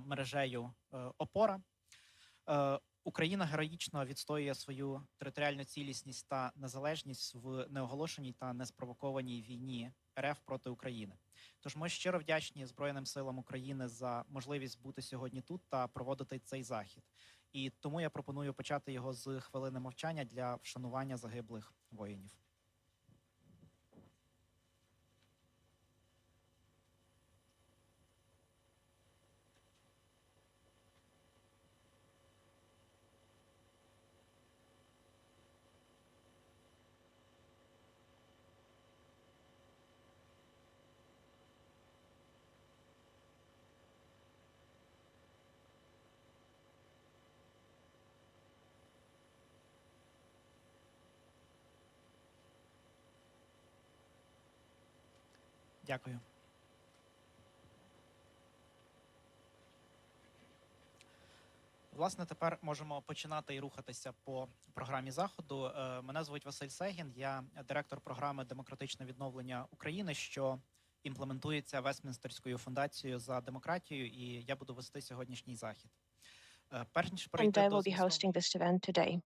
мережею ОПОРА. Україна героїчно відстоює свою територіальну цілісність та незалежність в неоголошеній та неспровокованій війні РФ проти України. Тож ми щиро вдячні Збройним силам України за можливість бути сьогодні тут та проводити цей захід. І тому я пропоную почати його з хвилини мовчання для вшанування загиблих воїнів. Дякую. Власне, тепер можемо починати і рухатися по програмі заходу. Мене звуть Василь Сегін, я директор програми «Демократичне відновлення України», що імплементується Вестмінстерською фундацією за демократію, і я буду вести сьогоднішній захід. And I will be hosting this event today.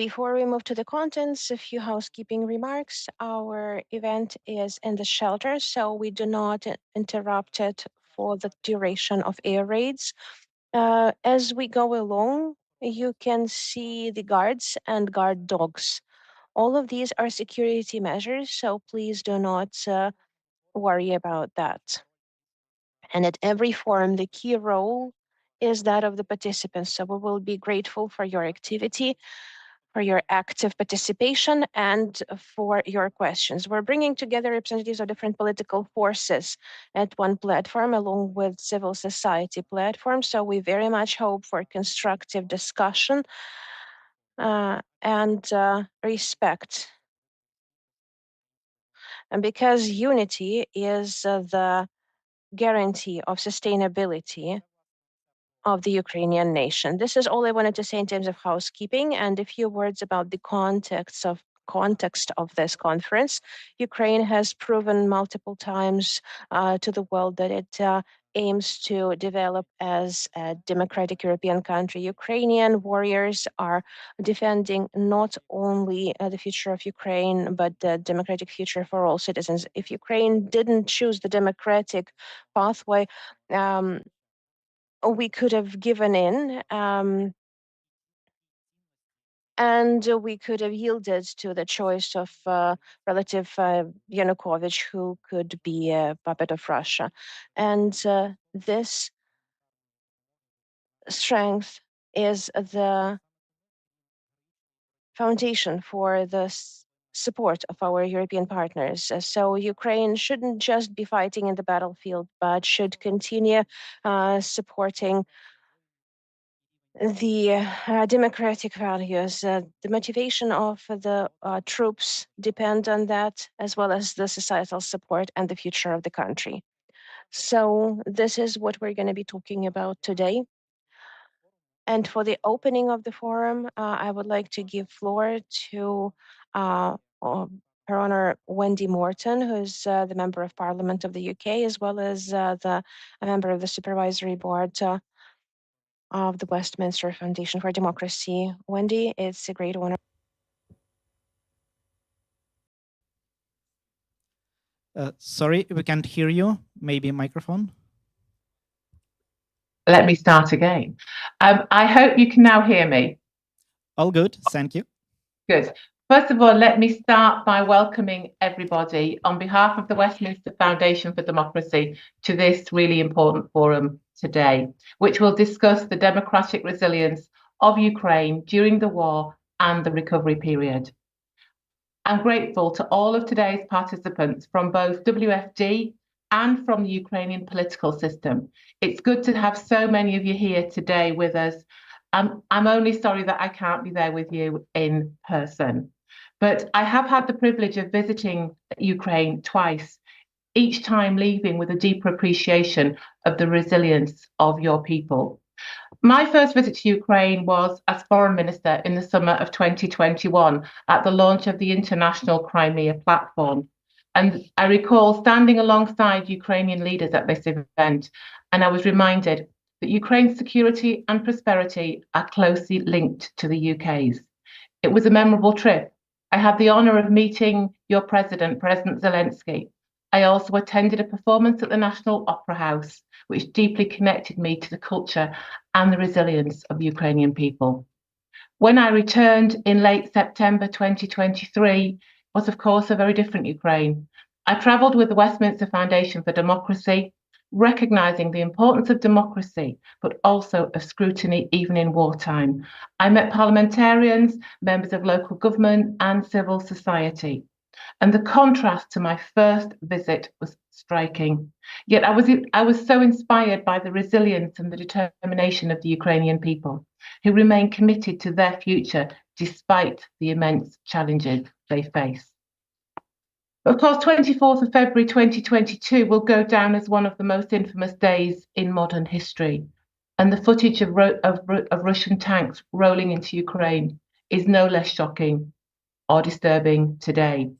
Before we move to the contents, a few housekeeping remarks. Our event is in the shelter, so we do not interrupt it for the duration of air raids. As we go along, you can see the guards and guard dogs. All of these are security measures, so please do not worry about that. And at every forum, the key role is that of the participants. So we will be grateful for your activity, for your active participation, and for your questions. We're bringing together representatives of different political forces at one platform, along with civil society platforms. So we very much hope for constructive discussion and respect. And because unity is the guarantee of sustainability of the Ukrainian nation. This is all I wanted to say in terms of housekeeping, and a few words about the context of this conference. Ukraine has proven multiple times to the world that it aims to develop as a democratic European country. Ukrainian warriors are defending not only the future of Ukraine, but the democratic future for all citizens. If Ukraine didn't choose the democratic pathway, we could have given in and we could have yielded to the choice of relative Yanukovych, who could be a puppet of Russia. And this strength is the foundation for the support of our European partners. So Ukraine shouldn't just be fighting in the battlefield, but should continue supporting the democratic values. The motivation of the troops depend on that, as well as the societal support and the future of the country. So this is what we're going to be talking about today. And for the opening of the forum, I would like to give floor to Her Honor Wendy Morton, who's the Member of Parliament of the UK, as well as a member of the Supervisory Board of the Westminster Foundation for Democracy. Wendy, it's a great honor. Sorry, we can't hear you. Maybe microphone. Let me start again. I hope you can now hear me. All good, thank you. Good. First of all, let me start by welcoming everybody on behalf of the Westminster Foundation for Democracy to this really important forum today, which will discuss the democratic resilience of Ukraine during the war and the recovery period. I'm grateful to all of today's participants from both WFD and from the Ukrainian political system. It's good to have so many of you here today with us. I'm only sorry that I can't be there with you in person. But I have had the privilege of visiting Ukraine twice, each time leaving with a deeper appreciation of the resilience of your people. My first visit to Ukraine was as Foreign Minister in the summer of 2021 at the launch of the International Crimea Platform. And I recall standing alongside Ukrainian leaders at this event, and I was reminded that Ukraine's security and prosperity are closely linked to the UK's. It was a memorable trip. I had the honour of meeting your president, President Zelensky. I also attended a performance at the National Opera House, which deeply connected me to the culture and the resilience of the Ukrainian people. When I returned in late September 2023, was of course a very different Ukraine. I travelled with the Westminster Foundation for Democracy, recognising the importance of democracy, but also of scrutiny even in wartime. I met parliamentarians, members of local government and civil society. And the contrast to my first visit was striking. Yet I was so inspired by the resilience and the determination of the Ukrainian people, who remain committed to their future despite the immense challenges they face. Of course, 24th of February 2022 will go down as one of the most infamous days in modern history. And the footage of Russian tanks rolling into Ukraine is no less shocking or disturbing today.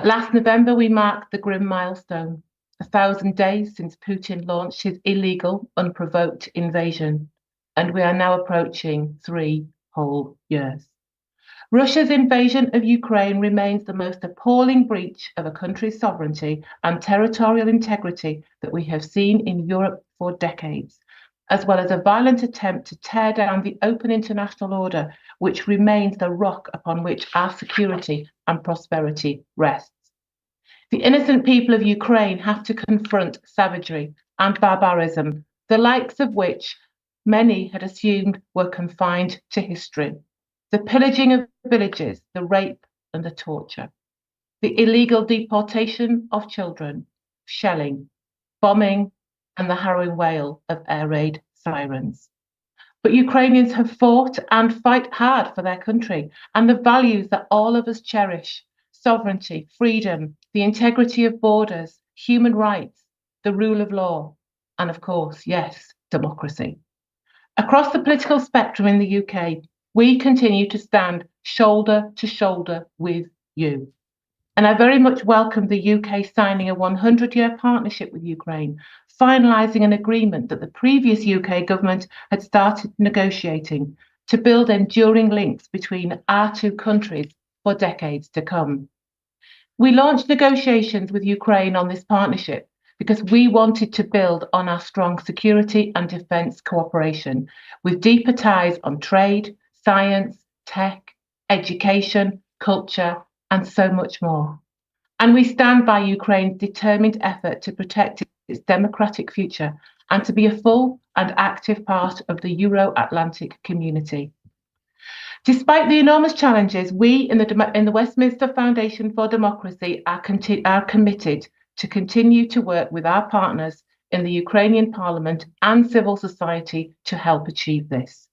Last November, we marked the grim milestone, 1,000 days since Putin launched his illegal, unprovoked invasion, and we are now approaching 3 whole years. Russia's invasion of Ukraine remains the most appalling breach of a country's sovereignty and territorial integrity that we have seen in Europe for decades, as well as a violent attempt to tear down the open international order, which remains the rock upon which our security and prosperity rests. The innocent people of Ukraine have to confront savagery and barbarism, the likes of which many had assumed were confined to history. The pillaging of villages, the rape and the torture, the illegal deportation of children, shelling, bombing, and the harrowing wail of air raid sirens. But Ukrainians have fought and fight hard for their country and the values that all of us cherish: sovereignty, freedom, the integrity of borders, human rights, the rule of law, and of course, yes, democracy. Across the political spectrum in the UK, we continue to stand shoulder to shoulder with you. And I very much welcome the UK signing a 100-year partnership with Ukraine, finalising an agreement that the previous UK government had started negotiating to build enduring links between our two countries for decades to come. We launched negotiations with Ukraine on this partnership because we wanted to build on our strong security and defence cooperation with deeper ties on trade, science, tech, education, culture, and so much more. And we stand by Ukraine's determined effort to protect its democratic future and to be a full and active part of the Euro-Atlantic community. Despite the enormous challenges, we in the Westminster Foundation for Democracy are committed to continue to work with our partners in the Ukrainian Parliament and civil society to help achieve this.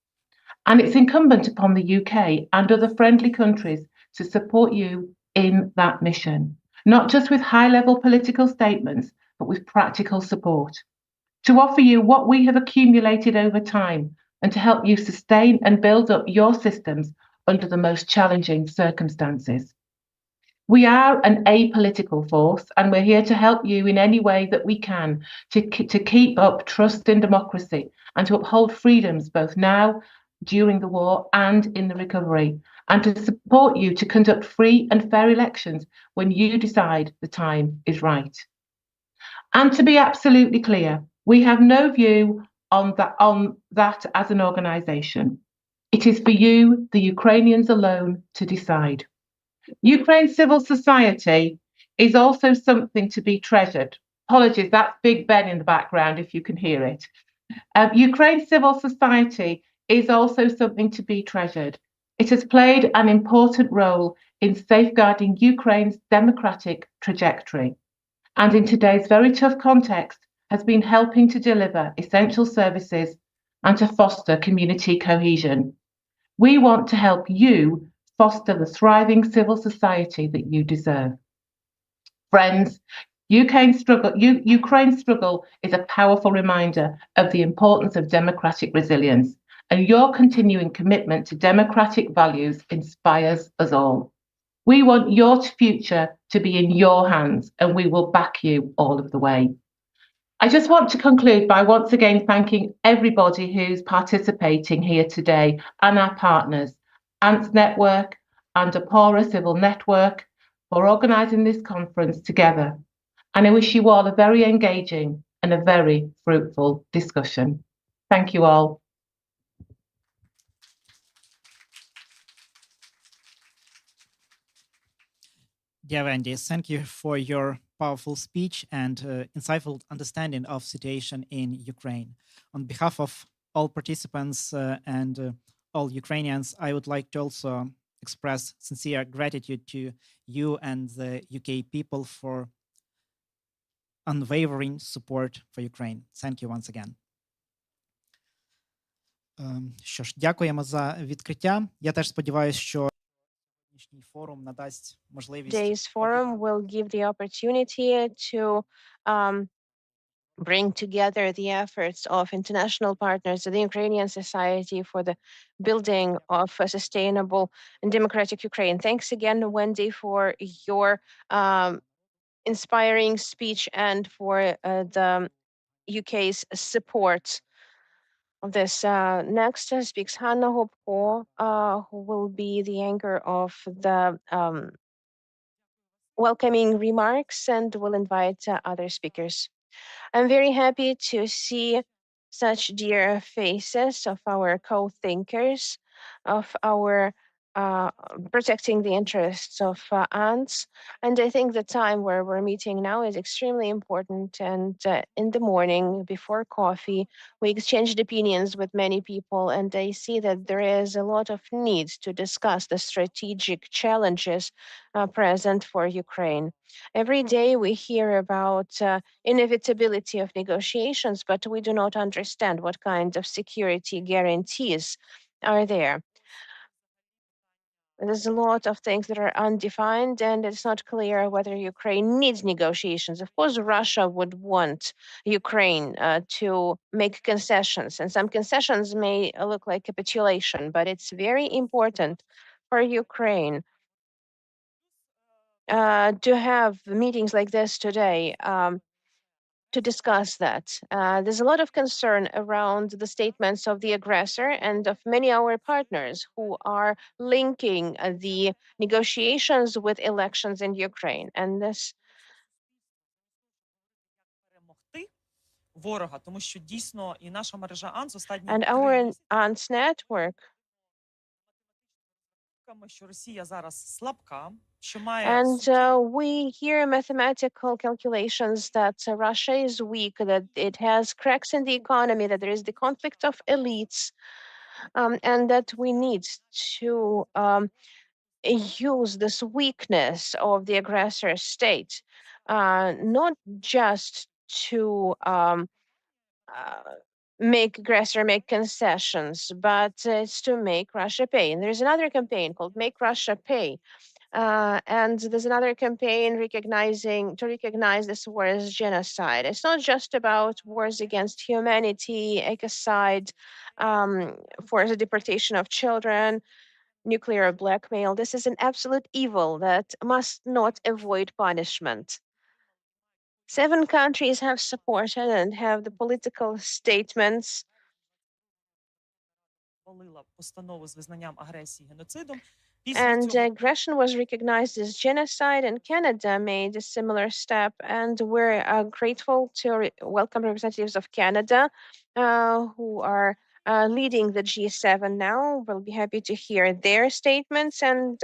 And it's incumbent upon the UK and other friendly countries to support you in that mission, not just with high-level political statements, but with practical support, to offer you what we have accumulated over time and to help you sustain and build up your systems under the most challenging circumstances. We are an apolitical force, and we're here to help you in any way that we can to keep up trust in democracy and to uphold freedoms both now, during the war, and in the recovery, and to support you to conduct free and fair elections when you decide the time is right. And to be absolutely clear, we have no view on that as an organisation. It is for you, the Ukrainians alone, to decide. Ukraine's civil society is also something to be treasured. Apologies, that's Big Ben in the background, if you can hear it. Ukraine's civil society is also something to be treasured. It has played an important role in safeguarding Ukraine's democratic trajectory, and in today's very tough context has been helping to deliver essential services and to foster community cohesion. We want to help you foster the thriving civil society that you deserve. Friends, Ukraine's struggle is a powerful reminder of the importance of democratic resilience, and your continuing commitment to democratic values inspires us all. We want your future to be in your hands, and we will back you all of the way. I just want to conclude by once again thanking everybody who's participating here today and our partners, ANTS Network and OPORA Civil Network, for organising this conference together. And I wish you all a very engaging and a very fruitful discussion. Thank you all. Dear Wendy, thank you for your powerful speech and insightful understanding of situation in Ukraine. On behalf of all participants and all Ukrainians, I would like to also express sincere gratitude to you and the UK people for unwavering support for Ukraine. Thank you once again. Що ж, дякуємо за відкриття. Я теж сподіваюся, що сьогоднішній форум надасть можливість. Today's forum will give the opportunity to bring together the efforts of international partners of the Ukrainian society for the building of a sustainable and democratic Ukraine. Thanks again, Wendy, for your inspiring speech and for the UK's support of this. Next speaks Hanna Hopko, who will be the anchor of the welcoming remarks and will invite other speakers. I'm very happy to see such dear faces of our co-thinkers, of our protecting the interests of ants. And I think the time where we're meeting now is extremely important. And in the morning, before coffee, we exchanged opinions with many people. And I see that there is a lot of need to discuss the strategic challenges present for Ukraine. Every day we hear about inevitability of negotiations, but we do not understand what kind of security guarantees are there. There's a lot of things that are undefined, and it's not clear whether Ukraine needs negotiations. Of course, Russia would want Ukraine to make concessions, and some concessions may look like capitulation, but it's very important for Ukraine to have meetings like this today to discuss that. There's a lot of concern around the statements of the aggressor and of many our partners who are linking the negotiations with elections in Ukraine. And this ворога, тому що дійсно і наша мережа АНТС останні and our ANTS network що Росія зараз слабка, що має and we hear mathematical calculations that Russia is weak, that it has cracks in the economy, that there is the conflict of elites, and that we need to use this weakness of the aggressor state, not just to make aggressor make concessions, but it's to make Russia pay. And there's another campaign called Make Russia Pay. And there's another campaign to recognize this war as genocide. It's not just about wars against humanity, ecocide, forced deportation of children, nuclear blackmail. This is an absolute evil that must not avoid punishment. 7 countries have supported and have the political statements постанову з визнанням агресії геноцидом. and aggression was recognized as genocide, and Canada made a similar step. And we're grateful to welcome representatives of Canada who are leading the G7 now. We'll be happy to hear their statements. And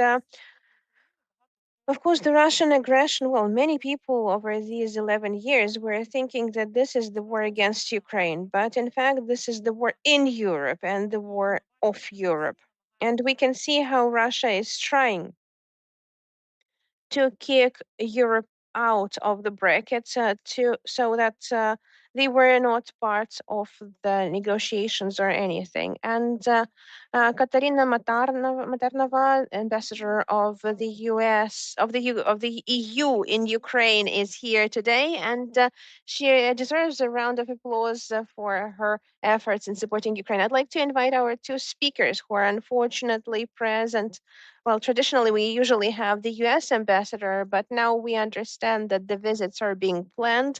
of course, the Russian aggression, well, many people over these 11 years were thinking that this is the war against Ukraine. But in fact, this is the war in Europe and the war of Europe. And we can see how Russia is trying to kick Europe out of the brackets so that they were not part of the negotiations or anything. And Katarina Maternova, ambassador of the EU in Ukraine, is here today, and she deserves a round of applause for her efforts in supporting Ukraine. I'd like to invite our 2 speakers who are unfortunately present Well, traditionally, we usually have the US ambassador, but now we understand that the visits are being planned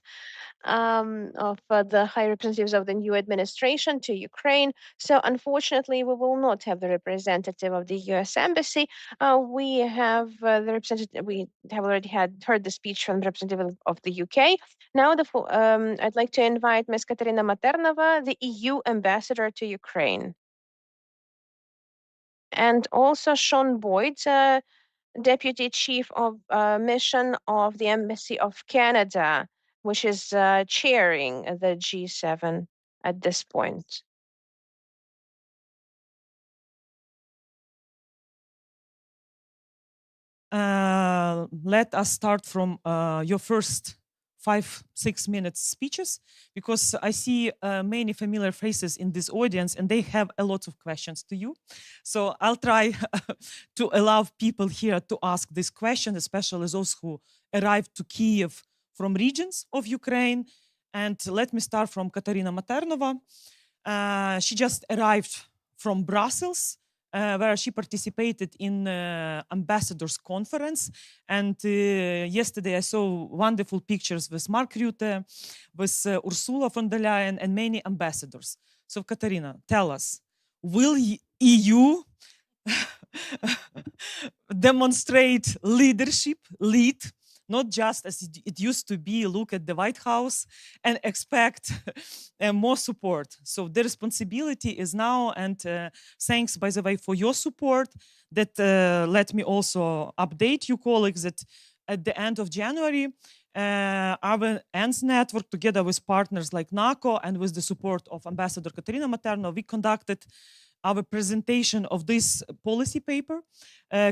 of the high representatives of the new administration to Ukraine. So unfortunately, we will not have the representative of the US Embassy. We have the representative, we have already heard the speech from the representative of the UK. Now I'd like to invite Ms. Katerina Maternova, the EU ambassador to Ukraine. And also Sean Boyd, Deputy Chief of Mission of the Embassy of Canada, which is chairing the G7 at this point. Let us start from your first 5-6 minutes speeches, because I see many familiar faces in this audience and they have a lot of questions to you. So I'll try to allow people here to ask this question, especially those who arrived to Kyiv from regions of Ukraine. And let me start from Katerina Maternova. She just arrived from Brussels, where she participated in ambassadors conference. And yesterday I saw wonderful pictures with Mark Rutte, with Ursula von der Leyen and many ambassadors. So Katerina, tell us, will EU demonstrate leadership, lead, not just as it used to be, look at the White House and expect more support. So the responsibility is now, and thanks, by the way, for your support, that let me also update you colleagues that at the end of January, our ANTS network, together with partners like NACO and with the support of Ambassador Katerina Maternova, we conducted our presentation of this policy paper,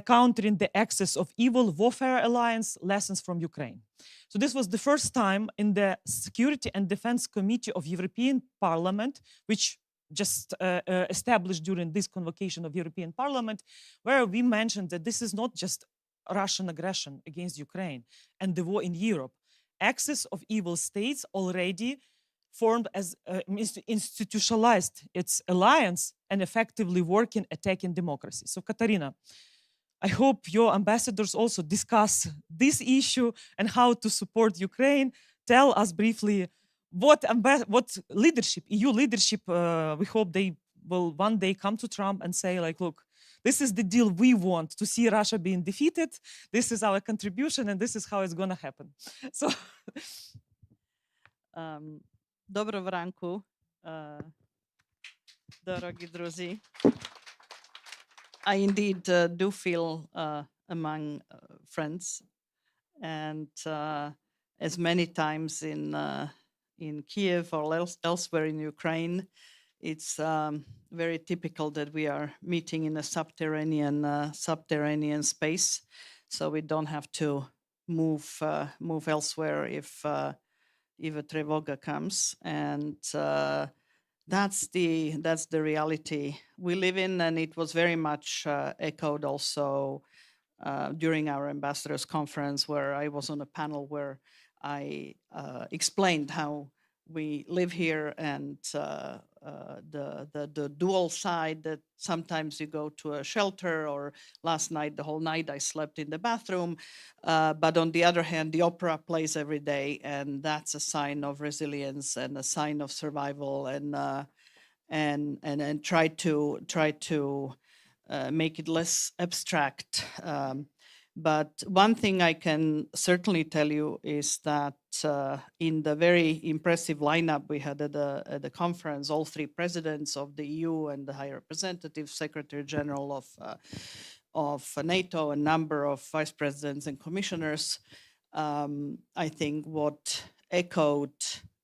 Countering the Axis of Evil, Warfare Alliance, Lessons from Ukraine. So this was the first time in the Security and Defense Committee of European Parliament, which just established during this convocation of European Parliament, where we mentioned that this is not just Russian aggression against Ukraine and the war in Europe. Axis of evil states already formed as institutionalized its alliance and effectively working, attacking democracy. So Katarina, I hope your ambassadors also discuss this issue and how to support Ukraine. Tell us briefly what leadership, EU leadership, we hope they will one day come to Trump and say, like, look, this is the deal we want, to see Russia being defeated. This is our contribution and this is how it's going to happen. So, Доброго ранку, дорогі друзі. I indeed do feel among friends, and as many times in Kiev or elsewhere in Ukraine, it's very typical that we are meeting in a subterranean space, so we don't have to move elsewhere if a trevoga comes, and that's the reality we live in, and it was very much echoed also during our ambassadors conference, where I was on a panel where I explained how we live here and the dual side that sometimes you go to a shelter, or last night, the whole night I slept in the bathroom. But on the other hand, the opera plays every day, and that's a sign of resilience and a sign of survival, and try to make it less abstract. But one thing I can certainly tell you is that in the very impressive lineup we had at the conference, all three presidents of the EU and the High Representative, Secretary General of NATO, a number of vice presidents and commissioners, I think what echoed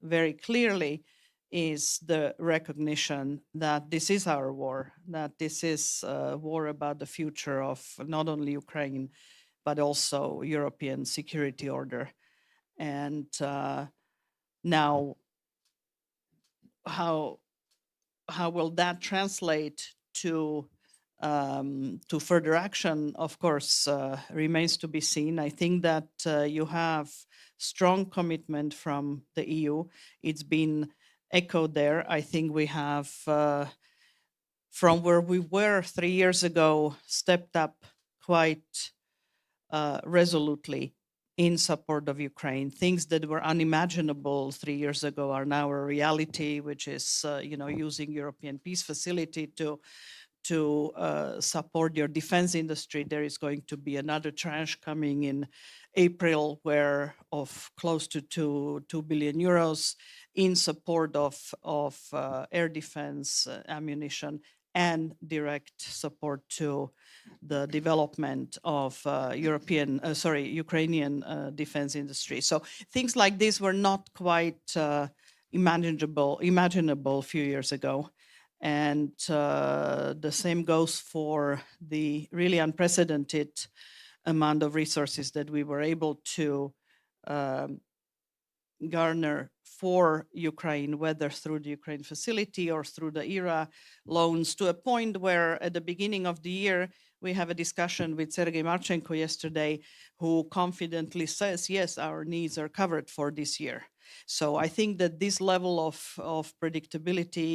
very clearly is the recognition that this is our war, that this is a war about the future of not only Ukraine, but also European security order. And now, how will that translate to further action? Of course, remains to be seen. I think that you have strong commitment from the EU. It's been echoed there. I think we have, from where we were 3 years ago, stepped up quite resolutely in support of Ukraine. Things that were unimaginable 3 years ago are now a reality, which is, using European Peace Facility to support your defense industry. There is going to be another tranche coming in April, where of close to 2 billion euros in support of air defense, ammunition, and direct support to the development of Ukrainian defense industry. So things like this were not quite imaginable a few years ago. And the same goes for the really unprecedented amount of resources that we were able to garner for Ukraine, whether through the Ukraine facility or through the ERA loans, to a point where at the beginning of the year, we have a discussion with Sergei Marchenko yesterday, who confidently says, yes, our needs are covered for this year. So I think that this level of predictability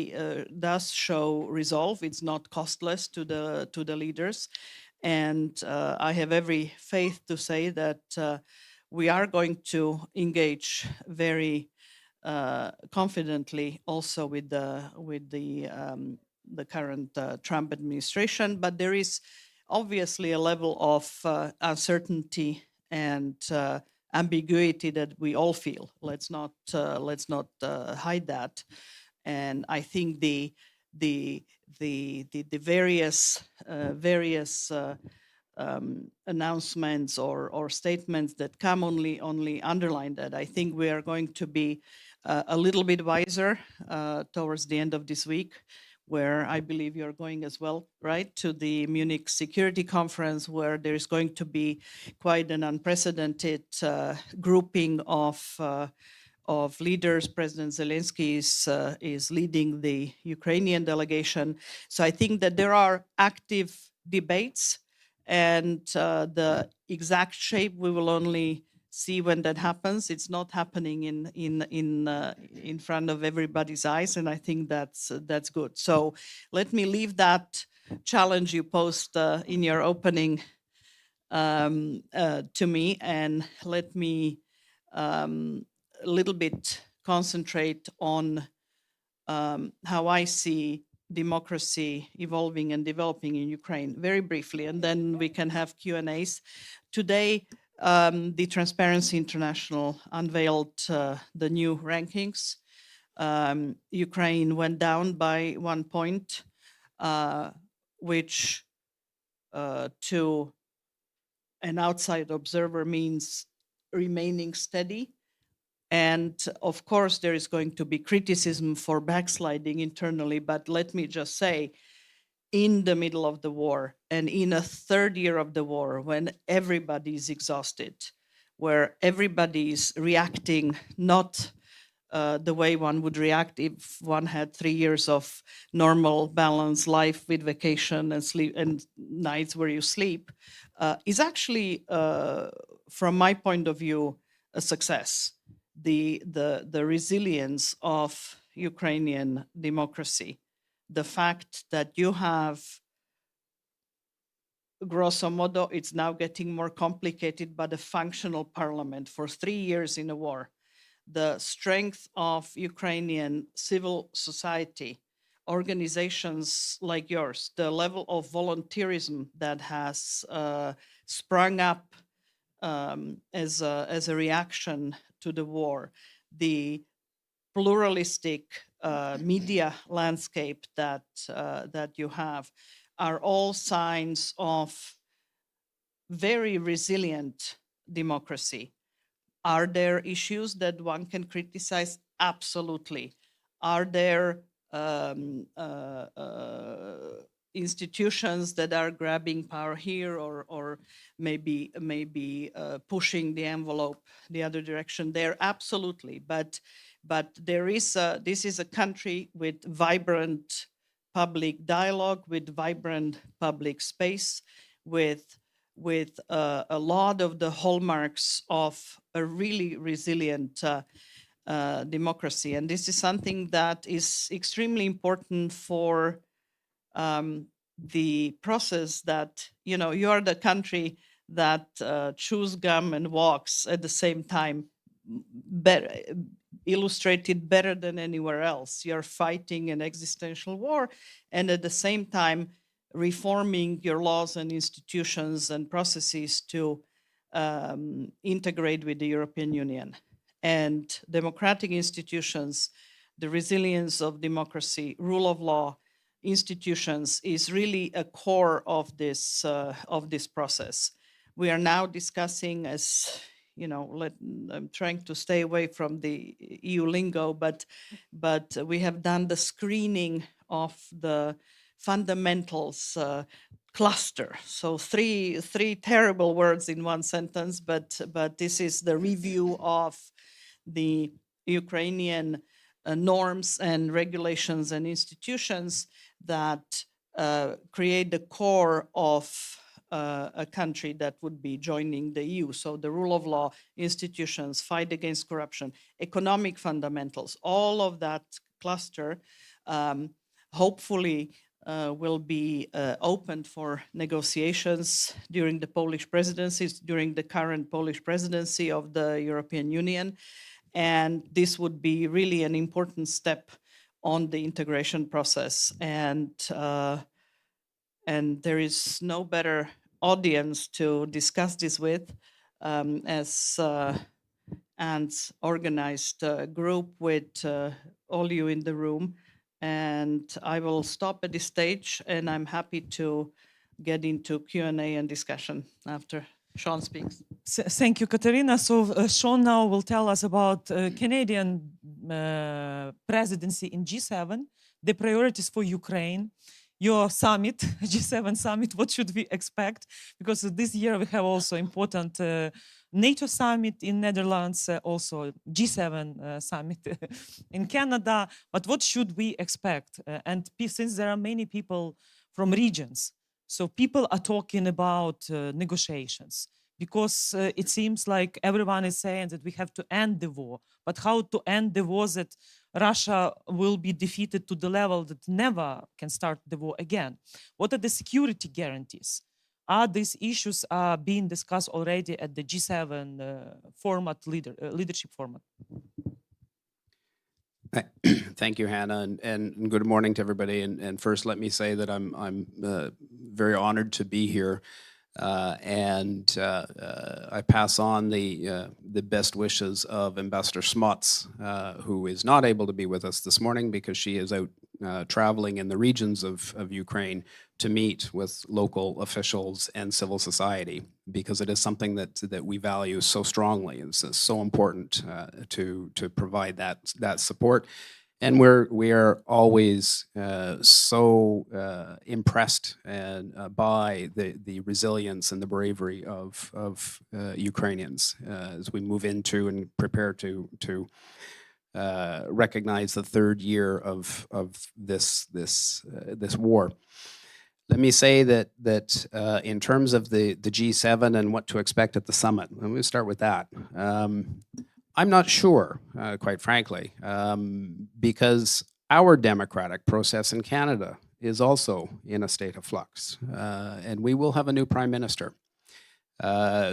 does show resolve. It's not costless to the leaders. And I have every faith to say that we are going to engage very confidently also with the current Trump administration. But there is obviously a level of uncertainty and ambiguity that we all feel. Let's not hide that. And I think the various announcements or statements that come only underline that. I think we are going to be a little bit wiser towards the end of this week, where I believe you're going as well, right, to the Munich Security Conference, where there is going to be quite an unprecedented grouping of leaders. President Zelensky is leading the Ukrainian delegation. So I think that there are active debates, and the exact shape we will only see when that happens. It's not happening in front of everybody's eyes, and I think that's good. So let me leave that challenge you posed in your opening to me, and let me a little bit concentrate on how I see democracy evolving and developing in Ukraine, very briefly, and then we can have Q&As. Today, the Transparency International unveiled the new rankings. Ukraine went down by 1 point, which to an outside observer means remaining steady. And of course, there is going to be criticism for backsliding internally, but let me just say, in the middle of the war and in a third year of the war, when everybody is exhausted, where everybody is reacting not the way one would react if one had 3 years of normal, balanced life with vacation and sleep and nights where you sleep, is actually, from my point of view, a success. The resilience of Ukrainian democracy, the fact that you have, grosso modo, it's now getting more complicated, but a functional parliament for 3 years in a war, the strength of Ukrainian civil society, organizations like yours, the level of volunteerism that has sprung up as a reaction to the war, the pluralistic media landscape that you have, are all signs of very resilient democracy. Are there issues that one can criticize? Absolutely. Are there institutions that are grabbing power here or maybe pushing the envelope the other direction there? Absolutely. But there is this is a country with vibrant public dialogue, with vibrant public space, with a lot of the hallmarks of a really resilient democracy. And this is something that is extremely important for the process that, you know, you are the country that chews gum and walks at the same time, illustrated better than anywhere else. You're fighting an existential war, and at the same time reforming your laws and institutions and processes to integrate with the European Union. And democratic institutions, the resilience of democracy, rule of law, institutions is really a core of this process. We are now discussing, as you know, I'm trying to stay away from the EU lingo, but we have done the screening of the fundamentals cluster. So three terrible words in one sentence, but this is the review of the Ukrainian norms and regulations and institutions that create the core of a country that would be joining the EU. So the rule of law, institutions, fight against corruption, economic fundamentals, all of that cluster hopefully will be opened for negotiations during the Polish presidency, during the current Polish presidency of the European Union. And this would be really an important step on the integration process. And there is no better audience to discuss this with as ANTS organized group with all you in the room. And I will stop at this stage, and I'm happy to get into Q&A and discussion after Sean speaks. Thank you, Katerina. So Sean now will tell us about Canadian presidency in G7, the priorities for Ukraine, your summit, G7 summit, what should we expect? Because this year we have also important NATO summit in Netherlands, also G7 summit in Canada. But what should we expect? And since there are many people from regions, so people are talking about negotiations, because it seems like everyone is saying that we have to end the war. But how to end the war that Russia will be defeated to the level that never can start the war again? What are the security guarantees? Are these issues being discussed already at the G7 format, leadership format? Thank you, Hannah, and good morning to everybody. And first, let me say that I'm very honored to be here, and I pass on the best wishes of Ambassador Smuts, who is not able to be with us this morning because she is out traveling in the regions of Ukraine to meet with local officials and civil society, because it is something that we value so strongly. It's so important to provide that support. And we are always so impressed by the resilience and the bravery of Ukrainians as we move into and prepare to recognize the third year of this war. Let me say that in terms of the G7 and what to expect at the summit, let me start with that. I'm not sure, quite frankly, because our democratic process in Canada is also in a state of flux, and we will have a new prime minister.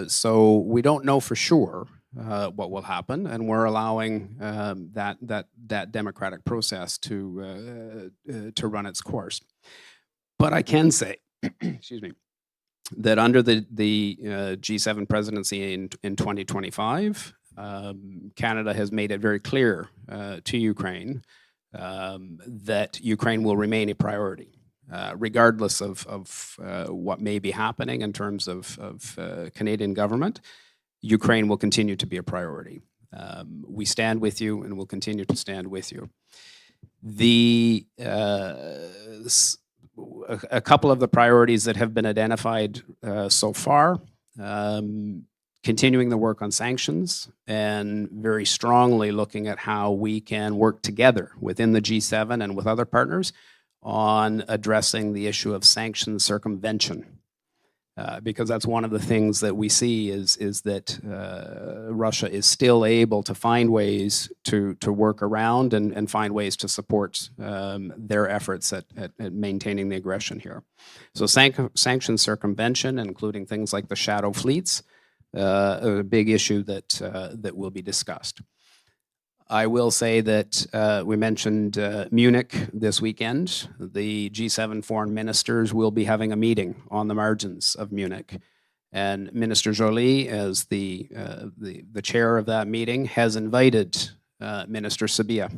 So we don't know for sure what will happen, and we're allowing that democratic process to run its course. But I can say, excuse me, that under the G7 presidency in 2025, Canada has made it very clear to Ukraine that Ukraine will remain a priority, regardless of what may be happening in terms of Canadian government. Ukraine will continue to be a priority. We stand with you and will continue to stand with you. A couple of the priorities that have been identified so far, continuing the work on sanctions and very strongly looking at how we can work together within the G7 and with other partners on addressing the issue of sanctions circumvention. because that's one of the things that we see is that Russia is still able to find ways to work around and find ways to support their efforts at maintaining the aggression here. So sanction circumvention, including things like the shadow fleets, a big issue that will be discussed. I will say that we mentioned Munich this weekend. The G7 foreign ministers will be having a meeting on the margins of Munich. And Minister Joly, as the chair of that meeting, has invited Minister Sabia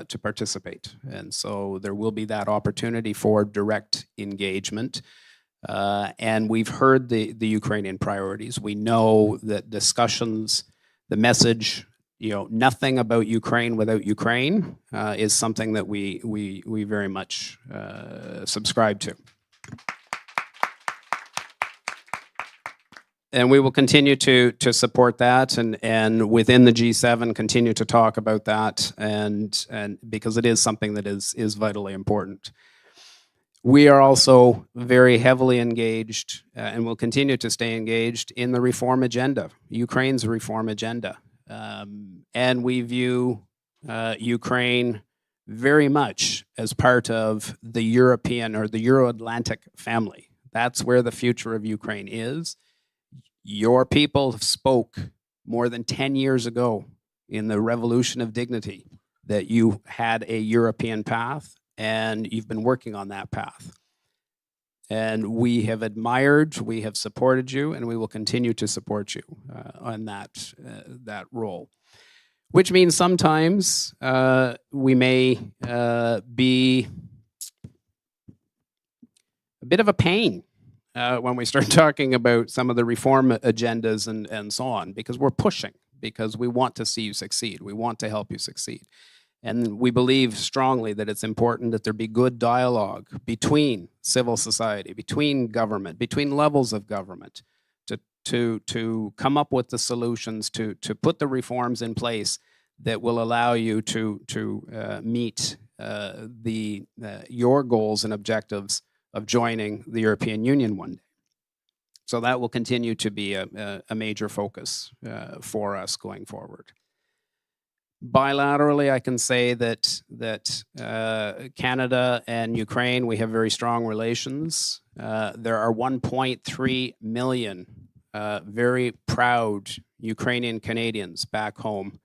to participate. And so there will be that opportunity for direct engagement. And we've heard the Ukrainian priorities. We know that discussions, the message, nothing about Ukraine without Ukraine is something that we very much subscribe to. And we will continue to support that and within the G7 continue to talk about that and because it is something that is vitally important. We are also very heavily engaged and will continue to stay engaged in the reform agenda, Ukraine's reform agenda. And we view Ukraine very much as part of the European or the Euro-Atlantic family. That's where the future of Ukraine is. Your people spoke more than 10 years ago in the Revolution of Dignity that you had a European path and you've been working on that path. And we have admired, we have supported you, and we will continue to support you on that role. Which means sometimes we may be a bit of a pain when we start talking about some of the reform agendas and so on, because we're pushing, because we want to see you succeed. We want to help you succeed. And we believe strongly that it's important that there be good dialogue between civil society, between government, between levels of government, to come up with the solutions, to put the reforms in place that will allow you to meet your goals and objectives of joining the European Union one day. So that will continue to be a major focus for us going forward. Bilaterally, I can say that Canada and Ukraine, we have very strong relations. There are 1.3 million very proud Ukrainian Canadians back home,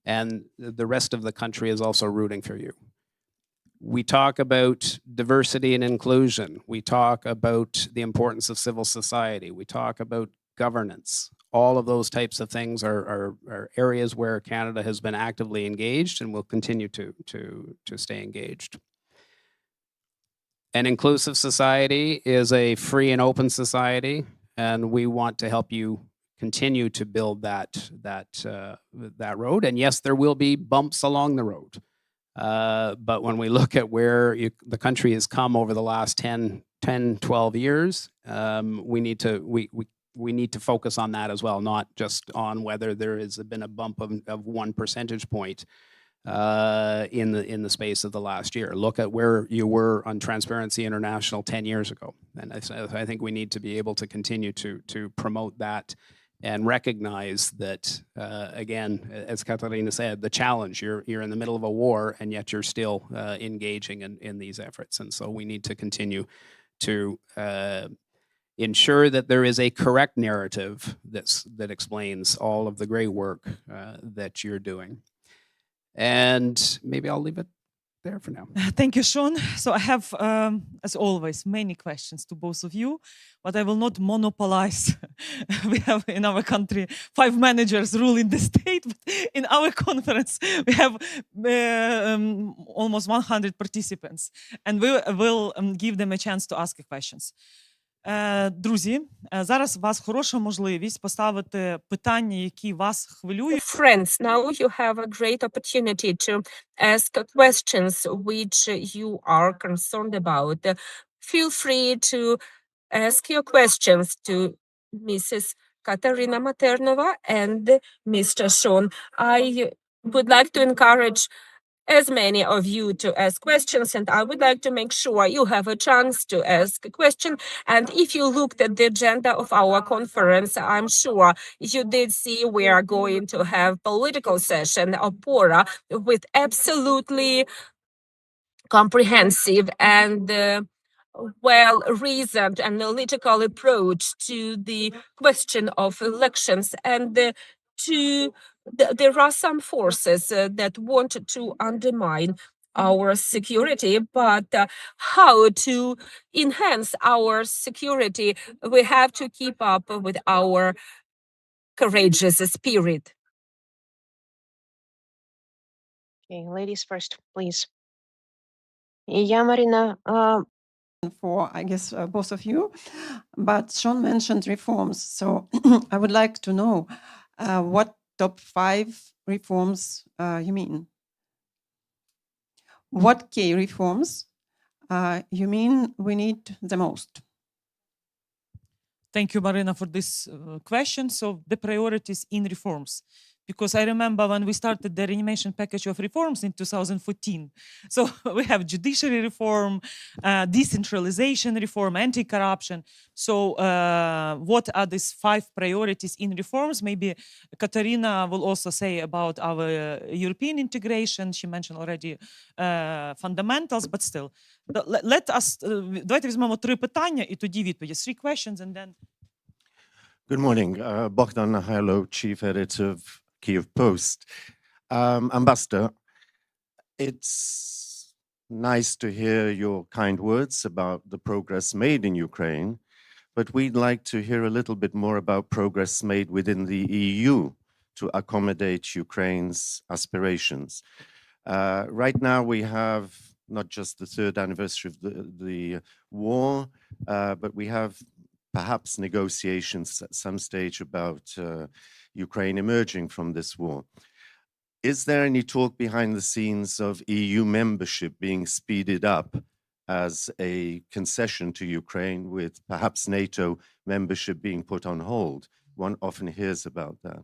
and the rest of the country is also rooting for you. We talk about diversity and inclusion. We talk about the importance of civil society. We talk about governance. All of those types of things are areas where Canada has been actively engaged and will continue to stay engaged. An inclusive society is a free and open society, and we want to help you continue to build that road. And yes, there will be bumps along the road. But when we look at where the country has come over the last 10, 12 years, we need to focus on that as well, not just on whether there has been a bump of 1 percentage point in the space of the last year. Look at where you were on Transparency International 10 years ago. And I think we need to be able to continue to promote that and recognize that, again, as Katarina said, the challenge, you're in the middle of a war and yet you're still engaging in these efforts. And so we need to continue to ensure that there is a correct narrative that explains all of the great work that you're doing. And maybe I'll leave it there for now. Thank you, Sean. So I have, as always, many questions to both of you, but I will not monopolize. We have in our country 5 managers ruling the state, but in our conference we have almost 100 participants, and we will give them a chance to ask questions. Друзі, зараз у вас хороша можливість поставити питання, які вас хвилюють. Friends, now you have a great opportunity to ask questions which you are concerned about. Feel free to ask your questions to Mrs. Katarina Maternova and Mr. Sean. I would like to encourage as many of you to ask questions, and I would like to make sure you have a chance to ask a question. And if you looked at the agenda of our conference, I'm sure you did see we are going to have political session, OPORA, with absolutely comprehensive and well-reasoned analytical approach to the question of elections. And there are some forces that want to undermine our security, but how to enhance our security, we have to keep up with our courageous spirit. Okay, ladies first, please. Yeah, Marina, for, I guess, both of you. But Sean mentioned reforms. So I would like to know what top 5 reforms you mean. What key reforms you mean we need the most? Thank you, Marina, for this question. So the priorities in reforms, because I remember when we started the reanimation package of reforms in 2014. So we have judiciary reform, decentralization reform, anti-corruption. So what are these 5 priorities in reforms? Maybe Katarina will also say about our European integration. She mentioned already fundamentals, but still. Let us, давайте візьмемо 3 питання і тоді відповіді. 3 questions and then. Good morning. Bogdan Nahailo, Chief Editor of Kyiv Post. Ambassador, it's nice to hear your kind words about the progress made in Ukraine, but we'd like to hear a little bit more about progress made within the EU to accommodate Ukraine's aspirations. Right now, we have not just the 3rd anniversary of the war, but we have perhaps negotiations at some stage about Ukraine emerging from this war. Is there any talk behind the scenes of EU membership being speeded up as a concession to Ukraine, with perhaps NATO membership being put on hold? One often hears about that.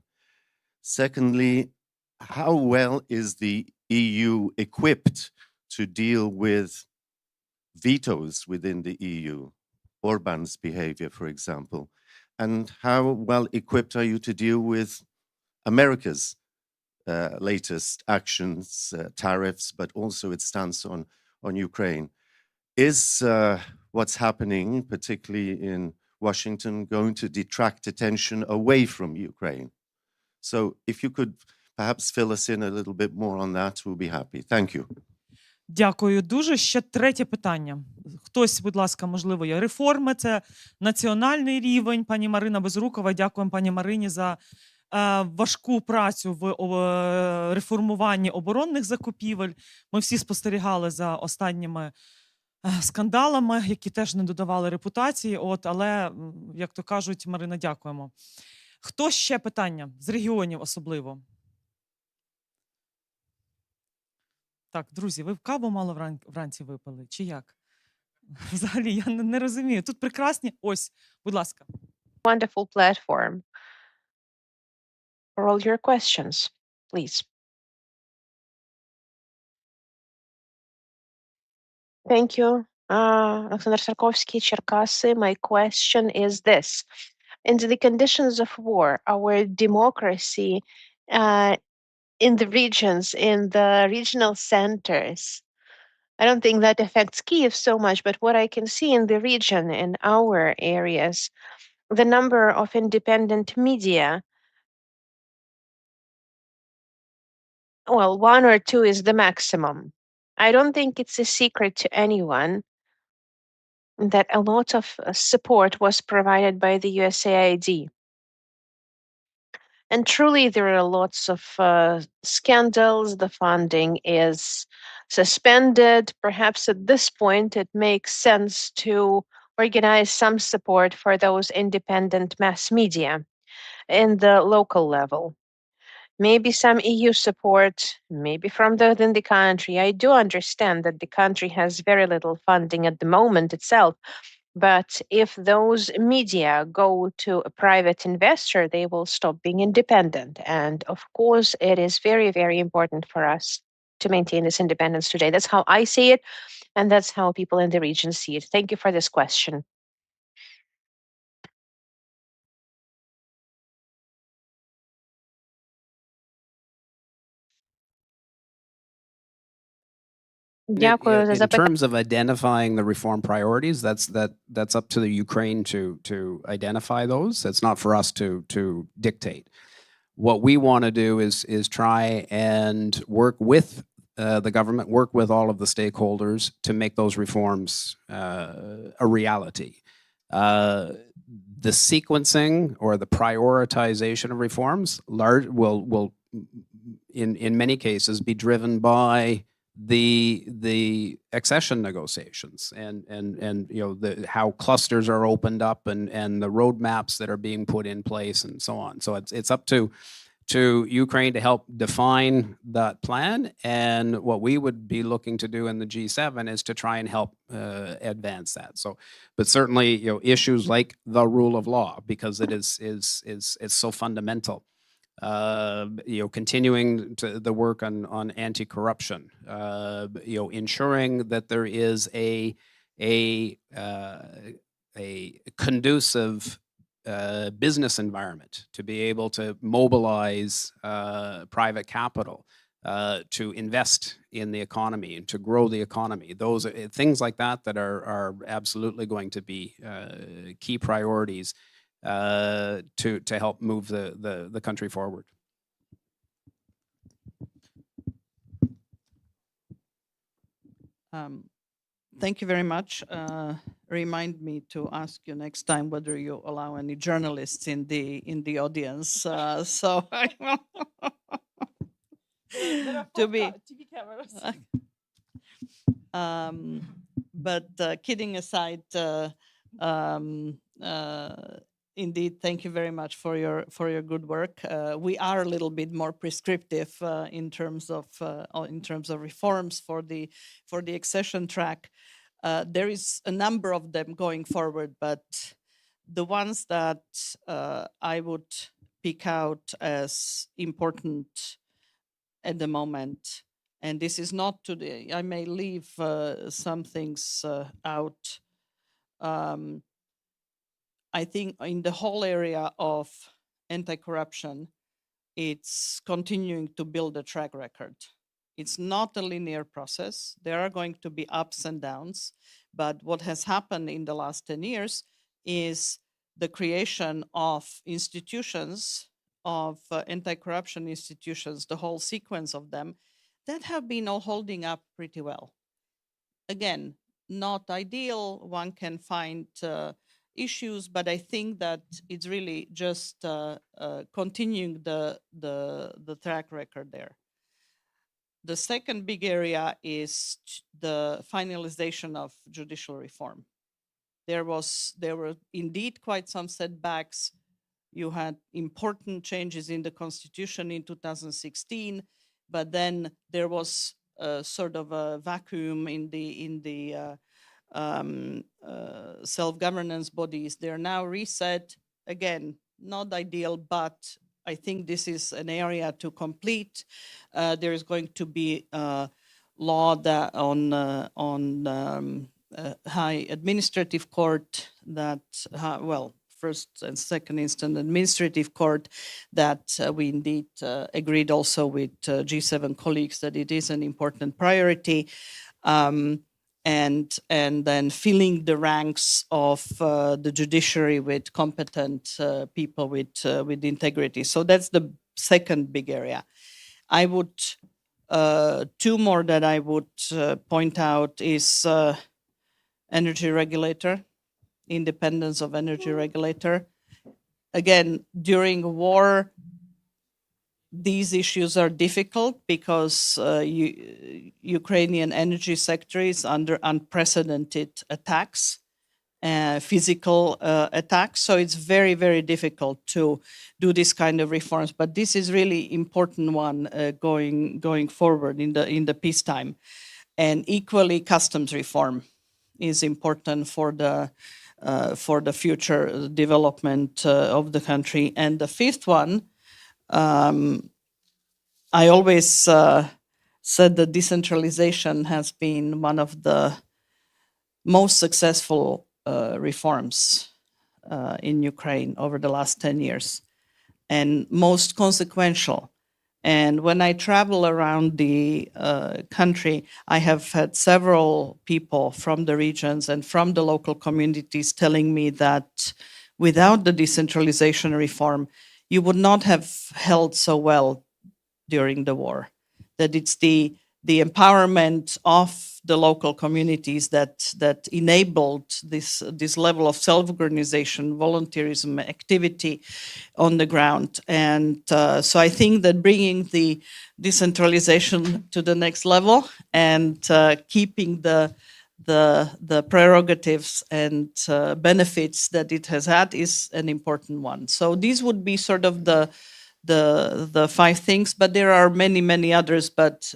Secondly, how well is the EU equipped to deal with vetoes within the EU? Orban's behavior, for example. And how well equipped are you to deal with America's latest actions, tariffs, but also its stance on Ukraine? Is what's happening, particularly in Washington, going to detract attention away from Ukraine? So if you could perhaps fill us in a little bit more on that, we'll be happy. Thank you. Дякую дуже. Ще 3 питання. Хтось, будь ласка, можливо, є. Реформи – це національний рівень. Пані Марина Безрукова, дякуємо пані Марині за важку працю в реформуванні оборонних закупівель. Ми всі спостерігали за останніми скандалами, які теж не додавали репутації. Але, як то кажуть, Марина, дякуємо. Хто ще питання? З регіонів особливо. Так, друзі, ви каву мало вранці випили, чи як? Взагалі, я не розумію. Тут прекрасні... Ось, будь ласка. Wonderful platform for all your questions, please. Thank you, Alexander Sarkovsky, Cherkasy. My question is this. In the conditions of war, our democracy in the regions, in the regional centers, I don't think that affects Kyiv so much, but what I can see in the region, in our areas, the number of independent media, well, 1 or 2 is the maximum. I don't think it's a secret to anyone that a lot of support was provided by the USAID. And truly, there are lots of scandals. The funding is suspended. Perhaps at this point, it makes sense to organize some support for those independent mass media in the local level. Maybe some EU support, maybe from within the country. I do understand that the country has very little funding at the moment itself. But if those media go to a private investor, they will stop being independent. And of course, it is very, very important for us to maintain this independence today. That's how I see it, and that's how people in the region see it. Thank you for this question. Дякую за In запитання. terms of identifying the reform priorities, that's up to the Ukraine to identify those. It's not for us to dictate. What we want to do is try and work with the government, work with all of the stakeholders to make those reforms a reality. The sequencing or the prioritization of reforms will in many cases be driven by the accession negotiations and you know how clusters are opened up and the roadmaps that are being put in place and so on. So it's up to Ukraine to help define that plan, and what we would be looking to do in the G7 is to try and help advance that. So, but certainly, you know, issues like the rule of law, because it is so fundamental. You know, continuing to the work on anti-corruption. You know, ensuring that there is a conducive business environment to be able to mobilize private capital to invest in the economy and to grow the economy. Those are things like that that are absolutely going to be key priorities to help move the country forward. Thank you very much. Remind me to ask you next time whether you allow any journalists in the audience. So I will to be. TV cameras. But kidding aside, indeed, thank you very much for your good work. We are a little bit more prescriptive in terms of reforms for the accession track. There is a number of them going forward, but the ones that I would pick out as important at the moment, and this is not today, I may leave some things out. I think in the whole area of anti-corruption, it's continuing to build a track record. It's not a linear process. There are going to be ups and downs, but what has happened in the last 10 years is the creation of institutions, of anti-corruption institutions, the whole sequence of them, that have been all holding up pretty well. Again, not ideal. One can find issues, but I think that it's really just continuing the track record there. The second big area is the finalization of judicial reform. There were indeed quite some setbacks. You had important changes in the constitution in 2016, but then there was sort of a vacuum in the self-governance bodies. They're now reset. Again, not ideal, but I think this is an area to complete. There is going to be a law that on high administrative court that, first and second instance administrative court that we indeed agreed also with G7 colleagues that it is an important priority. And then filling the ranks of the judiciary with competent people with integrity. So that's the second big area. I would two more that I would point out is energy regulator, independence of energy regulator. Again, during war, these issues are difficult because Ukrainian energy sector is under unprecedented attacks, physical attacks. So it's very, very difficult to do this kind of reforms. But this is really important one going forward in the peacetime. And equally, customs reform is important for the future development of the country. And the fifth one, I always said that decentralization has been one of the most successful reforms in Ukraine over the last 10 years and most consequential. And when I travel around the country, I have had several people from the regions and from the local communities telling me that without the decentralization reform, you would not have held so well during the war. That it's the empowerment of the local communities that enabled this level of self-organization, volunteerism, activity on the ground. And so I think that bringing the decentralization to the next level and keeping the prerogatives and benefits that it has had is an important one. So these would be sort of the 5 things, but there are many others, but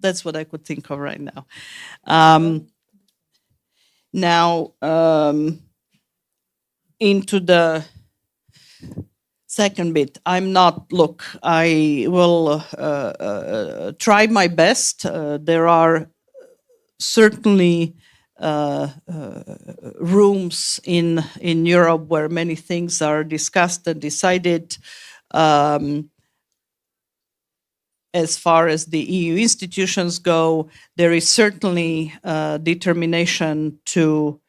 that's what I could think of right now. Into the second bit, I will try my best. There are certainly rooms in Europe where many things are discussed and decided. As far as the EU institutions go, there is certainly determination to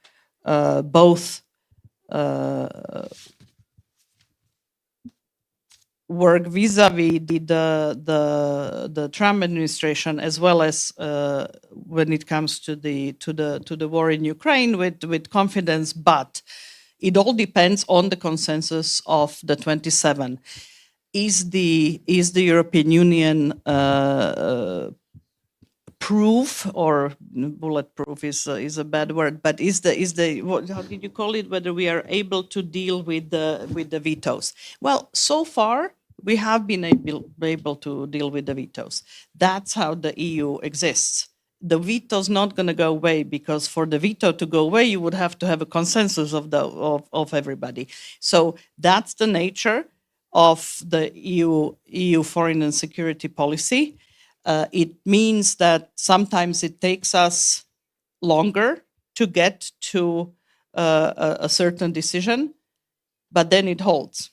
both work vis-a-vis the Trump administration, as well as when it comes to the war in Ukraine with confidence, but it all depends on the consensus of the 27. Is the European Union proof, or bulletproof is a bad word, but how did you call it? Whether we are able to deal with the vetoes? Well, so far we have been able to deal with the vetoes. That's how the EU exists. The veto's not going to go away, because for the veto to go away, you would have to have a consensus of everybody. So that's the nature of the EU foreign and security policy. It means that sometimes it takes us longer to get to a certain decision, but then it holds.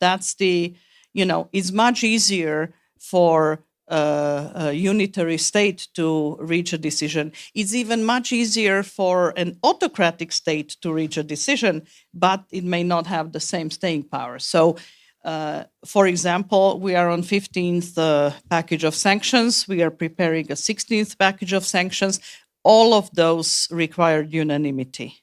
That's it's much easier for a unitary state to reach a decision. It's even much easier for an autocratic state to reach a decision, but it may not have the same staying power. So, for example, we are on 15th package of sanctions. We are preparing a 16th package of sanctions. All of those required unanimity.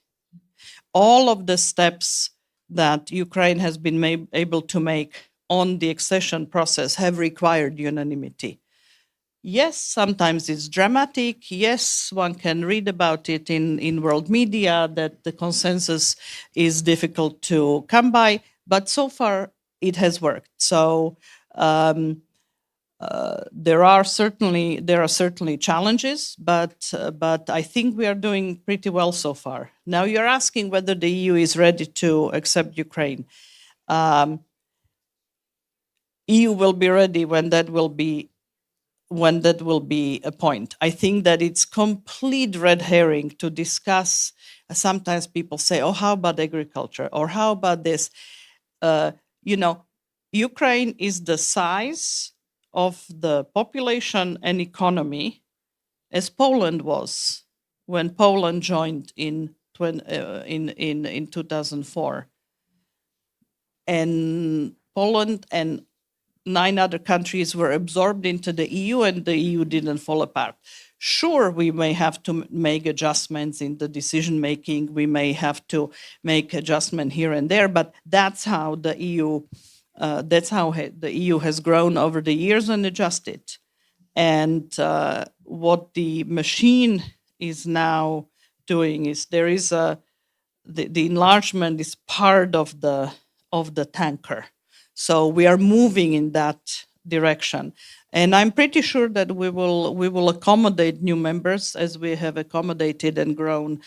All of the steps that Ukraine has been able to make on the accession process have required unanimity. Yes, sometimes it's dramatic. Yes, one can read about it in world media that the consensus is difficult to come by, but so far it has worked. So there are certainly challenges, but I think we are doing pretty well so far. Now you're asking whether the EU is ready to accept Ukraine. EU will be ready when that will be a point. I think that it's complete red herring to discuss. Sometimes people say, "Oh, how about agriculture?" or "How about this?" Ukraine is the size of the population and economy as Poland was when Poland joined in 2004, and Poland and 9 other countries were absorbed into the EU, and the EU didn't fall apart. Sure, we may have to make adjustments in the decision making. We may have to make adjustment here and there, but that's how the EU. That's how the EU has grown over the years and adjusted. And what the machine is now doing is the enlargement is part of the tanker. So we are moving in that direction. And I'm pretty sure that we will accommodate new members, as we have accommodated and grown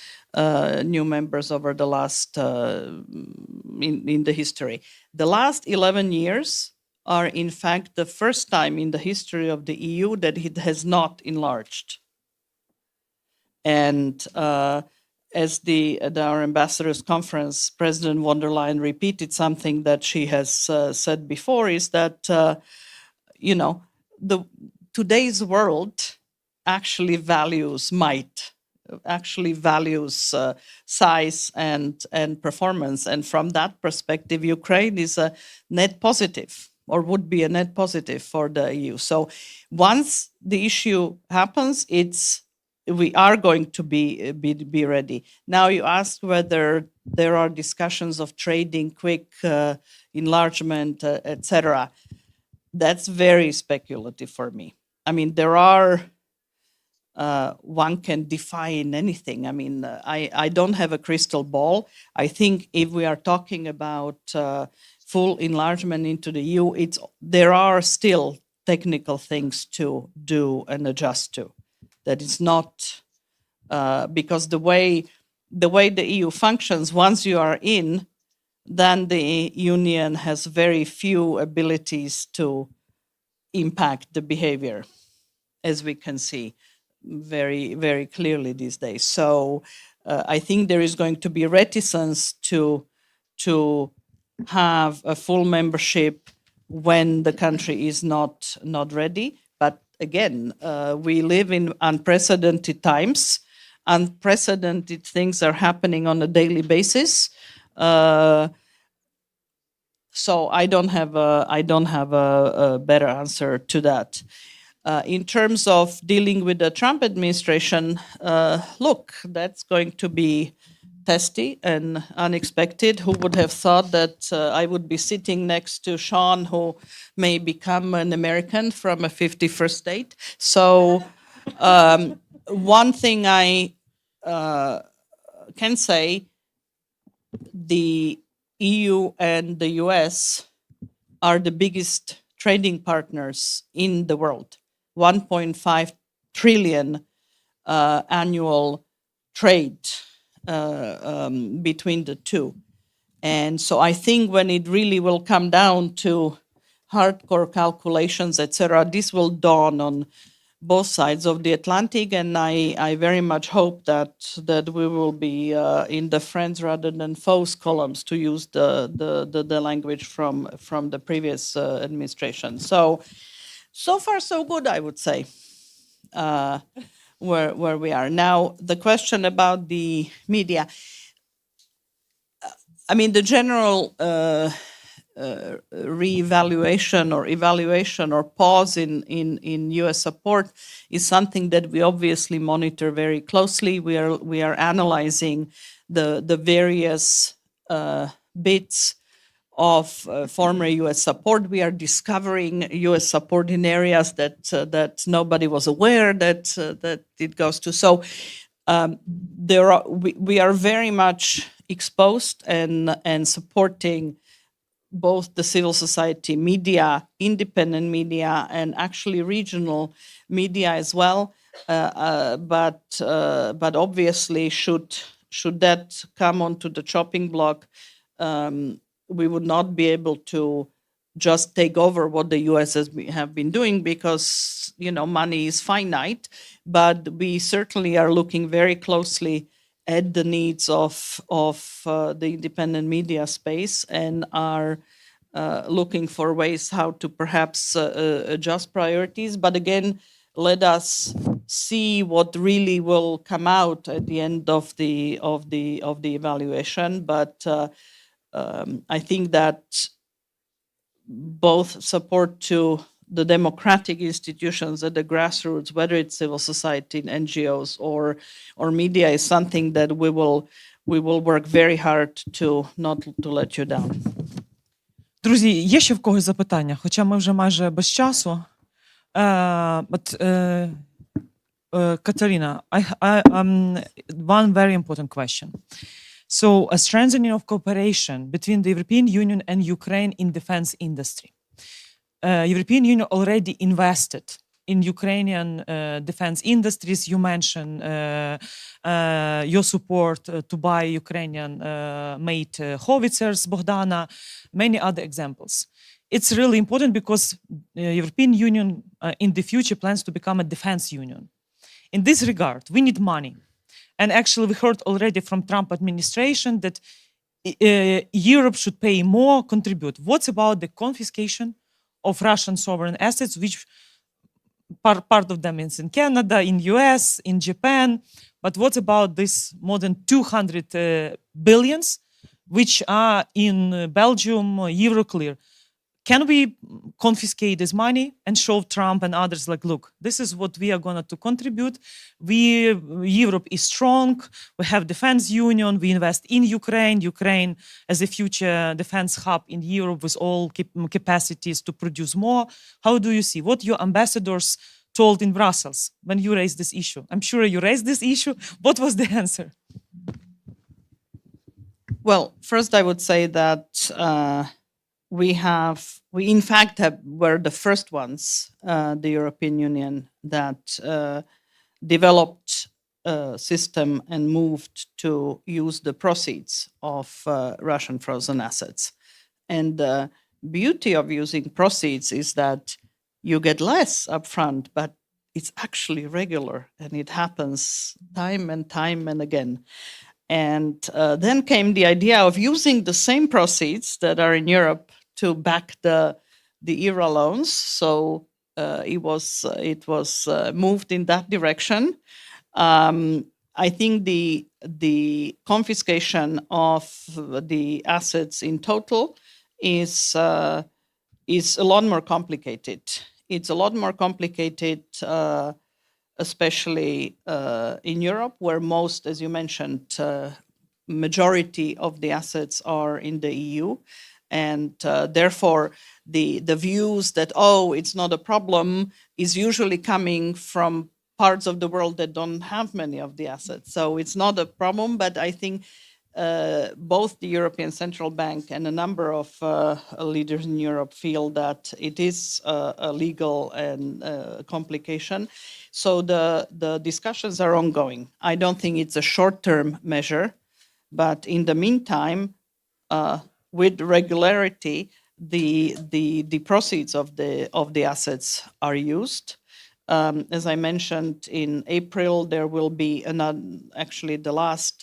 new members over the last in the history. The last 11 years are in fact the first time in the history of the EU that it has not enlarged. And as our ambassadors conference, President von der Leyen repeated something that she has said before, is that, today's world actually values might, actually values size and performance. And from that perspective, Ukraine is a net positive, or would be a net positive for the EU. So once the issue happens, we are going to be ready. Now you ask whether there are discussions of trading, quick enlargement, etc. That's very speculative for me. I mean, there are, one can define anything. I mean, I don't have a crystal ball. I think if we are talking about full enlargement into the EU, there are still technical things to do and adjust to. That is not, because the way the EU functions, once you are in, then the Union has very few abilities to impact the behavior, as we can see very, very clearly these days. So I think there is going to be reticence to have a full membership when the country is not ready. But again, we live in unprecedented times. Unprecedented things are happening on a daily basis. So I don't have a better answer to that. In terms of dealing with the Trump administration, look, that's going to be testy and unexpected. Who would have thought that I would be sitting next to Sean, who may become an American from a 51st state? So one thing I can say, the EU and the US are the biggest trading partners in the world. 1.5 trillion annual trade between the two. And so I think when it really will come down to hardcore calculations, etc., this will dawn on both sides of the Atlantic, and I very much hope that we will be in the friends rather than foes columns, to use the language from the previous administration. So far so good, I would say, where we are now. The question about the media, I mean, the general re-evaluation or evaluation or pause in US support is something that we obviously monitor very closely. We are analyzing the various bits of former US support. We are discovering US support in areas that nobody was aware that it goes to. So we are very much exposed and supporting both the civil society media, independent media, and actually regional media as well. But obviously, should that come onto the chopping block, we would not be able to just take over what the US have been doing, because money is finite. But we certainly are looking very closely at the needs of the independent media space, and are looking for ways how to perhaps adjust priorities. But again, let us see what really will come out at the end of the evaluation. But I think that both support to the democratic institutions at the grassroots, whether it's civil society, NGOs, or media, is something that we will work very hard to not to let you down. Друзі, є ще в когось запитання? Хоча ми вже майже без часу. Katerina, one very important question. So, a strengthening of cooperation between the European Union and Ukraine in defense industry. European Union already invested in Ukrainian defense industries. You mentioned your support to buy Ukrainian made howitzers, Bogdana, many other examples. it's really important because European Union in the future plans to become a defense union. In this regard, we need money. And actually, we heard already from Trump administration that Europe should pay more, contribute. What's about the confiscation of Russian sovereign assets, which part of them is in Canada, in US, in Japan. But what about this more than 200 billions, which are in Belgium, Euroclear? Can we confiscate this money and show Trump and others like, look, this is what we are going to contribute. Europe is strong. We have defense union. We invest in Ukraine. Ukraine as a future defense hub in Europe with all capacities to produce more. How do you see what your ambassadors told in Brussels when you raised this issue? I'm sure you raised this issue. What was the answer? Well, first I would say that we in fact were the first ones, the European Union, that developed a system and moved to use the proceeds of Russian frozen assets. And the beauty of using proceeds is that you get less upfront, but it's actually regular and it happens time and again. And then came the idea of using the same proceeds that are in Europe to back the ERA loans. So it was moved in that direction. I think the confiscation of the assets in total is a lot more complicated. It's a lot more complicated, especially in Europe, where most, as you mentioned, majority of the assets are in the EU. And therefore, the views that, oh, it's not a problem, is usually coming from parts of the world that don't have many of the assets. So it's not a problem, but I think both the European Central Bank and a number of leaders in Europe feel that it is a legal and complication. So the discussions are ongoing. I don't think it's a short-term measure, but in the meantime, with regularity, the proceeds of the assets are used. As I mentioned, in April there will be actually the last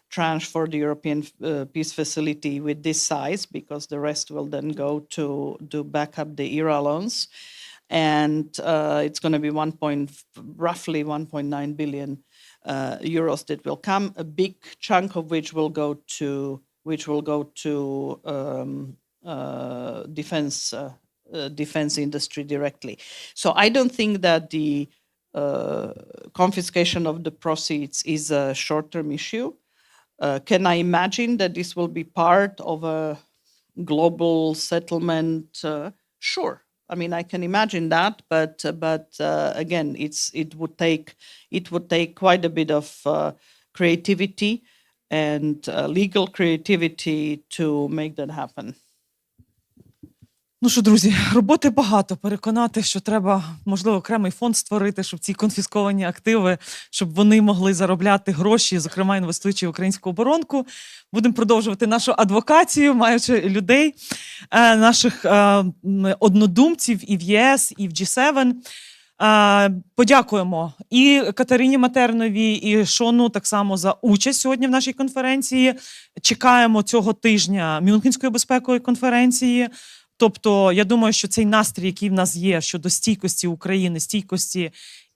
tranche for the European Peace Facility with this size, because the rest will then go to back up the ERA loans, and it's going to be roughly 1.9 billion euros that will come. A big chunk of which will go to defense industry directly. So I don't think that the confiscation of the proceeds is a short-term issue. Can I imagine that this will be part of a global settlement? Sure. I mean, I can imagine that, but again, it would take quite a bit of creativity and legal creativity to make that happen. Ну що, друзі, роботи багато. Переконати, що треба, можливо, окремий фонд створити, щоб ці конфісковані активи, щоб вони могли заробляти гроші, зокрема, інвестуючи в українську оборонку. Будемо продовжувати нашу адвокацію, маючи людей, наших однодумців і в ЄС, і в G7. Подякуємо і Катерині Матерновій, і Шону так само за участь сьогодні в нашій конференції. Чекаємо цього тижня Мюнхенської безпекової конференції. Тобто, я думаю, що цей настрій, який в нас є щодо стійкості України, стійкості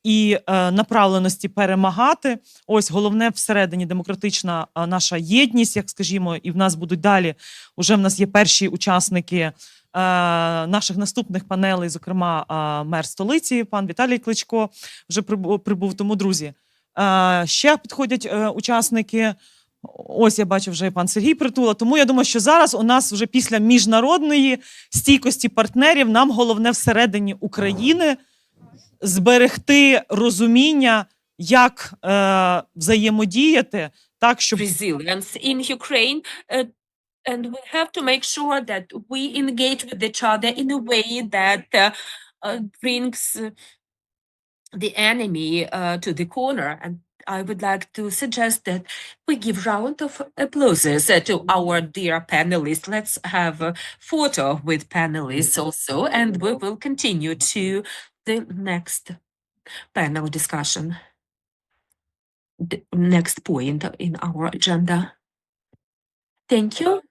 і направленості перемагати, ось головне всередині демократична наша єдність, як скажімо, і в нас будуть далі, уже в нас є перші учасники наших наступних панелей, зокрема мер столиці, пан Віталій Кличко вже прибув. Тому, друзі, ще підходять учасники. Ось я бачу вже і пан Сергій Притула. Тому я думаю, що зараз у нас вже після міжнародної стійкості партнерів нам головне всередині України зберегти розуміння, як взаємодіяти, так, щоб... Resilience in Ukraine, and we have to make sure that we engage with each other in a way that brings the enemy to the corner. And I would like to suggest that we give round of applauses to our dear panelists. Let's have a photo with panelists also, and we will continue to the next panel discussion, the next point in our agenda. Thank you.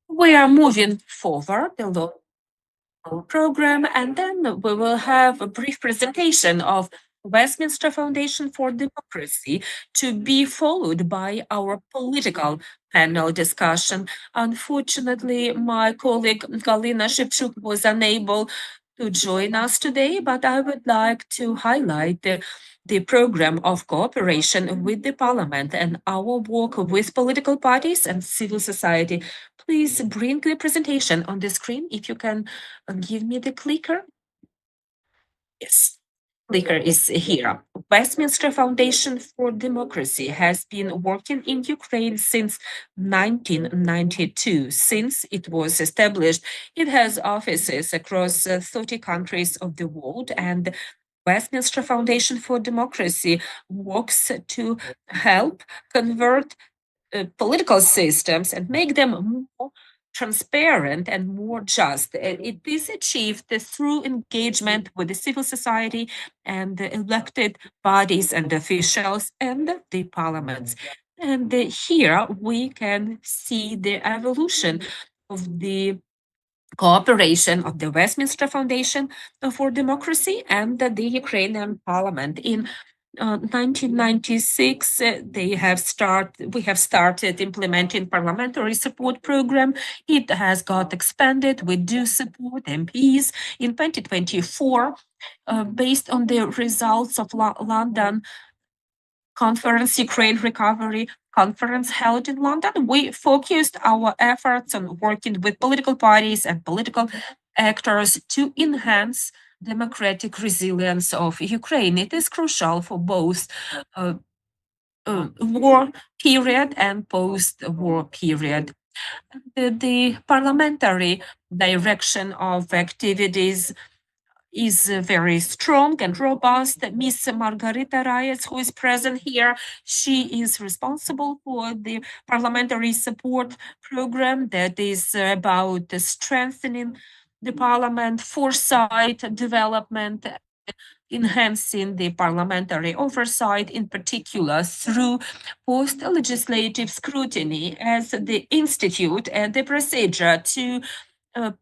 We are moving forward along our program, and then we will have a brief presentation of Westminster Foundation for Democracy to be followed by our political panel discussion. Unfortunately, my colleague Galina Shevchuk was unable to join us today, but I would like to highlight the program of cooperation with the Parliament and our work with political parties and civil society. Please bring the presentation on the screen if you can give me the clicker. Yes, clicker is here. Westminster Foundation for Democracy has been working in Ukraine since 1992. Since it was established, it has offices across 30 countries of the world, and Westminster Foundation for Democracy works to help convert political systems and make them more transparent and more just. It is achieved through engagement with the civil society and the elected bodies and officials and the parliaments. And here we can see the evolution of the cooperation of the Westminster Foundation for Democracy and the Ukrainian Parliament. In 1996, we have started implementing parliamentary support program. It has got expanded. We do support MPs. In 2024, based on the results of London Conference, Ukraine Recovery Conference held in London, we focused our efforts on working with political parties and political actors to enhance democratic resilience of Ukraine. It is crucial for both war period and post-war period. The parliamentary direction of activities is very strong and robust. Miss Margarita Reyes, who is present here, she is responsible for the parliamentary support program that is about strengthening the parliament, foresight, development, enhancing the parliamentary oversight, in particular through post-legislative scrutiny as the institute and the procedure to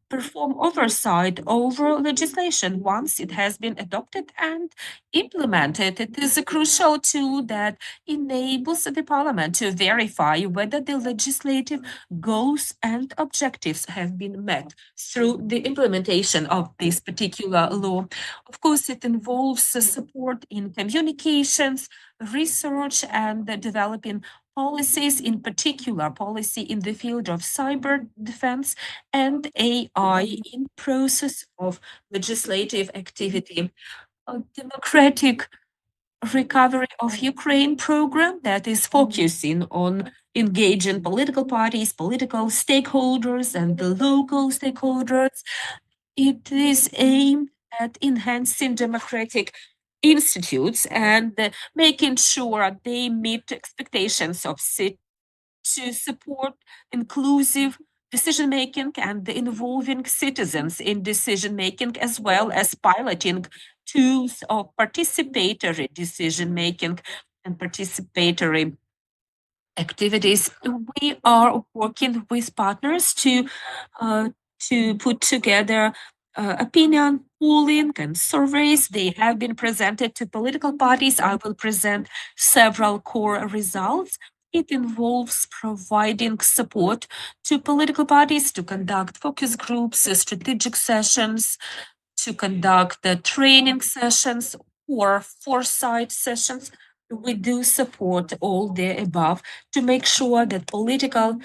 perform oversight over legislation once it has been adopted and implemented. It is a crucial tool that enables the parliament to verify whether the legislative goals and objectives have been met through the implementation of this particular law. Of course, it involves support in communications, research, and developing policies, in particular policy in the field of cyber defense and AI in process of legislative activity. A democratic recovery of Ukraine program that is focusing on engaging political parties, political stakeholders, and the local stakeholders. It is aimed at enhancing democratic institutes and making sure they meet expectations of citizens to support inclusive decision making and involving citizens in decision making, as well as piloting tools of participatory decision making and participatory activities. We are working with partners to put together opinion polling and surveys. They have been presented to political parties. I will present several core results. It involves providing support to political parties to conduct focus groups, strategic sessions, to conduct the training sessions or foresight sessions. We do support all the above to make sure that political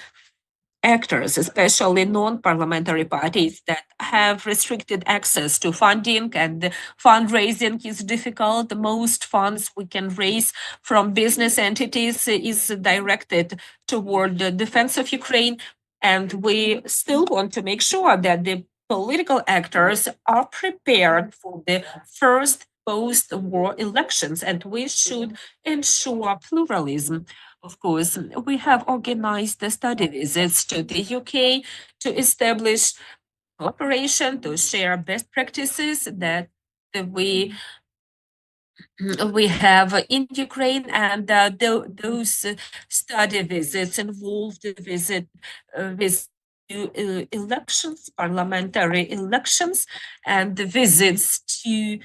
actors, especially non-parliamentary parties that have restricted access to funding and fundraising is difficult. Most funds we can raise from business entities is directed toward the defense of Ukraine. And we still want to make sure that the political actors are prepared for the first post-war elections, and we should ensure pluralism. Of course, we have organized the study visits to the UK to establish cooperation, to share best practices that we have in Ukraine, and those study visits involved the visit with elections, parliamentary elections, and the visits to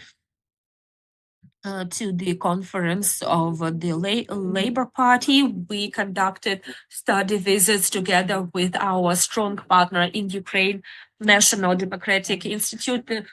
the conference of the Labour Party. We conducted study visits together with our strong partner in Ukraine, National Democratic Institute,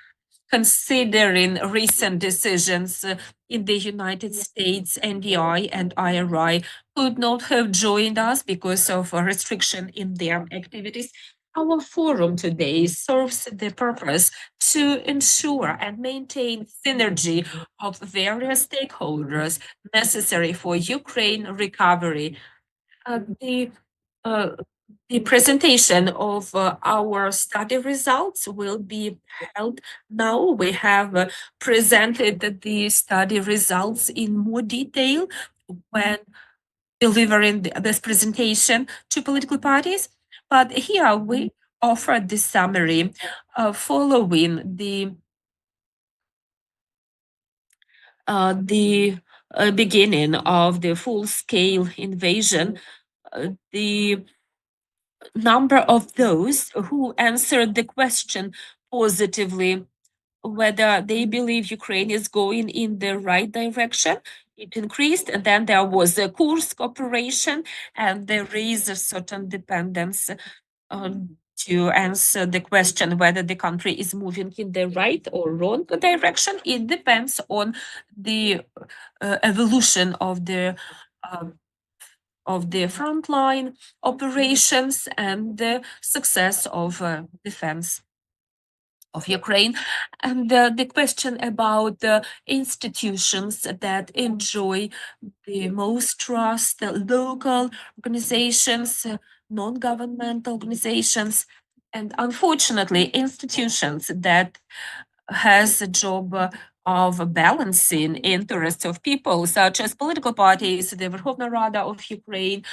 considering recent decisions in the United States. NDI and IRI could not have joined us because of a restriction in their activities. Our forum today serves the purpose to ensure and maintain synergy of various stakeholders necessary for Ukraine recovery. The presentation of our study results will be held now. We have presented the study results in more detail when delivering this presentation to political parties. But here we offer the summary following the beginning of the full-scale invasion. The number of those who answered the question positively whether they believe Ukraine is going in the right direction, it increased. And then there was a Kursk operation, and there is a certain dependence to answer the question whether the country is moving in the right or wrong direction. It depends on the evolution of the frontline operations and the success of defense of Ukraine. And the question about the institutions that enjoy the most trust, local organizations, non-governmental organizations, and unfortunately institutions that has a job of balancing interests of people, such as political parties, the Verkhovna Rada of Ukraine,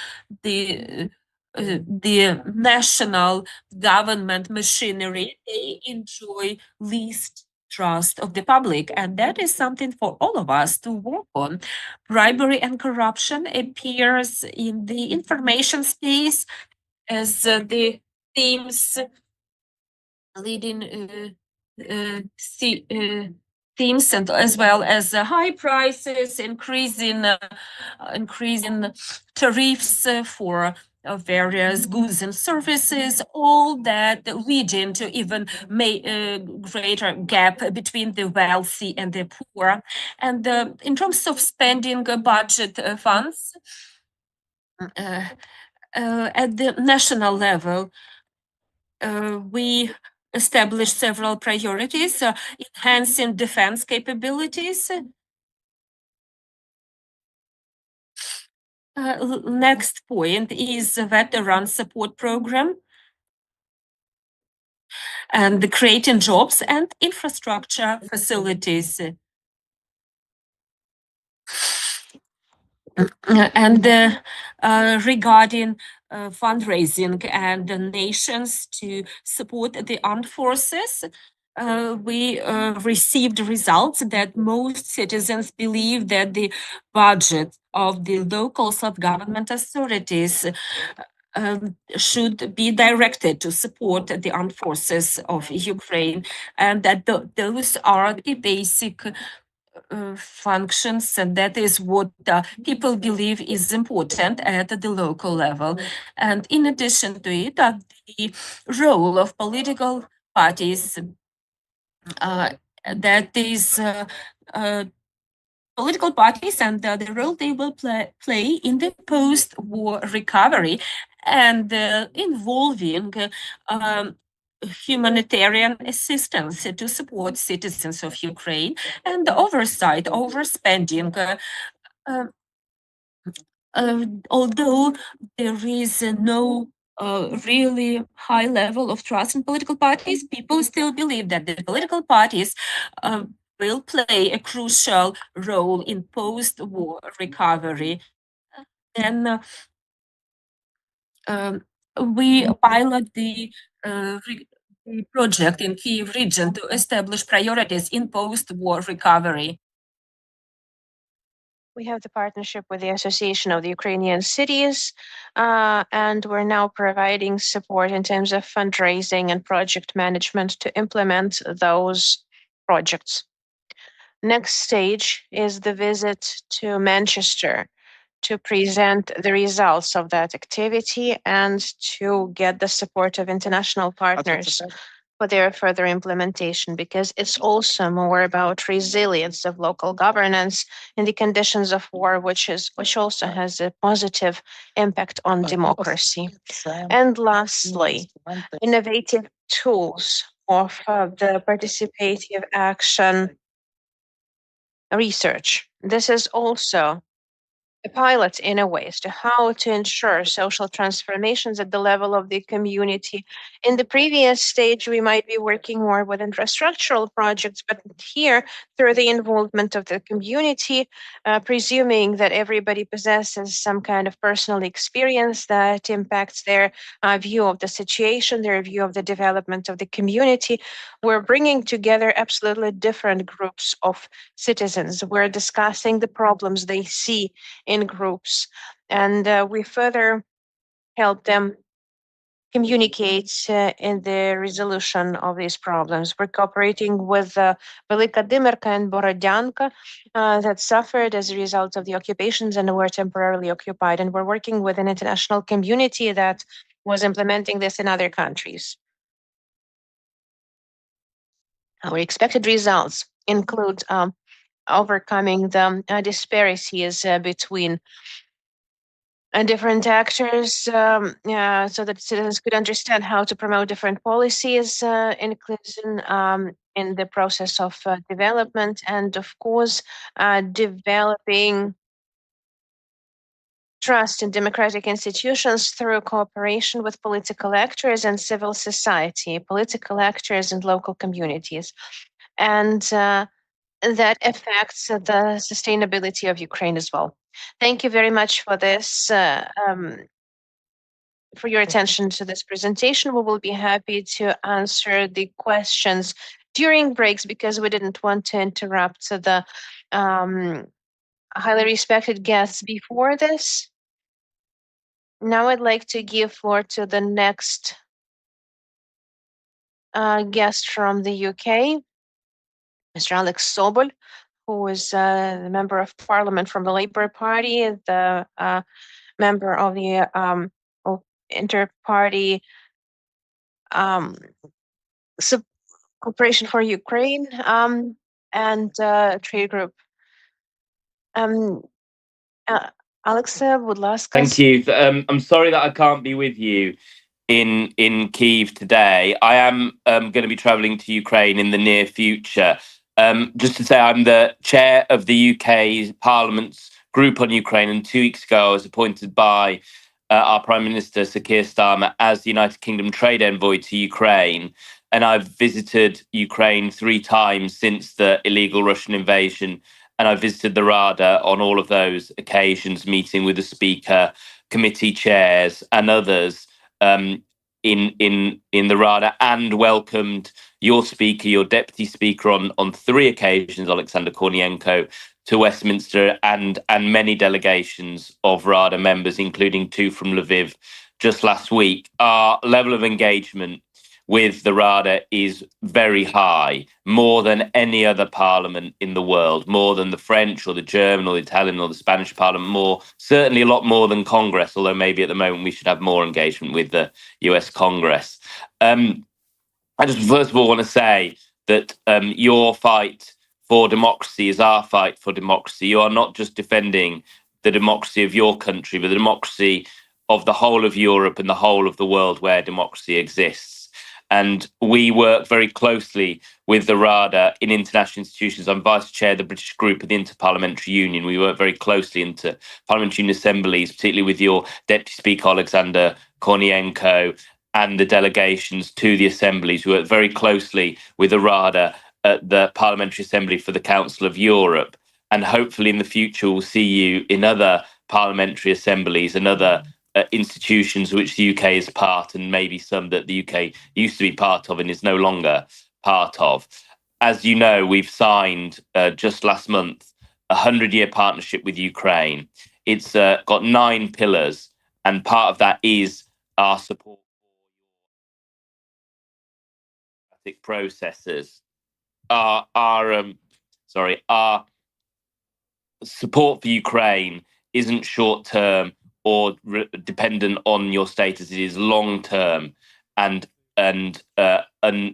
the national government machinery. They enjoy least trust of the public, and that is something for all of us to work on. Bribery and corruption appears in the information space as the themes leading themes, and as well as high prices, increasing tariffs for various goods and services, all that leading to even greater gap between the wealthy and the poor. And in terms of spending budget funds at the national level, we established several priorities, enhancing defense capabilities. Next point is the veteran support program and creating jobs and infrastructure facilities. And regarding fundraising and donations to support the armed forces, we received results that most citizens believe that the budget of the local self-government authorities should be directed to support the armed forces of Ukraine, and that those are the basic functions, and that is what people believe is important at the local level. And in addition to it, the role of political parties, that is political parties and the role they will play in the post-war recovery, and involving humanitarian assistance to support citizens of Ukraine, and oversight over spending. Although there is no really high level of trust in political parties, people still believe that the political parties will play a crucial role in post-war recovery. And we pilot the project in Kyiv region to establish priorities in post-war recovery. We have the partnership with the Association of the Ukrainian Cities, and we're now providing support in terms of fundraising and project management to implement those projects. Next stage is the visit to Manchester to present the results of that activity and to get the support of international partners for their further implementation, because it's also more about resilience of local governance in the conditions of war, which also has a positive impact on democracy. And lastly, innovative tools of the participative action research. This is also a pilot in a way as to how to ensure social transformations at the level of the community. In the previous stage, we might be working more with infrastructural projects, but here, through the involvement of the community, presuming that everybody possesses some kind of personal experience that impacts their view of the situation, their view of the development of the community, we're bringing together absolutely different groups of citizens. We're discussing the problems they see in groups, and we further help them communicate in the resolution of these problems. We're cooperating with Velika Dimerka and Borodyanka that suffered as a result of the occupations and were temporarily occupied, and we're working with an international community that was implementing this in other countries. Our expected results include overcoming the disparities between different actors, so that citizens could understand how to promote different policies, inclusion in the process of development, and of course, developing trust in democratic institutions through cooperation with political actors and civil society, political actors and local communities. And that affects the sustainability of Ukraine as well. Thank you very much for this, for your attention to this presentation. We will be happy to answer the questions during breaks because we didn't want to interrupt the highly respected guests before this. Now I'd like to give floor to the next guest from the UK, Mr. Alex Sobol, who is the member of parliament from the Labour Party, the member of the Inter-Party Cooperation for Ukraine and trade group. Alexa would last. Thank you. I'm sorry that I can't be with you in Kyiv today. I am going to be travelling to Ukraine in the near future. Just to say, I'm the chair of the UK Parliament's group on Ukraine, and 2 weeks ago I was appointed by our Prime Minister, Sir Keir Starmer, as the United Kingdom trade envoy to Ukraine. And I've visited Ukraine 3 times since the illegal Russian invasion. And I visited the Rada on all of those occasions, meeting with the Speaker, committee chairs, and others in the Rada, and welcomed your Speaker, your Deputy Speaker, on 3 occasions, Alexander Kornienko, to Westminster, and many delegations of Rada members, including 2 from Lviv just last week. Our level of engagement with the Rada is very high, more than any other parliament in the world, more than the French or the German or the Italian or the Spanish parliament, certainly a lot more than Congress, although maybe at the moment we should have more engagement with the US Congress. I just first of all want to say that your fight for democracy is our fight for democracy. You are not just defending the democracy of your country, but the democracy of the whole of Europe and the whole of the world where democracy exists. And we work very closely with the Rada in international institutions. I'm vice chair of the British group of the Inter-Parliamentary Union. We work very closely into parliamentary assemblies, particularly with your Deputy Speaker, Alexander Kornienko, and the delegations to the assemblies. We work very closely with the Rada at the Parliamentary Assembly for the Council of Europe. And hopefully in the future, we'll see you in other parliamentary assemblies and other institutions which the UK is part, and maybe some that the UK used to be part of and is no longer part of. As you know, we've signed just last month a 100-year partnership with Ukraine. It's got 9 pillars, and part of that is our support for processes. Our support for Ukraine isn't short term or dependent on your status. It is long term and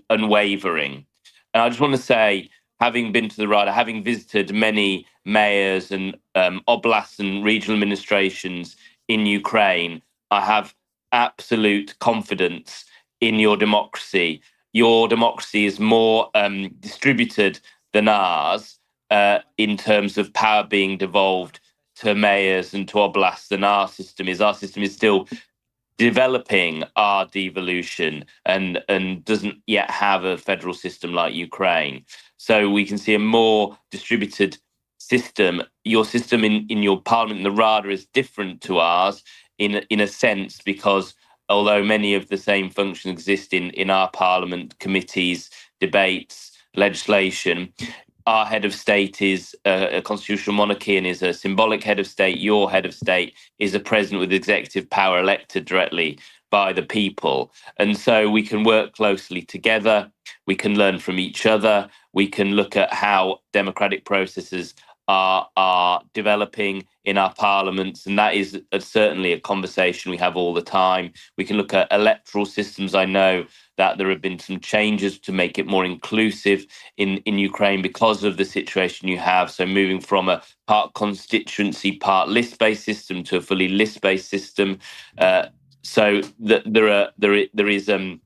unwavering. And I just want to say, having been to the Rada, having visited many mayors and oblasts and regional administrations in Ukraine, I have absolute confidence in your democracy. Your democracy is more distributed than ours in terms of power being devolved to mayors and to oblasts than our system is. Our system is still developing our devolution and doesn't yet have a federal system like Ukraine. So we can see a more distributed system. Your system in your parliament in the Rada is different to ours in a sense, because although many of the same functions exist in our parliament, committees, debates, legislation, our head of state is a constitutional monarchy and is a symbolic head of state. Your head of state is a president with executive power elected directly by the people. And so we can work closely together. We can learn from each other. We can look at how democratic processes are developing in our parliaments. And that is certainly a conversation we have all the time. We can look at electoral systems. I know that there have been some changes to make it more inclusive in Ukraine because of the situation you have. So moving from a part constituency, part list-based system to a fully list-based system. So that there is a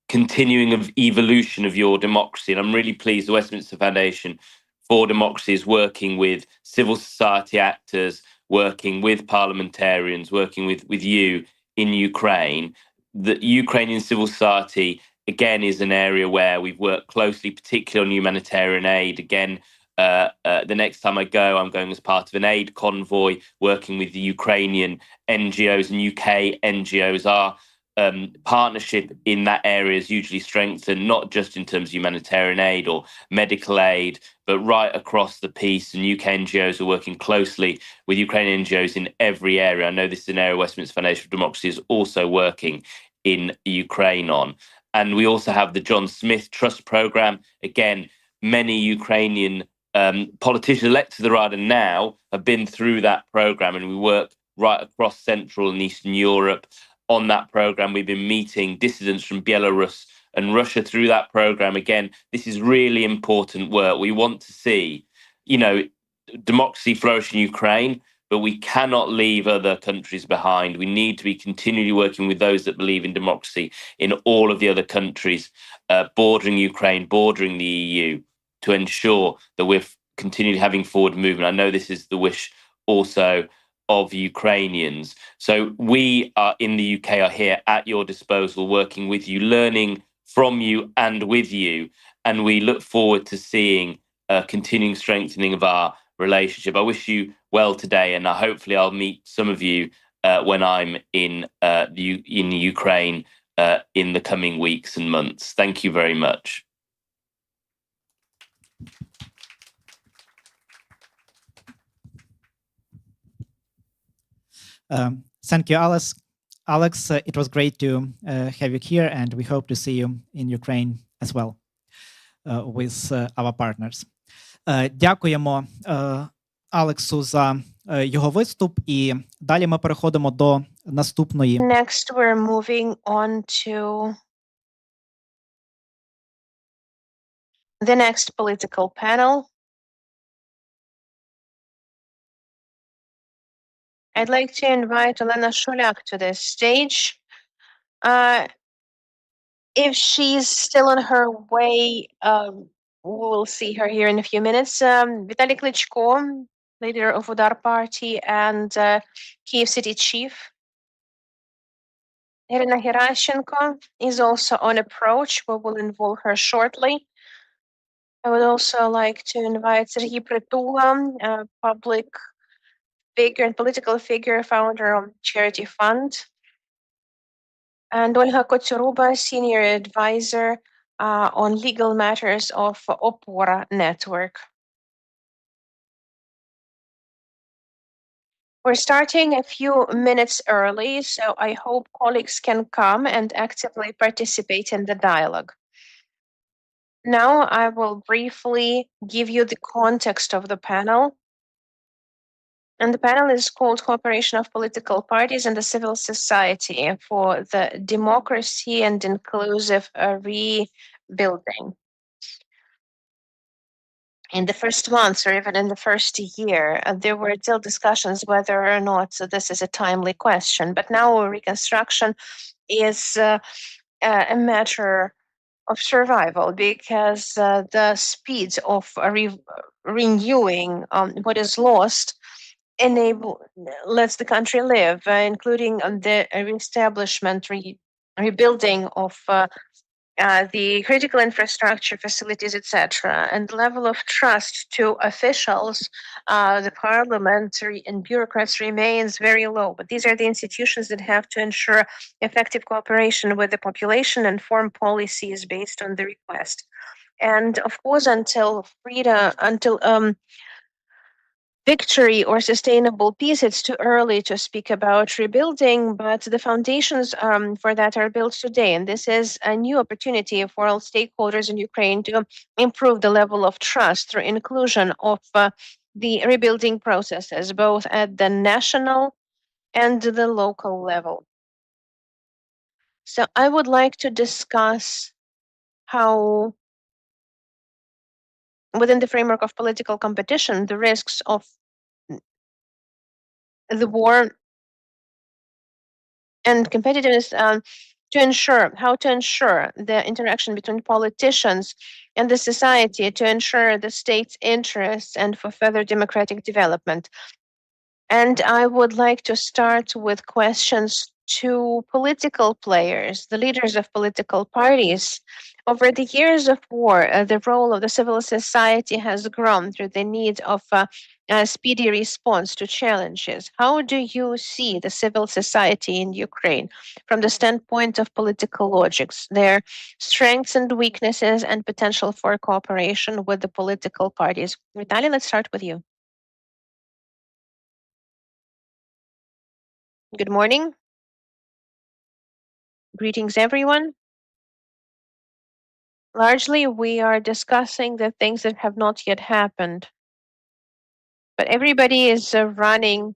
continuing of evolution of your democracy. And I'm really pleased the Westminster Foundation for Democracy is working with civil society actors, working with parliamentarians, working with you in Ukraine. The Ukrainian civil society, again, is an area where we've worked closely, particularly on humanitarian aid. Again, the next time I go, I'm going as part of an aid convoy, working with the Ukrainian NGOs and UK NGOs. Our partnership in that area is hugely strengthened, not just in terms of humanitarian aid or medical aid, but right across the piece. And UK NGOs are working closely with Ukrainian NGOs in every area. I know this is an area Westminster Foundation for Democracy is also working in Ukraine on. And we also have the John Smith Trust Programme. Again, many Ukrainian politicians elected to the Rada now have been through that programme, and we work right across Central and Eastern Europe on that program. We've been meeting dissidents from Belarus and Russia through that program. Again, this is really important work. We want to see, democracy flourish in Ukraine, but we cannot leave other countries behind. We need to be continually working with those that believe in democracy in all of the other countries bordering Ukraine, bordering the EU, to ensure that we're continually having forward movement. I know this is the wish also of Ukrainians. So we are in the UK are here at your disposal, working with you, learning from you and with you. And we look forward to seeing a continuing strengthening of our relationship. I wish you well today, and hopefully I'll meet some of you when I'm in Ukraine in the coming weeks and months. Thank you very much. Thank you, Alex. Alex, it was great to have you here, and we hope to see you in Ukraine as well with our partners. Дякуємо Алексу за його виступ, і далі ми переходимо до наступної. Next, we're moving on to the next political panel. I'd like to invite Olena Shulyak to the stage. If she's still on her way, we'll see her here in a few minutes. Vitaly Klitschko, leader of Udar Party and Kyiv City Chief, Irina Gerashchenko is also on approach. We will involve her shortly. I would also like to invite Sergei Pritula, a public figure and political figure, founder of Charity Fund, and Olga Kotsuruba, senior advisor on legal matters of OPORA network. We're starting a few minutes early, so I hope colleagues can come and actively participate in the dialogue. Now I will briefly give you the context of the panel. And the panel is called Cooperation of Political Parties and the Civil Society for the Democracy and Inclusive Rebuilding. In the first months or even in the first year, there were still discussions whether or not this is a timely question. But now reconstruction is a matter of survival because the speed of renewing what is lost lets the country live, including the reestablishment, rebuilding of the critical infrastructure facilities, etc., and level of trust to officials, the parliamentary and bureaucrats remains very low. But these are the institutions that have to ensure effective cooperation with the population and form policies based on the request. And of course, until victory or sustainable peace, it's too early to speak about rebuilding, but the foundations for that are built today. And this is a new opportunity for all stakeholders in Ukraine to improve the level of trust through inclusion of the rebuilding processes, both at the national and the local level. So I would like to discuss how, within the framework of political competition, the risks of the war and competitiveness how to ensure the interaction between politicians and the society to ensure the state's interests and for further democratic development. And I would like to start with questions to political players, the leaders of political parties. Over the years of war, the role of the civil society has grown through the need of a speedy response to challenges. How do you see the civil society in Ukraine from the standpoint of political logics, their strengths and weaknesses, and potential for cooperation with the political parties? Vitaly, let's start with you. Good morning. Greetings, everyone. Largely, we are discussing the things that have not yet happened. But everybody is running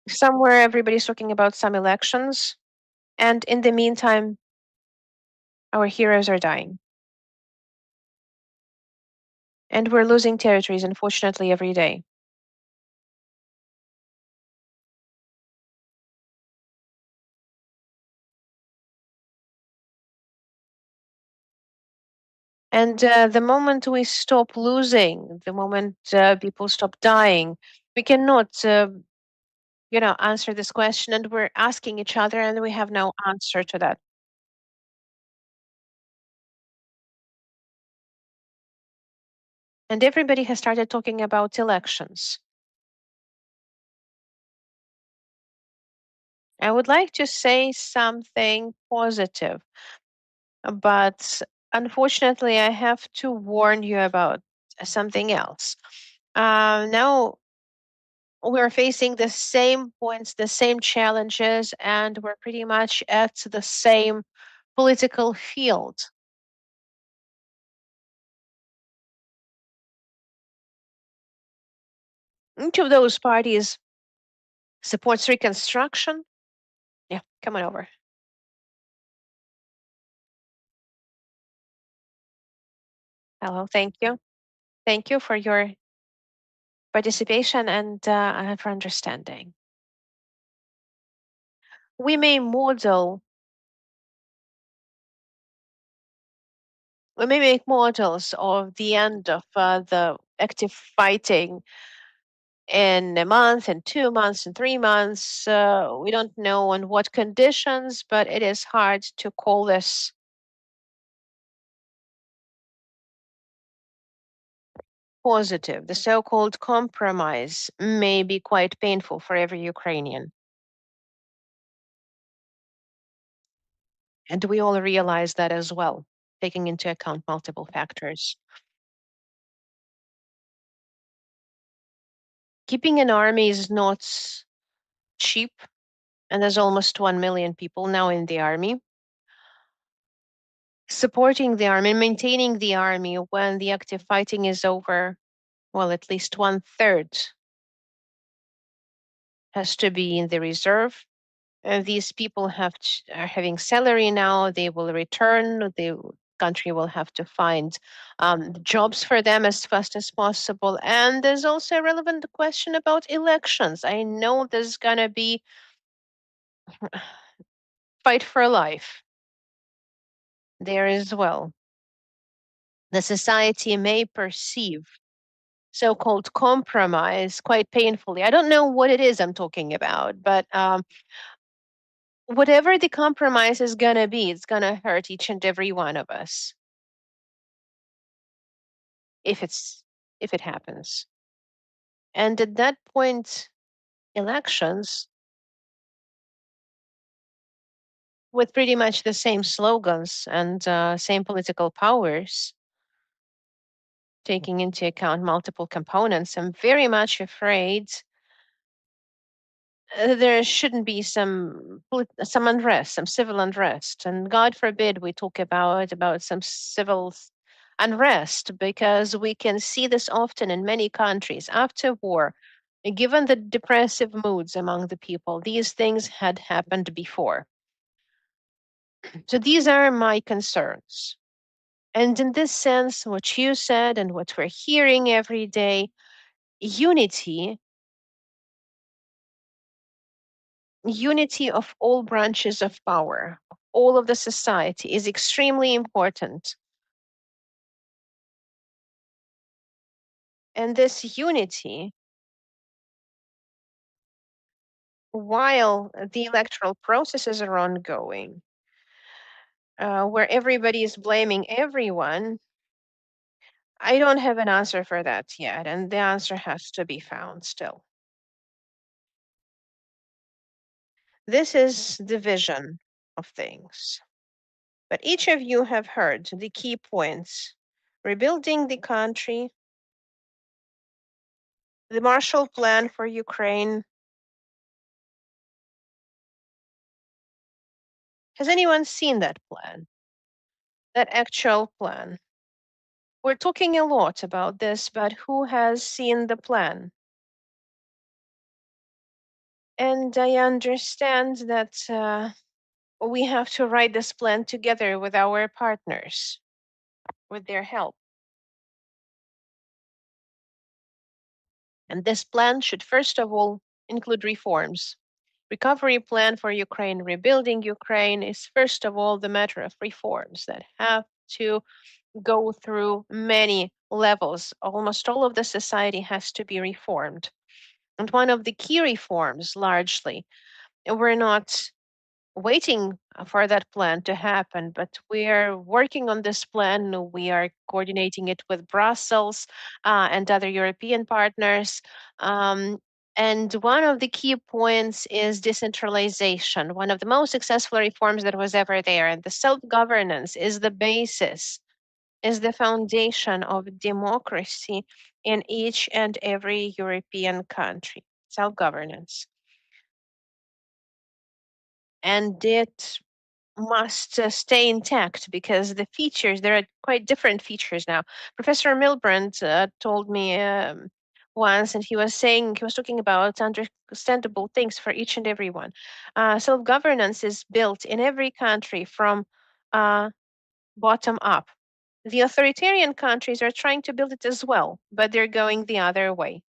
somewhere, everybody's talking about some elections. And in the meantime, our heroes are dying. And we're losing territories, unfortunately, every day. And the moment we stop losing, the moment people stop dying, we cannot, answer this question. And we're asking each other, and we have no answer to that. And everybody has started talking about elections. I would like to say something positive, but unfortunately, I have to warn you about something else. Now we're facing the same points, the same challenges, and we're pretty much at the same political field. Each of those parties supports reconstruction. Yeah, come on over. Hello, thank you. Thank you for your participation and for understanding. We may make models of the end of the active fighting in a month, in 2 months, in 3 months. We don't know on what conditions, but it is hard to call this positive. The so-called compromise may be quite painful for every Ukrainian. And we all realize that as well, taking into account multiple factors. Keeping an army is not cheap, and there's almost 1 million people now in the army. Supporting the army, maintaining the army when the active fighting is over, well, at least 1/3 has to be in the reserve. These people are having salary now. They will return. The country will have to find jobs for them as fast as possible. And there's also a relevant question about elections. I know there's gonna be fight for life there as well. The society may perceive so-called compromise quite painfully. I don't know what it is I'm talking about, but whatever the compromise is gonna be, it's gonna hurt each and every one of us if it happens. And at that point, elections with pretty much the same slogans and same political powers, taking into account multiple components, I'm very much afraid there shouldn't be some unrest, some civil unrest, and God forbid we talk about some civil unrest, because we can see this often in many countries after war. Given the depressive moods among the people, these things had happened before. So these are my concerns. And in this sense, what you said and what we're hearing every day, unity of all branches of power, all of the society, is extremely important. And this unity, while the electoral processes are ongoing, where everybody is blaming everyone, I don't have an answer for that yet, and the answer has to be found still. This is the vision of things. But each of you have heard the key points: rebuilding the country, the Marshall Plan for Ukraine. Has anyone seen that plan? That actual plan? We're talking a lot about this, but who has seen the plan? And I understand that we have to write this plan together with our partners, with their help. And this plan should first of all include reforms. Recovery plan for Ukraine, rebuilding Ukraine is first of all the matter of reforms that have to go through many levels. Almost all of the society has to be reformed. And one of the key reforms, largely, we're not waiting for that plan to happen, but we are working on this plan. We are coordinating it with Brussels and other European partners. And one of the key points is decentralization, one of the most successful reforms that was ever there. And the self-governance is the basis, is the foundation of democracy in each and every European country. Self-governance. And it must stay intact, because the features, there are quite different features now. Professor Milbrandt told me once, and he was talking about understandable things for each and every one. Self-governance is built in every country from bottom up. The authoritarian countries are trying to build it as well, but they're going the other way.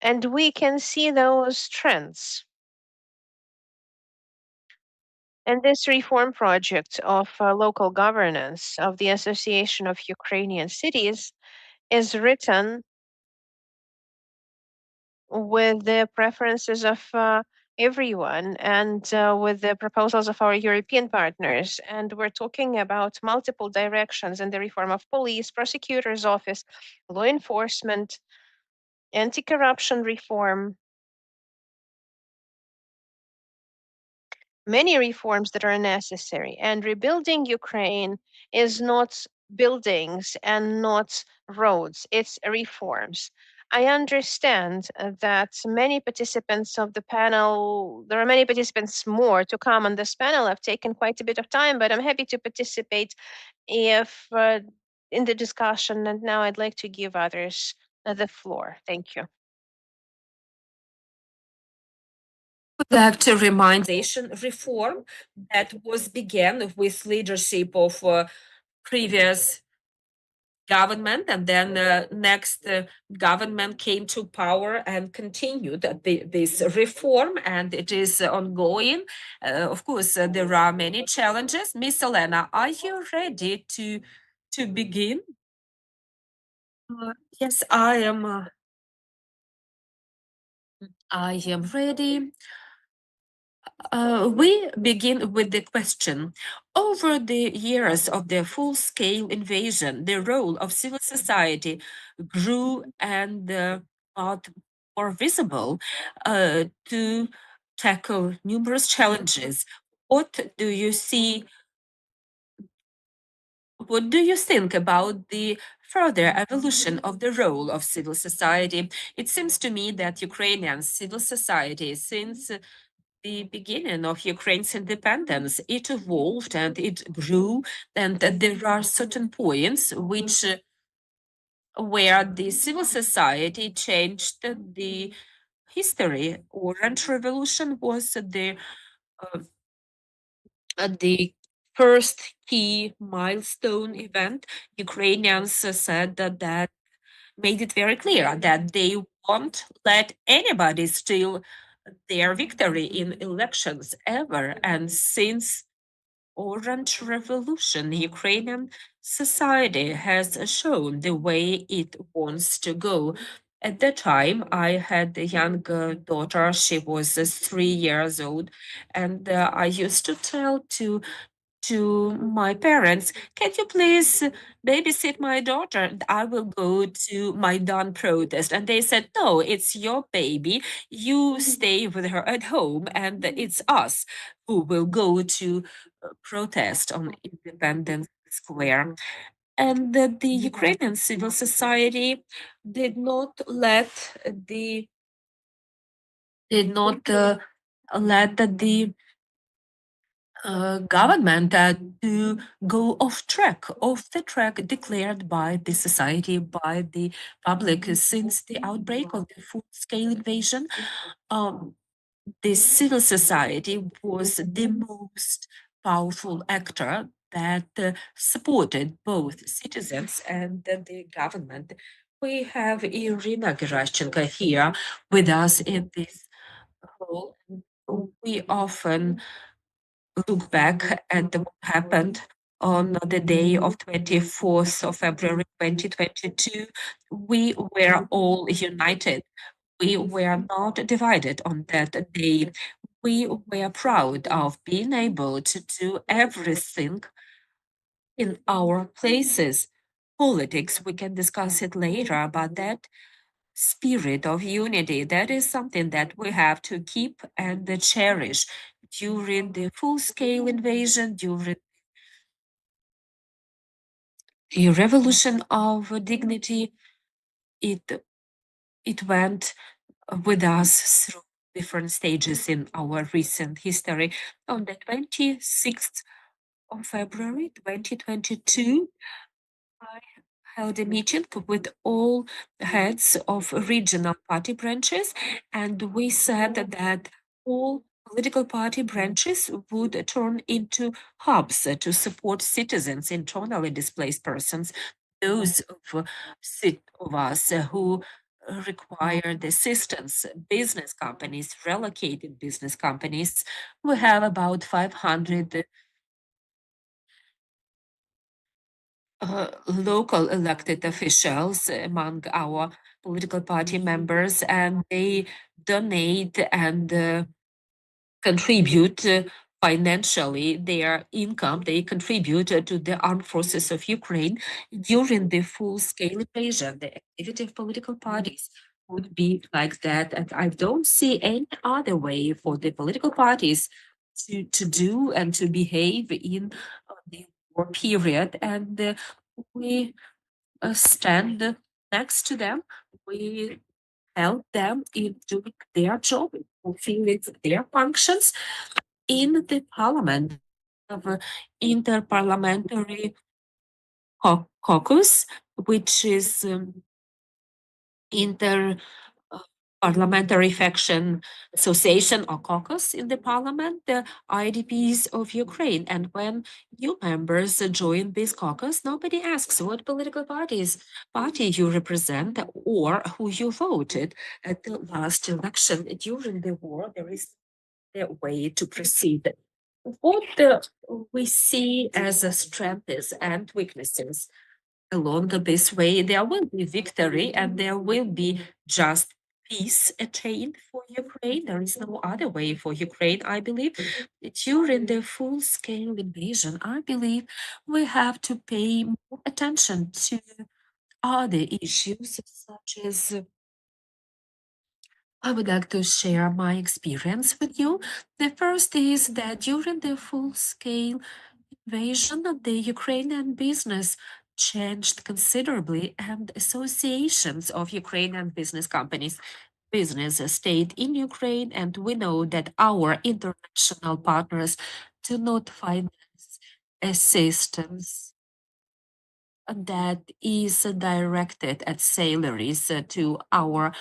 And we can see those trends. And this reform project of local governance of the Association of Ukrainian Cities is written with the preferences of everyone and with the proposals of our European partners. And we're talking about multiple directions in the reform of police, prosecutor's office, law enforcement, anti-corruption reform, many reforms that are necessary. And rebuilding Ukraine is not buildings and not roads, it's reforms. I understand that many participants of the panel, there are many participants more to come on this panel. I've taken quite a bit of time, but I'm happy to participate if in the discussion. And now I'd like to give others the floor. Thank you. Would like to remind nation reform that was began with leadership of previous government, and then next government came to power and continued this reform, and it is ongoing. Of course, there are many challenges. Miss Elena, are you ready to begin? Yes, I am. I am ready. We begin with the question. Over the years of the full-scale invasion, the role of civil society grew and got more visible to tackle numerous challenges. What do you see? What do you think about the further evolution of the role of civil society? It seems to me that Ukrainian civil society, since the beginning of Ukraine's independence, it evolved and it grew, and there are certain points which where the civil society changed the history. Orange Revolution was the first key milestone event. Ukrainians said that made it very clear that they won't let anybody steal their victory in elections ever. And since Orange Revolution, Ukrainian society has shown the way it wants to go. At that time, I had a young daughter. She was 3 years old, and I used to tell to my parents, can you please babysit my daughter? I will go to Maidan protest. And they said, no, it's your baby. You stay with her at home, and it's us who will go to protest on Independence Square. And the Ukrainian civil society did not let the government to go off the track declared by the society, by the public. Since the outbreak of the full-scale invasion, the civil society was the most powerful actor that supported both citizens and the government. We have Irina Gerashchenko here with us in this hall. We often look back at what happened on the day of 24th of February 2022. We were all united. We were not divided on that day. We were proud of being able to do everything in our places. Politics, we can discuss it later, but that spirit of unity, that is something that we have to keep and cherish. During the full-scale invasion, during the revolution of dignity, it went with us through different stages in our recent history. On the 26th of February 2022, I held a meeting with all heads of regional party branches, and we said that all political party branches would turn into hubs to support citizens, internally displaced persons, those of us who required assistance, business companies, relocated business companies. We have about 500 local elected officials among our political party members, and they donate and contribute financially their income. They contribute to the armed forces of Ukraine during the full-scale invasion. The activity of political parties would be like that, and I don't see any other way for the political parties to do and to behave in the war period. And we stand next to them. We help them in doing their job, in fulfilling their functions in the parliament of interparliamentary caucus, which is inter parliamentary faction association or caucus in the parliament, the IDPs of Ukraine. And when new members join this caucus, nobody asks what political party you represent or who you voted at the last election. During the war, there is a way to proceed. What we see as strengths and weaknesses along this way, there will be victory and there will be just peace attained for Ukraine. There is no other way for Ukraine, I believe. During the full-scale invasion, I believe we have to pay more attention to other issues, such as I would like to share my experience with you. The first is that during the full-scale invasion, the Ukrainian business changed considerably, and associations of Ukrainian business companies business stayed in Ukraine, and we know that our international partners do not finance assistance that is directed at salaries to our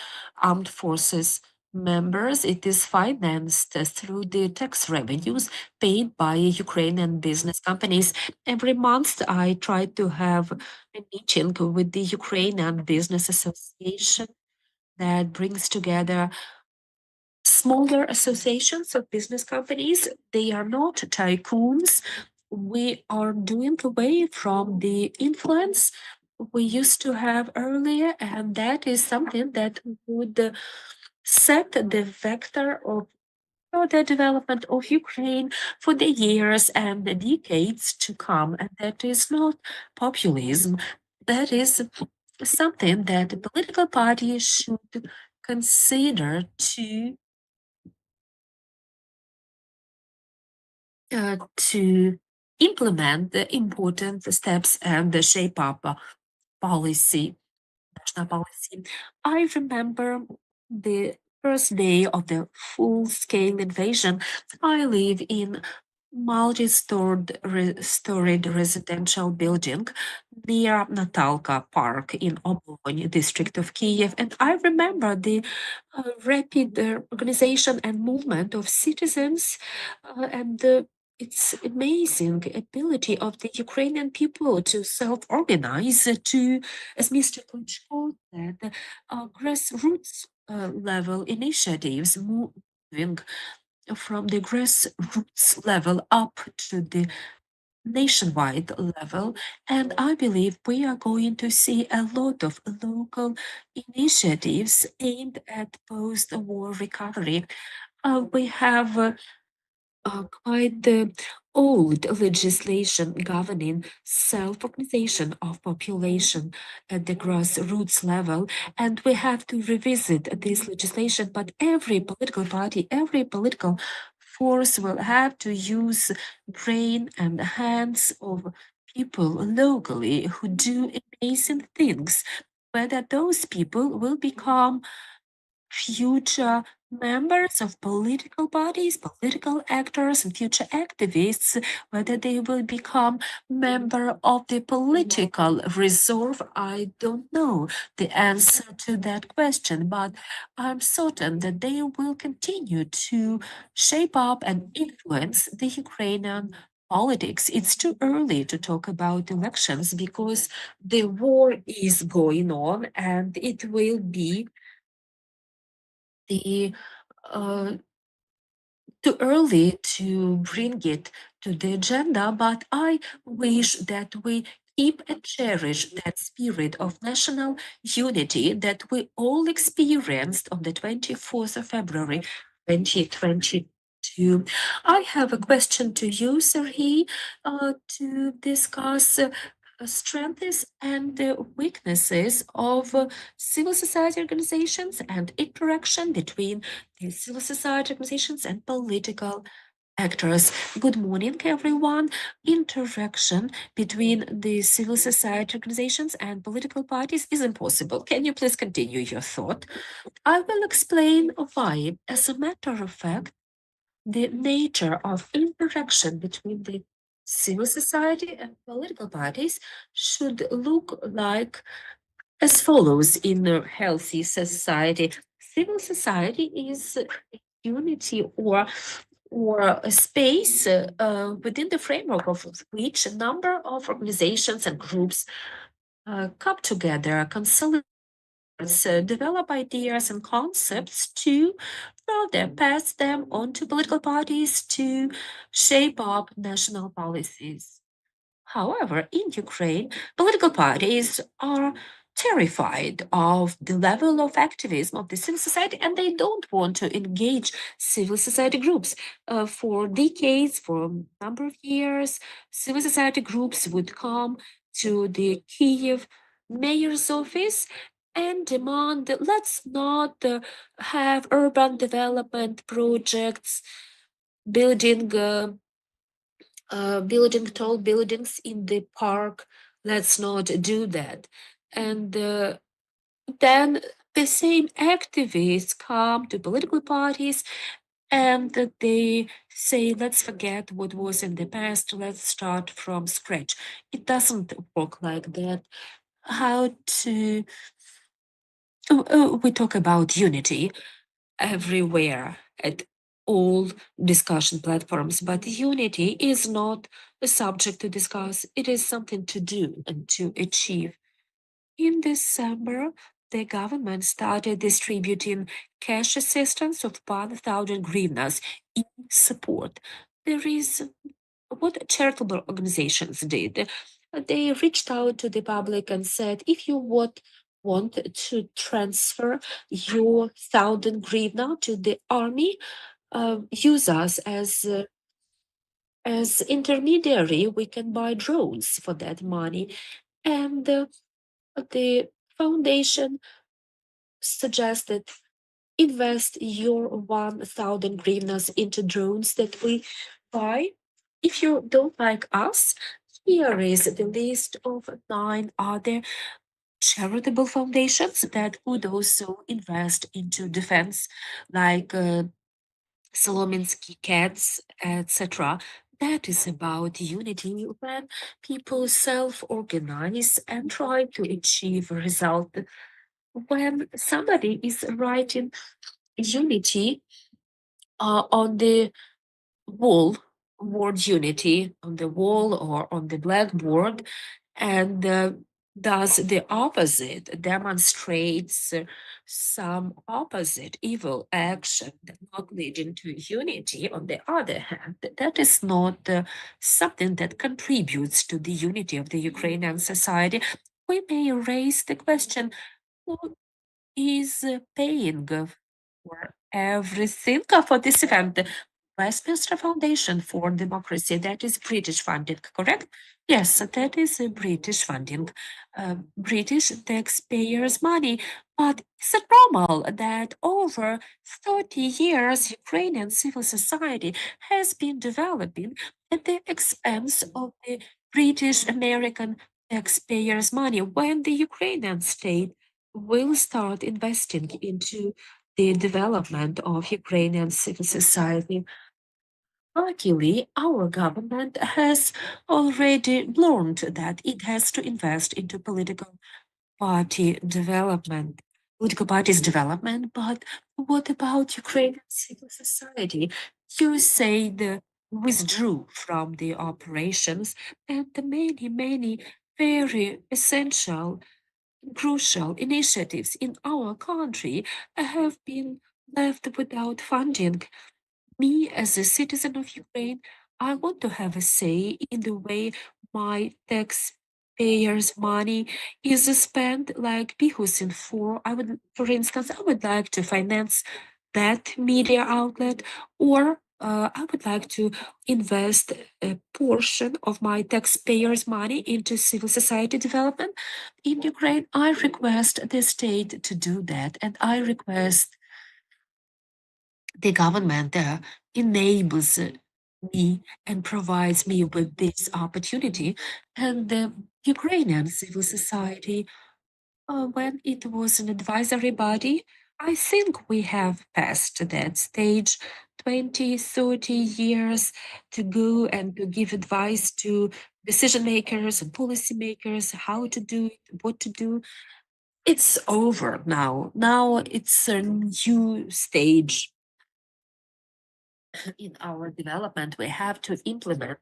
armed forces members. It is financed through the tax revenues paid by Ukrainian business companies. Every month, I try to have a meeting with the Ukrainian Business Association that brings together smaller associations of business companies. They are not tycoons. We are doing away from the influence we used to have earlier, and that is something that would set the vector of the development of Ukraine for the years and the decades to come. And that is not populism. That is something that the political parties should consider to implement the important steps and shape up policy, national policy. I remember the first day of the full-scale invasion. I live in multi-storied residential building near Natalka Park in Oblonь district of Kiev, and I remember the rapid organization and movement of citizens and its amazing ability of the Ukrainian people to self-organize, to, as Mr. Klitschko said, grassroots level initiatives moving from the grassroots level up to the nationwide level. And I believe we are going to see a lot of local initiatives aimed at post-war recovery. We have quite old legislation governing self-organization of population at the grassroots level, and we have to revisit this legislation. But every political party, every political force will have to use brain and hands of people locally who do amazing things. Whether those people will become future members of political parties, political actors, and future activists, whether they will become member of the political reserve, I don't know the answer to that question, but I'm certain that they will continue to shape up and influence the Ukrainian politics. It's too early to talk about elections because the war is going on and it will be the too early to bring it to the agenda, but I wish that we keep keep and cherish that spirit of national unity that we all experienced on the 24th of February 2022. I have a question to you, Serhii, to discuss strengths and weaknesses of civil society organizations and interaction between the civil society organizations and political actors. Good morning, everyone. Interaction between the civil society organizations and political parties is impossible. Can you please continue your thought? I will explain why. As a matter of fact, the nature of interaction between the civil society and political parties should look like as follows in a healthy society. Civil society is unity or a space within the framework of which a number of organizations and groups come together, consolidate, develop ideas and concepts to further pass them on to political parties to shape up national policies. However, in Ukraine, political parties are terrified of the level of activism of the civil society and they don't want to engage civil society groups. For decades, for a number of years, civil society groups would come to the Kiev mayor's office and demand that let's not have urban development projects, building building tall buildings in the park. Let's not do that. And then the same activists come to political parties and they say, let's forget what was in the past, let's start from scratch. It doesn't work like that. How to. We talk about unity everywhere at all discussion platforms, but unity is not a subject to discuss, it is something to do and to achieve. In December, the government started distributing cash assistance of 1,000 hryvnias in support. There is what charitable organizations did. They reached out to the public and said, if you want to transfer your 1,000 hryvnia to the army, use us as intermediary. We can buy drones for that money. And the foundation suggested invest your 1,000 hryvnias into drones that we buy. If you don't like us, here is the list of 9 other charitable foundations that would also invest into defense, like Solominsky Cats, etc. That is about unity when people self-organize and try to achieve a result. When somebody is writing unity on the wall, word unity on the wall or on the blackboard, and does the opposite, demonstrates some opposite evil action not leading to unity. On the other hand, that is not something that contributes to the unity of the Ukrainian society. We may raise the question, who is paying for everything for this event? Westminster Foundation for Democracy, that is British funding, correct? Yes, that is British funding, British taxpayers' money. But is it normal that over 30 years Ukrainian civil society has been developing at the expense of the British American taxpayers' money when the Ukrainian state will start investing into the development of Ukrainian civil society? Luckily, our government has already learned that it has to invest into political party development, political parties development. But what about Ukrainian civil society? You say the withdrew from the operations, and the many very essential, crucial initiatives in our country have been left without funding. Me, as a citizen of Ukraine, I want to have a say in the way my taxpayers' money is spent like Pihusin for, for instance, I would like to finance that media outlet, or I would like to invest a portion of my taxpayers' money into civil society development in Ukraine. I request the state to do that, and I request the government enables me and provides me with this opportunity. And the Ukrainian civil society, when it was an advisory body, I think we have passed that stage 20, 30 years to go and to give advice to decision makers and policy makers how to do it, what to do. It's over now. Now it's a new stage in our development. We have to implement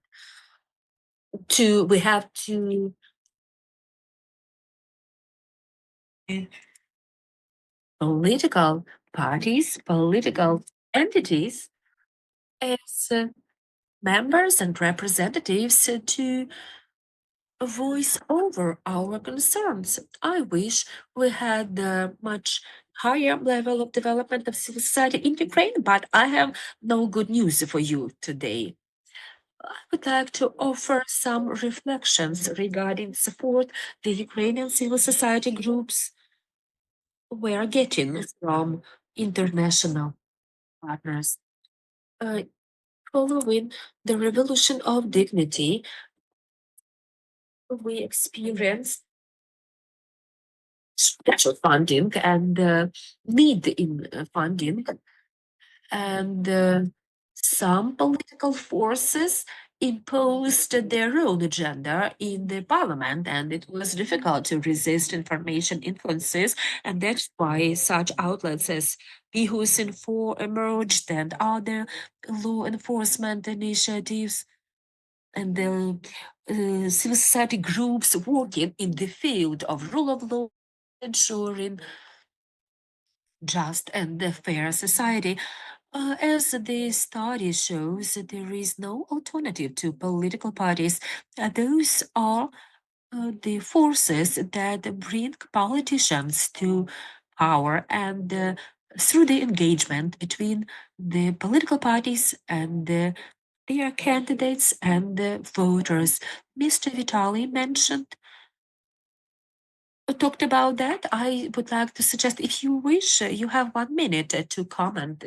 we have to political parties, political entities as members and representatives to voice over our concerns. I wish we had a much higher level of development of civil society in Ukraine, but I have no good news for you today. I would like to offer some reflections regarding support the Ukrainian civil society groups were getting from international partners. Following the revolution of dignity, we experienced special funding and need in funding, and some political forces imposed their own agenda in the parliament, and it was difficult to resist information influences, and that's why such outlets as Info emerged and other law enforcement initiatives and the civil society groups working in the field of rule of law, ensuring just and fair society. As the study shows, there is no alternative to political parties. Those are the forces that bring politicians to power, and through the engagement between the political parties and their candidates and the voters. Mr. Vitali talked about that. I would like to suggest, if you wish, you have 1 minute to comment.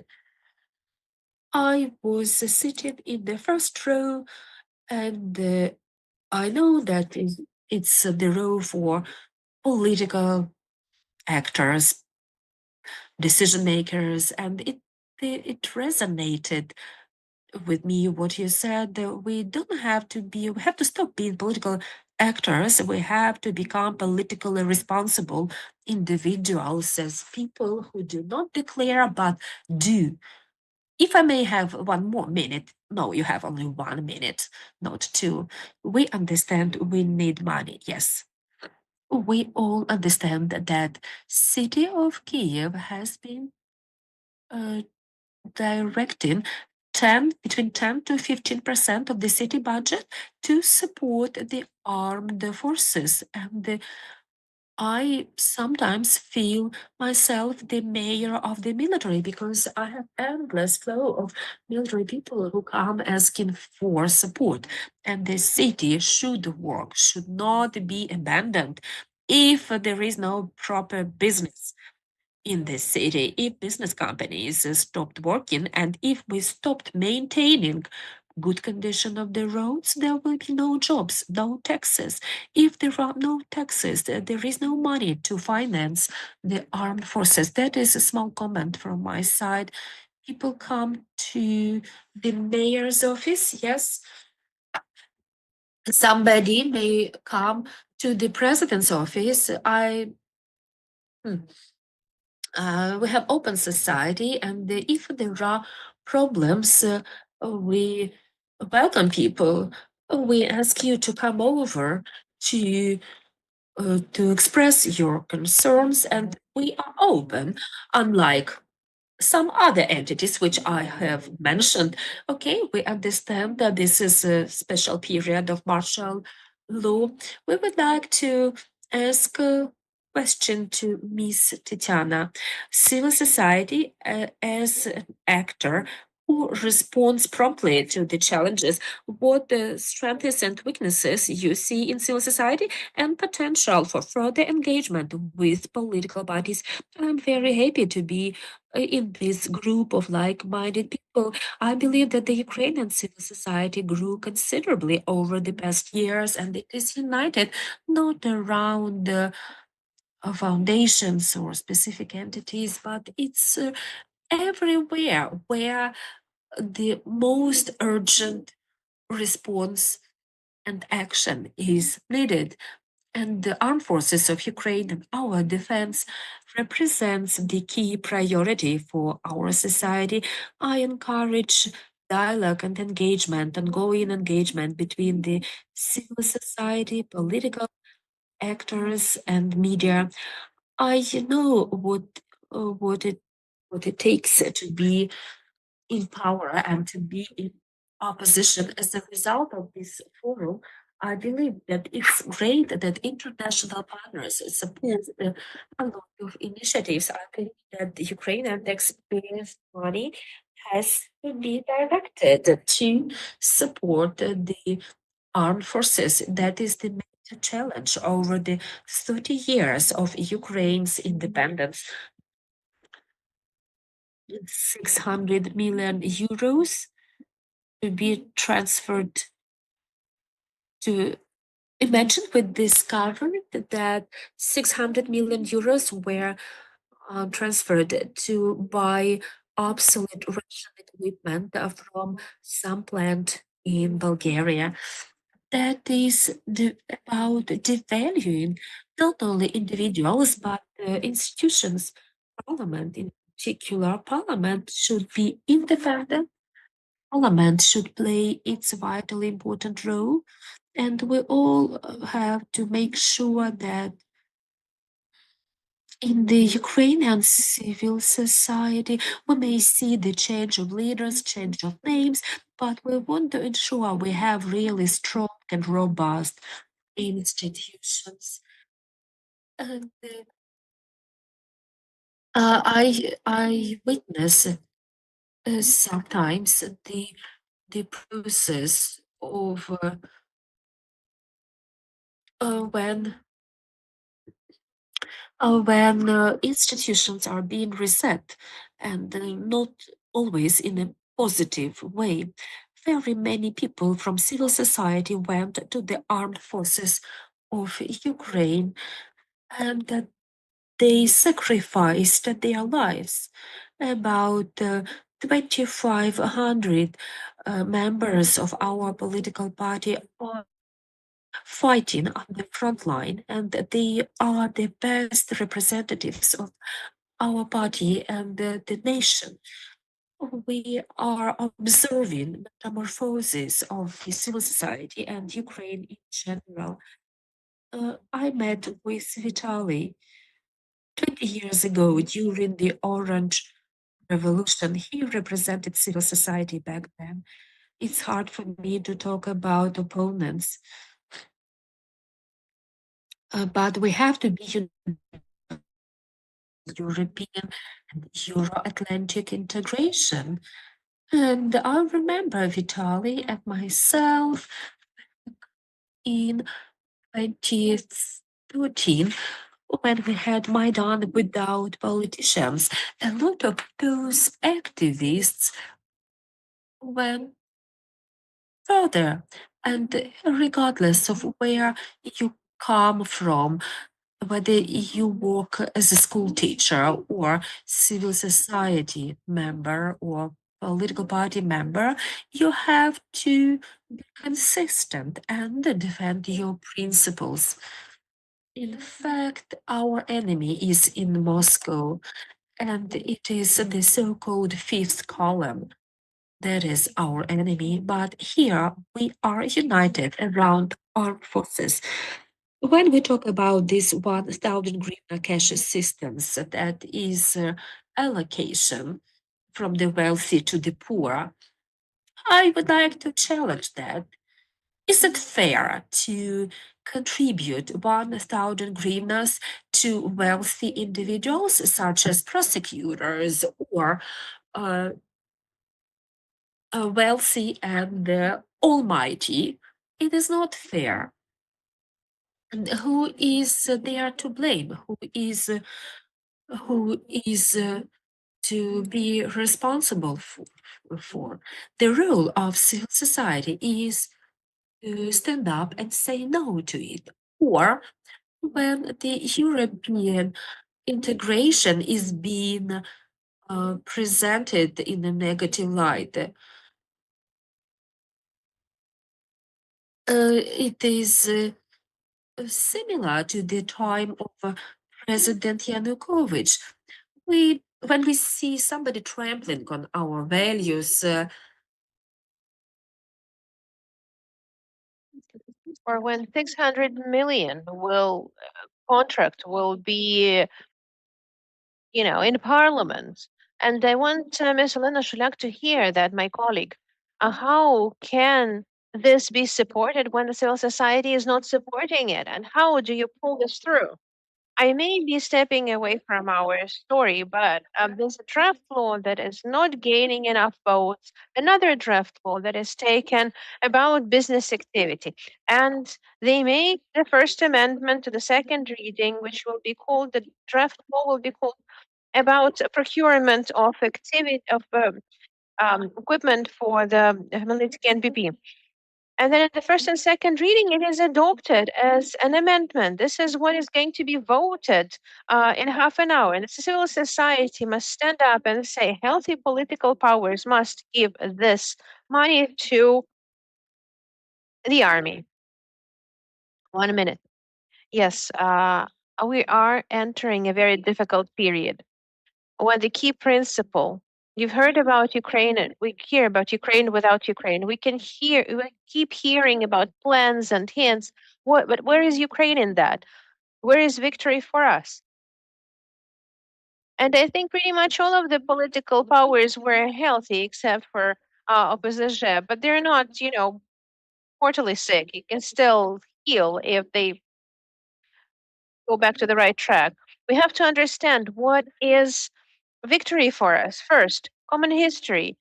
I was sitting in the first row, and I know that it's the row for political actors, decision makers, and it resonated with me what you said. We don't have to be, we have to stop being political actors. We have to become politically responsible individuals as people who do not declare but do. If I may have 1 more minute. No, you have only 1 minute, not 2. We understand we need money, yes. We all understand that city of Kiev has been directing between 10 to 15% of the city budget to support the armed forces. And I sometimes feel myself the mayor of the military because I have endless flow of military people who come asking for support. And the city should work, should not be abandoned if there is no proper business in this city. If business companies stopped working and if we stopped maintaining good condition of the roads, there will be no jobs, no taxes. If there are no taxes, there is no money to finance the armed forces. That is a small comment from my side. People come to the mayor's office, yes. Somebody may come to the president's office. We have open society, and if there are problems, we welcome people. We ask you to come over to express your concerns, and we are open, unlike some other entities which I have mentioned. Okay, we understand that this is a special period of martial law, we would like to ask a question to Ms. Tatiana. Civil society as an actor who responds promptly to the challenges, what the strengths and weaknesses you see in civil society and potential for further engagement with political parties. I'm very happy to be in this group of like-minded people. I believe that the Ukrainian civil society grew considerably over the past years, and it is united not around foundations or specific entities, but it's everywhere where the most urgent response and action is needed. And the armed forces of Ukraine and our defense represents the key priority for our society. I encourage dialogue and engagement, ongoing engagement between the civil society, political actors, and media. I know what it takes to be in power and to be in opposition. As a result of this forum, I believe that it's great that international partners support a lot of initiatives. I believe that the Ukrainian taxpayers' money has to be directed to support the armed forces. That is the major challenge over the 30 years of Ukraine's independence. 600 million euros to be transferred to. Imagine we discovered that 600 million euros were transferred to buy obsolete Russian equipment from some plant in Bulgaria. That is about devaluing not only individuals but institutions. Parliament, in particular, Parliament should be independent. Parliament should play its vitally important role, and we all have to make sure that in the Ukrainian civil society, we may see the change of leaders, change of names, but we want to ensure we have really strong and robust institutions. And I witness sometimes the process of when institutions are being reset and not always in a positive way. Very many people from civil society went to the armed forces of Ukraine and they sacrificed their lives. About 2,500 members of our political party are fighting on the front line, and they are the best representatives of our party and the nation. We are observing metamorphosis of the civil society and Ukraine in general. I met with Vitaly 20 years ago during the Orange Revolution. He represented civil society back then. It's hard for me to talk about opponents, but we have to be European and Euro-Atlantic integration. And I remember Vitaly and myself in 2013 when we had Maidan without politicians. A lot of those activists went further, and regardless of where you come from, whether you work as a school teacher or civil society member or political party member, you have to be consistent and defend your principles. In fact, our enemy is in Moscow, and it is the so-called fifth column. That is our enemy, but here we are united around armed forces. When we talk about this 1,000 hryvnia cash systems, that is allocation from the wealthy to the poor, I would like to challenge that. Is it fair to contribute 1,000 hryvnias to wealthy individuals such as prosecutors or wealthy and almighty? It is not fair. And who is there to blame? Who is to be responsible for? The role of civil society is to stand up and say no to it. Or when the European integration is being presented in a negative light, it is similar to the time of President Yanukovych. When we see somebody trampling on our values, Or when 600 million contract will be, in Parliament. And I want Ms. Elena Shulak to hear that, my colleague. How can this be supported when the civil society is not supporting it? And how do you pull this through? I may be stepping away from our story, but there's a draft law that is not gaining enough votes, another draft law that is taken about business activity. And they make the first amendment to the second reading, which will be called, the draft law will be called about procurement of activity of equipment for the Hmelnytskyi NPP. And then at the first and second reading, it is adopted as an amendment. This is what is going to be voted in half an hour. And the civil society must stand up and say, healthy political powers must give this money to the army. 1 minute. Yes, we are entering a very difficult period. When the key principle, you've heard about Ukraine, and we hear about Ukraine without Ukraine. We keep hearing about plans and hints. But where is Ukraine in that? Where is victory for us? And I think pretty much all of the political powers were healthy except for opposition, but they're not, mortally sick. You can still heal if they go back to the right track. We have to understand what is victory for us. First, common history.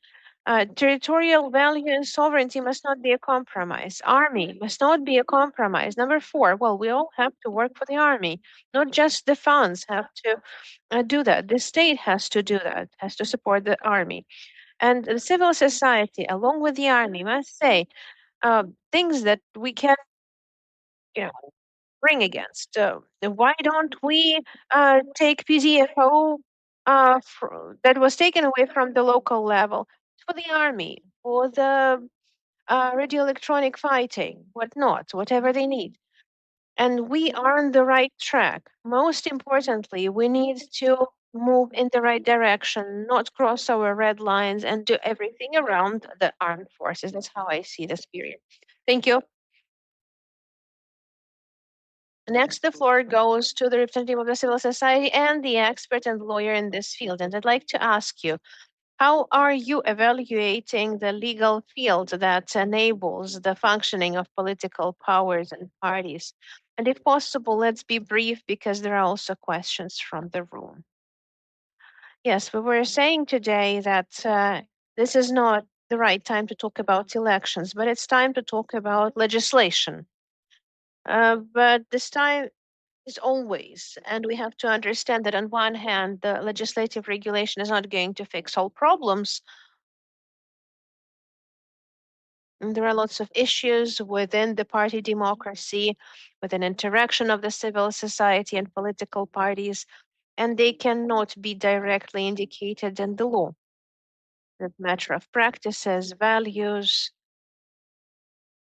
Territorial value and sovereignty must not be a compromise. Army must not be a compromise. Number 4, well, we all have to work for the army. Not just the funds have to do that. The state has to do that, has to support the army. And the civil society, along with the army, must say things that we can, you know, bring against. Why don't we take PDFO that was taken away from the local level for the army, for the radio electronic fighting, whatnot, whatever they need? And we are on the right track. Most importantly, we need to move in the right direction, not cross our red lines, and do everything around the armed forces. That's how I see this period. Thank you. Next, the floor goes to the representative of the civil society and the expert and lawyer in this field. And I'd like to ask you, how are you evaluating the legal field that enables the functioning of political powers and parties? And if possible, let's be brief because there are also questions from the room. Yes, we were saying today that this is not the right time to talk about elections, but it's time to talk about legislation. But this time is always, and we have to understand that on one hand, the legislative regulation is not going to fix all problems. And there are lots of issues within the party democracy, with an interaction of the civil society and political parties, and they cannot be directly indicated in the law. The matter of practices, values,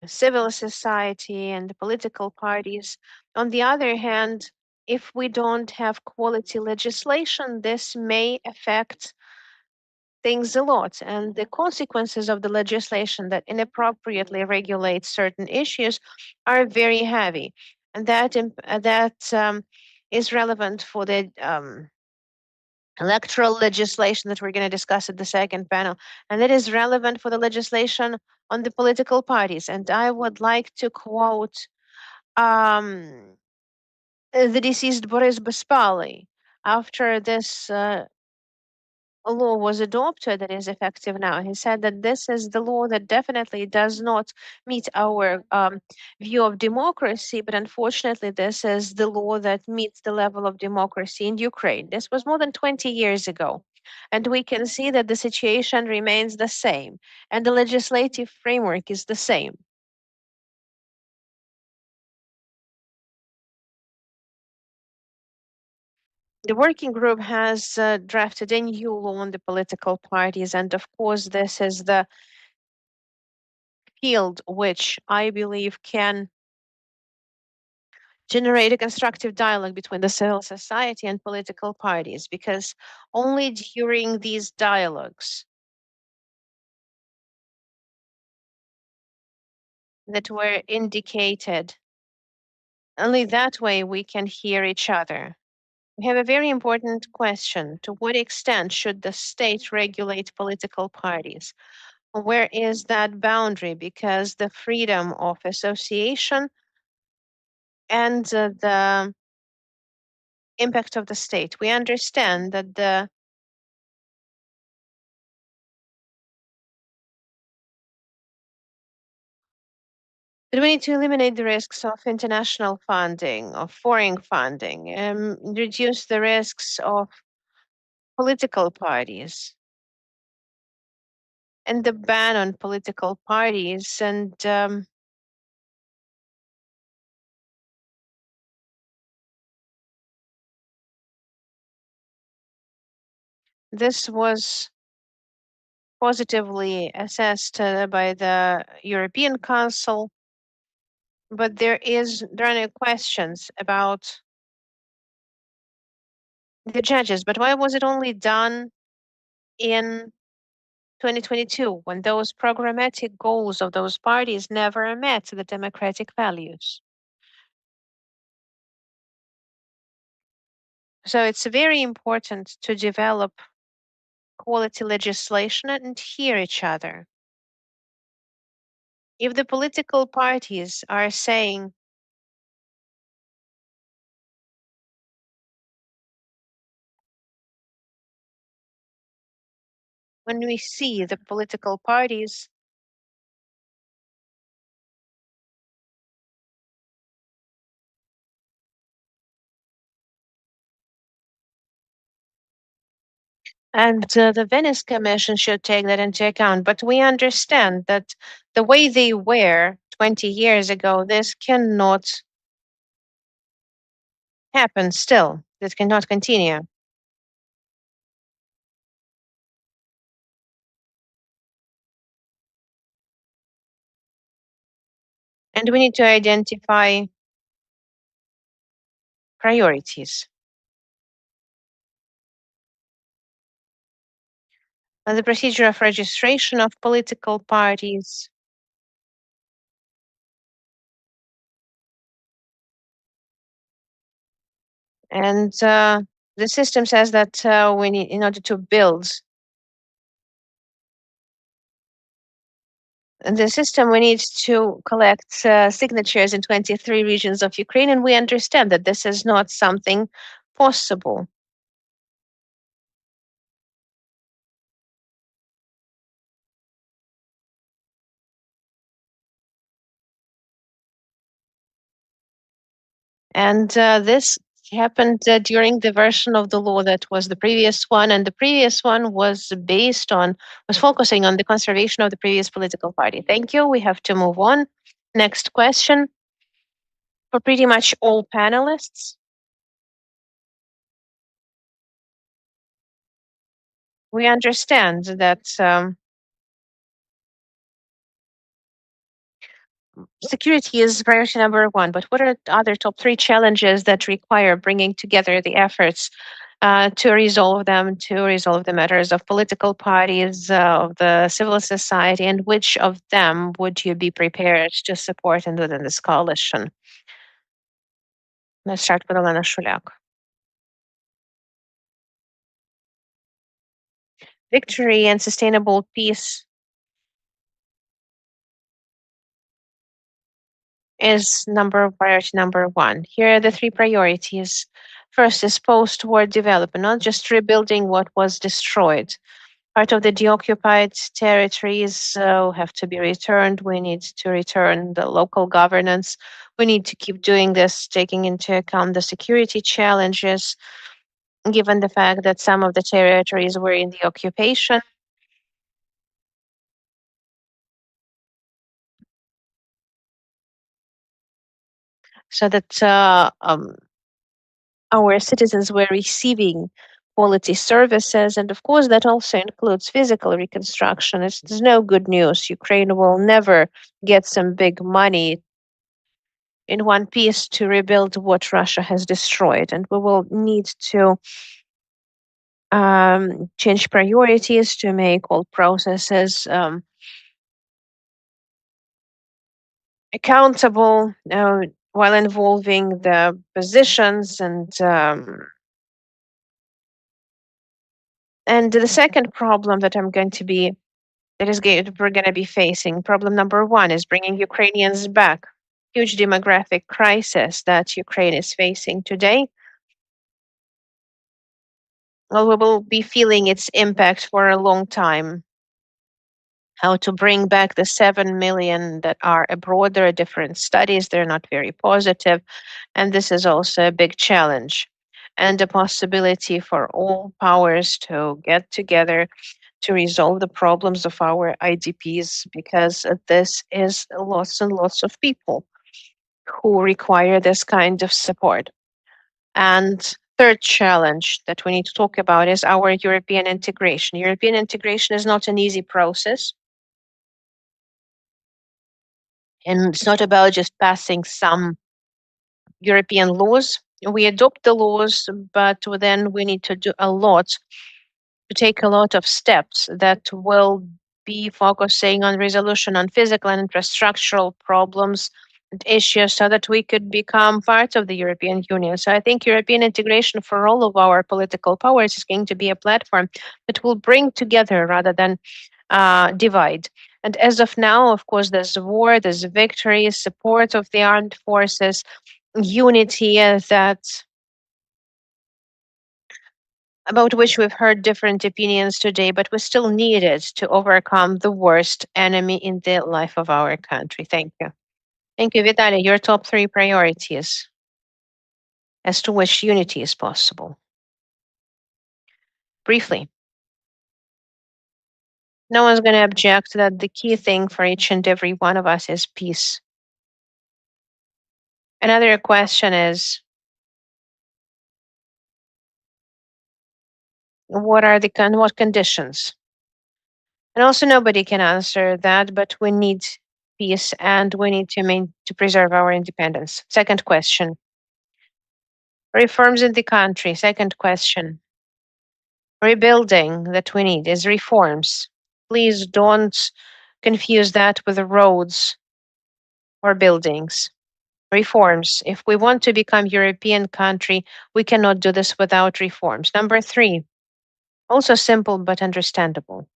civil society and the political parties. On the other hand, if we don't have quality legislation, this may affect things a lot. And the consequences of the legislation that inappropriately regulates certain issues are very heavy. And that is relevant for the electoral legislation that we're going to discuss at the second panel, and it is relevant for the legislation on the political parties. And I would like to quote the deceased Boris Bespaly. After this law was adopted that is effective now, he said that this is the law that definitely does not meet our view of democracy, but unfortunately this is the law that meets the level of democracy in Ukraine. This was more than 20 years ago. And we can see that the situation remains the same and the legislative framework is the same. The working group has drafted a new law on the political parties, and of course, this is the field which I believe can generate a constructive dialogue between the civil society and political parties, because only during these dialogues that were indicated, only that way we can hear each other. We have a very important question. To what extent should the state regulate political parties? Where is that boundary? Because the freedom of association and the impact of the state. We understand that that we need to eliminate the risks of international funding, of foreign funding, and reduce the risks of political parties and the ban on political parties. And this was positively assessed by the European Council, but there are no questions about the judges. But why was it only done in 2022 when those programmatic goals of those parties never met the democratic values? So it's very important to develop quality legislation and hear each other. If the political parties are saying when we see the political parties and the Venice Commission should take that into account. But we understand that the way they were 20 years ago, this cannot happen still. This cannot continue. And we need to identify priorities. And the procedure of registration of political parties. And the system says that we need, in order to build the system, we need to collect signatures in 23 regions of Ukraine, and we understand that this is not something possible. And this happened during the version of the law that was the previous one, and the previous one was focusing on the conservation of the previous political party. Thank you. We have to move on. Next question for pretty much all panelists. We understand that security is priority number one, but what are the other top 3 challenges that require bringing together the efforts to resolve the matters of political parties, of the civil society, and which of them would you be prepared to support and within this coalition? Let's start with Elena Shuliak. victory and sustainable peace is priority number one. Here are the three priorities. First is post-war development, not just rebuilding what was destroyed. Part of the deoccupied territories have to be returned. We need to return the local governance. We need to keep doing this, taking into account the security challenges, given the fact that some of the territories were in the occupation. So that our citizens were receiving quality services. And of course, that also includes physical reconstruction. There's no good news. Ukraine will never get some big money in one piece to rebuild what Russia has destroyed. And we will need to change priorities to make all processes accountable while involving the positions and the second problem that we're going to be facing, problem number one, is bringing Ukrainians back. Huge demographic crisis that Ukraine is facing today. Well, we will be feeling its impact for a long time. How to bring back the 7 million that are abroad. There are different studies, they're not very positive. And this is also a big challenge and a possibility for all powers to get together to resolve the problems of our IDPs, because this is lots and lots of people who require this kind of support. And third challenge that we need to talk about is our European integration. European integration is not an easy process. And it's not about just passing some European laws. We adopt the laws, but then we need to do a lot, to take a lot of steps that will be focusing on resolution on physical and infrastructural problems and issues so that we could become part of the European Union. So I think European integration for all of our political powers is going to be a platform that will bring together rather than divide. And as of now, of course, there's war, there's victory, support of the armed forces, unity that about which we've heard different opinions today, but we still need it to overcome the worst enemy in the life of our country. Thank you. Thank you, Vitaly. Your top three priorities as to which unity is possible. Briefly. No one's going to object that the key thing for each and every one of us is peace. Another question is, what conditions? And also nobody can answer that, but we need peace and we need to preserve our independence. Second question. Reforms in the country. Second question. Rebuilding that we need is reforms. Please don't confuse that with the roads or buildings. Reforms. If we want to become European country, we cannot do this without reforms. Number three, also simple but understandable.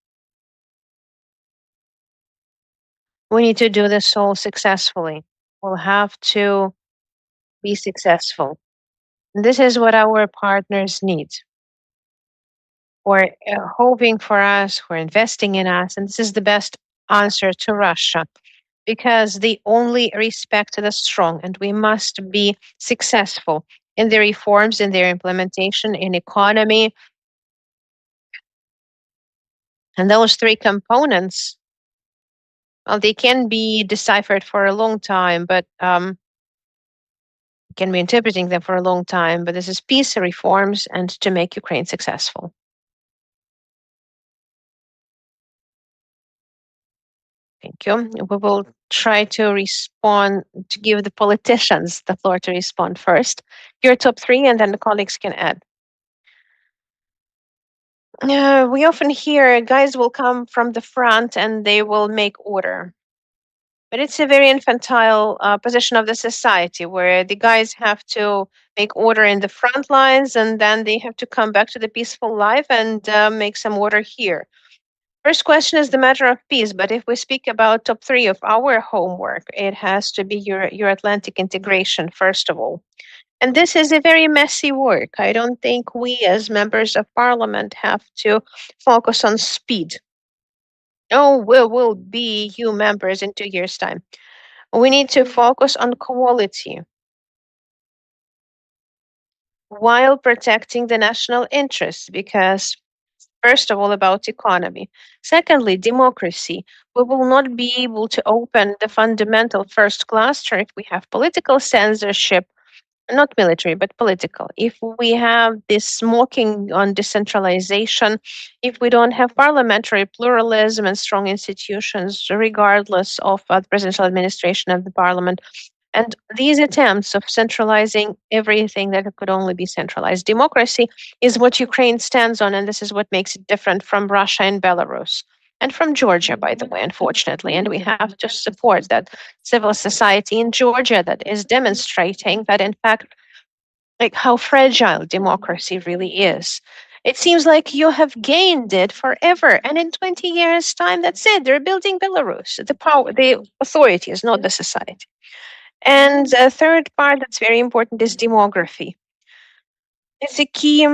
We need to do this all successfully. We'll have to be successful. This is what our partners need. We're hoping for us, we're investing in us, and this is the best answer to Russia, because they only respect the strong, and we must be successful in the reforms, in their implementation, in economy. And those three components, well, they can be deciphered for a long time, but can be interpreting them for a long time. But this is peace, reforms, and to make Ukraine successful. Thank you. We will try to respond, to give the politicians the floor to respond first. Your top three, and then the colleagues can add. We often hear guys will come from the front and they will make order. But it's a very infantile position of the society where the guys have to make order in the front lines and then they have to come back to the peaceful life and make some order here. First question is the matter of peace, but if we speak about top 3 of our homework, it has to be Euro-Atlantic integration, first of all. And this is a very messy work. I don't think we as members of parliament have to focus on speed. Oh, we'll be EU members in 2 years' time. We need to focus on quality while protecting the national interests, because first of all, about economy. Secondly, democracy. We will not be able to open the fundamental first cluster if we have political censorship, not military, but political. If we have this mocking on decentralization, if we don't have parliamentary pluralism and strong institutions, regardless of the presidential administration of the parliament, and these attempts of centralizing everything that could only be centralized. Democracy is what Ukraine stands on, and this is what makes it different from Russia and Belarus. And from Georgia, by the way, unfortunately. And we have to support that civil society in Georgia that is demonstrating that, in fact, like how fragile democracy really is. It seems like you have gained it forever, and in 20 years' time, that's it. They're building Belarus. The power, the authorities, not the society. And the third part that's very important is demography. It's a key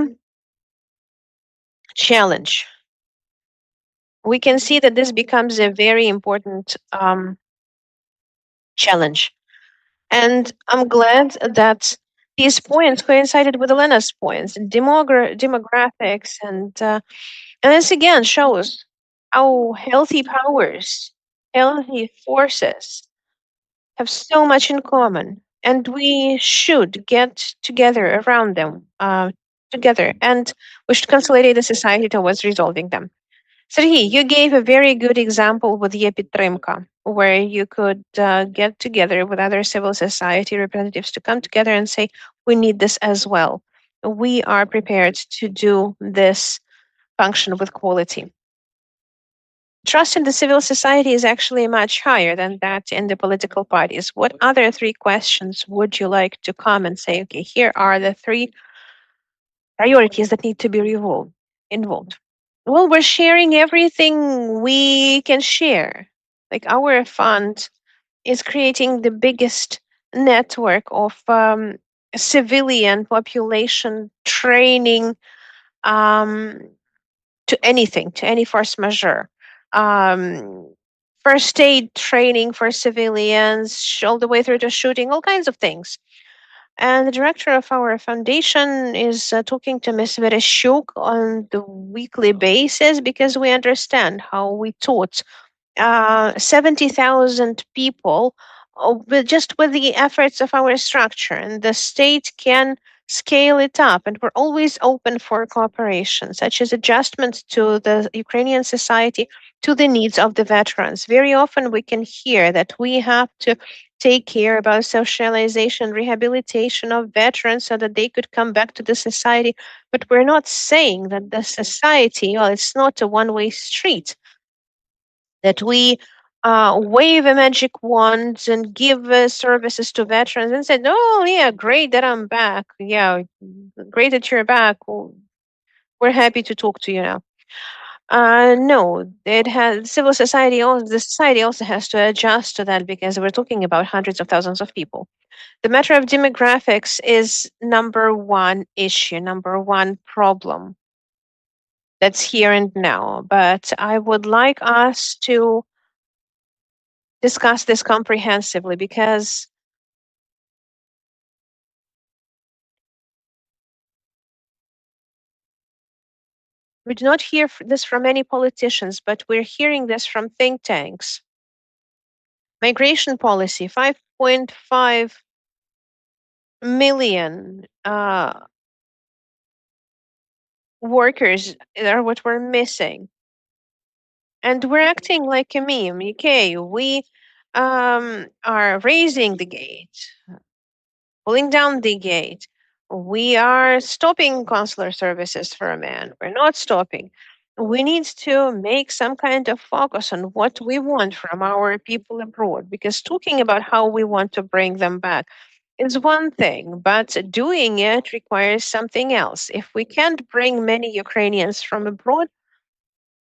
challenge. We can see that this becomes a very important challenge. And I'm glad that these points coincided with Elena's points, demographics, and this again shows how healthy powers, healthy forces have so much in common, and we should get together around them, together, and we should consolidate the society towards resolving them. Sergey, you gave a very good example with Yepitrimka, where you could get together with other civil society representatives to come together and say, we need this as well. We are prepared to do this function with quality. Trust in the civil society is actually much higher than that in the political parties. What other 3 questions would you like to come and say, okay, here are the 3 priorities that need to be involved? Well, we're sharing everything we can share. Like our fund is creating the biggest network of civilian population training to anything, to any force majeure. First aid training for civilians, all the way through to shooting, all kinds of things. And the director of our foundation is talking to Ms. Vereshchuk on the weekly basis because we understand how we taught 70,000 people just with the efforts of our structure, and the state can scale it up, and we're always open for cooperation, such as adjustments to the Ukrainian society to the needs of the veterans. Very often we can hear that we have to take care about socialization, rehabilitation of veterans so that they could come back to the society, but we're not saying that the society, well, it's not a one-way street, that we wave a magic wand and give services to veterans and said, oh, yeah, great that I'm back. Yeah, great that you're back. We're happy to talk to you now. No, it has civil society. Also, the society also has to adjust to that because we're talking about hundreds of thousands of people. The matter of demographics is number 1 issue, number 1 problem that's here and now. But I would like us to discuss this comprehensively because we do not hear this from any politicians, but we're hearing this from think tanks. Migration policy, 5.5 million workers are what we're missing. And we're acting like a meme. Okay, we are raising the gate, pulling down the gate. We are stopping consular services for a man. We're not stopping. we need to make some kind of focus on what we want from our people abroad, because talking about how we want to bring them back is one thing, but doing it requires something else. If we can't bring many Ukrainians from abroad,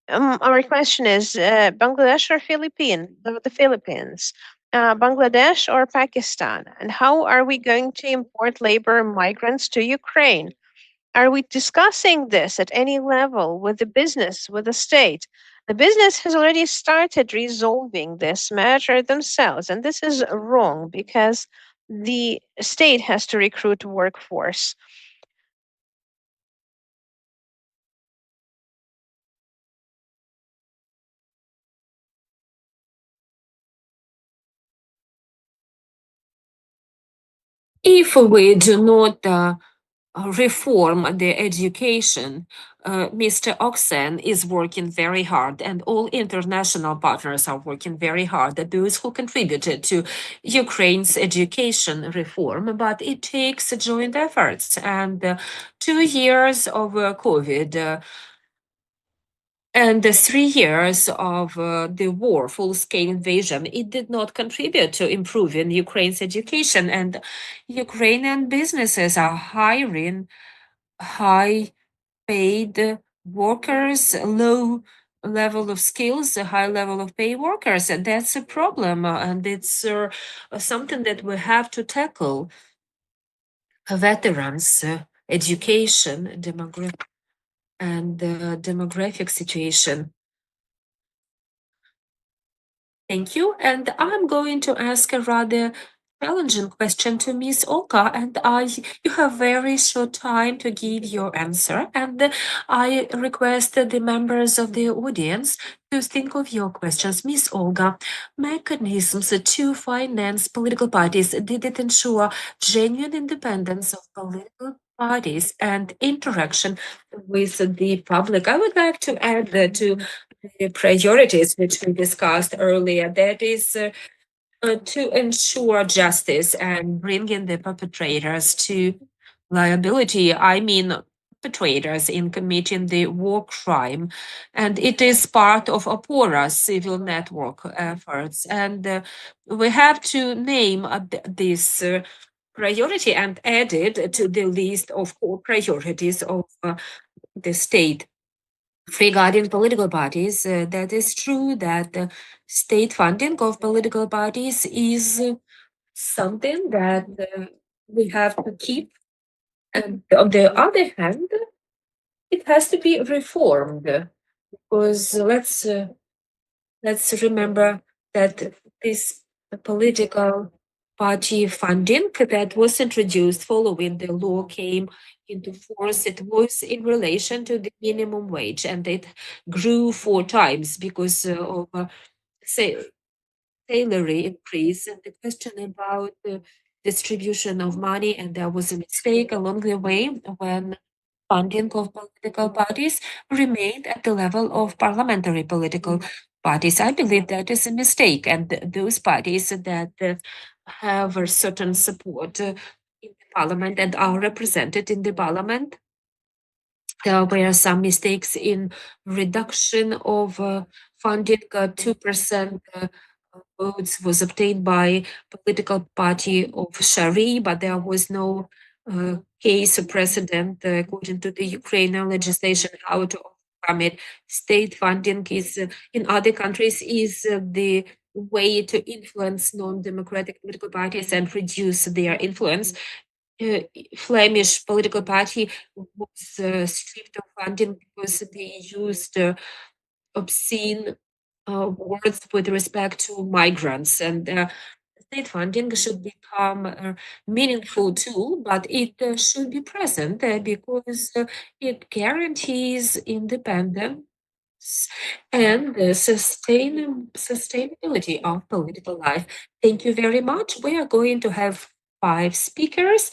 our question is Bangladesh or the Philippines, Bangladesh or Pakistan, and how are we going to import labor migrants to Ukraine? Are we discussing this at any level with the business, with the state? The business has already started resolving this matter themselves, and this is wrong because the state has to recruit workforce. If we do not reform the education, Mr. Oxen is working very hard, and all international partners are working very hard. Those who contributed to Ukraine's education reform, but it takes joint efforts. And 2 years of COVID. And the 3 years of the war, full-scale invasion, it did not contribute to improving Ukraine's education. And Ukrainian businesses are hiring high-paid workers, low level of skills, a high level of pay workers. And that's a problem. And it's something that we have to tackle. Veterans, education, demographic situation. Thank you. And I'm going to ask a rather challenging question to Ms. Olga, and you have very short time to give your answer. And I request the members of the audience to think of your questions. Ms. Olga, mechanisms to finance political parties, did it ensure genuine independence of political parties and interaction with the public? I would like to add that to the priorities which we discussed earlier, that is to ensure justice and bringing the perpetrators to liability. I mean, perpetrators in committing the war crime. And it is part of OPORA Civil Network efforts. And we have to name this priority and add it to the list of core priorities of the state. Regarding political parties, that is true that state funding of political parties is something that we have to keep. And on the other hand, it has to be reformed, because let's remember that this political party funding that was introduced following the law came into force, it was in relation to the minimum wage, and it grew 4 times because of salary increase. And the question about the distribution of money, and there was a mistake along the way when funding of political parties remained at the level of parliamentary political parties. I believe that is a mistake, and those parties that have a certain support in the parliament and are represented in the parliament, there were some mistakes in reduction of funding. 2% votes was obtained by political party of Shari, but there was no case precedent according to the Ukrainian legislation how to overcome it. State funding is in other countries is the way to influence non-democratic political parties and reduce their influence. Flemish political party was stripped of funding because they used obscene words with respect to migrants, and state funding should become a meaningful tool, but it should be present because it guarantees independence and the sustainability of political life. Thank you very much. We are going to have 5 speakers,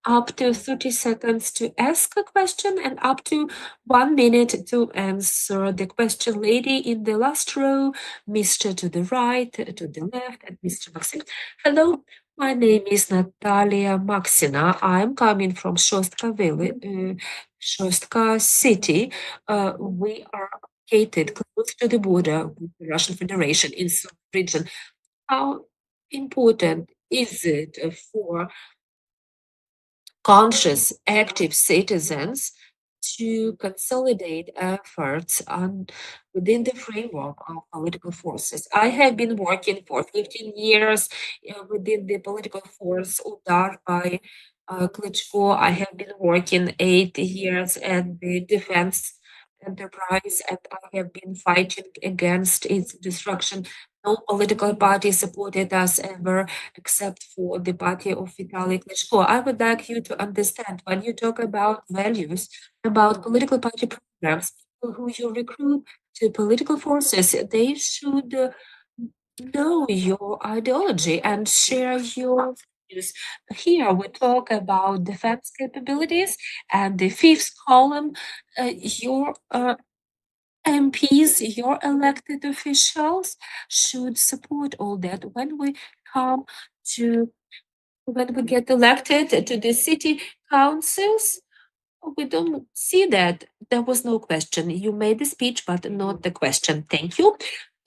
up to 30 seconds to ask a question and up to 1 minute to answer the question. Lady in the last row, Mr. to the right, to the left, and Mr. Maxim. Hello, my name is Natalia Maxina. I'm coming from Shostka Shostka city. We are located close to the border with the Russian Federation in some region. How important is it for conscious, active citizens to consolidate efforts within the framework of political forces? I have been working for 15 years within the political force UDAR by Klitschko. I have been working 8 years at the defense enterprise, and I have been fighting against its destruction. No political party supported us ever except for the party of Vitaly Klitschko. I would like you to understand when you talk about values, about political party programs, people who you recruit to political forces, they should know your ideology and share your values. Here we talk about defense capabilities, and the fifth column, your MPs, your elected officials should support all that. When we come to, when we get elected to the city councils, we don't see that. There was no question. You made the speech, but not the question. Thank you.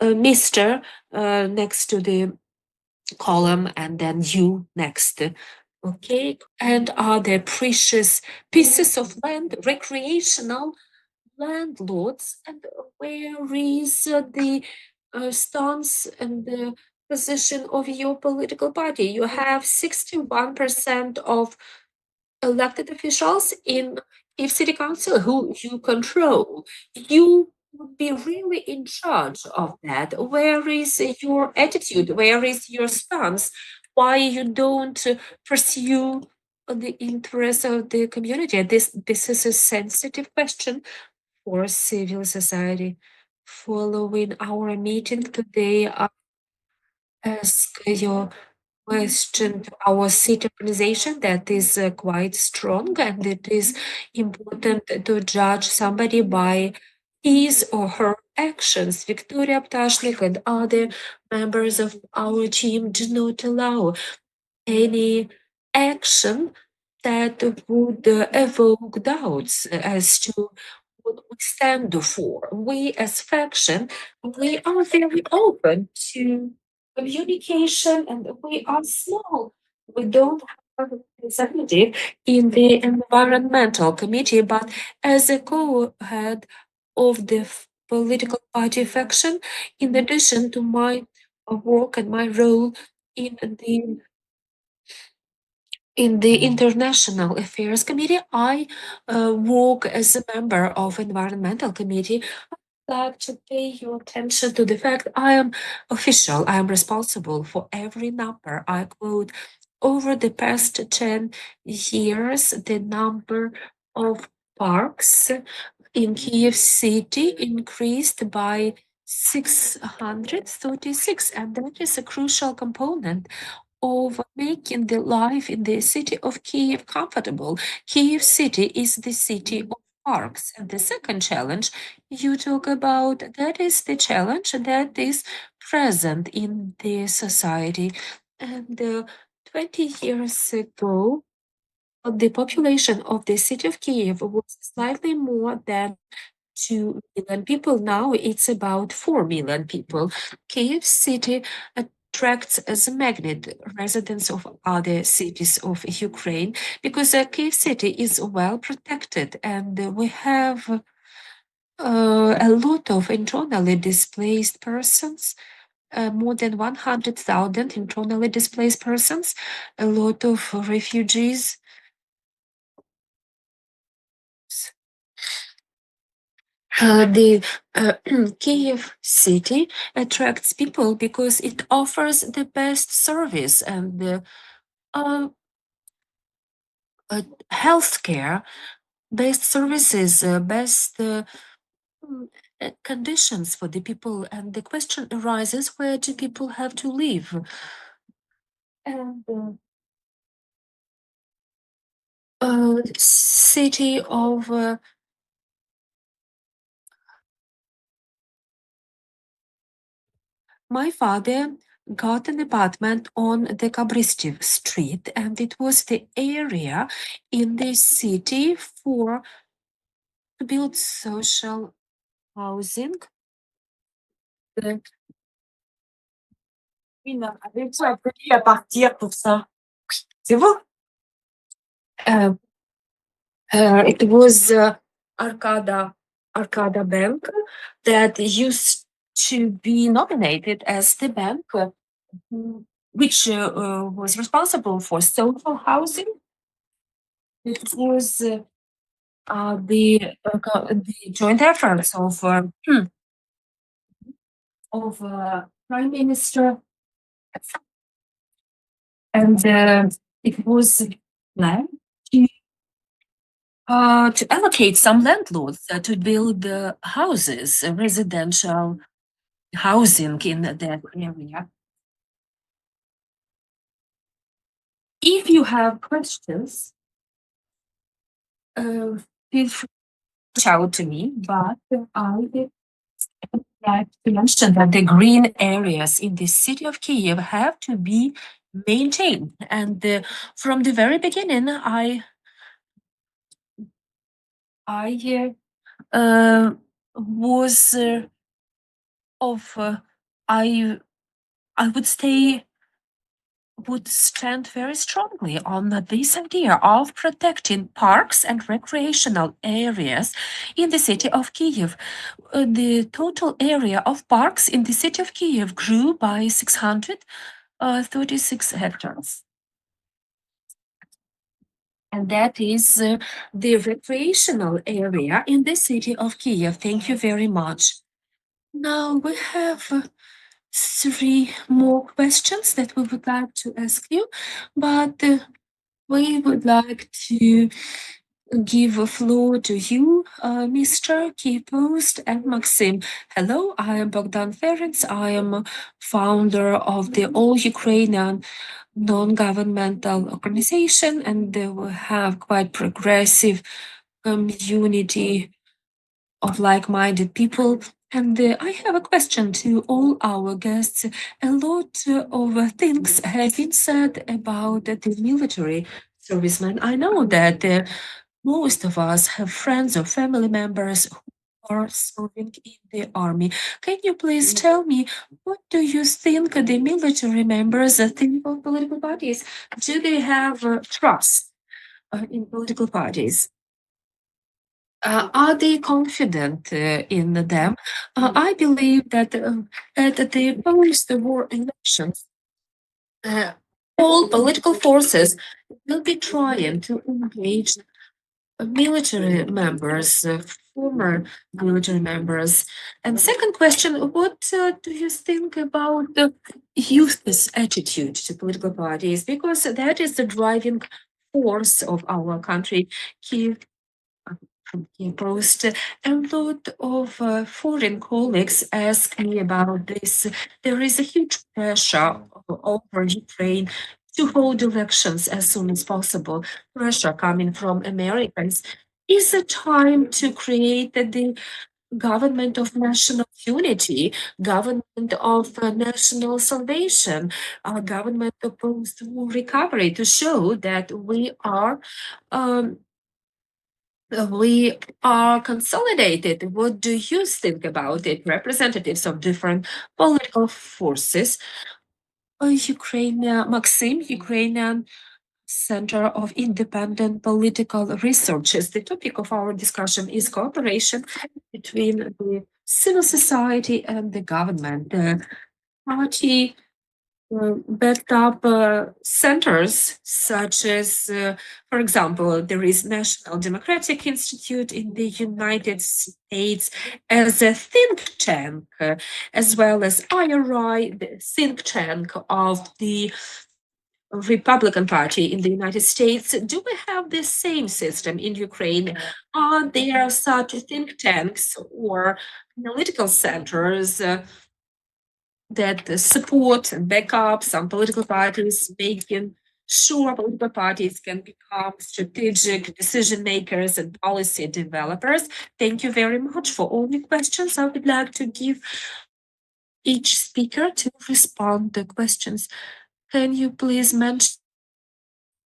Mr. Next to the column, and then you next. Okay. And are there precious pieces of land, recreational landlords, and where is the stance and the position of your political party? You have 61% of elected officials in Kyiv City Council who you control. You would be really in charge of that. Where is your attitude? Where is your stance? Why you don't pursue the interests of the community? This is a sensitive question for civil society. Following our meeting today, I ask your question to our city organization that is quite strong, and it is important to judge somebody by his or her actions. Victoria Ptashnik and other members of our team do not allow any action that would evoke doubts as to what we stand for. We as faction, we are very open to communication, and we are small. We don't have a representative in the environmental committee, but as a co-head of the political party faction, in addition to my work and my role in the International Affairs Committee, I work as a member of Environmental Committee. I'd like to pay your attention to the fact I am official. I am responsible for every number I quote. Over the past 10 years, the number of parks in Kyiv City increased by 636, and that is a crucial component of making the life in the city of Kyiv comfortable. Kyiv City is the city of parks. And the second challenge you talk about, that is the challenge that is present in the society. And 20 years ago, the population of the city of Kyiv was slightly more than 2 million people. Now it's about 4 million people. Kyiv City attracts as a magnet residents of other cities of Ukraine because Kyiv City is well protected, and we have a lot of internally displaced persons. More than 100,000 internally displaced persons, a lot of refugees. The Kyiv city attracts people because it offers the best service and healthcare, best services, best conditions for the people. And the question arises, where do people have to live? And city of my father got an apartment on the Kabristiv Street, and it was the area in the city for to build social housing. À partir pour ça. C'est bon? It was Arcada Bank that used to be nominated as the bank which was responsible for social housing. It was the joint efforts of Prime Minister, and it was planned to allocate some landlords to build houses, residential housing in that area. If you have questions, feel free to reach out to me, but I would like to mention that the green areas in the city of Kyiv have to be maintained. And from the very beginning, I was I would stand very strongly on this idea of protecting parks and recreational areas in the city of Kyiv. The total area of parks in the city of Kyiv grew by 636 hectares. And that is the recreational area in the city of Kyiv. Thank you very much. Now we have 3 more questions that we would like to ask you, but we would like to give a floor to you, Mr. Keypost and Maxim. Hello, I am Bogdan Ferenc. I am founder of the All Ukrainian non-governmental organization, and we have quite progressive community of like-minded people. And I have a question to all our guests. A lot of things have been said about the military servicemen. I know that most of us have friends or family members who are serving in the army. Can you please tell me, what do you think the military members think of political parties? Do they have trust in political parties? Are they confident in them? I believe that at the post-war elections, all political forces will be trying to engage military members, former military members. And second question, what do you think about the youth's attitude to political parties? Because that is the driving force of our country. Post. A lot of foreign colleagues ask me about this. There is a huge pressure over Ukraine to hold elections as soon as possible. Pressure coming from Americans. Is it time to create the government of national unity, government of national salvation, a government of post-war recovery, to show that we are consolidated? What do you think about it? Representatives of different political forces. Maxim, Ukrainian Center of Independent Political Researches. The topic of our discussion is cooperation between the civil society and the government. The party backed up centers such as, for example, there is National Democratic Institute in the United States as a think tank, as well as IRI, the think tank of the Republican Party in the United States. Do we have the same system in Ukraine? Are there such think tanks or analytical centers that support and back up some political parties, making sure political parties can become strategic decision makers and policy developers? Thank you very much for all the questions. I would like to give each speaker to respond to questions. Can you please mention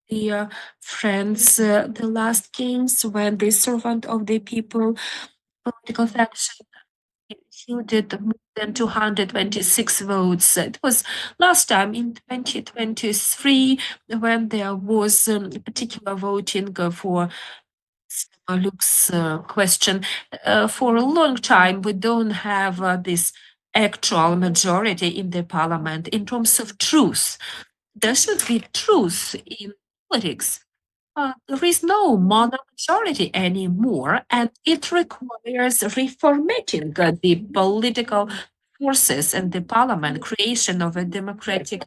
dear friends, the last games when the servant of the people political faction included more than 226 votes. It was last time in 2023 when there was a particular voting for Luke's question. For a long time, we don't have this actual majority in the parliament in terms of truth. There should be truth in politics. There is no mono-majority anymore, and it requires reformatting the political forces and the parliament, creation of a democratic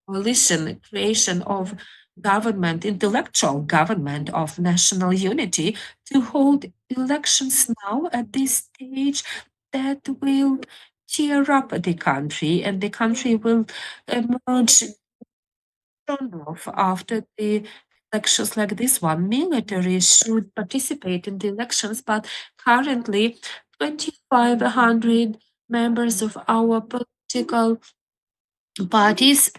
coalition, creation of government, intellectual government of national unity to hold elections now at this stage that will cheer up the country, and the country will emerge off after the elections like this one. Military should participate in the elections, but currently 2,500 members of our political parties,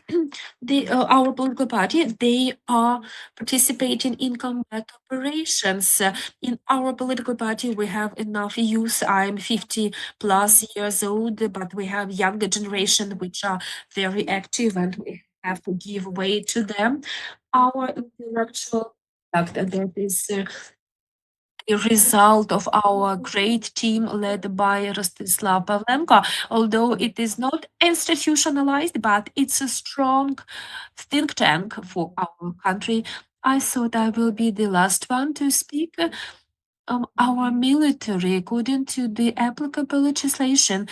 our political party, they are participating in combat operations. In our political party, we have enough youth. I'm 50 plus years old, but we have younger generation which are very active, and we have to give way to them. Our intellectual act, and that is a result of our great team led by Rostislav Pavlenko, although it is not institutionalized, but it's a strong think tank for our country. I thought I will be the last one to speak. Our military, according to the applicable legislation,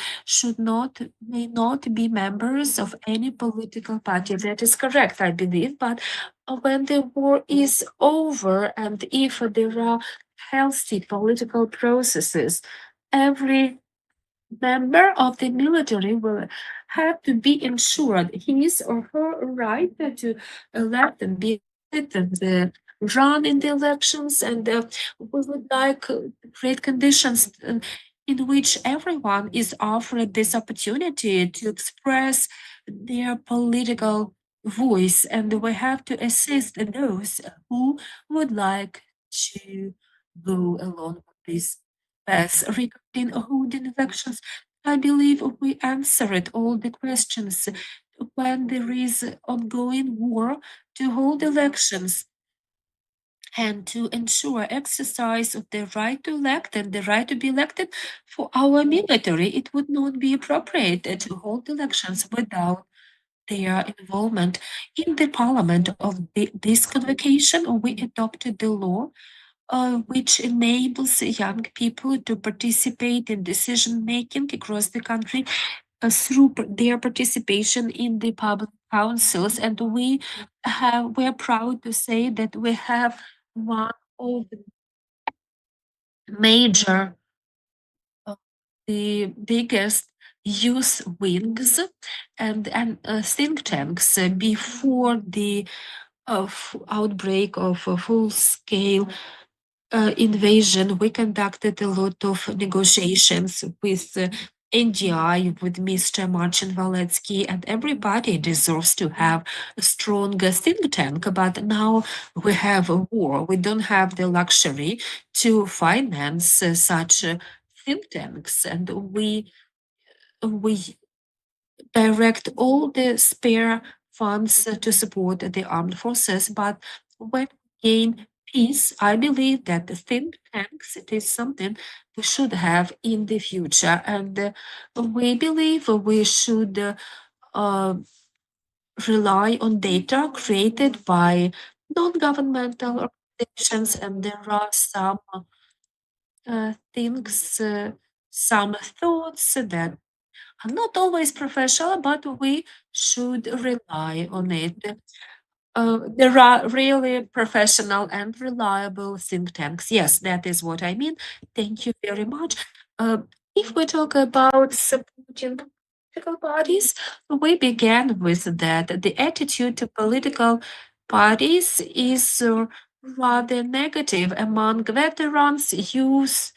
may not be members of any political party. That is correct, I believe. But when the war is over, and if there are healthy political processes, every member of the military will have to be ensured his or her right to elect and be elected and run in the elections. And we would like create conditions in which everyone is offered this opportunity to express their political voice, and we have to assist those who would like to go along with this path. Regarding holding elections, I believe we answered all the questions. When there is ongoing war, to hold elections and to ensure exercise of the right to elect and the right to be elected for our military, it would not be appropriate to hold elections without their involvement. In the parliament of this convocation, we adopted the law which enables young people to participate in decision making across the country through their participation in the public councils. And we're proud to say that we have one of the major, the biggest youth wings and think tanks before the outbreak of a full-scale invasion. We conducted a lot of negotiations with NGI, with Mr. Marcin Walecki, and everybody deserves to have a strong think tank. But now we have a war. We don't have the luxury to finance such think tanks, and we direct all the spare funds to support the armed forces. But when we gain peace, I believe that the think tanks, it is something we should have in the future. And we believe we should rely on data created by non-governmental organizations, and there are some things, some thoughts that are not always professional, but we should rely on it. There are really professional and reliable think tanks. Yes, that is what I mean. Thank you very much. If we talk about supporting political parties, we began with that. The attitude to political parties is rather negative among veterans, youth.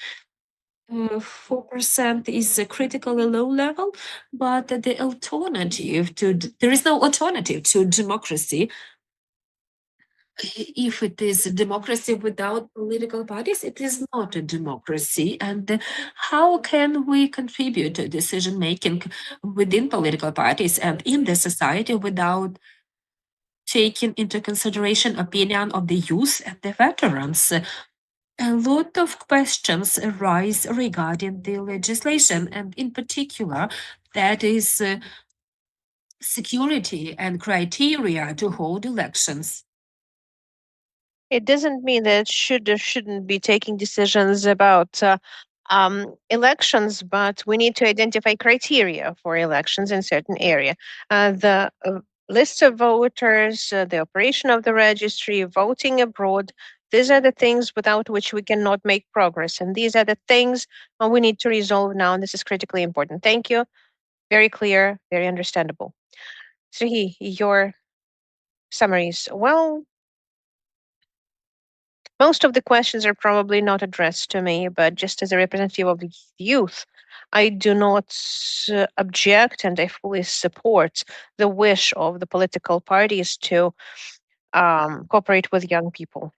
4% is a critically low level, but the alternative to there is no alternative to democracy. if it is a democracy without political parties, it is not a democracy. And how can we contribute to decision making within political parties and in the society without taking into consideration opinion of the youth and the veterans? A lot of questions arise regarding the legislation, and in particular, that is security and criteria to hold elections. It doesn't mean that it should or shouldn't be taking decisions about elections, but we need to identify criteria for elections in certain area. The list of voters, the operation of the registry, voting abroad. These are the things without which we cannot make progress, and these are the things we need to resolve now. And this is critically important. Thank you. Very clear, very understandable. Serhiy, your summaries. Well, most of the questions are probably not addressed to me, but just as a representative of the youth, I do not object and I fully support the wish of the political parties to cooperate with young people.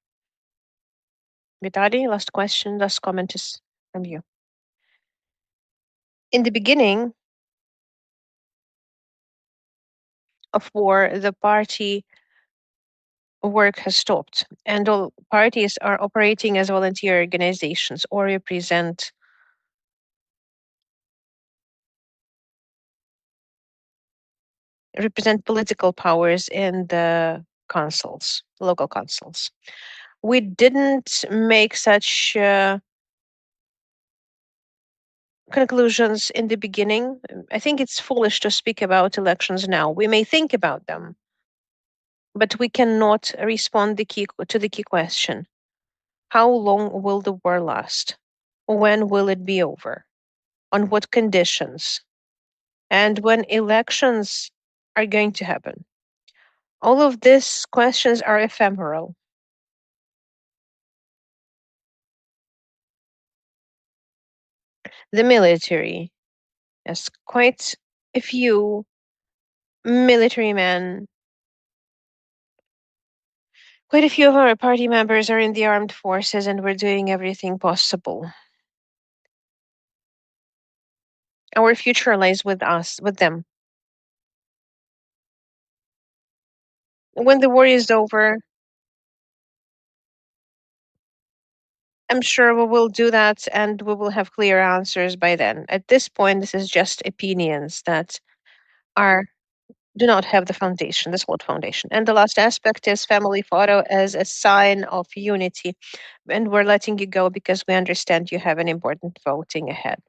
Vitaly, last question, last comment is from you. In the beginning of war, the party work has stopped, and all parties are operating as volunteer organizations or represent political powers in the councils, local councils. We didn't make such conclusions in the beginning. I think it's foolish to speak about elections now. We may think about them, but we cannot respond to the key question. How long will the war last? When will it be over? On what conditions? And when elections are going to happen? All of these questions are ephemeral. The military, yes, quite a few military men. Quite a few of our party members are in the armed forces, and we're doing everything possible. Our future lies with us, with them. When the war is over, I'm sure we will do that and we will have clear answers by then. At this point, this is just opinions that are do not have the foundation, the solid foundation. And the last aspect is family photo as a sign of unity. And we're letting you go because we understand you have an important voting ahead.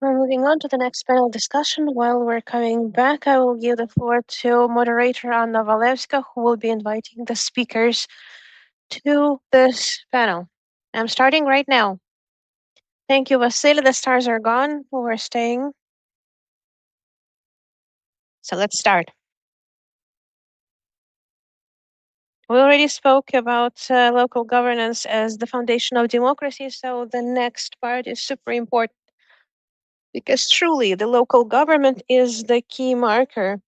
We're moving on to the next panel discussion. While we're coming back, I will give the floor to moderator Anna Walewska, who will be inviting the speakers to this panel. I'm starting right now. Thank you, Vasily. The stars are gone. We're staying. So let's start. We already spoke about local governance as the foundation of democracy, so the next part is super important because truly the local government is the key marker,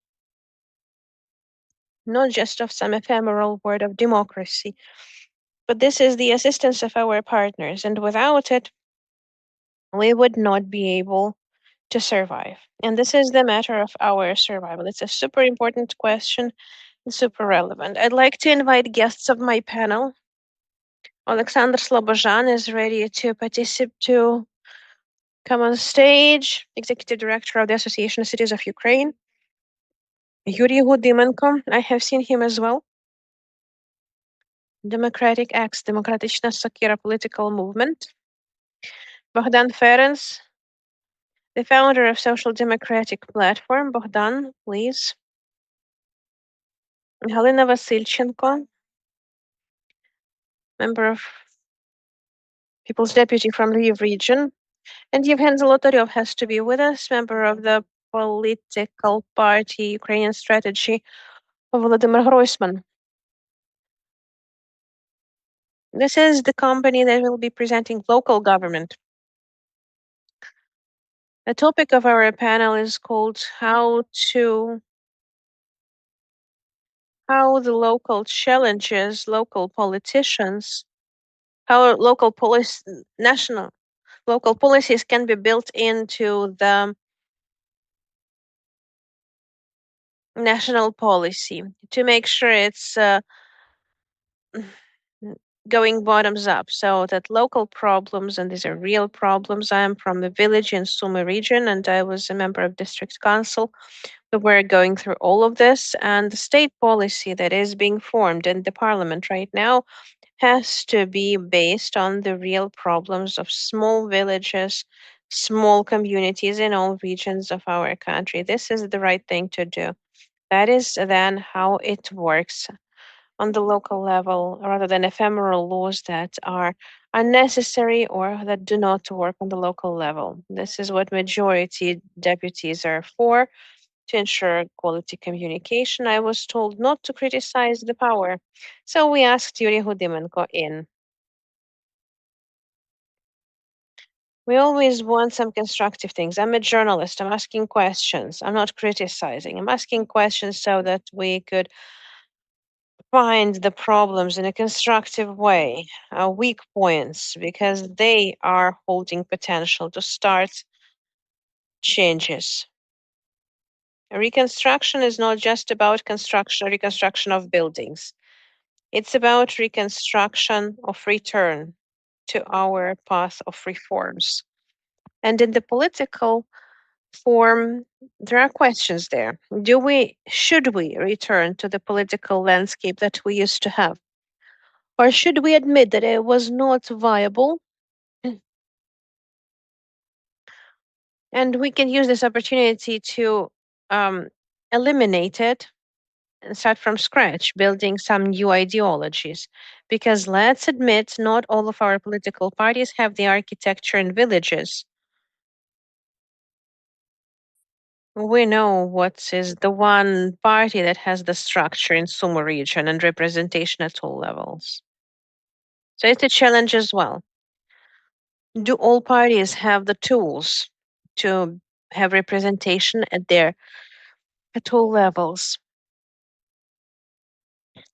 not just of some ephemeral word of democracy, but this is the assistance of our partners, and without it, we would not be able to survive. And this is the matter of our survival. It's a super important question, and super relevant. I'd like to invite guests of my panel. Alexander Slobozhan is ready to participate, to come on stage, Executive Director of the Association of Cities of Ukraine. Yuri Hudimenko, I have seen him as well. Democratic Acts, Demokratyczna Sokira political movement. Bogdan Ferenc, the founder of Social Democratic Platform. Bogdan, please. Galina Vasilchenko, member of People's Deputy from Lviv region. And Yevhen Zolotaryov has to be with us, member of the political party Ukrainian Strategy of Volodymyr Groysman. This is the company that will be presenting local government. The topic of our panel is called how the local challenges, local politicians, how local local policies can be built into the national policy to make sure it's going bottoms up, so that local problems, and these are real problems. I am from the village in Sumy region, and I was a member of district council. So we're going through all of this, and the state policy that is being formed in the parliament right now has to be based on the real problems of small villages, small communities in all regions of our country. This is the right thing to do. That is then how it works on the local level, rather than ephemeral laws that are unnecessary or that do not work on the local level. This is what majority deputies are for, to ensure quality communication. I was told not to criticize the power, so we asked Yuri Hudimenko in. We always want some constructive things. I'm a journalist. I'm asking questions. I'm not criticizing. I'm asking questions so that we could find the problems in a constructive way, weak points, because they are holding potential to start changes. Reconstruction is not just about reconstruction of buildings. It's about reconstruction of return to our path of reforms. And in the political form, there are questions there. Should we return to the political landscape that we used to have? Or should we admit that it was not viable? And we can use this opportunity to eliminate it and start from scratch, building some new ideologies. Because let's admit, not all of our political parties have the architecture in villages. We know what is the one party that has the structure in Sumy region and representation at all levels. So it's a challenge as well. Do all parties have the tools to have representation at all levels?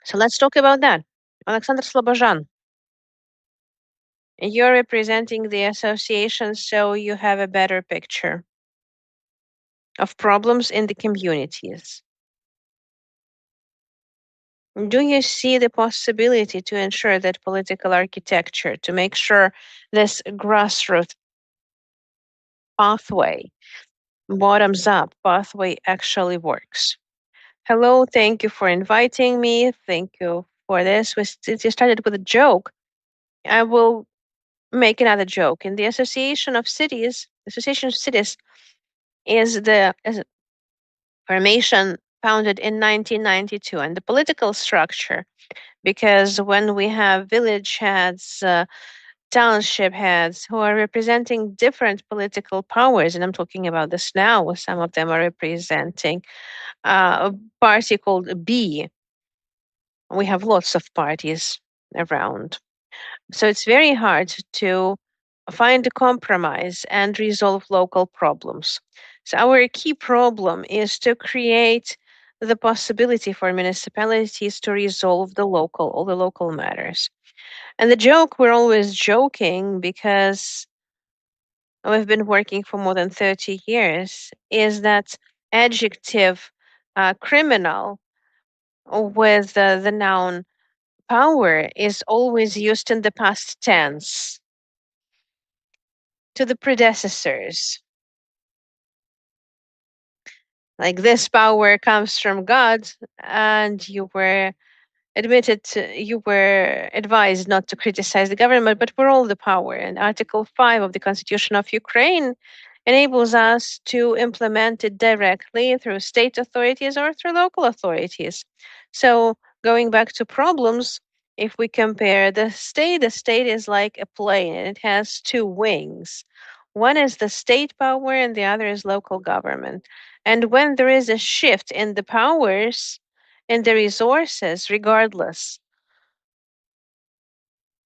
So let's talk about that. Alexander Slobozhan, you're representing the association, so you have a better picture of problems in the communities. Do you see the possibility to ensure that political architecture, to make sure this grassroots pathway, bottoms up pathway actually works? Hello, thank you for inviting me. Thank you for this. You started with a joke. I will make another joke. In the Association of Cities is the formation founded in 1992, and the political structure, because when we have village heads, township heads who are representing different political powers, and I'm talking about this now, some of them are representing a party called B. We have lots of parties around. So it's very hard to find a compromise and resolve local problems. So our key problem is to create the possibility for municipalities to resolve all the local matters. And the joke, we're always joking because we've been working for more than 30 years, is that adjective criminal with the noun power is always used in the past tense to the predecessors. Like this power comes from God, and you were advised not to criticize the government, but we're all the power. And Article 5 of the Constitution of Ukraine enables us to implement it directly through state authorities or through local authorities. So going back to problems, if we compare the state is like a plane and it has two wings. One is the state power and the other is local government. And when there is a shift in the powers and the resources, regardless,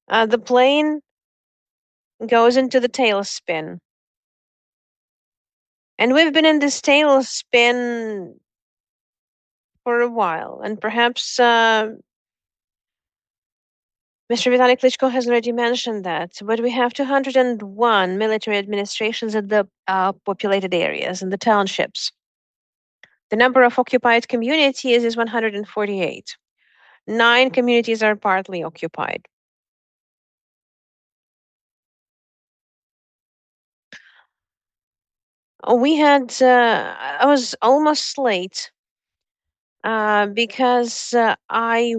the plane goes into the tailspin. And we've been in this tailspin for a while, and perhaps Mr. Vitaly Klitschko has already mentioned that, but we have 201 military administrations in the populated areas, in the townships. The number of occupied communities is 148. 9 communities are partly occupied. I was almost late because I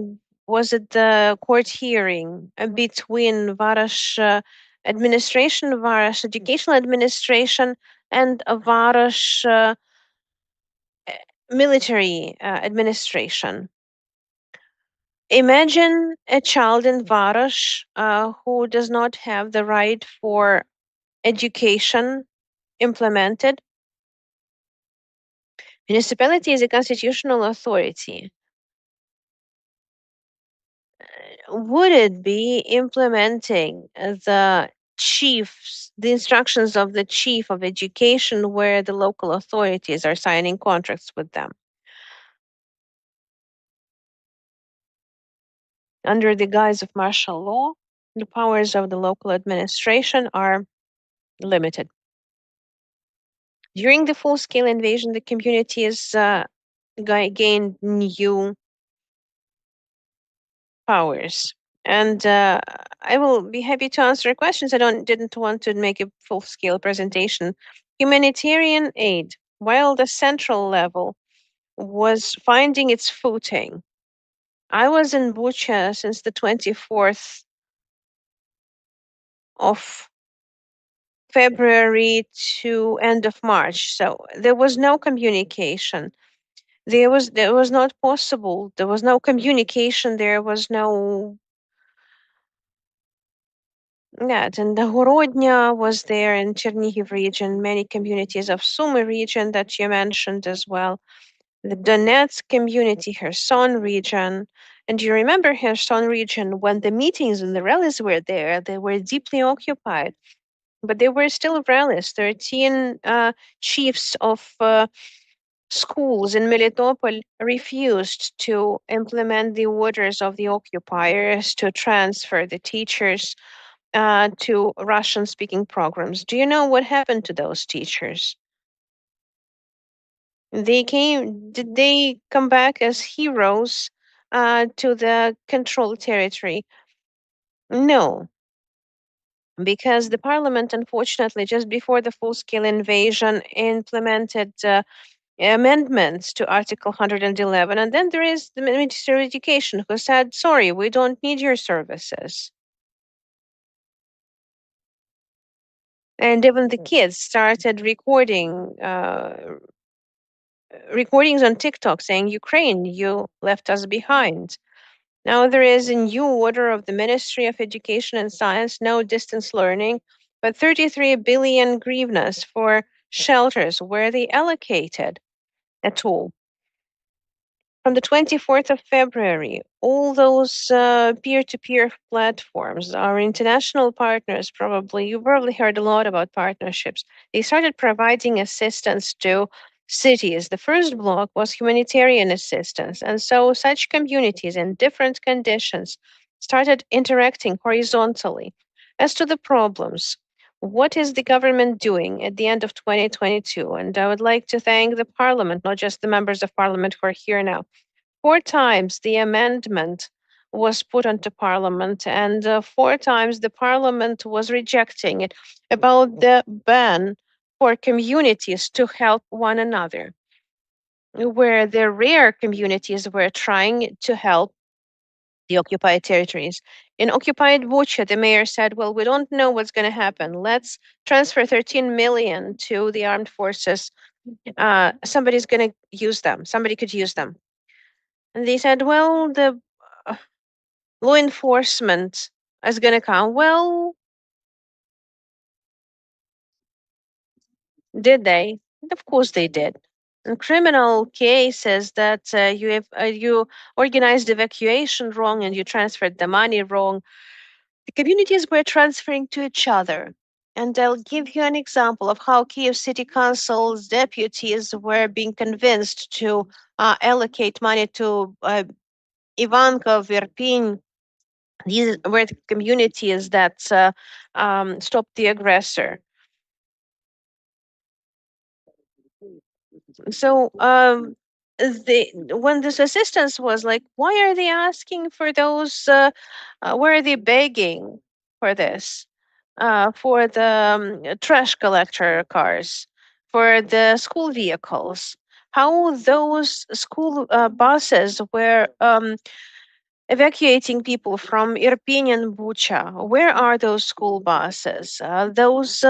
was at the court hearing between Varosh administration, Varosh educational administration, and Varosh military administration. Imagine a child in Varosh who does not have the right for education implemented. Municipality is a constitutional authority. Would it be implementing the instructions of the chief of education where the local authorities are signing contracts with them? Under the guise of martial law, the powers of the local administration are limited. During the full-scale invasion, the communities gained new powers. And I will be happy to answer questions. I didn't want to make a full-scale presentation. Humanitarian aid, while the central level was finding its footing. I was in Bucha since the 24th of February to end of March. So there was no communication. There was not possible. There was no communication. There was no. Yeah, and the Horodnya was there in Chernihiv region, many communities of Sumy region that you mentioned as well. The Donetsk community, Kherson region. And you remember Kherson region, when the meetings and the rallies were there, they were deeply occupied. But they were still rallies. 13 chiefs of schools in Melitopol refused to implement the orders of the occupiers to transfer the teachers to Russian-speaking programs. Do you know what happened to those teachers? Did they come back as heroes to the controlled territory? No, because the parliament, unfortunately, just before the full-scale invasion, implemented amendments to Article 111. And then there is the Minister of Education who said, sorry, we don't need your services. And even the kids started recordings on TikTok saying, Ukraine, you left us behind. Now there is a new order of the Ministry of Education and Science, no distance learning, but 33 billion hryvnias for shelters. Were they allocated at all? From the 24th of February, all those peer-to-peer platforms, our international partners, you probably heard a lot about partnerships. They started providing assistance to cities. The first block was humanitarian assistance. And so such communities in different conditions started interacting horizontally. As to the problems, what is the government doing at the end of 2022? And I would like to thank the parliament, not just the members of parliament who are here now. 4 times the amendment was put onto parliament, and 4 times the parliament was rejecting it about the ban for communities to help one another, where the rare communities were trying to help the occupied territories. In occupied Bucha, the mayor said, well, we don't know what's going to happen. Let's transfer 13 million to the armed forces. Somebody's going to use them. Somebody could use them. And they said, well, the law enforcement is going to come. Well, did they? Of course they did. In criminal cases that you organized evacuation wrong and you transferred the money wrong, the communities were transferring to each other. And I'll give you an example of how Kiev City Council's deputies were being convinced to allocate money to Ivankov, Irpin. These were the communities that stopped the aggressor. So when this assistance was like, why are they asking for those? Why are they begging for this? For the trash collector cars, for the school vehicles? How those school buses were evacuating people from Irpin and Bucha? Where are those school buses? Those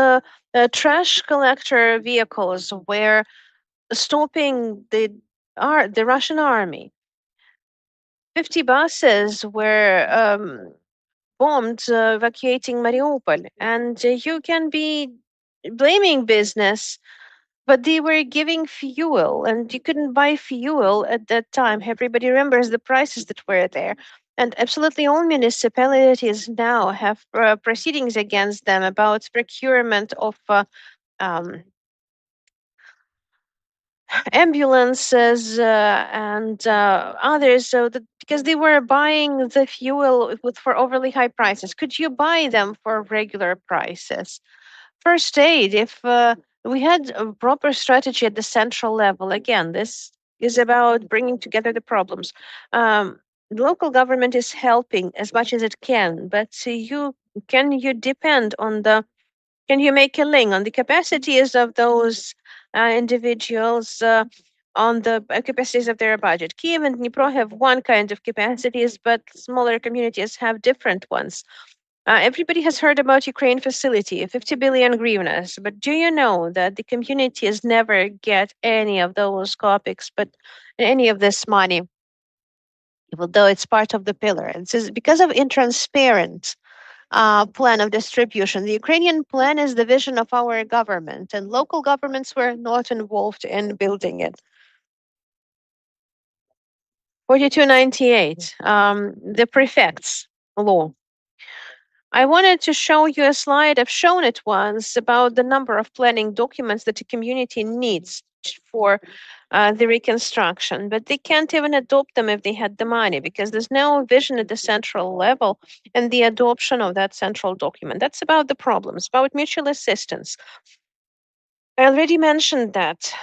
trash collector vehicles were stopping the Russian army. 50 buses were bombed evacuating Mariupol, and you can be blaming business, but they were giving fuel, and you couldn't buy fuel at that time. Everybody remembers the prices that were there. And absolutely all municipalities now have proceedings against them about procurement of ambulances and others, so that because they were buying the fuel for overly high prices. Could you buy them for regular prices? First aid, if we had a proper strategy at the central level, again, this is about bringing together the problems. The local government is helping as much as it can, but can you depend on can you make a link on the capacities of those individuals, on the capacities of their budget? Kiev and Dnipro have one kind of capacities, but smaller communities have different ones. Everybody has heard about Ukraine facility, 50 billion hryvnias, but do you know that the communities never get any of those copics, but any of this money, even though it's part of the pillar? And this is because of intransparent plan of distribution. The Ukrainian plan is the vision of our government, and local governments were not involved in building it. 4298, the prefects law. I wanted to show you a slide. I've shown it once about the number of planning documents that a community needs for the reconstruction, but they can't even adopt them if they had the money, because there's no vision at the central level and the adoption of that central document. That's about the problems, about mutual assistance. I already mentioned that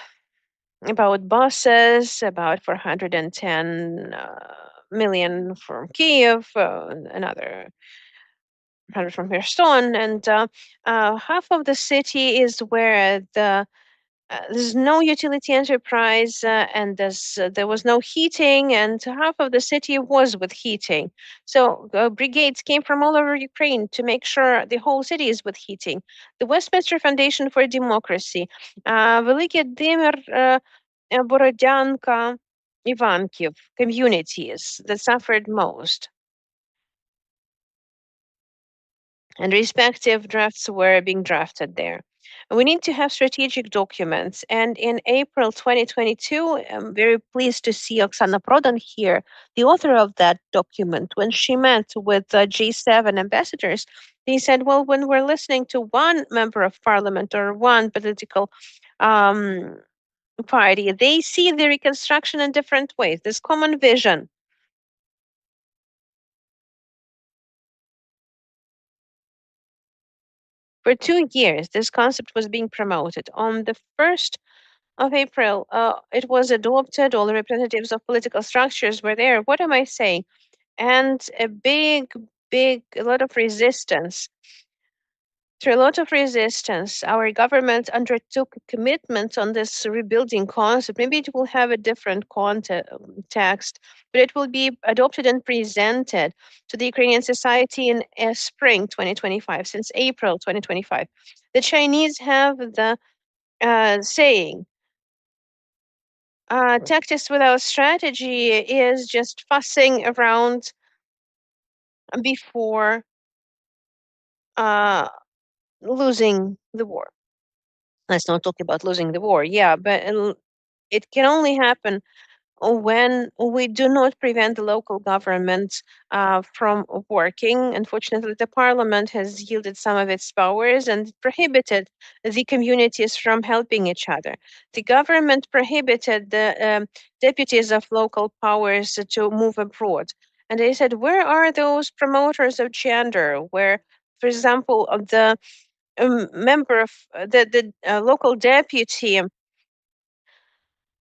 about buses, about 410 million from Kiev, another 100 from Kherson, and half of the city is where the there's no utility enterprise, and there was no heating, and half of the city was with heating. So brigades came from all over Ukraine to make sure the whole city is with heating. The Westminster Foundation for Democracy, Велике Димир, Borodyanka, Ivankiv communities that suffered most. And respective drafts were being drafted there. We need to have strategic documents. And in April 2022, I'm very pleased to see Oksana Prodan here, the author of that document. When she met with G7 ambassadors, they said, well, when we're listening to one member of parliament or one political party, they see the reconstruction in different ways, this common vision. For 2 years, this concept was being promoted. On the 1st of April, it was adopted. All the representatives of political structures were there. What am I saying? And a lot of resistance. Through a lot of resistance, our government undertook a commitment on this rebuilding concept. Maybe it will have a different context, but it will be adopted and presented to the Ukrainian society in spring 2025, since April 2025. The Chinese have the saying, tactics without strategy is just fussing around before losing the war. Let's not talk about losing the war. Yeah, but it can only happen when we do not prevent the local government from working. Unfortunately, the parliament has yielded some of its powers and prohibited the communities from helping each other. The government prohibited the deputies of local powers to move abroad. And they said, where are those promoters of gender? Where, for example, the member of the local deputy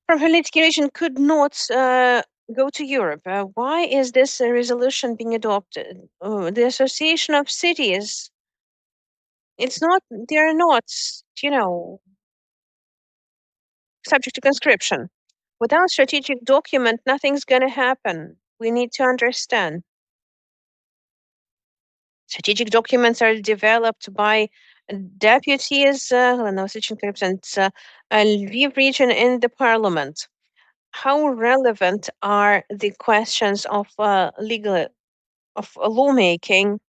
from her litigation could not go to Europe. Why is this resolution being adopted? The Association of Cities, they're not, you know, subject to conscription. Without strategic document, nothing's going to happen. We need to understand. Strategic documents are developed by deputies. Helena Osichenko represents Lviv region in the parliament. How relevant are the questions of lawmaking?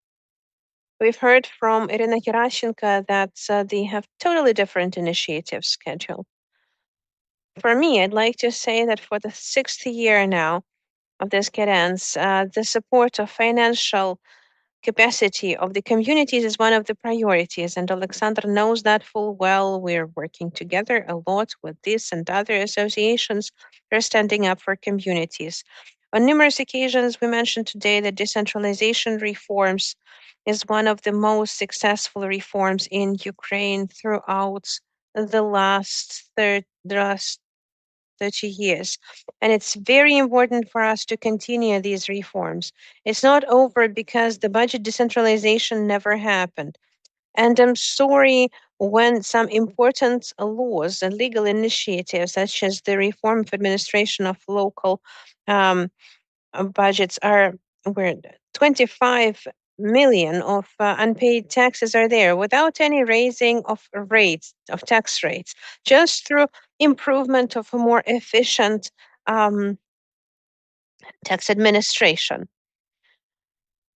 We've heard from Irina Gerashchenko that they have totally different initiatives scheduled. For me, I'd like to say that for the 6th year now of this cadence, the support of financial capacity of the communities is one of the priorities, and Alexander knows that full well. We're working together a lot with this and other associations that are standing up for communities. On numerous occasions, we mentioned today that decentralization reforms is one of the most successful reforms in Ukraine throughout the last 30 years. And it's very important for us to continue these reforms. It's not over because the budget decentralization never happened. And I'm sorry when some important laws and legal initiatives, such as the reform of administration of local budgets, are where 25 million of unpaid taxes are there without any raising of tax rates, just through improvement of a more efficient tax administration.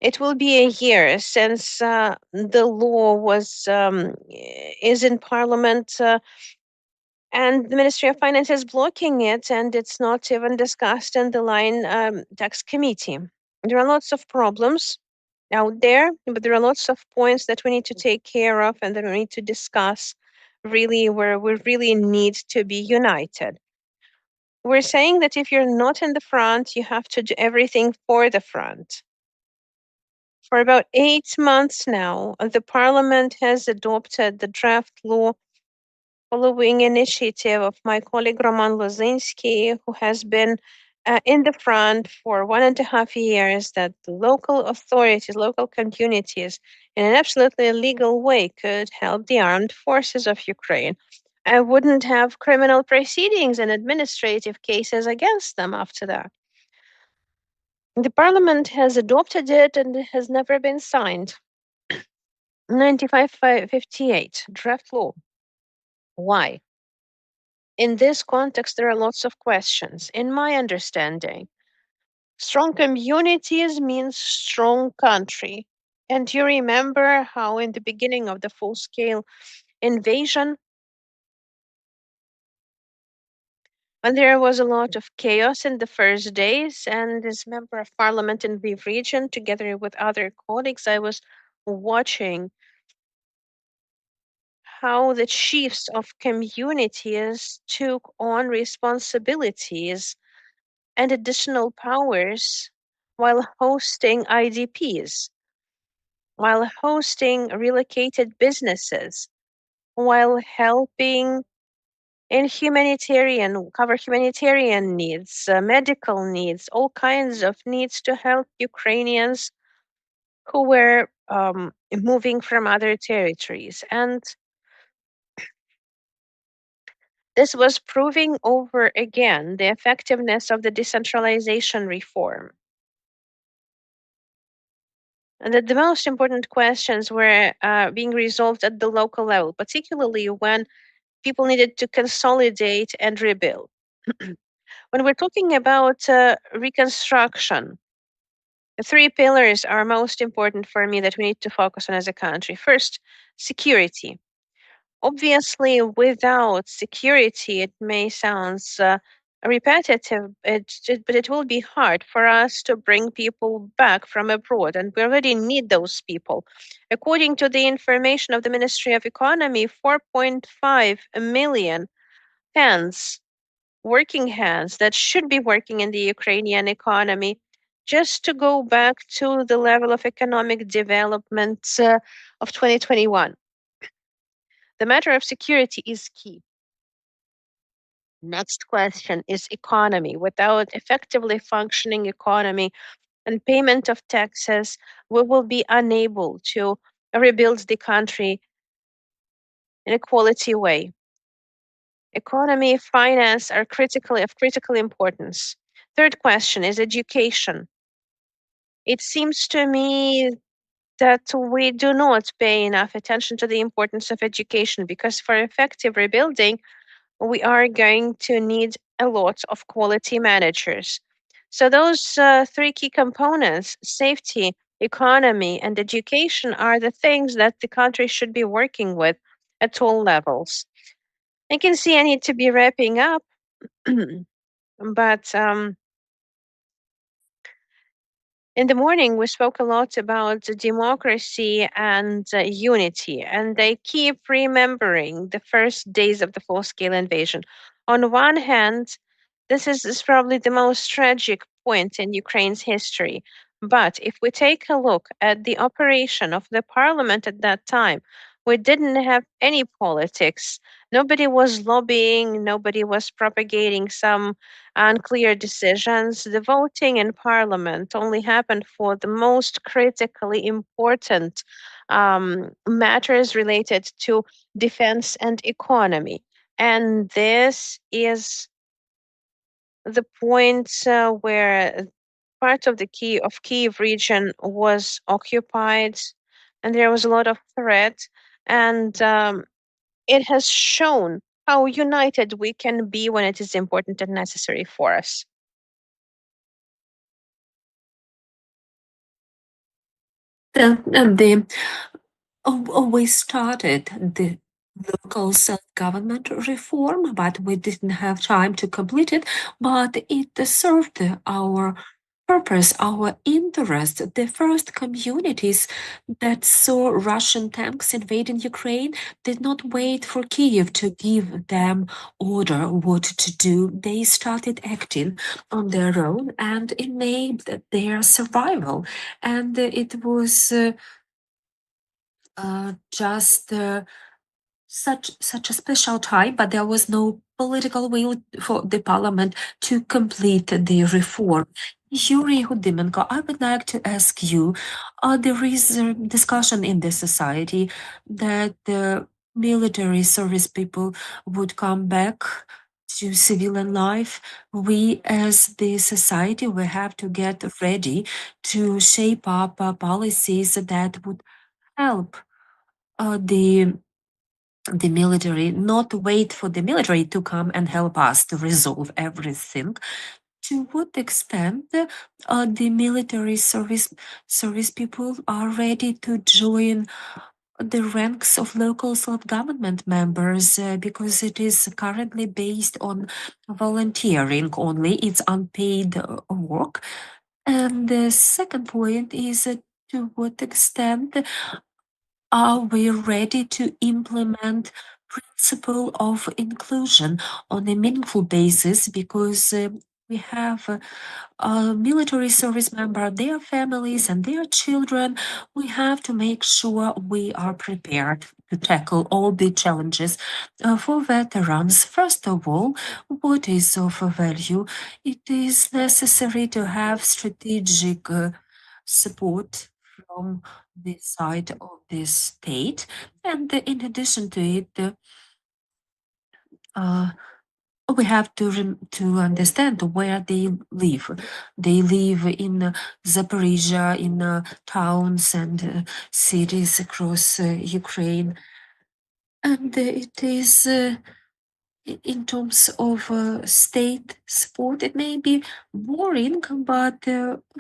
It will be a year since the law is in Parliament, and the Ministry of Finance is blocking it, and it's not even discussed in the line tax committee. There are lots of problems out there, but there are lots of points that we need to take care of and that we need to discuss, really, where we really need to be united. We're saying that if you're not in the front, you have to do everything for the front. For about 8 months now, the parliament has adopted the draft law following initiative of my colleague Roman Lozinski, who has been in the front for 1.5 years, that the local authorities, local communities, in an absolutely legal way could help the armed forces of Ukraine. I wouldn't have criminal proceedings and administrative cases against them after that. The parliament has adopted it and it has never been signed. 9558, draft law. Why? In this context, there are lots of questions. In my understanding, strong communities means strong country. And you remember how in the beginning of the full-scale invasion, when there was a lot of chaos in the first days, and as member of parliament in the region, together with other colleagues, I was watching how the chiefs of communities took on responsibilities and additional powers while hosting IDPs, while hosting relocated businesses, while helping in cover humanitarian needs, medical needs, all kinds of needs to help Ukrainians who were moving from other territories. And this was proving over again the effectiveness of the decentralization reform. And that the most important questions were being resolved at the local level, particularly when people needed to consolidate and rebuild. When we're talking about reconstruction, the three pillars are most important for me that we need to focus on as a country. First, security. Obviously, without security, it may sound repetitive, but it will be hard for us to bring people back from abroad, and we already need those people. According to the information of the Ministry of Economy, 4.5 million hands, working hands that should be working in the Ukrainian economy, just to go back to the level of economic development of 2021. The matter of security is key. Next question is economy. Without effectively functioning economy and payment of taxes, we will be unable to rebuild the country in a quality way. Economy, finance are of critical importance. Third question is education. It seems to me that we do not pay enough attention to the importance of education, because for effective rebuilding, we are going to need a lot of quality managers. So those three key components, safety, economy, and education, are the things that the country should be working with at all levels. I can see I need to be wrapping up, but in the morning, we spoke a lot about democracy and unity, and I keep remembering the first days of the full-scale invasion. On one hand, this is probably the most tragic point in Ukraine's history. But if we take a look at the operation of the parliament at that time, we didn't have any politics. Nobody was lobbying, nobody was propagating some unclear decisions. The voting in parliament only happened for the most critically important matters related to defense and economy. And this is the point where part of the Kiev region was occupied, and there was a lot of threat, and it has shown how united we can be when it is important and necessary for us. We started the local self-government reform, but we didn't have time to complete it. But it served our purpose, our interest. The first communities that saw Russian tanks invading Ukraine did not wait for Kiev to give them order what to do. They started acting on their own, and it made their survival. And it was just such a special time, but there was no political will for the parliament to complete the reform. Yuri Hudimenko, I would like to ask you, there is a discussion in the society that military service people would come back to civilian life, we as the society, we have to get ready to shape up policies that would help the military, not wait for the military to come and help us to resolve everything. To what extent the military service people are ready to join the ranks of local self-government members because it is currently based on volunteering only. It's unpaid work. And the second point is to what extent are we ready to implement principle of inclusion on a meaningful basis, because we have military service members, their families and their children. We have to make sure we are prepared to tackle all the challenges for veterans. First of all, what is of value? It is necessary to have strategic support from the side of the state, and in addition to it, we have to understand where they live. They live in Zaporizhia, in towns and cities across Ukraine, and it is. In terms of state support, it may be boring, but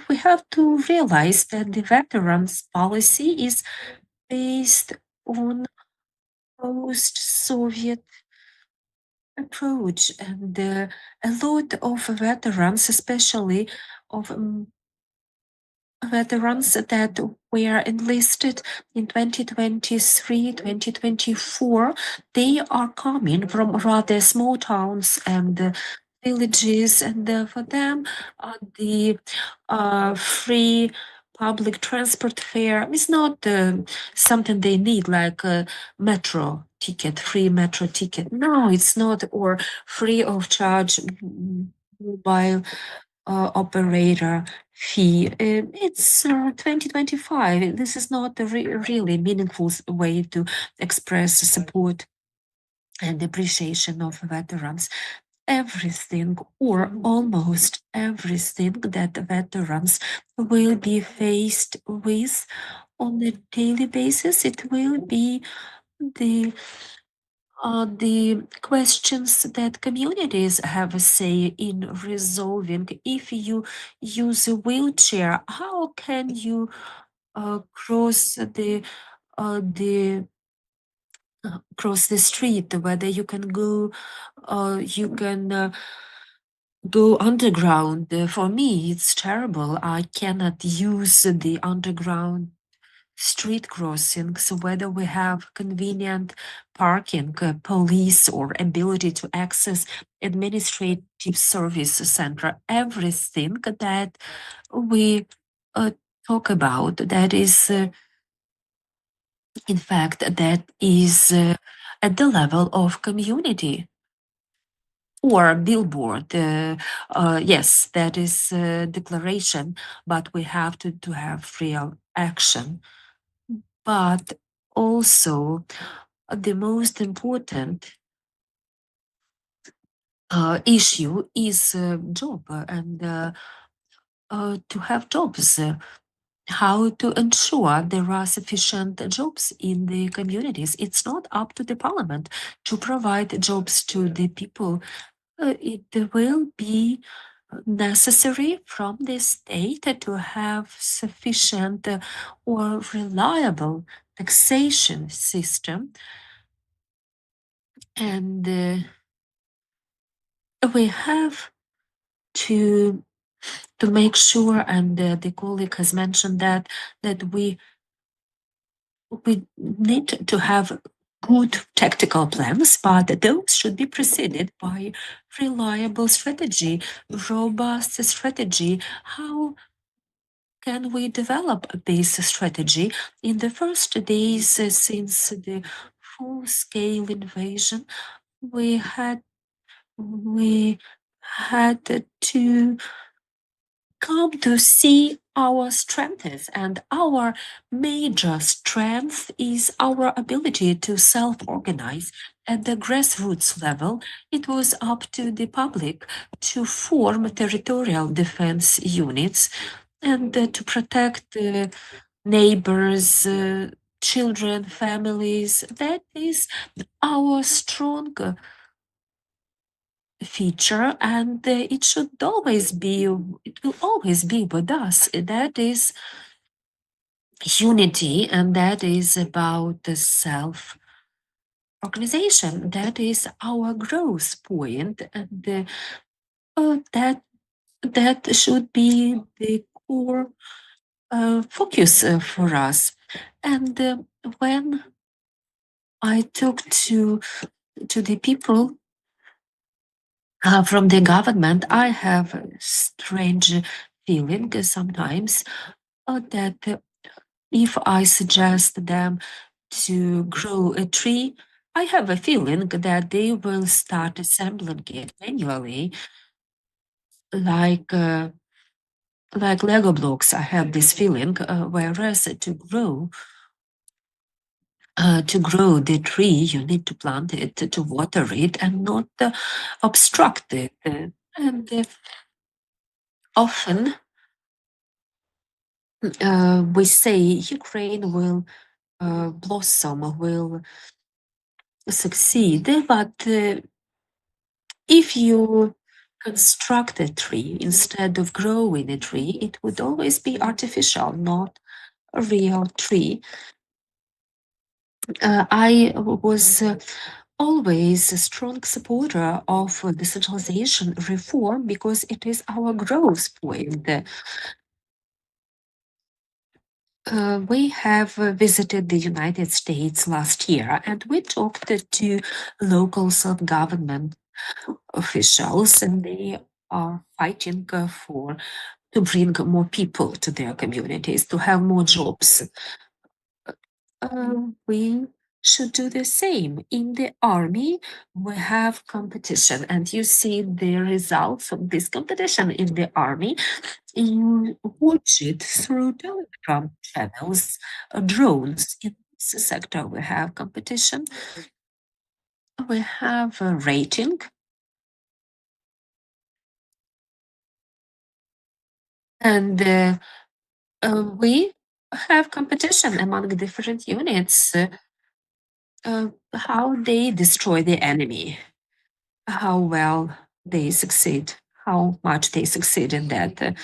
we have to realize that the veterans policy is based on post-Soviet approach, and a lot of veterans, especially of veterans that were enlisted in 2023, 2024, they are coming from rather small towns and villages, and for them, the free public transport fare is not something they need, like a metro ticket, free metro ticket. No, it's not, or free of charge mobile operator fee. It's 2025. This is not a really meaningful way to express support and appreciation of veterans. Everything or almost everything that veterans will be faced with on a daily basis, it will be the questions that communities have a say in resolving. If you use a wheelchair, how can you cross the cross the street? Whether you can go, you can go underground. For me, it's terrible. I cannot use the underground street crossings, whether we have convenient parking, police, or ability to access administrative service center. Everything that we talk about, that is, in fact, that is at the level of community. Or billboard, yes, that is a declaration, but we have to have real action. But also, the most important issue is job and to have jobs. How to ensure there are sufficient jobs in the communities. It's not up to the parliament to provide jobs to the people. It will be necessary from the state to have sufficient or reliable taxation system, and we have to make sure, and the colleague has mentioned that we need to have good tactical plans, but those should be preceded by reliable strategy, robust strategy. How can we develop this strategy? In the first days since the full-scale invasion, we had to come to see our strengths, and our major strength is our ability to self-organize. At the grassroots level, it was up to the public to form territorial defense units and to protect neighbors, children, families. That is our strong feature, and it will always be with us. That is unity, and that is about the self organization. That is our growth point, and that should be the core focus for us. And when I talk to the people from the government, I have a strange feeling sometimes that if I suggest them to grow a tree, I have a feeling that they will start assembling it manually, like Lego blocks. I have this feeling, whereas to grow the tree, you need to plant it, to water it, and not obstruct it. And often we say Ukraine will blossom, will succeed, but if you construct a tree instead of growing a tree, it would always be artificial, not a real tree. I was always a strong supporter of decentralization reform because it is our growth point. We have visited the United States last year, and we talked to local self-government officials, and they are fighting to bring more people to their communities, to have more jobs. We should do the same. In the army, we have competition, and you see the results of this competition in the army. You watch it through Telegram channels, drones. In this sector, we have competition. We have a rating. And we have competition among the different units, how they destroy the enemy, how well they succeed, how much they succeed in that.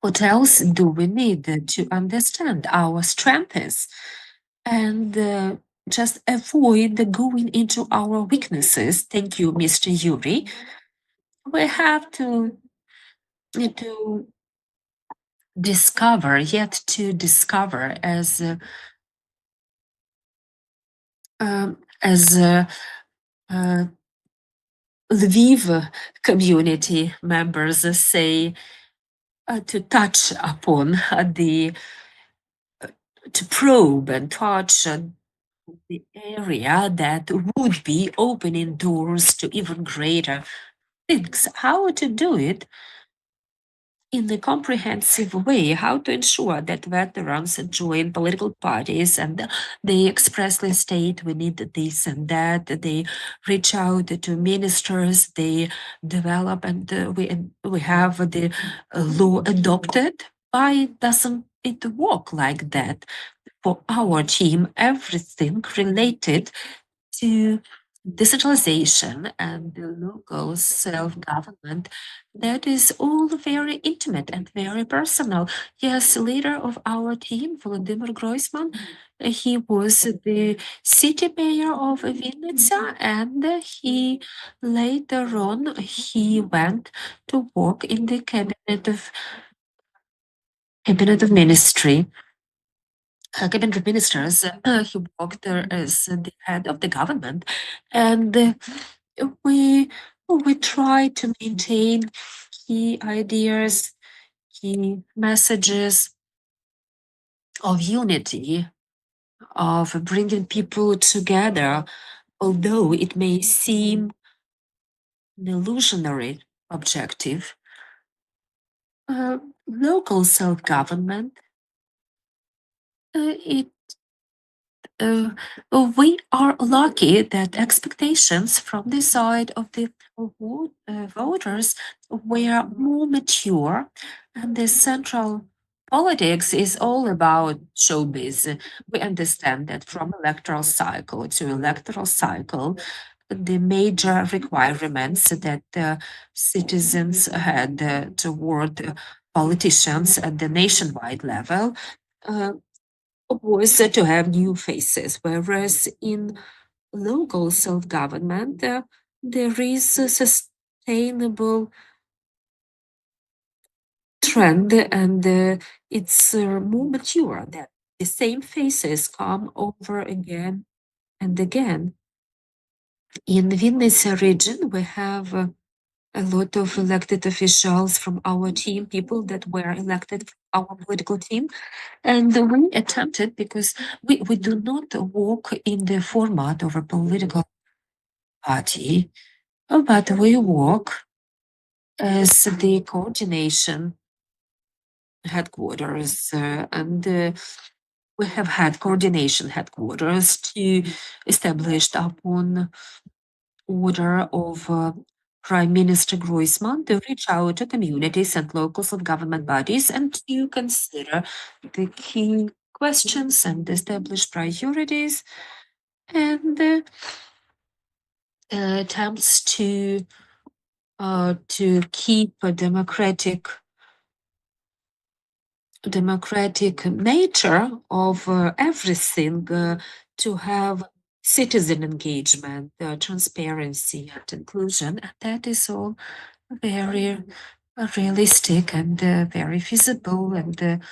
What else do we need to understand our strengths and just avoid going into our weaknesses? Thank you, Mr. Yuri. We have to discover, yet to discover as Lviv community members say, to touch upon to probe and touch the area that would be opening doors to even greater things. How to do it in a comprehensive way, how to ensure that veterans join political parties and they expressly state we need this and that, they reach out to ministers, they develop, and we have the law adopted. Why doesn't it work like that? For our team, everything related to decentralization and the local self-government, that is all very intimate and very personal. Yes, leader of our team, Volodymyr Groisman, he was the city mayor of Vinnytsia, and he later on he went to work in the cabinet of ministry. Cabinet of ministers. He worked there as the head of the government, and we try to maintain key ideas, key messages of unity, of bringing people together, although it may seem an illusionary objective. local self-government, we are lucky that expectations from the side of the voters were more mature, and the central politics is all about showbiz. We understand that from electoral cycle to electoral cycle, the major requirements that citizens had toward politicians at the nationwide level was to have new faces, whereas in local self-government, there is a sustainable trend and it's more mature that the same faces come over again and again. In Vinnytsia region, we have a lot of elected officials from our team, people that were elected from our political team. And we attempted, because we do not work in the format of a political party, but we work as the coordination headquarters, and we have had coordination headquarters to established upon order of Prime Minister Groisman to reach out to communities and local self-government bodies and to consider the key questions and establish priorities and attempts to keep a democratic nature of everything, to have citizen engagement, transparency and inclusion, and that is all very realistic and very feasible, and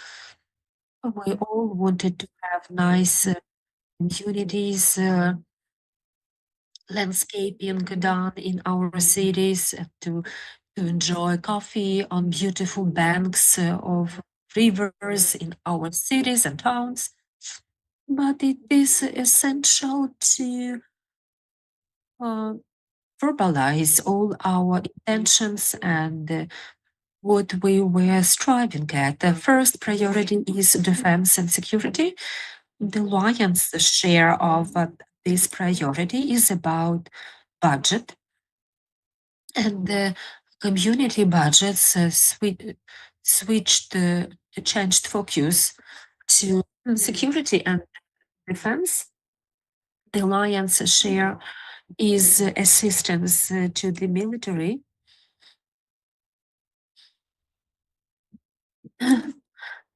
we all wanted to have nice communities, landscaping done in our cities, to enjoy coffee on beautiful banks of rivers in our cities and towns. But it is essential to verbalize all our intentions and what we were striving at. The first priority is defense and security. The lion's share of this priority is about budget, and the community budgets changed focus to security and defense. The lion's share is assistance to the military.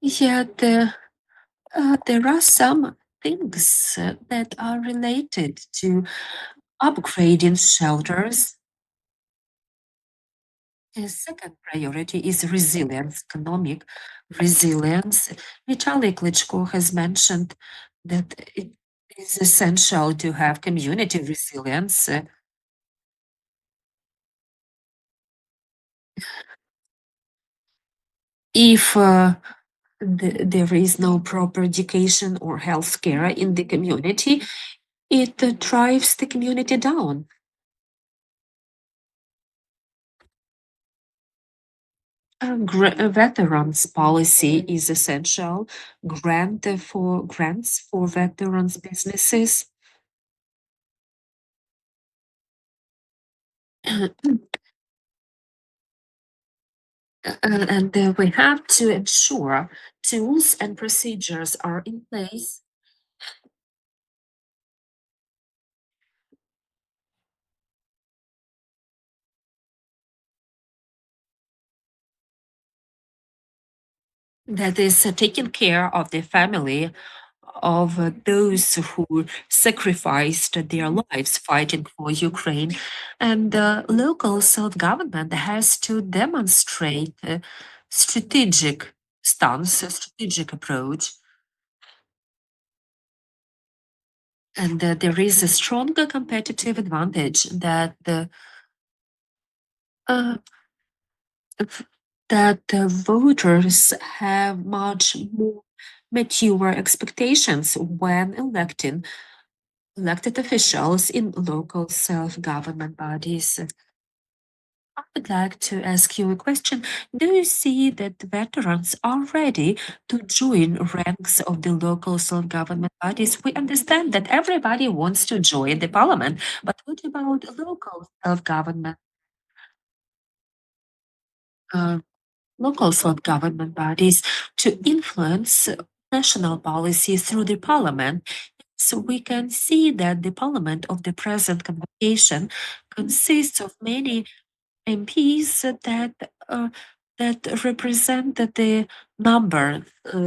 Yet there are some things that are related to upgrading shelters. The second priority is resilience, economic resilience. Vitaly Klitschko has mentioned that it is essential to have community resilience. If there is no proper education or health care in the community, it drives the community down. Veterans policy is essential. Grants for veterans businesses. And we have to ensure tools and procedures are in place that is taking care of the family of those who sacrificed their lives fighting for Ukraine. And local self-government has to demonstrate a strategic stance, a strategic approach. And there is a stronger competitive advantage that voters have much more mature expectations when elected officials in local self-government bodies. I would like to ask you a question. Do you see that the veterans are ready to join ranks of the local self-government bodies? We understand that everybody wants to join the parliament, but what about local self-government? Local self-government bodies to influence national policy through the parliament. So we can see that the parliament of the present convocation consists of many MPs that represent the number.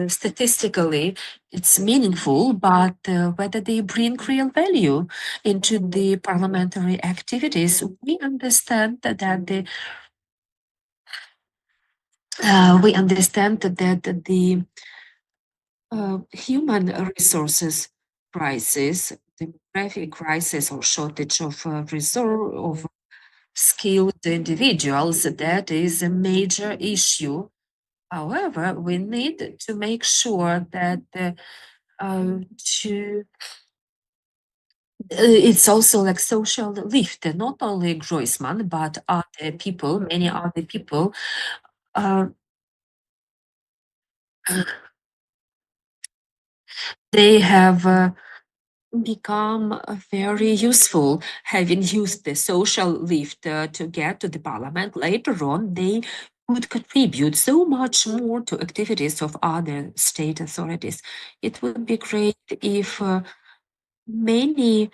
Statistically, it's meaningful, but whether they bring real value into the parliamentary activities, we understand that the human resources crisis, demographic crisis, or shortage of resource of skilled individuals, that is a major issue. However, we need to make sure that it's also like social lift, not only Groisman, but other people, many other people. They have become very useful, having used the social lift to get to the parliament. Later on, they would contribute so much more to activities of other state authorities. It would be great if many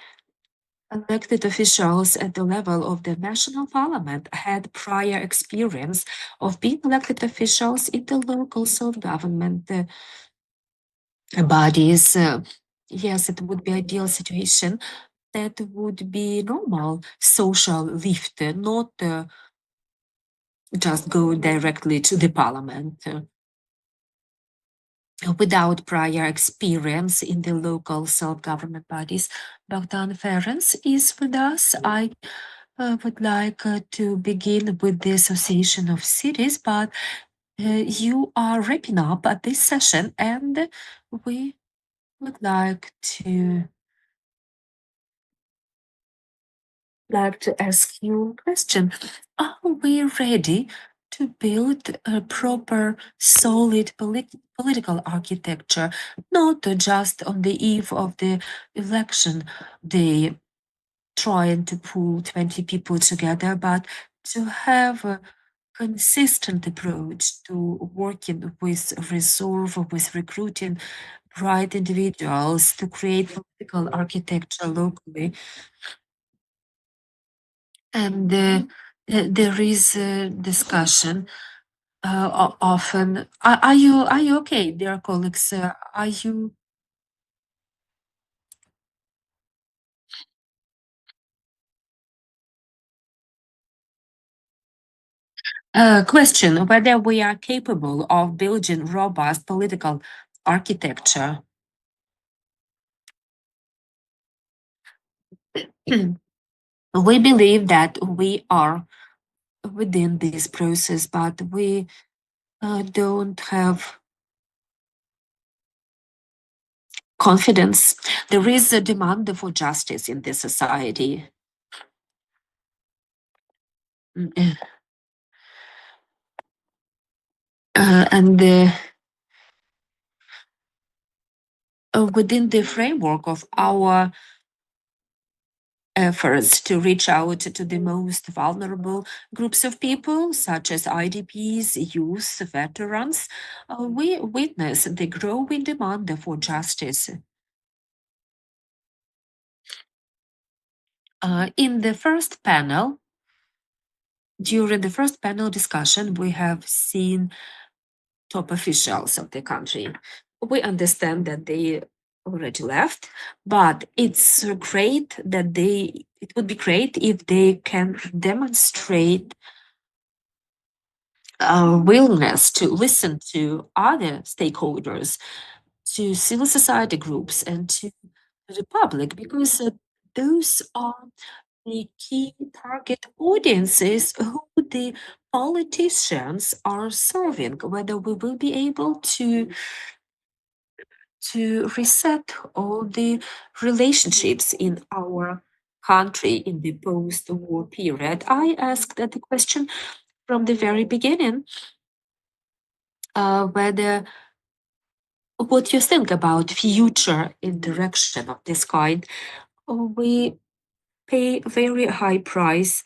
elected officials at the level of the national parliament had prior experience of being elected officials in the local self-government bodies. Yes, it would be ideal situation. That would be normal social lift, not just go directly to the parliament. Without prior experience in the local self-government bodies. Bogdan Ferenc is with us. I would like to begin with the Association of Cities, but you are wrapping up at this session, and we would like to ask you a question. Are we ready to build a proper, solid political architecture, not just on the eve of the election, they trying to pull 20 people together, but to have a consistent approach to working with reserve, with recruiting right individuals to create political architecture locally. And there is a discussion often. Are you okay, dear colleagues? Are you? Question whether we are capable of building robust political architecture. We believe that we are within this process, but we don't have confidence. There is a demand for justice in this society. And within the framework of our efforts to reach out to the most vulnerable groups of people, such as IDPs, youth, veterans, we witness the growing demand for justice. In the first panel, during the first panel discussion, we have seen top officials of the country. We understand that they already left, but it's great that it would be great if they can demonstrate a willingness to listen to other stakeholders, to civil society groups, and to the public, because those are the key target audiences who the politicians are serving, whether we will be able to reset all the relationships in our country in the post-war period, I asked the question from the very beginning whether what you think about future interaction of this kind. We pay a very high price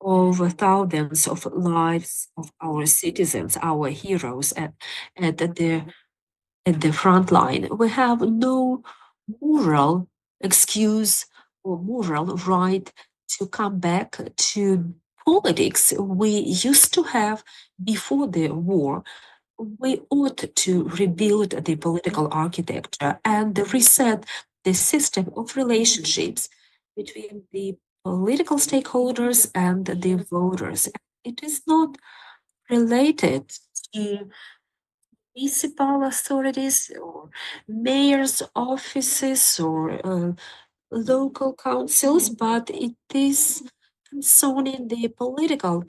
of thousands of lives of our citizens, our heroes at the front line. We have no moral excuse or moral right to come back to politics we used to have before the war. We ought to rebuild the political architecture and reset the system of relationships between the political stakeholders and the voters. It is not related to municipal authorities or mayor's offices or local councils, but it is concerning the political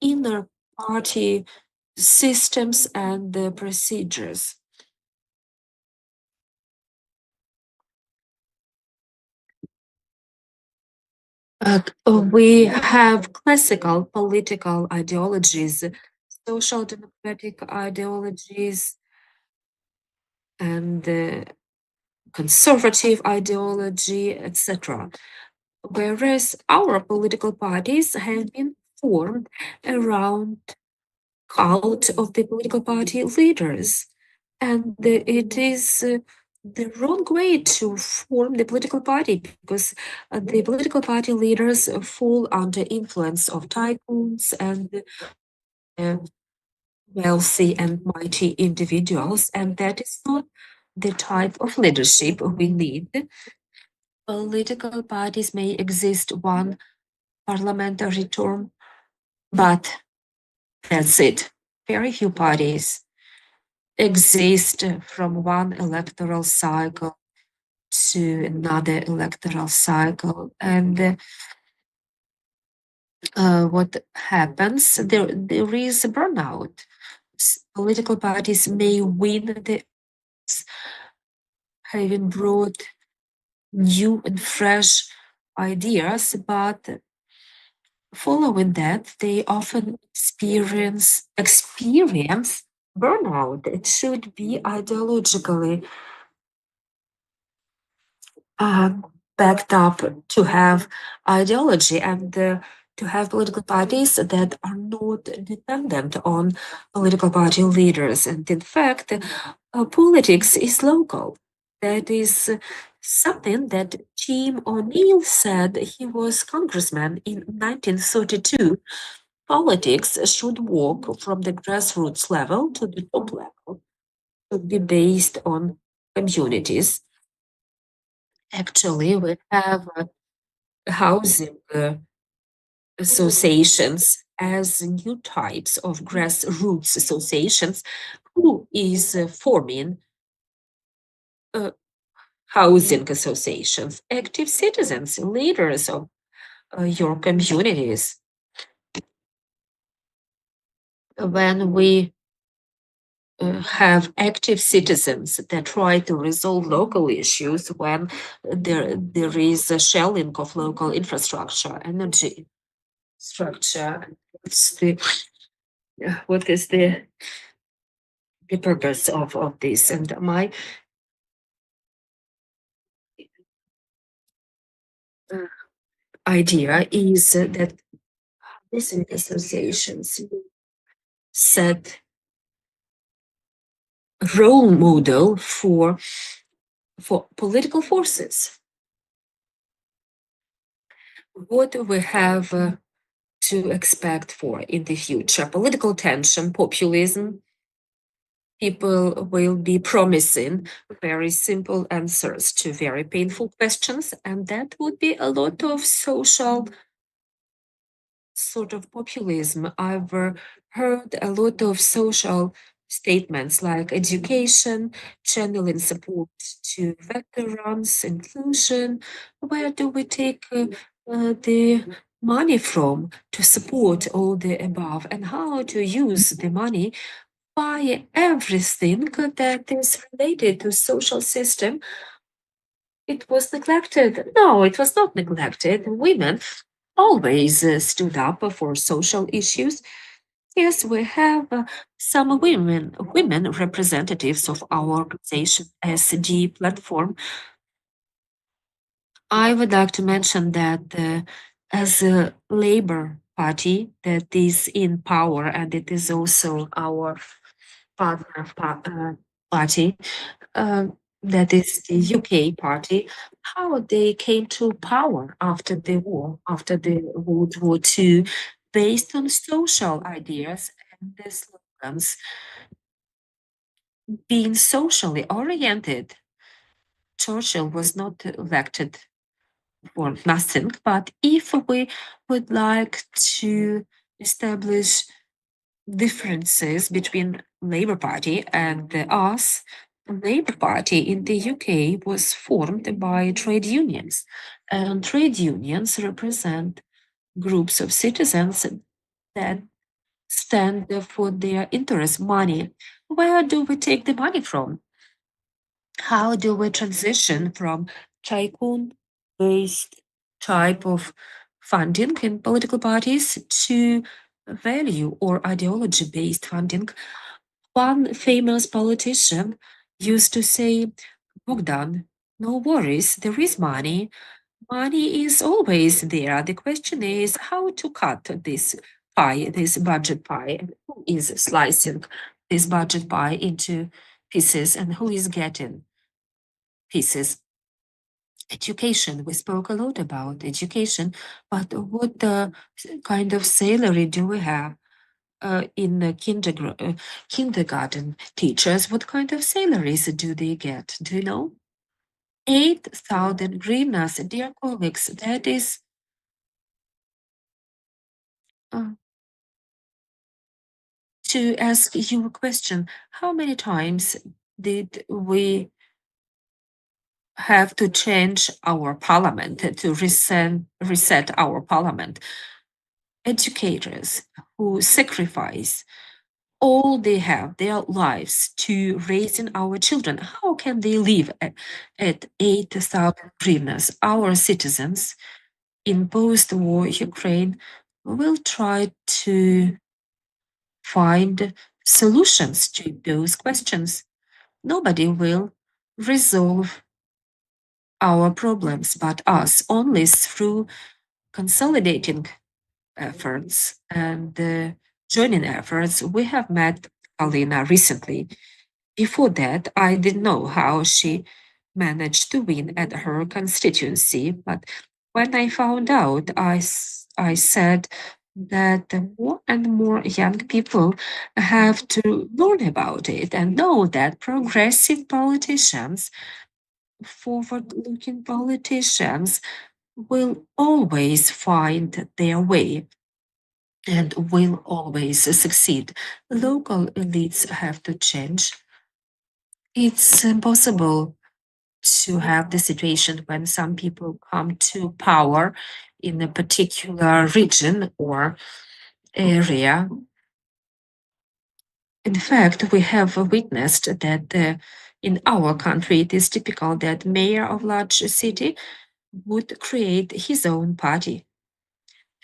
inner party systems and the procedures. We have classical political ideologies, social democratic ideologies, and conservative ideology, etc. Whereas our political parties have been formed around cult of the political party leaders. And it is the wrong way to form the political party because the political party leaders fall under influence of tycoons and wealthy and mighty individuals, and that is not the type of leadership we need. Political parties may exist one parliamentary term, but that's it. Very few parties exist from one electoral cycle to another electoral cycle. And what happens? There is a burnout. Political parties may win the having brought new and fresh ideas, but following that, they often experience burnout. It should be ideologically backed up to have ideology and to have political parties that are not dependent on political party leaders. And in fact, politics is local. That is something that Jim O'Neill said. He was congressman in 1932. Politics should walk from the grassroots level to the top level, should be based on communities. Actually, we have housing associations as new types of grassroots associations. Who is forming housing associations? Active citizens, leaders of your communities. When we have active citizens that try to resolve local issues, when there is a shelling of local infrastructure, energy structure, what is the purpose of this? And my idea is that housing associations set role model for political forces. What do we have to expect for in the future? Political tension, populism. People will be promising very simple answers to very painful questions, and that would be a lot of social sort of populism. I've heard a lot of social statements like education, channeling support to veterans, inclusion. Where do we take the money from to support all the above, and how to use the money? Buy everything that is related to social system it was neglected. No, it was not neglected. Women always stood up for social issues. Yes, we have some women representatives of our organization SD platform. I would like to mention that as a Labour Party that is in power, and it is also our partner party, that is the UK party, how they came to power after the war, after the World War II, based on social ideas and the slogans, being socially oriented. Churchill was not elected for nothing, but if we would like to establish differences between Labour Party and us, Labour Party in the UK was formed by trade unions, and trade unions represent groups of citizens that stand for their interest. Money. Where do we take the money from? How do we transition from tycoon-based type of funding in political parties to value or ideology-based funding? One famous politician used to say, Bogdan, no worries, there is money. Money is always there. The question is how to cut this pie, this budget pie, and who is slicing this budget pie into pieces and who is getting pieces. Education, we spoke a lot about education, but what kind of salary do we have in the kindergarten teachers? What kind of salaries do they get? Do you know? 8,000 hryvnias, dear colleagues, that is to ask you a question. How many times did we have to change our parliament, to reset our parliament? Educators who sacrifice all they have, their lives, to raising our children, how can they live at 8,000 hryvnias? Our citizens in post-war Ukraine will try to find solutions to those questions. Nobody will resolve our problems but us, only through consolidating efforts and joining efforts. We have met Alina recently. Before that, I didn't know how she managed to win at her constituency, but when I found out, I said that more and more young people have to learn about it and know that progressive politicians, forward-looking politicians, will always find their way and will always succeed. Local elites have to change. It's impossible to have the situation when some people come to power in a particular region or area. In fact, we have witnessed that in our country, it is typical that mayor of large city would create his own party.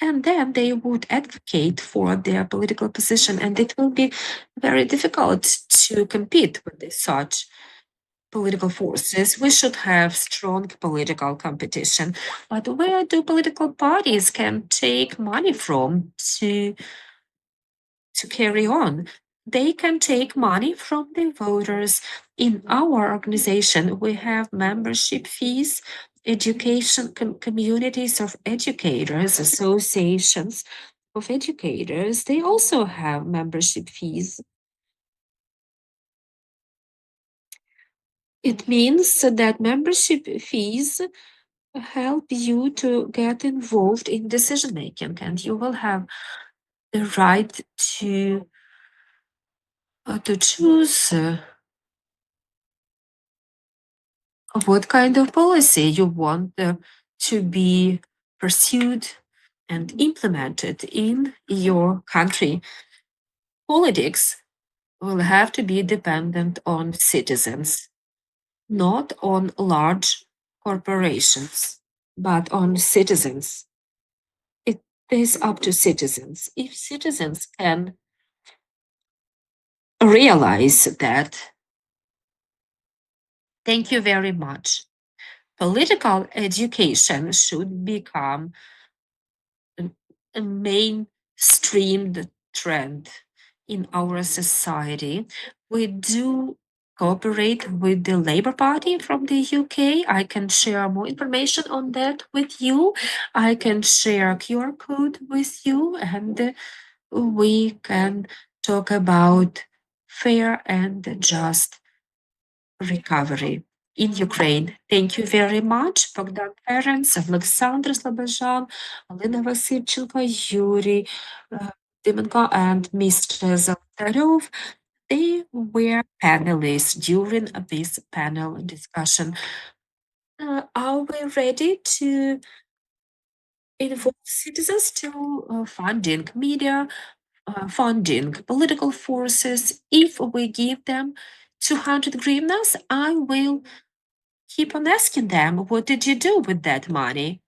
And then they would advocate for their political position, and it will be very difficult to compete with such political forces. We should have strong political competition. But where do political parties can take money from to carry on? They can take money from the voters. In our organization, we have membership fees, education communities of educators, associations of educators. They also have membership fees. It means that membership fees help you to get involved in decision making, and you will have the right to choose what kind of policy you want to be pursued and implemented in your country. Politics will have to be dependent on citizens, not on large corporations, but on citizens. It is up to citizens. If citizens can realize that, thank you very much. Political education should become a mainstreamed trend in our society. We do cooperate with the Labour Party from the UK. I can share more information on that with you. I can share a QR code with you, and we can talk about fair and just recovery in Ukraine. Thank you very much, Bogdan Ferenc, Alexander Slobozhan, Alina Vasильchenko, Yuri Dimenko, and Mr. Zoltarov. They were panelists during this panel discussion. Are we ready to involve citizens to funding media, funding political forces? If we give them 200 hryvnias, I will keep on asking them, what did you do with that money?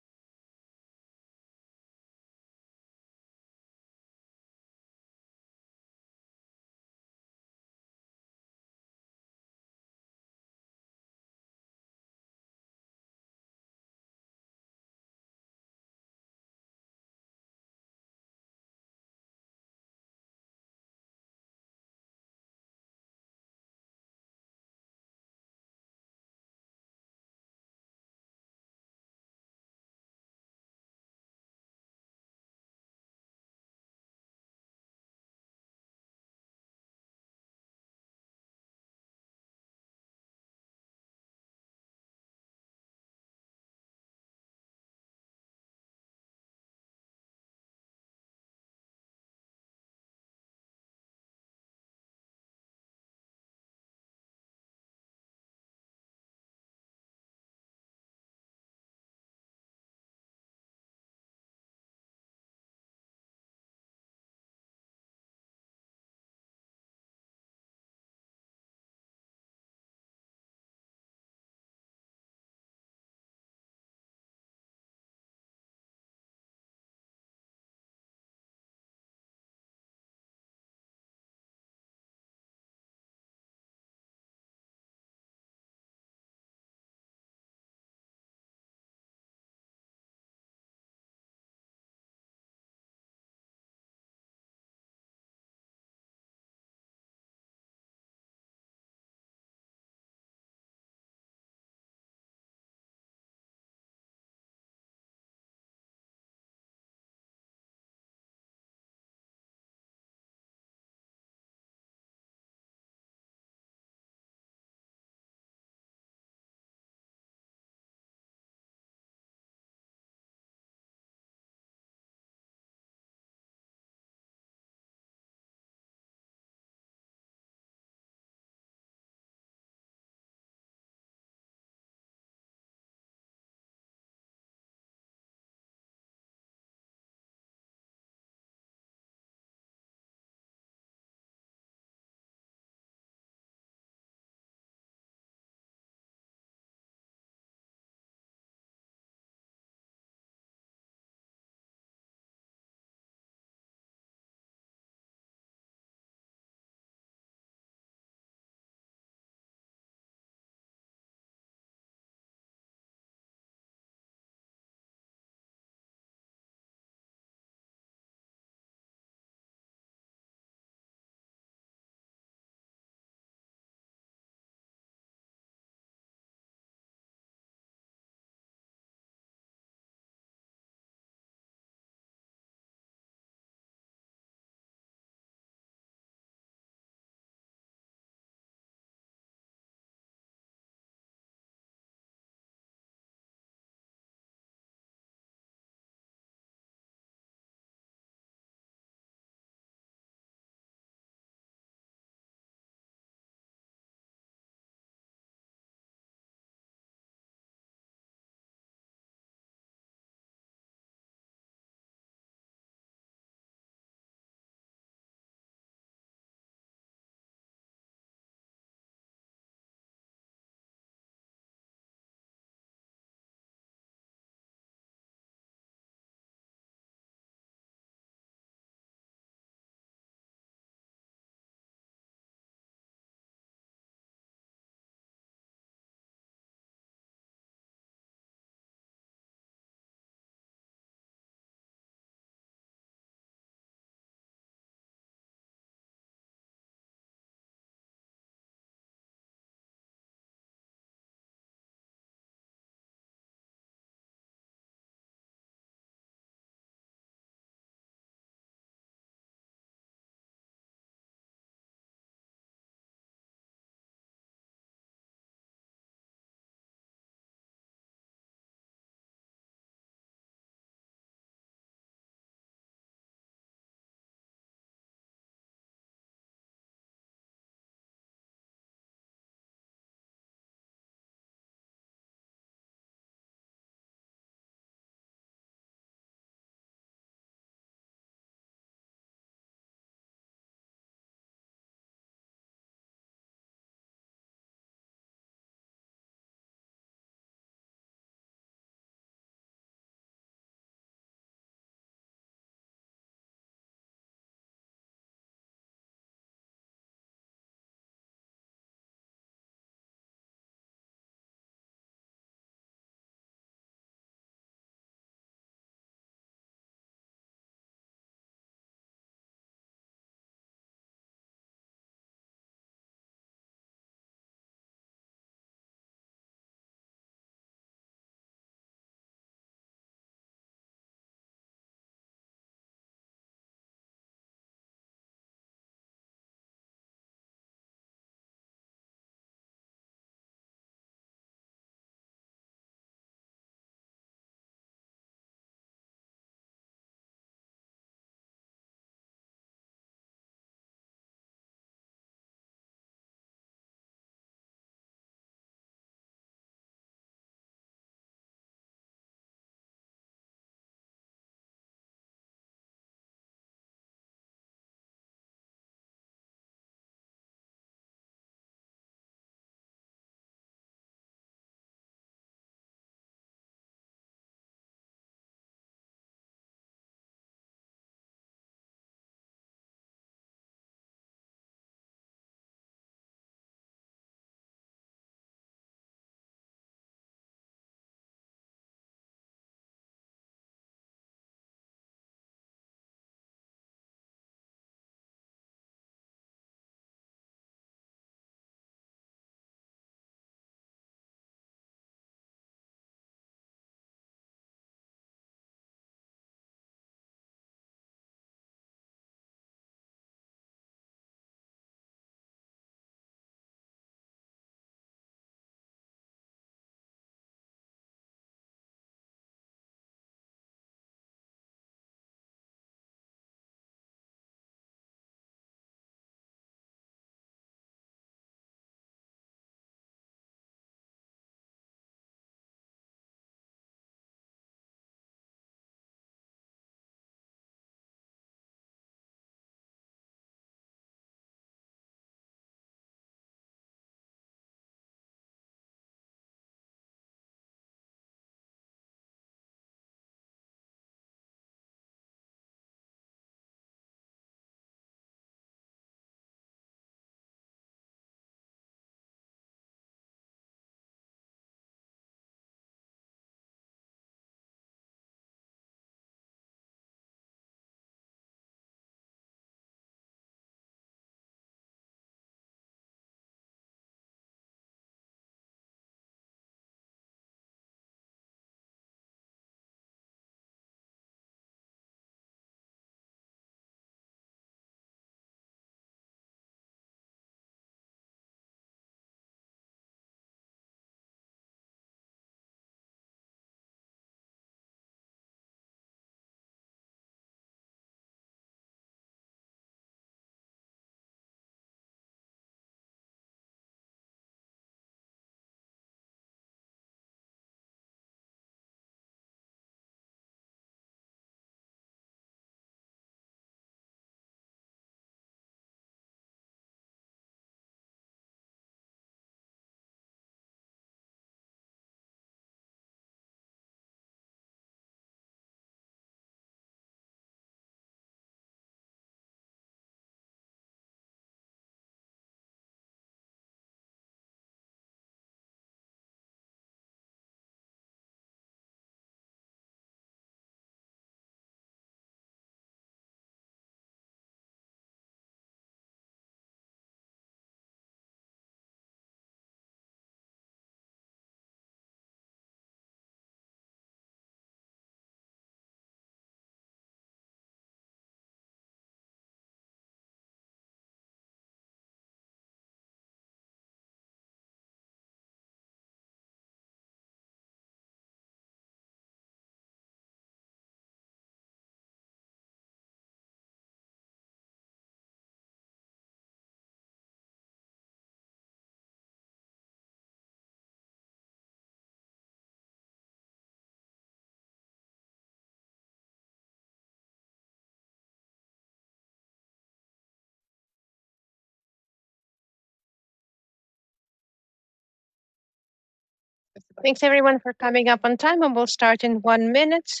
Thanks everyone for coming up on time, and we'll start in 1 minute.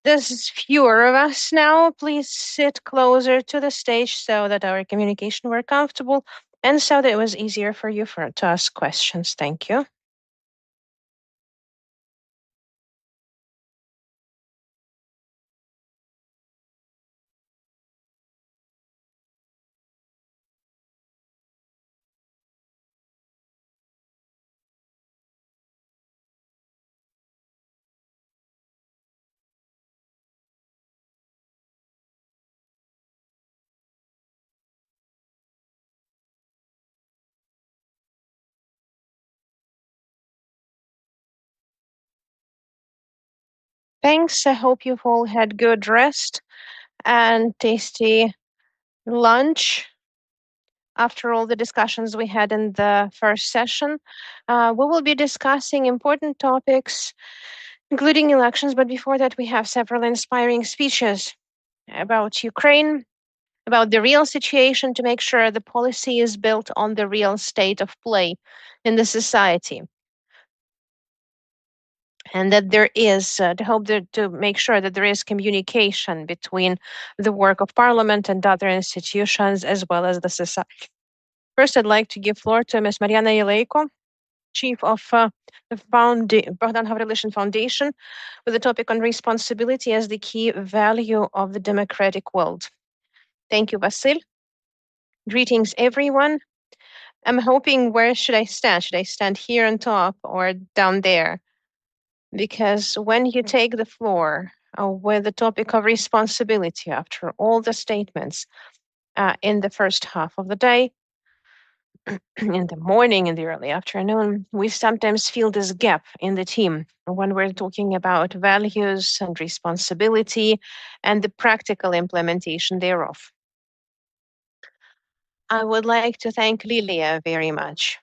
There's fewer of us now. Please sit closer to the stage so that our communication were comfortable and so that it was easier for you to ask questions. Thank you. Thanks. I hope you've all had good rest and tasty lunch after all the discussions we had in the first session. We will be discussing important topics, including elections, but before that, we have several inspiring speeches about Ukraine, about the real situation to make sure the policy is built on the real state of play in the society. And that there is, to make sure that there is communication between the work of parliament and other institutions, as well as the society. First, I'd like to give floor to Ms. Mariana Ileiko, Chief of the Bogdan Havrilyshin Foundation, with the topic on responsibility as the key value of the democratic world. Thank you, Vasil. Greetings, everyone. I'm hoping, where should I stand? Should I stand here on top or down there? Because when you take the floor with the topic of responsibility after all the statements in the first half of the day, in the morning, in the early afternoon, we sometimes feel this gap in the team when we're talking about values and responsibility and the practical implementation thereof. I would like to thank Lilia very much.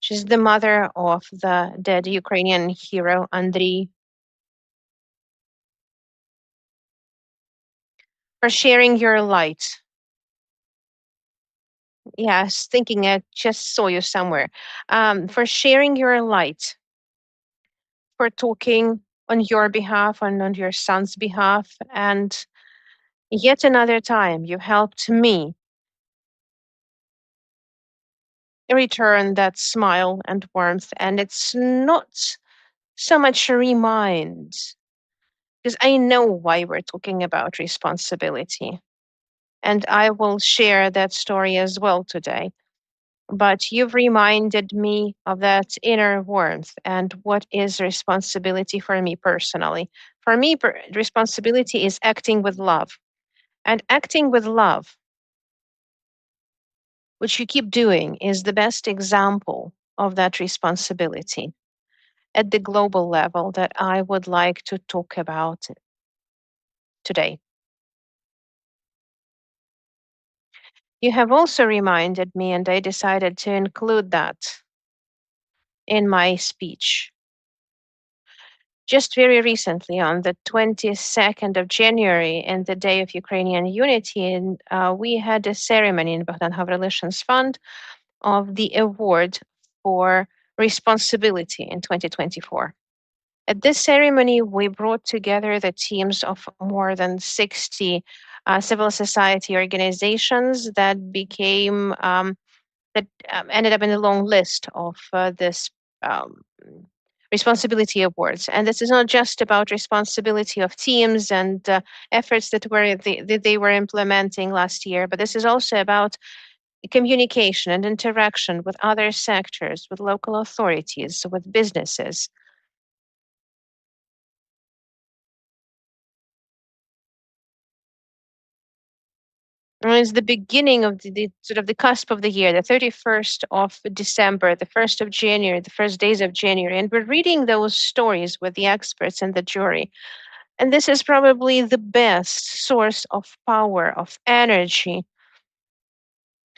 She's the mother of the dead Ukrainian hero, Andriy, for sharing your light. Yes, thinking I just saw you somewhere. For sharing your light, for talking on your behalf and on your son's behalf. And yet another time, you helped me return that smile and warmth. And it's not so much a remind, because I know why we're talking about responsibility. And I will share that story as well today. But you've reminded me of that inner warmth and what is responsibility for me personally. For me, responsibility is acting with love. And acting with love, which you keep doing, is the best example of that responsibility at the global level that I would like to talk about today. You have also reminded me, and I decided to include that in my speech. Just very recently, on the 22nd of January, in the Day of Ukrainian Unity, we had a ceremony in Bogdan Havrilyshin's Fund of the award for responsibility in 2024. At this ceremony, we brought together the teams of more than 60 civil society organizations that ended up in a long list of this responsibility awards. And this is not just about responsibility of teams and efforts that they were implementing last year, but this is also about communication and interaction with other sectors, with local authorities, with businesses. And it's the beginning of the sort of the cusp of the year, the 31st of December, the 1st of January, the first days of January. And we're reading those stories with the experts and the jury. And this is probably the best source of power, of energy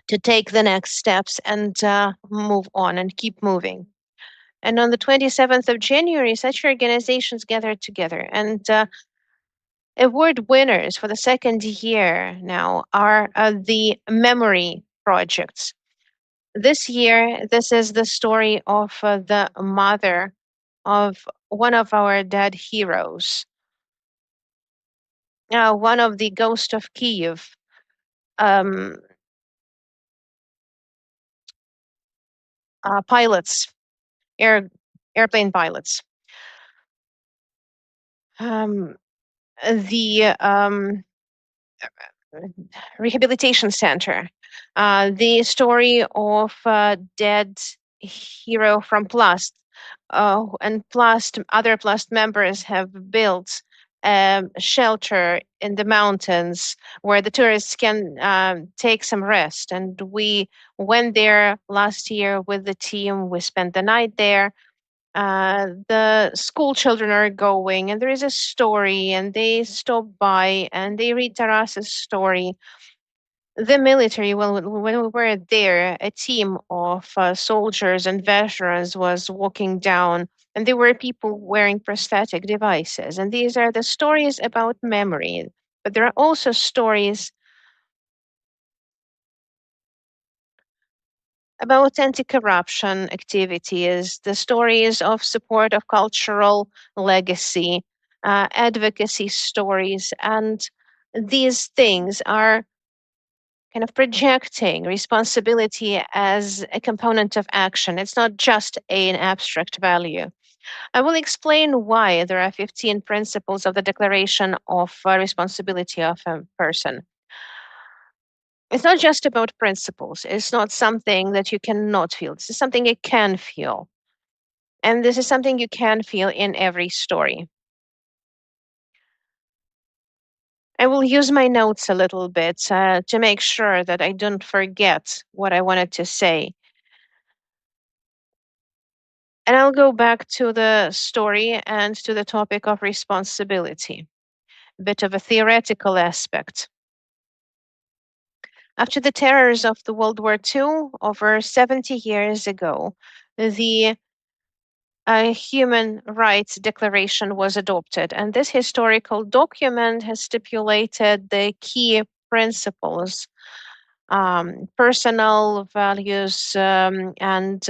to take the next steps and move on and keep moving. And on the 27th of January, such organizations gathered together. And award winners for the second year now are the memory projects. This year, this is the story of the mother of one of our dead heroes, one of the Ghost of Kiev pilots, airplane pilots. The rehabilitation center, the story of a dead hero from Plast, and other Plast members have built a shelter in the mountains where the tourists can take some rest. And we went there last year with the team. We spent the night there. The school children are going, and there is a story, and they stop by and they read Taras's story. The military, well, when we were there, a team of soldiers and veterans was walking down, and there were people wearing prosthetic devices. And these are the stories about memory, but there are also stories about anti-corruption activities, the stories of support of cultural legacy, advocacy stories, and these things are kind of projecting responsibility as a component of action. It's not just an abstract value. I will explain why there are 15 principles of the Declaration of Responsibility of a Person. It's not just about principles. It's not something that you cannot feel. This is something you can feel. And this is something you can feel in every story. I will use my notes a little bit to make sure that I don't forget what I wanted to say. And I'll go back to the story and to the topic of responsibility, a bit of a theoretical aspect. After the terrors of the World War II, over 70 years ago, the Human Rights Declaration was adopted. And this historical document has stipulated the key principles, personal values, and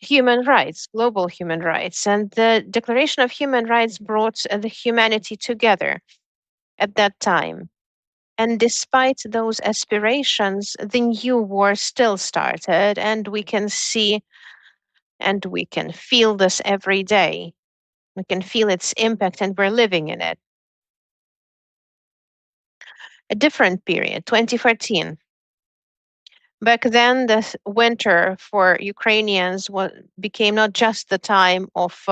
human rights, global human rights. And the Declaration of Human Rights brought the humanity together at that time. And despite those aspirations, the new war still started, and we can see and we can feel this every day. We can feel its impact, and we're living in it. A different period, 2014. Back then, the winter for Ukrainians became not just the time of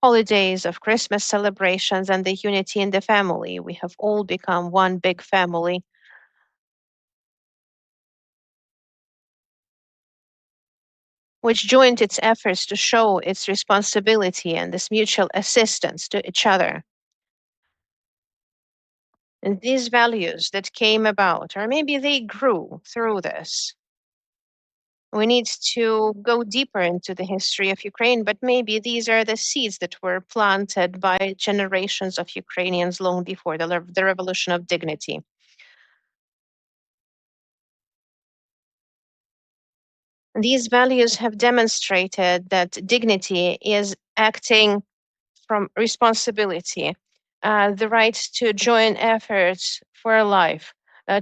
holidays, of Christmas celebrations, and the unity in the family. We have all become one big family. Which joined its efforts to show its responsibility and this mutual assistance to each other. And these values that came about, or maybe they grew through this. We need to go deeper into the history of Ukraine, but maybe these are the seeds that were planted by generations of Ukrainians long before the Revolution of Dignity. These values have demonstrated that dignity is acting from responsibility, the right to join efforts for life,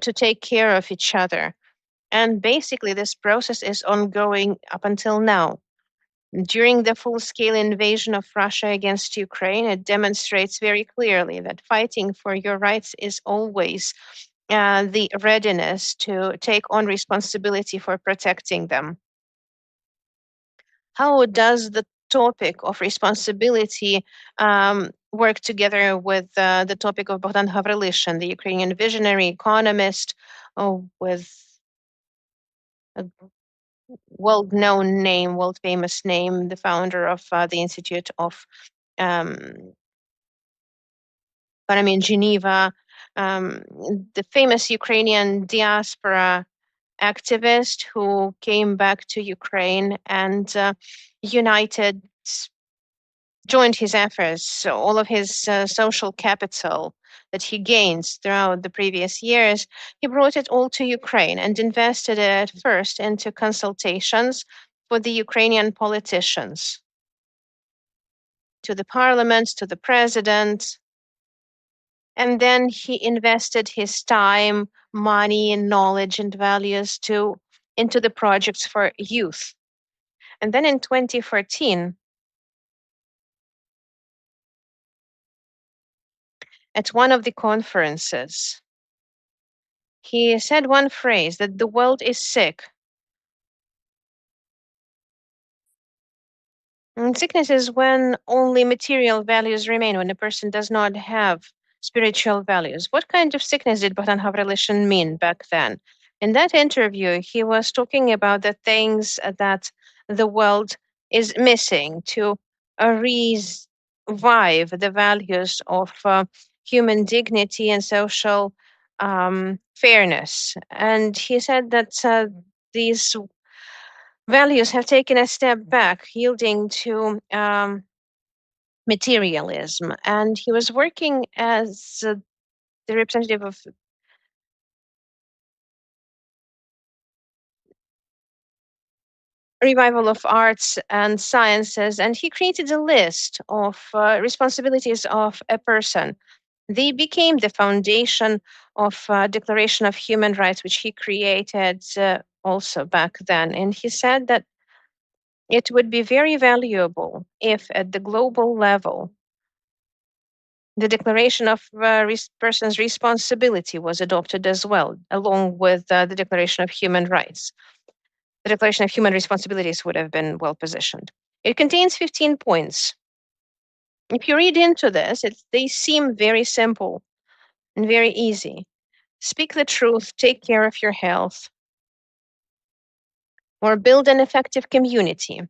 to take care of each other. And basically, this process is ongoing up until now. During the full-scale invasion of Russia against Ukraine, it demonstrates very clearly that fighting for your rights is always the readiness to take on responsibility for protecting them. How does the topic of responsibility work together with the topic of Bogdan Havrilyshin, the Ukrainian visionary economist with a well-known name, world-famous name, the founder of the Institute of Economy in Geneva, the famous Ukrainian diaspora activist who came back to Ukraine and joined his efforts, so all of his social capital that he gained throughout the previous years, he brought it all to Ukraine and invested it first into consultations for the Ukrainian politicians. to the parliament, to the president. And then he invested his time, money, and knowledge and values into the projects for youth. And then in 2014, at one of the conferences, he said one phrase that the world is sick. And sickness is when only material values remain, when a person does not have spiritual values. What kind of sickness did Bogdan Havrilishin mean back then? In that interview, he was talking about the things that the world is missing to revive the values of human dignity and social fairness. And he said that these values have taken a step back, yielding to materialism. And he was working as the representative of revival of arts and sciences, and he created a list of responsibilities of a person. They became the foundation of Declaration of Human Rights, which he created also back then. And he said that it would be very valuable if at the global level, the Declaration of Person's Responsibility was adopted as well, along with the Declaration of Human Rights. The Declaration of Human Responsibilities would have been well positioned. It contains 15 points. If you read into this, they seem very simple and very easy. Speak the truth, take care of your health, or build an effective community.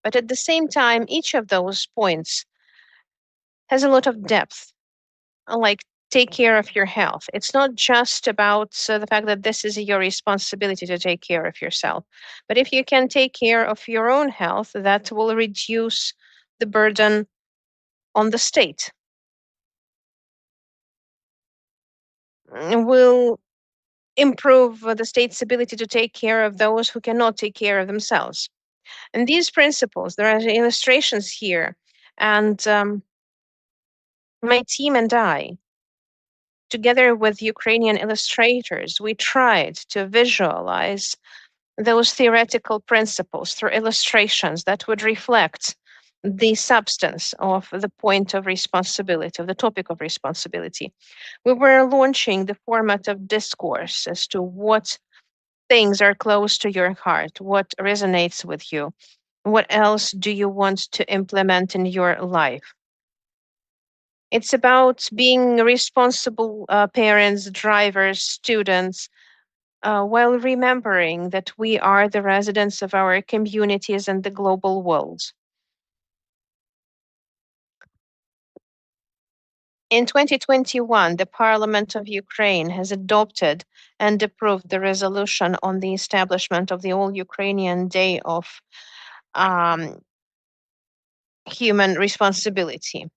But at the same time, each of those points has a lot of depth, like take care of your health. It's not just about the fact that this is your responsibility to take care of yourself. But if you can take care of your own health, that will reduce the burden on the state. Will improve the state's ability to take care of those who cannot take care of themselves. And these principles, there are illustrations here, and my team and I, together with Ukrainian illustrators, we tried to visualize those theoretical principles through illustrations that would reflect the substance of the point of responsibility, of the topic of responsibility. We were launching the format of discourse as to what things are close to your heart, what resonates with you, what else do you want to implement in your life. It's about being responsible parents, drivers, students, while remembering that we are the residents of our communities and the global world. In 2021, the Parliament of Ukraine has adopted and approved the resolution on the establishment of the All-Ukrainian Day of Human Responsibility.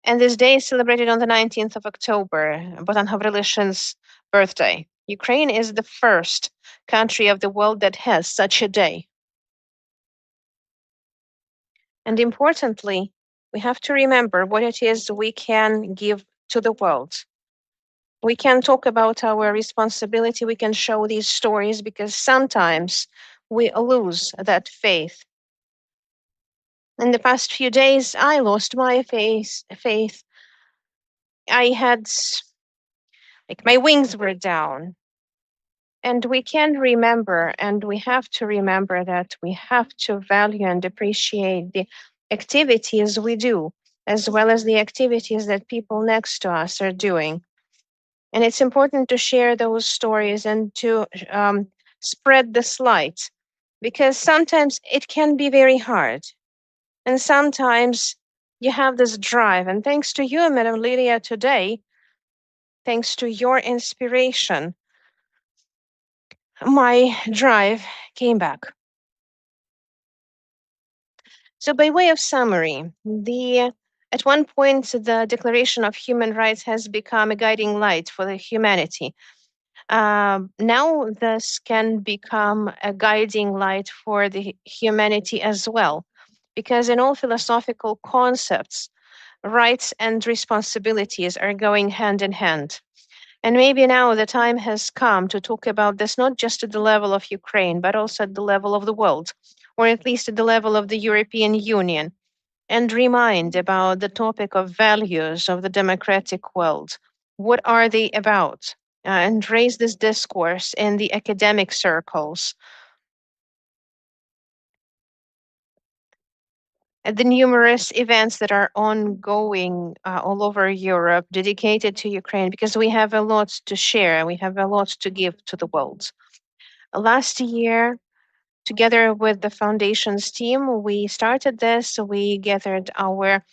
And this day is celebrated on the 19th of October, Bogdan Havrilishin's birthday. Ukraine is the first country of the world that has such a day. And importantly, we have to remember what it is we can give to the world. We can talk about our responsibility, we can show these stories, because sometimes we lose that faith. In the past few days, I lost my faith. I had, like, my wings were down. And we can remember, and we have to remember that we have to value and appreciate the activities we do, as well as the activities that people next to us are doing. And it's important to share those stories and to spread this light, because sometimes it can be very hard. And sometimes you have this drive. And thanks to you, Madam Lydia, today, thanks to your inspiration, my drive came back. So by way of summary, at one point, the Declaration of Human Rights has become a guiding light for the humanity. Now this can become a guiding light for the humanity as well. because in all philosophical concepts, rights and responsibilities are going hand in hand. And maybe now the time has come to talk about this not just at the level of Ukraine, but also at the level of the world, or at least at the level of the European Union, and remind about the topic of values of the democratic world. What are they about? And raise this discourse in the academic circles. At the numerous events that are ongoing all over Europe dedicated to Ukraine, because we have a lot to share, we have a lot to give to the world. Last year, together with the foundation's team, we started this. We gathered our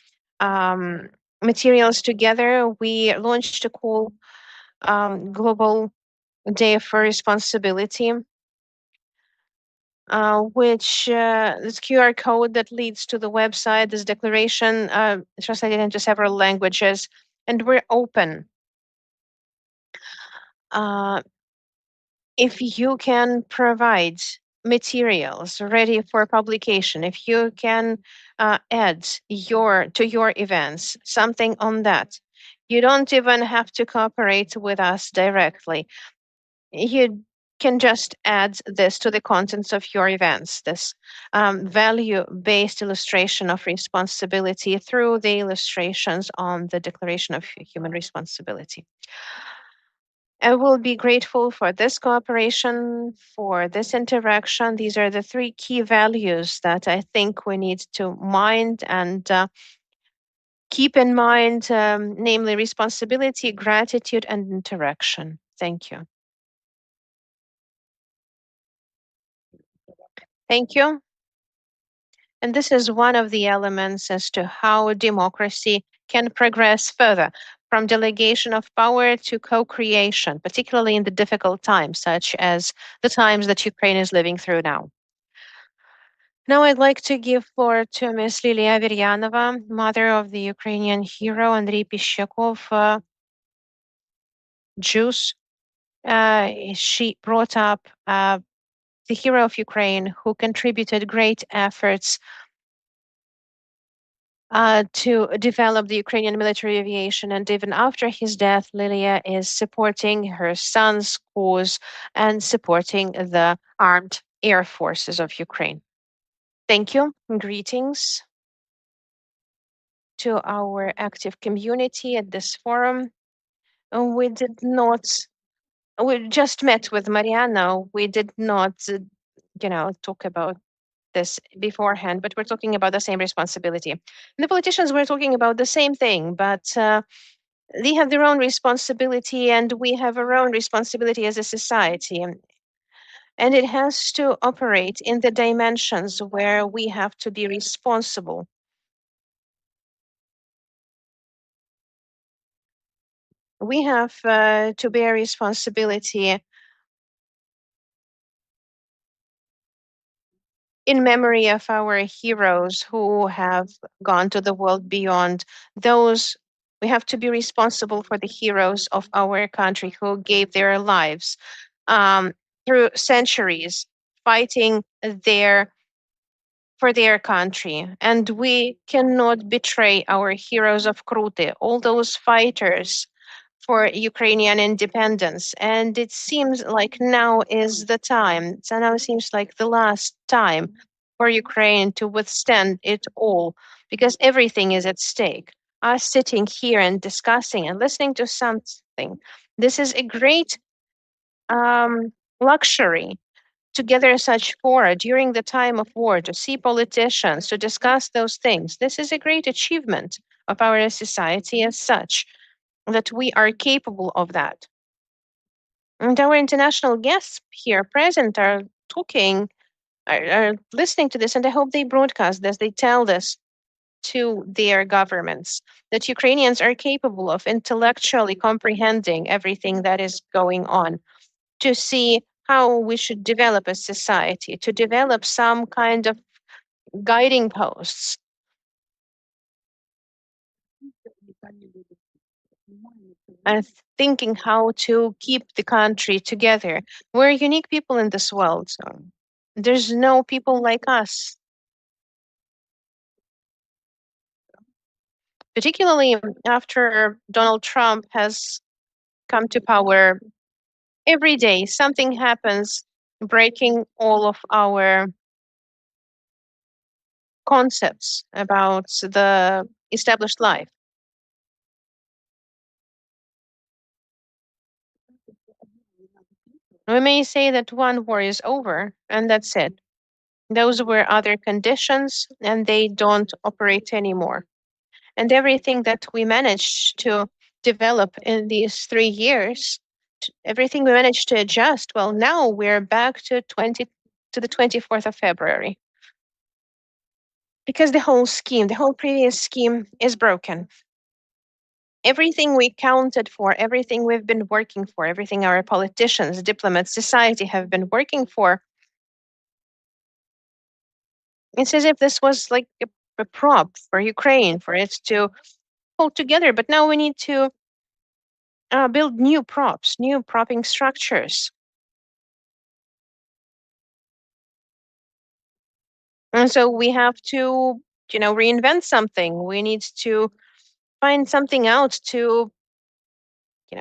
materials together. We launched a call, Global Day for Responsibility, which this QR code that leads to the website, this declaration, translated into several languages, and we're open. If you can provide materials ready for publication, if you can add to your events something on that, you don't even have to cooperate with us directly. You can just add this to the contents of your events, this value-based illustration of responsibility through the illustrations on the Declaration of Human Responsibility. I will be grateful for this cooperation, for this interaction. These are the three key values that I think we need to mind and keep in mind, namely responsibility, gratitude, and interaction. Thank you. Thank you. And this is one of the elements as to how democracy can progress further from delegation of power to co-creation, particularly in the difficult times, such as the times that Ukraine is living through now. Now I'd like to give floor to Ms. Lilia Averyanova, mother of the Ukrainian hero Andrei Pishchakov, Jews. She brought up the hero of Ukraine who contributed great efforts to develop the Ukrainian military aviation. And even after his death, Lilia is supporting her son's cause and supporting the armed air forces of Ukraine. Thank you. Greetings to our active community at this forum. We just met with Mariana. We did not, talk about this beforehand, but we're talking about the same responsibility. And the politicians were talking about the same thing, but they have their own responsibility and we have our own responsibility as a society. And it has to operate in the dimensions where we have to be responsible. We have to bear responsibility in memory of our heroes who have gone to the world beyond. Those we have to be responsible for the heroes of our country who gave their lives through centuries fighting for their country. And we cannot betray our heroes of Krute, all those fighters for Ukrainian independence. And it seems like now is the time. So now it seems like the last time for Ukraine to withstand it all, because everything is at stake. Us sitting here and discussing and listening to something, this is a great luxury to gather such fora during the time of war, to see politicians, to discuss those things. This is a great achievement of our society as such, that we are capable of that. And our international guests here present are are listening to this, and I hope they broadcast this, they tell this to their governments, that Ukrainians are capable of intellectually comprehending everything that is going on, to see how we should develop a society, to develop some kind of guiding posts. And thinking how to keep the country together. We're unique people in this world. So there's no people like us. particularly after Donald Trump has come to power. Every day something happens, breaking all of our concepts about the established life. We may say that one war is over and that's it. Those were other conditions and they don't operate anymore. And everything that we managed to develop in these 3 years, everything we managed to adjust, well, now we're back to the 24th of February. Because the whole previous scheme is broken. Everything we counted for, everything we've been working for, everything our politicians, diplomats, society have been working for, it's as if this was like a prop for Ukraine, for it to hold together. But now we need to build new props, new propping structures. And so we have to, reinvent something. We need to find something out to,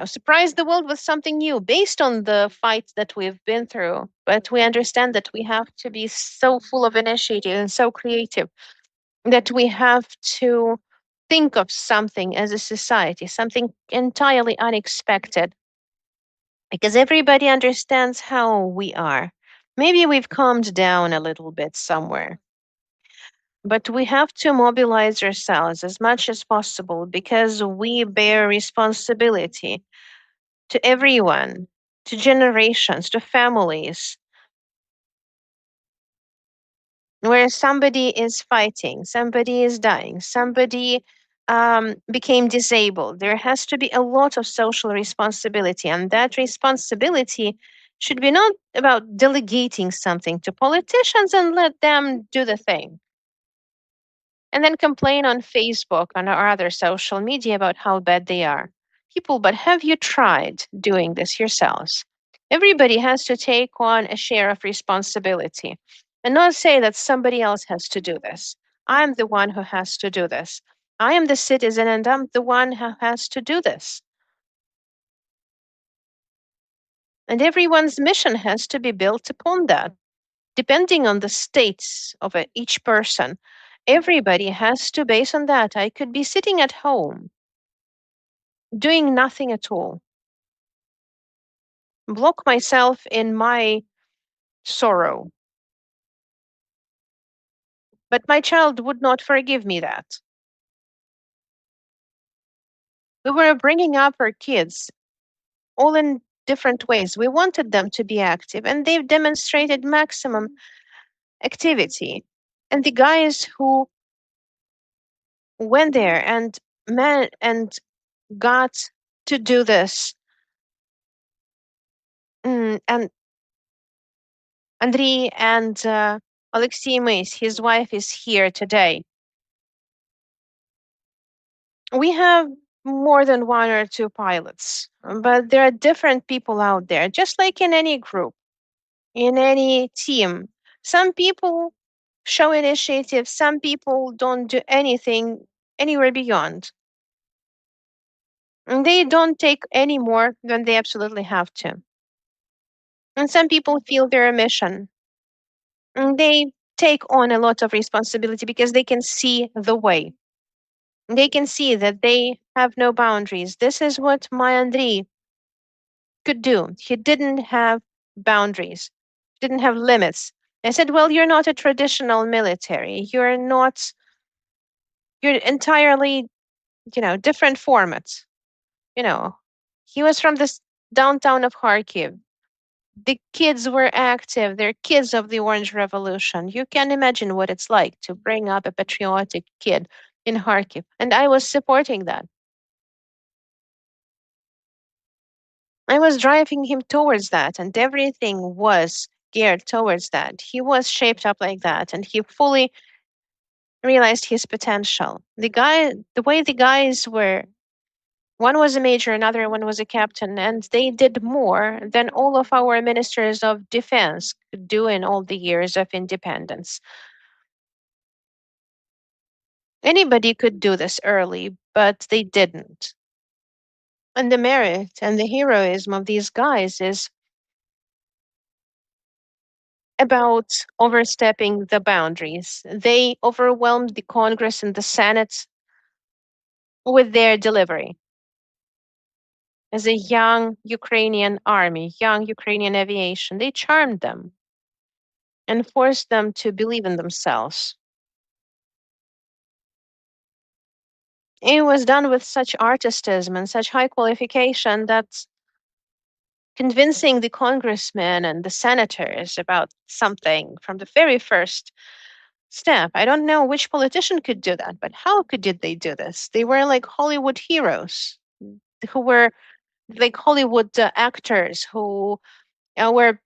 surprise the world with something new based on the fights that we've been through. But we understand that we have to be so full of initiative and so creative that we have to think of something as a society, something entirely unexpected, because everybody understands how we are. Maybe we've calmed down a little bit somewhere, but we have to mobilize ourselves as much as possible because we bear responsibility to everyone, to generations, to families, where somebody is fighting, somebody is dying, somebody became disabled. There has to be a lot of social responsibility, and that responsibility should be not about delegating something to politicians and let them do the thing. And then complain on Facebook or other social media about how bad they are. People, but have you tried doing this yourselves? Everybody has to take on a share of responsibility and not say that somebody else has to do this. I'm the one who has to do this. I am the citizen and I'm the one who has to do this. And everyone's mission has to be built upon that. Depending on the states of each person, everybody has to base on that. I could be sitting at home, doing nothing at all, block myself in my sorrow. But my child would not forgive me that. We were bringing up our kids all in different ways. We wanted them to be active, and they've demonstrated maximum activity. And the guys who went there and got to do this, and Andriy and Alexei Mys, his wife, is here today. We have more than one or two pilots, but there are different people out there, just like in any group, in any team. Some people show initiative, some people don't do anything anywhere beyond. And they don't take any more than they absolutely have to. And some people feel their mission. And they take on a lot of responsibility because they can see the way. They can see that they have no boundaries. This is what my Andriy could do. He didn't have boundaries, didn't have limits. I said, well, you're not a traditional military. You're entirely, different formats. He was from this downtown of Kharkiv. The kids were active. They're kids of the Orange Revolution. You can imagine what it's like to bring up a patriotic kid in Kharkiv. And I was supporting that. I was driving him towards that, and everything was geared towards that. He was shaped up like that, and he fully realized his potential. The way the guys were, one was a major, another one was a captain, and they did more than all of our ministers of defense could do in all the years of independence. Anybody could do this early, but they didn't. And the merit and the heroism of these guys is about overstepping the boundaries. They overwhelmed the Congress and the Senate with their delivery. As a young Ukrainian army, young Ukrainian aviation, they charmed them and forced them to believe in themselves. It was done with such artistism and such high qualification that convincing the congressmen and the senators about something from the very first step. I don't know which politician could do that, but how did they do this? They were like Hollywood heroes who were like Hollywood actors who were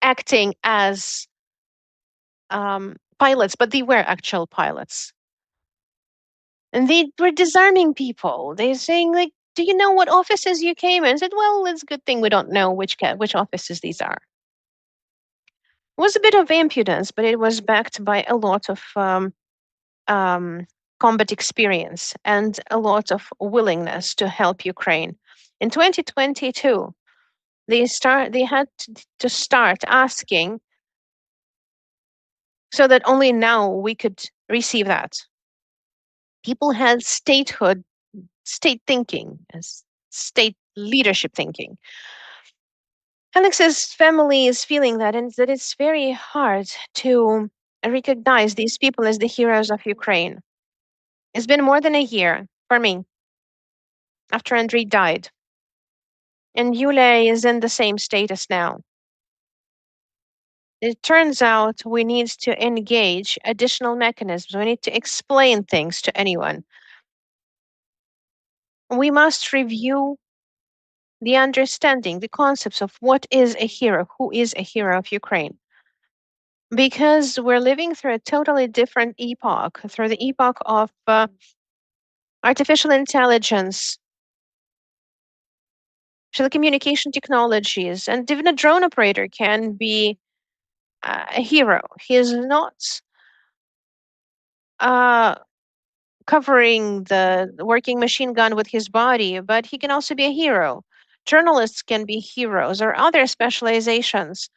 acting as pilots, but they were actual pilots. And they were disarming people. They're saying, like, do you know what offices you came in? I said, well, it's a good thing we don't know which offices these are. It was a bit of impudence, but it was backed by a lot of combat experience and a lot of willingness to help Ukraine. In 2022, they had to start asking so that only now we could receive that. People had state thinking, state leadership thinking. Alex's family is feeling that, and that it's very hard to recognize these people as the heroes of Ukraine. It's been more than a year for me after Andrei died. And Yulia is in the same status now. It turns out we need to engage additional mechanisms. We need to explain things to anyone. We must review the understanding, the concepts of what is a hero, who is a hero of Ukraine. Because we're living through a totally different epoch, through the epoch of artificial intelligence, telecommunication technologies, and even a drone operator can be a hero. He is not covering the working machine gun with his body, but he can also be a hero. Journalists can be heroes or other specializations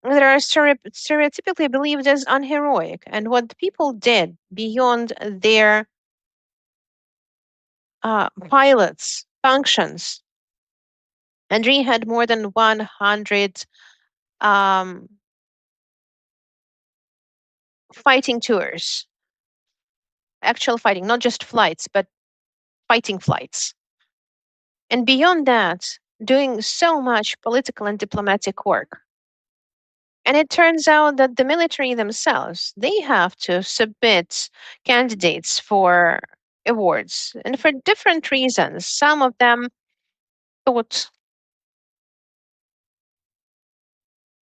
that are stereotypically believed as unheroic. And what the people did beyond their pilots' functions, Andrei had more than 100 fighting tours, actual fighting, not just flights, but fighting flights. And beyond that, doing so much political and diplomatic work. And it turns out that the military themselves, they have to submit candidates for awards. And for different reasons, some of them thought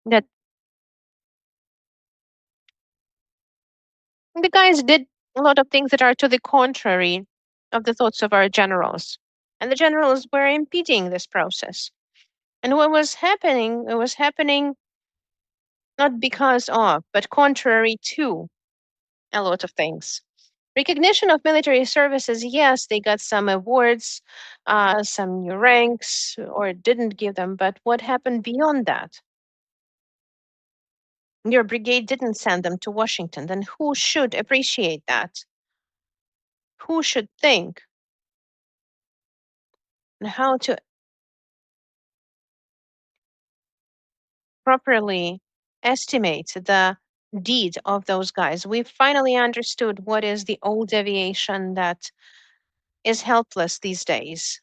that the guys did a lot of things that are to the contrary of the thoughts of our generals. And the generals were impeding this process. And what was happening, it was happening not because of, but contrary to a lot of things. Recognition of military services, yes, they got some awards, some new ranks, or didn't give them, but what happened beyond that? Your brigade didn't send them to Washington, then who should appreciate that? Who should think and how to properly estimate the deed of those guys? We finally understood what is the old aviation that is helpless these days.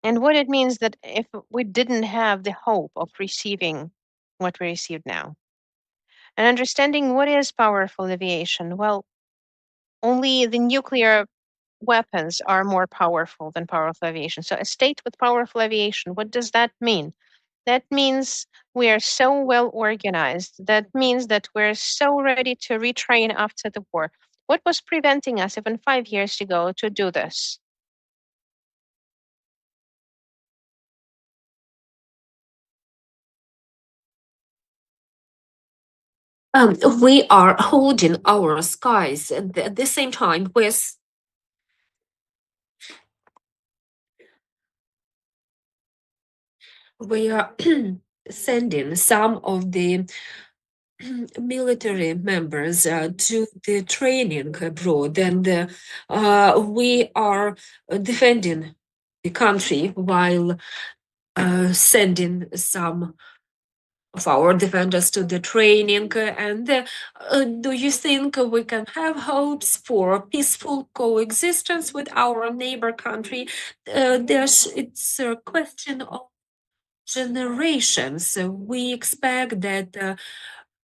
And what it means that if we didn't have the hope of receiving what we received now. And understanding what is powerful aviation, well, only the nuclear weapons are more powerful than powerful aviation. So a state with powerful aviation, what does that mean? That means we are so well organized. That means that we're so ready to retrain after the war. What was preventing us even 5 years ago to do this? We are holding our skies, and at the same time, we are sending some of the military members to the training abroad, and we are defending the country while sending some of our defenders to the training. And do you think we can have hopes for peaceful coexistence with our neighbor country? It's a question of generations. We expect that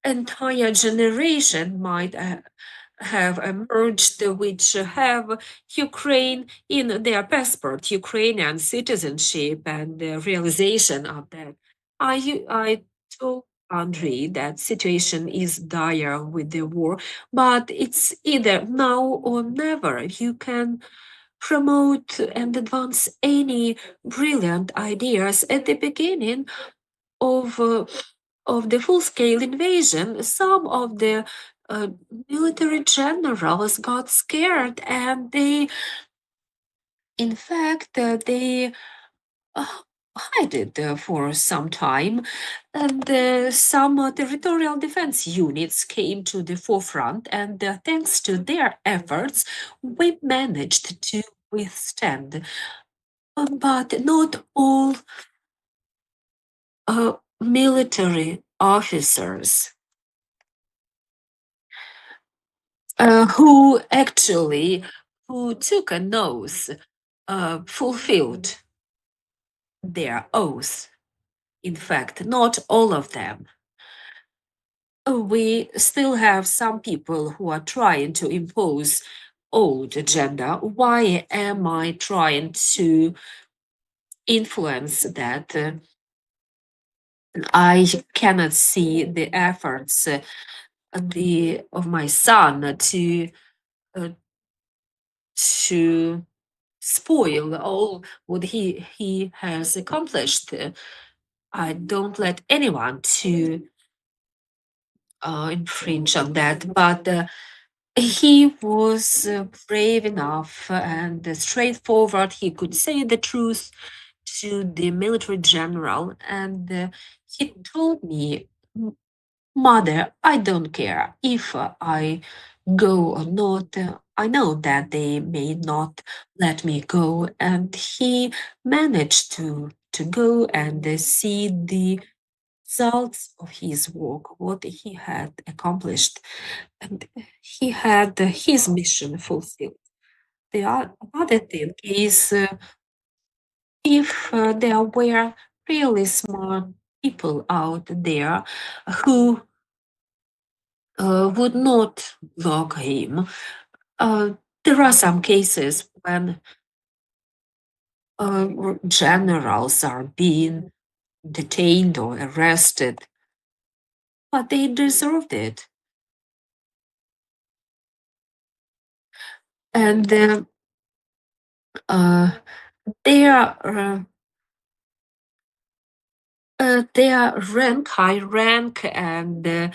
entire generation might have emerged which have Ukraine in their passport, Ukrainian citizenship, and the realization of that. I told Andrei that situation is dire with the war, but it's either now or never. You can promote and advance any brilliant ideas at the beginning of the full-scale invasion. Some of the military generals got scared, and in fact, they hide it for some time. And some territorial defense units came to the forefront, and thanks to their efforts, we managed to withstand. But not all military officers who took an oath fulfilled their oath. In fact, not all of them. We still have some people who are trying to impose old agenda. Why am I trying to influence that? I cannot see the efforts of my son to spoil all what he has accomplished. I don't let anyone to infringe on that, but he was brave enough and straightforward. He could say the truth to the military general, and he told me, Mother, I don't care if I go or not. I know that they may not let me go. And he managed to go and see the results of his work, what he had accomplished. And he had his mission fulfilled. The other thing is if there were really smart people out there who would not log him. There are some cases when generals are being detained or arrested, but they deserved it. And their high rank and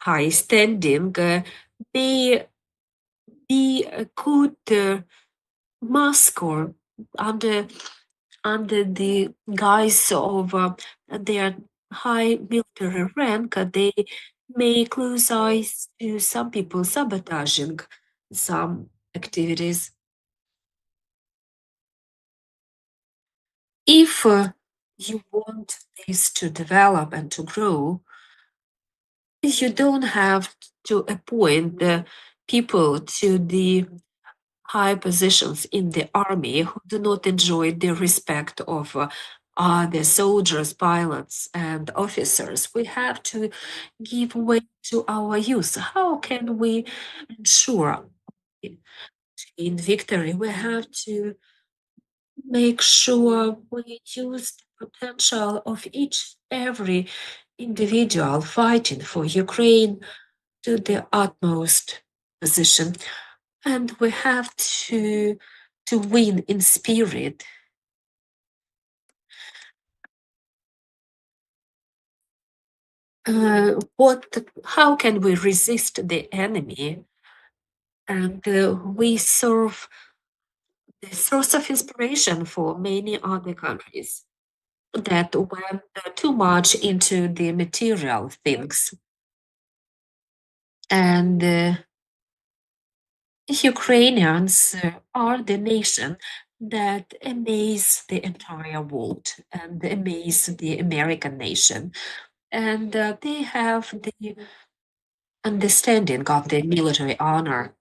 high standing, be a good mask or under the guise of their high military rank, they may close eyes to some people sabotaging some activities. If you want this to develop and to grow, you don't have to appoint people to the high positions in the army who do not enjoy the respect of the soldiers, pilots, and officers. We have to give way to our youth. How can we ensure in victory? We have to make sure we use the potential of every individual fighting for Ukraine to the utmost position. And we have to win in spirit. how can we resist the enemy? And we serve the source of inspiration for many other countries that went too much into the material things. And Ukrainians are the nation that amaze the entire world and amaze the American nation. And they have the understanding of the military honor.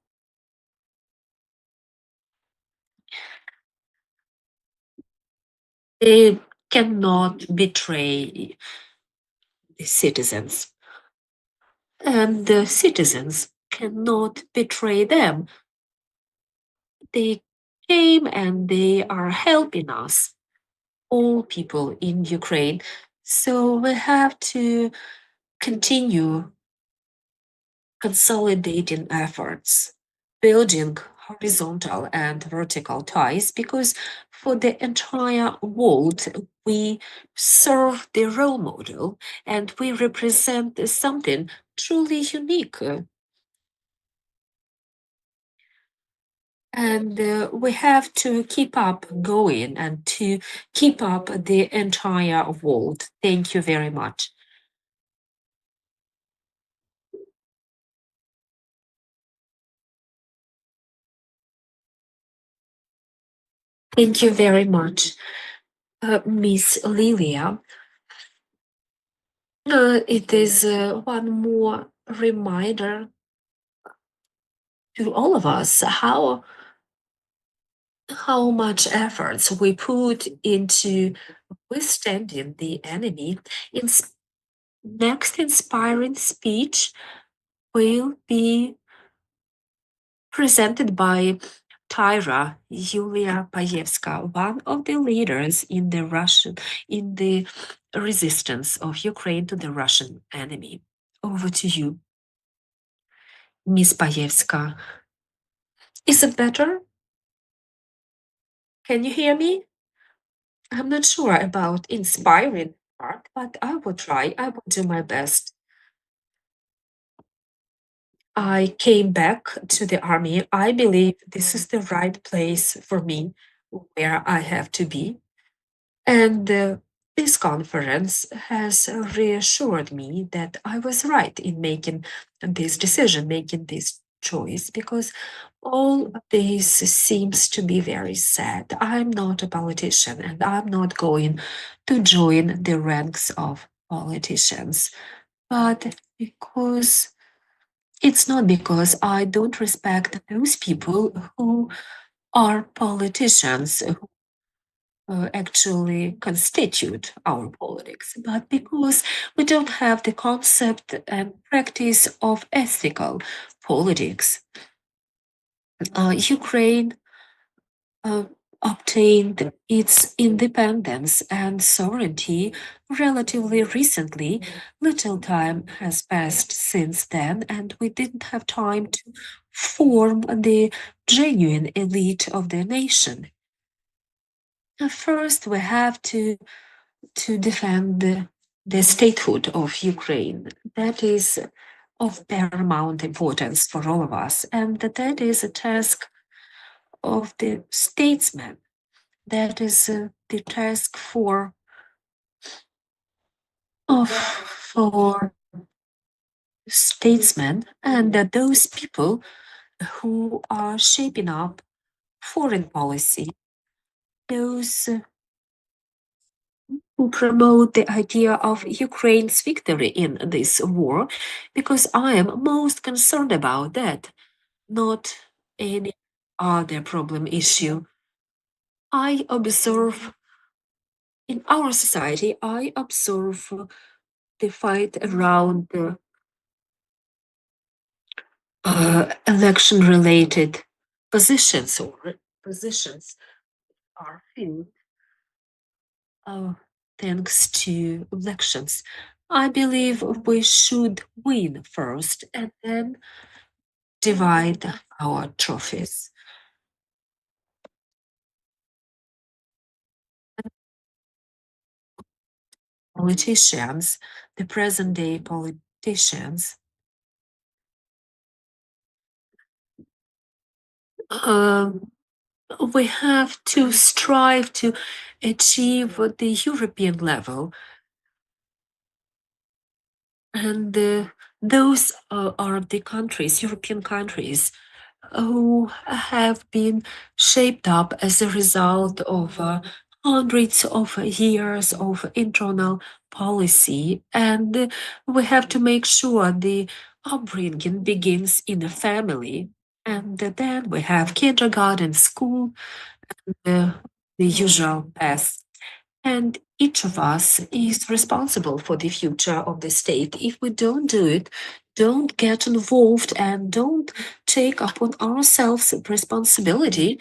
They cannot betray the citizens, and the citizens cannot betray them. They came and they are helping us, all people in Ukraine. So we have to continue consolidating efforts, building horizontal and vertical ties, because for the entire world, we serve the role model and we represent something truly unique. And we have to keep up going and to keep up the entire world. Thank you very much. Thank you very much, Miss Lilia. It is one more reminder to all of us how much efforts we put into withstanding the enemy. Next inspiring speech will be presented by Tyra Yulia Payevska, one of the leaders in the resistance of Ukraine to the Russian enemy. Over to you, Miss Payevska. Is it better? Can you hear me? I'm not sure about inspiring part, but I will try. I will do my best. I came back to the army. I believe this is the right place for me, where I have to be. And this conference has reassured me that I was right in making this decision, making this choice, because all of this seems to be very sad. I'm not a politician and I'm not going to join the ranks of politicians, but because it's not because I don't respect those people who are politicians, who actually constitute our politics, but because we don't have the concept and practice of ethical politics. Ukraine obtained its independence and sovereignty relatively recently. Little time has passed since then, and we didn't have time to form the genuine elite of the nation. First, we have to defend the statehood of Ukraine. That is of paramount importance for all of us, and that is a task of the statesman. That is the task for statesmen and those people who are shaping up foreign policy, those who promote the idea of Ukraine's victory in this war, because I am most concerned about that, not any other problem issue. I observe in our society, I observe the fight around election related positions or positions are filled thanks to elections. I believe we should win first and then divide our trophies. politicians, the present day politicians, we have to strive to achieve the European level. And those are the countries, European countries, who have been shaped up as a result of hundreds of years of internal policy. And we have to make sure the upbringing begins in the family. And then we have kindergarten, school, the usual path. And each of us is responsible for the future of the state. If we don't do it, don't get involved and don't take upon ourselves responsibility,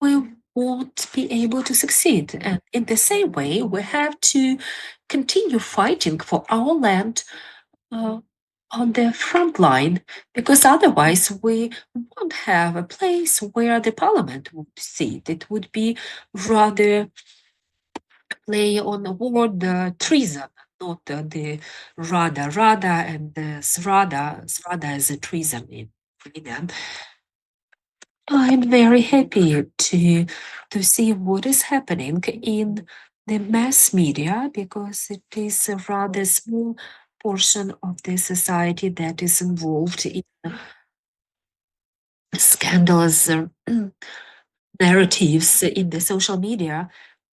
we won't be able to succeed. And in the same way, we have to continue fighting for our land on the front line, because otherwise we won't have a place where the parliament would sit. It would be rather play on the word treason, not the rada and the srada is a treason in Sweden. I'm very happy to see what is happening in the mass media, because it is a rather small portion of the society that is involved in scandalous narratives in the social media.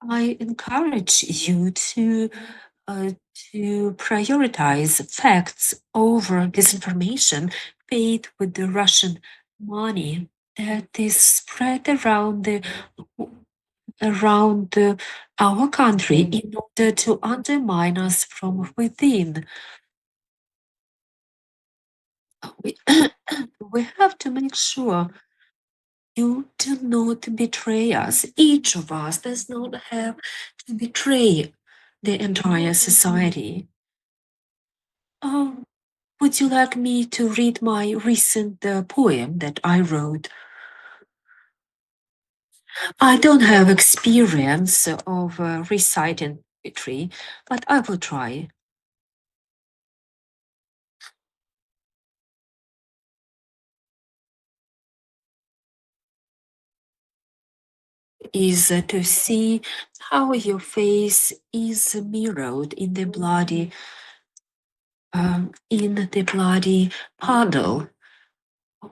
I encourage you to prioritize facts over disinformation paid with the Russian money that is spread around our country in order to undermine us from within. We have to make sure you do not betray us. Each of us does not have to betray the entire society. Would you like me to read my recent poem that I wrote? I don't have experience of reciting poetry, but I will try. Is to see how your face is mirrored in the bloody puddle.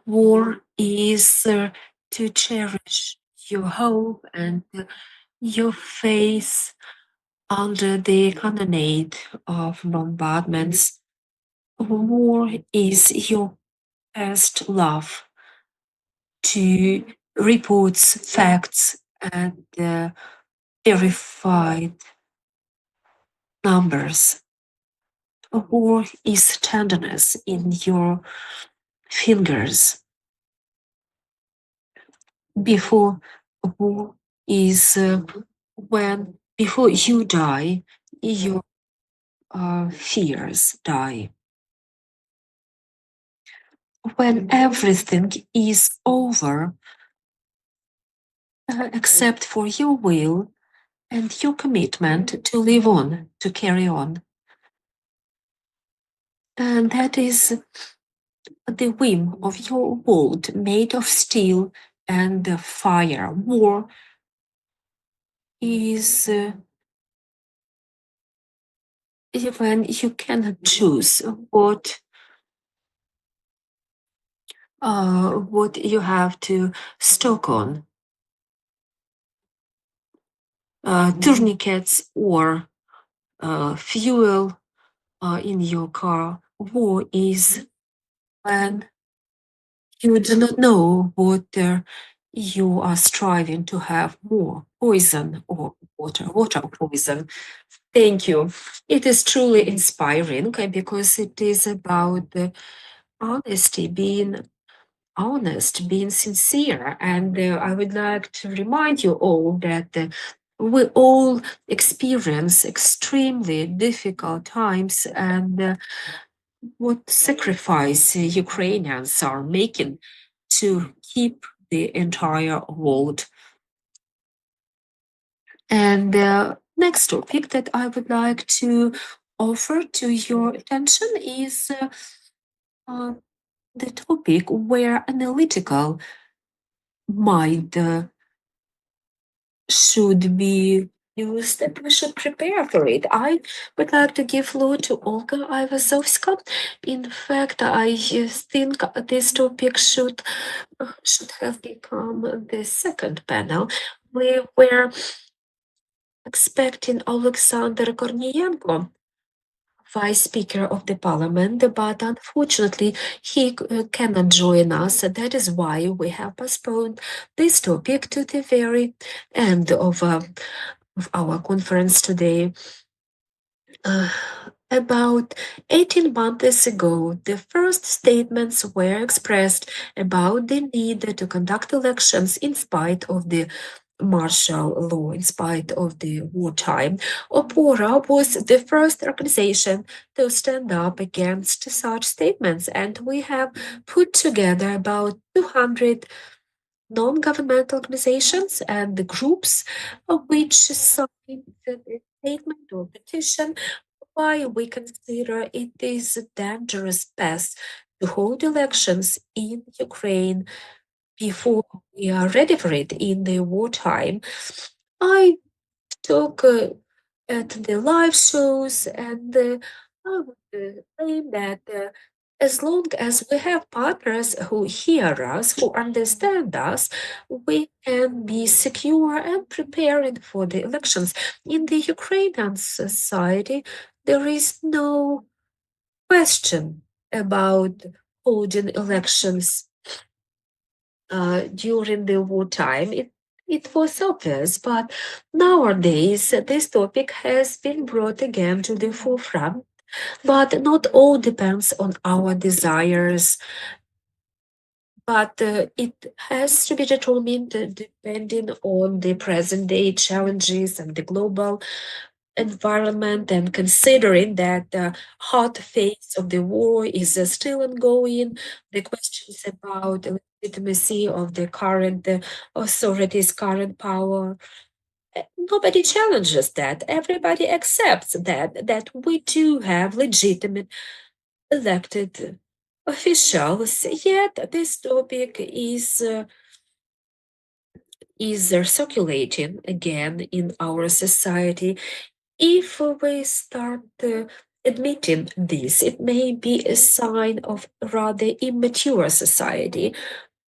War is to cherish your hope and your faith under the cannonade of bombardments. War is your best love to reports, facts, and verified numbers. War is tenderness in your fingers. Before war is when before you die, your fears die. When everything is over, except for your will and your commitment to live on, to carry on. And that is the whim of your world made of steel and fire. War is when you cannot choose what you have to stock on, tourniquets or fuel in your car. War is when you do not know what you are striving to have more, poison or water poison. Thank you. It is truly inspiring because it is about the honesty, being honest, being sincere. And I would like to remind you all that we all experience extremely difficult times, and what sacrifice Ukrainians are making to keep the entire world. And next topic that I would like to offer to your attention is the topic where analytical mind should be used, and we should prepare for it. I would like to give floor to Olga Ivazovska. In fact, I think this topic should have become the second panel. We were expecting Alexander Kornienko, Vice Speaker of the Parliament, but unfortunately he cannot join us. That is why we have postponed this topic to the very end of our conference today. About 18 months ago, the first statements were expressed about the need to conduct elections in spite of the martial law, in spite of the wartime. OPORA was the first organization to stand up against such statements, and we have put together about 200 non-governmental organizations and the groups which signed the statement or petition why we consider it is a dangerous path to hold elections in Ukraine before we are ready for it in the wartime. I took at the live shows, and I would claim that as long as we have partners who hear us, who understand us, we can be secure and preparing for the elections. In the Ukrainian society, there is no question about holding elections during the wartime. It was obvious, but nowadays this topic has been brought again to the forefront. But not all depends on our desires, but it has to be determined depending on the present day challenges and the global environment, and considering that the hot phase of the war is still ongoing, the questions about the legitimacy of the current authorities, current power. Nobody challenges that. Everybody accepts that we do have legitimate elected officials. Yet this topic is circulating again in our society. If we start admitting this, it may be a sign of a rather immature society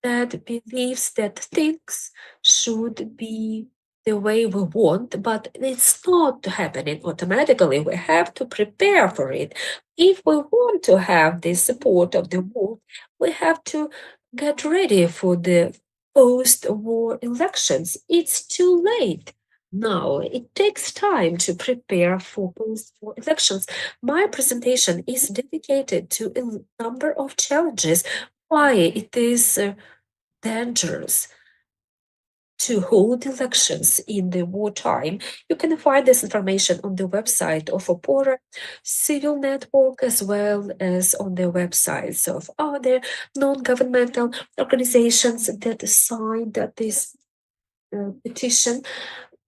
that believes that things should be the way we want, but it's not happening automatically. We have to prepare for it. If we want to have the support of the world, we have to get ready for the post-war elections. It's too late. Now, it takes time to prepare for post-war elections. My presentation is dedicated to a number of challenges, why it is dangerous to hold elections in the wartime. You can find this information on the website of OPORA, Civil Network, as well as on the websites of other non-governmental organizations that signed this petition.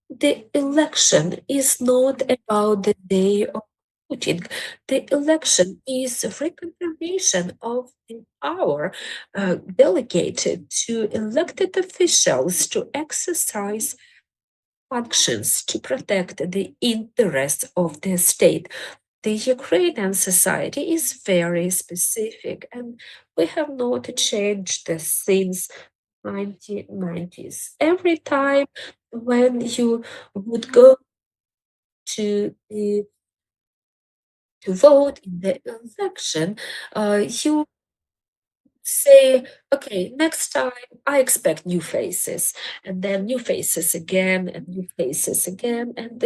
The election is not about the day of voting. The election is a reconfirmation of the power delegated to elected officials to exercise functions to protect the interests of the state. The Ukrainian society is very specific, and we have not changed since 1990s. Every time when you would go to vote in the election, you say, okay, next time I expect new faces, and then new faces again, and new faces again. And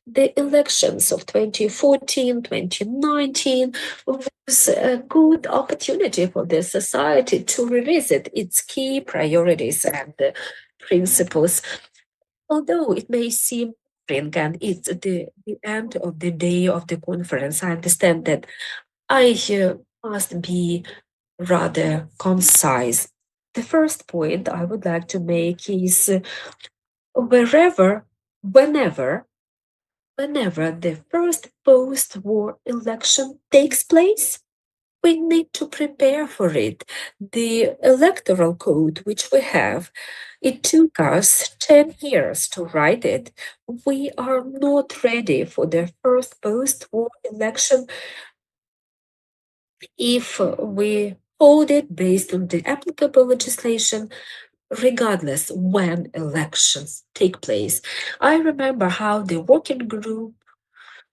the elections of 2014, 2019 was a good opportunity for the society to revisit its key priorities and principles. Although it may seem boring and it's the end of the day of the conference, I understand that I must be rather concise. The first point I would like to make is whenever whenever the first post-war election takes place, we need to prepare for it. The electoral code, which we have, it took us 10 years to write it. We are not ready for the first post-war election if we hold it based on the applicable legislation, regardless when elections take place. I remember how the working group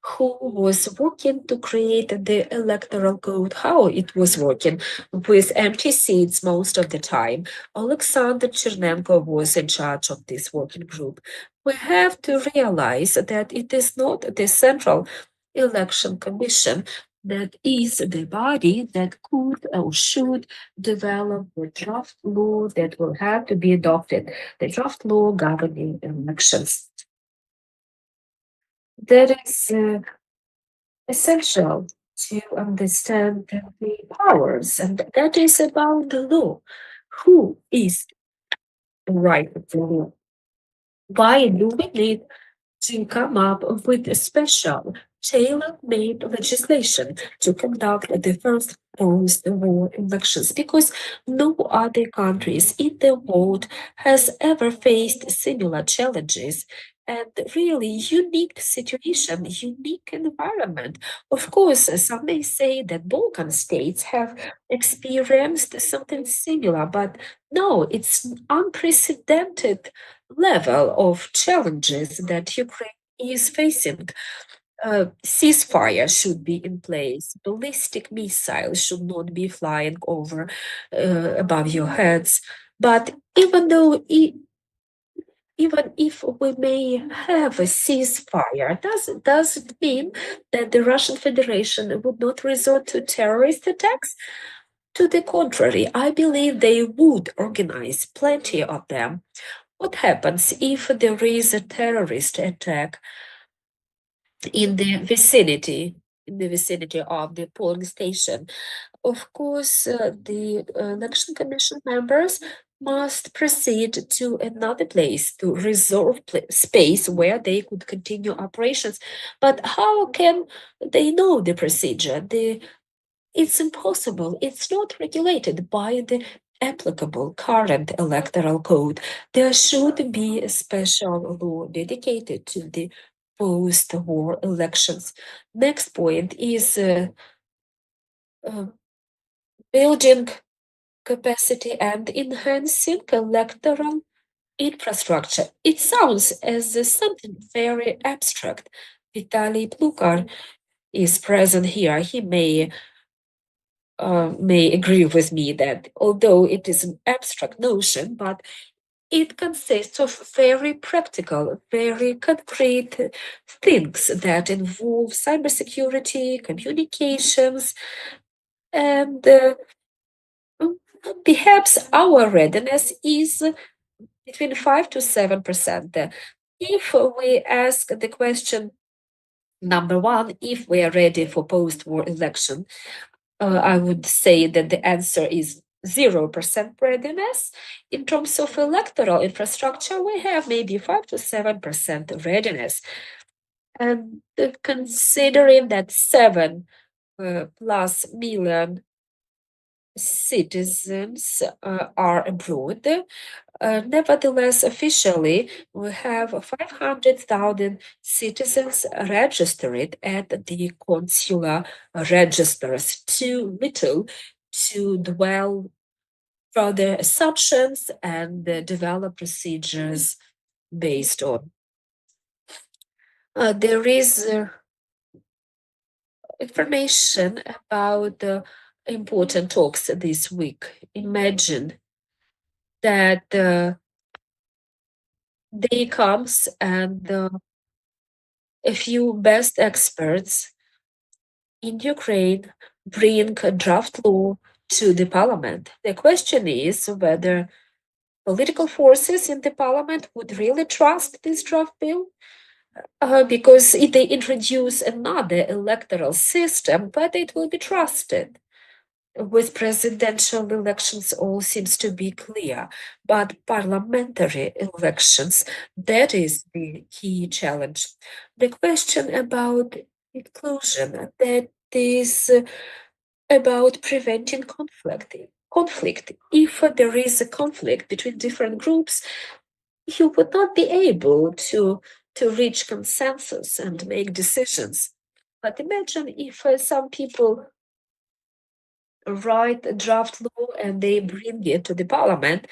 who was working to create the electoral code, how it was working with empty seats most of the time. Alexander Chernenko was in charge of this working group. We have to realize that it is not the Central Election Commission that is the body that could or should develop the draft law that will have to be adopted, the draft law governing elections. That is essential to understand the powers, and that is about the law. Who is the right of the law? Why do we need to come up with a special tailor-made legislation to conduct the first post-war elections? Because no other countries in the world has ever faced similar challenges and really unique situation, unique environment. Of course, some may say that Balkan states have experienced something similar, but no, it's unprecedented level of challenges that Ukraine is facing. Ceasefire should be in place. Ballistic missiles should not be flying over above your heads. But even if we may have a ceasefire, does it mean that the Russian Federation would not resort to terrorist attacks? To the contrary, I believe they would organize plenty of them. What happens if there is a terrorist attack in the vicinity of the polling station? Of course, the election commission members must proceed to another place to reserve space where they could continue operations. But how can they know the procedure? It's impossible. It's not regulated by the applicable current electoral code. There should be a special law dedicated to the post-war elections. Next point is building capacity and enhancing electoral infrastructure. It sounds as something very abstract. Vitaly Plukar is present here. He may agree with me that although it is an abstract notion, but it consists of very practical, very concrete things that involve cybersecurity, communications, and perhaps our readiness is between 5 to 7%. If we ask the question, number one, if we are ready for post-war election, I would say that the answer is 0% readiness. In terms of electoral infrastructure, we have maybe 5 to 7% readiness. And considering that 7 plus million citizens are abroad, nevertheless, officially, we have 500,000 citizens registered at the consular registers. Too little to dwell further assumptions and develop procedures based on. There is information about important talks this week. Imagine that day comes and a few best experts in Ukraine bring a draft law to the parliament. The question is whether political forces in the parliament would really trust this draft bill. Because if they introduce another electoral system, but it will be trusted. with presidential elections, all seems to be clear, but parliamentary elections, that is the key challenge. The question about inclusion, that is about preventing conflict. If there is a conflict between different groups, you would not be able to reach consensus and make decisions. But imagine if some people write a draft law and they bring it to the parliament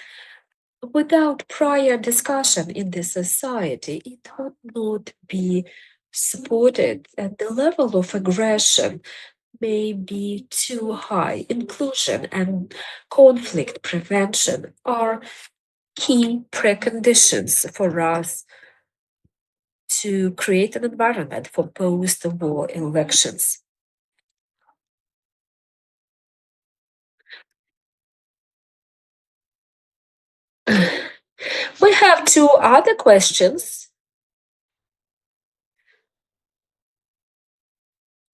without prior discussion in the society, it would not be supported, and the level of aggression may be too high. Inclusion and conflict prevention are key preconditions for us to create an environment for post-war elections. We have two other questions.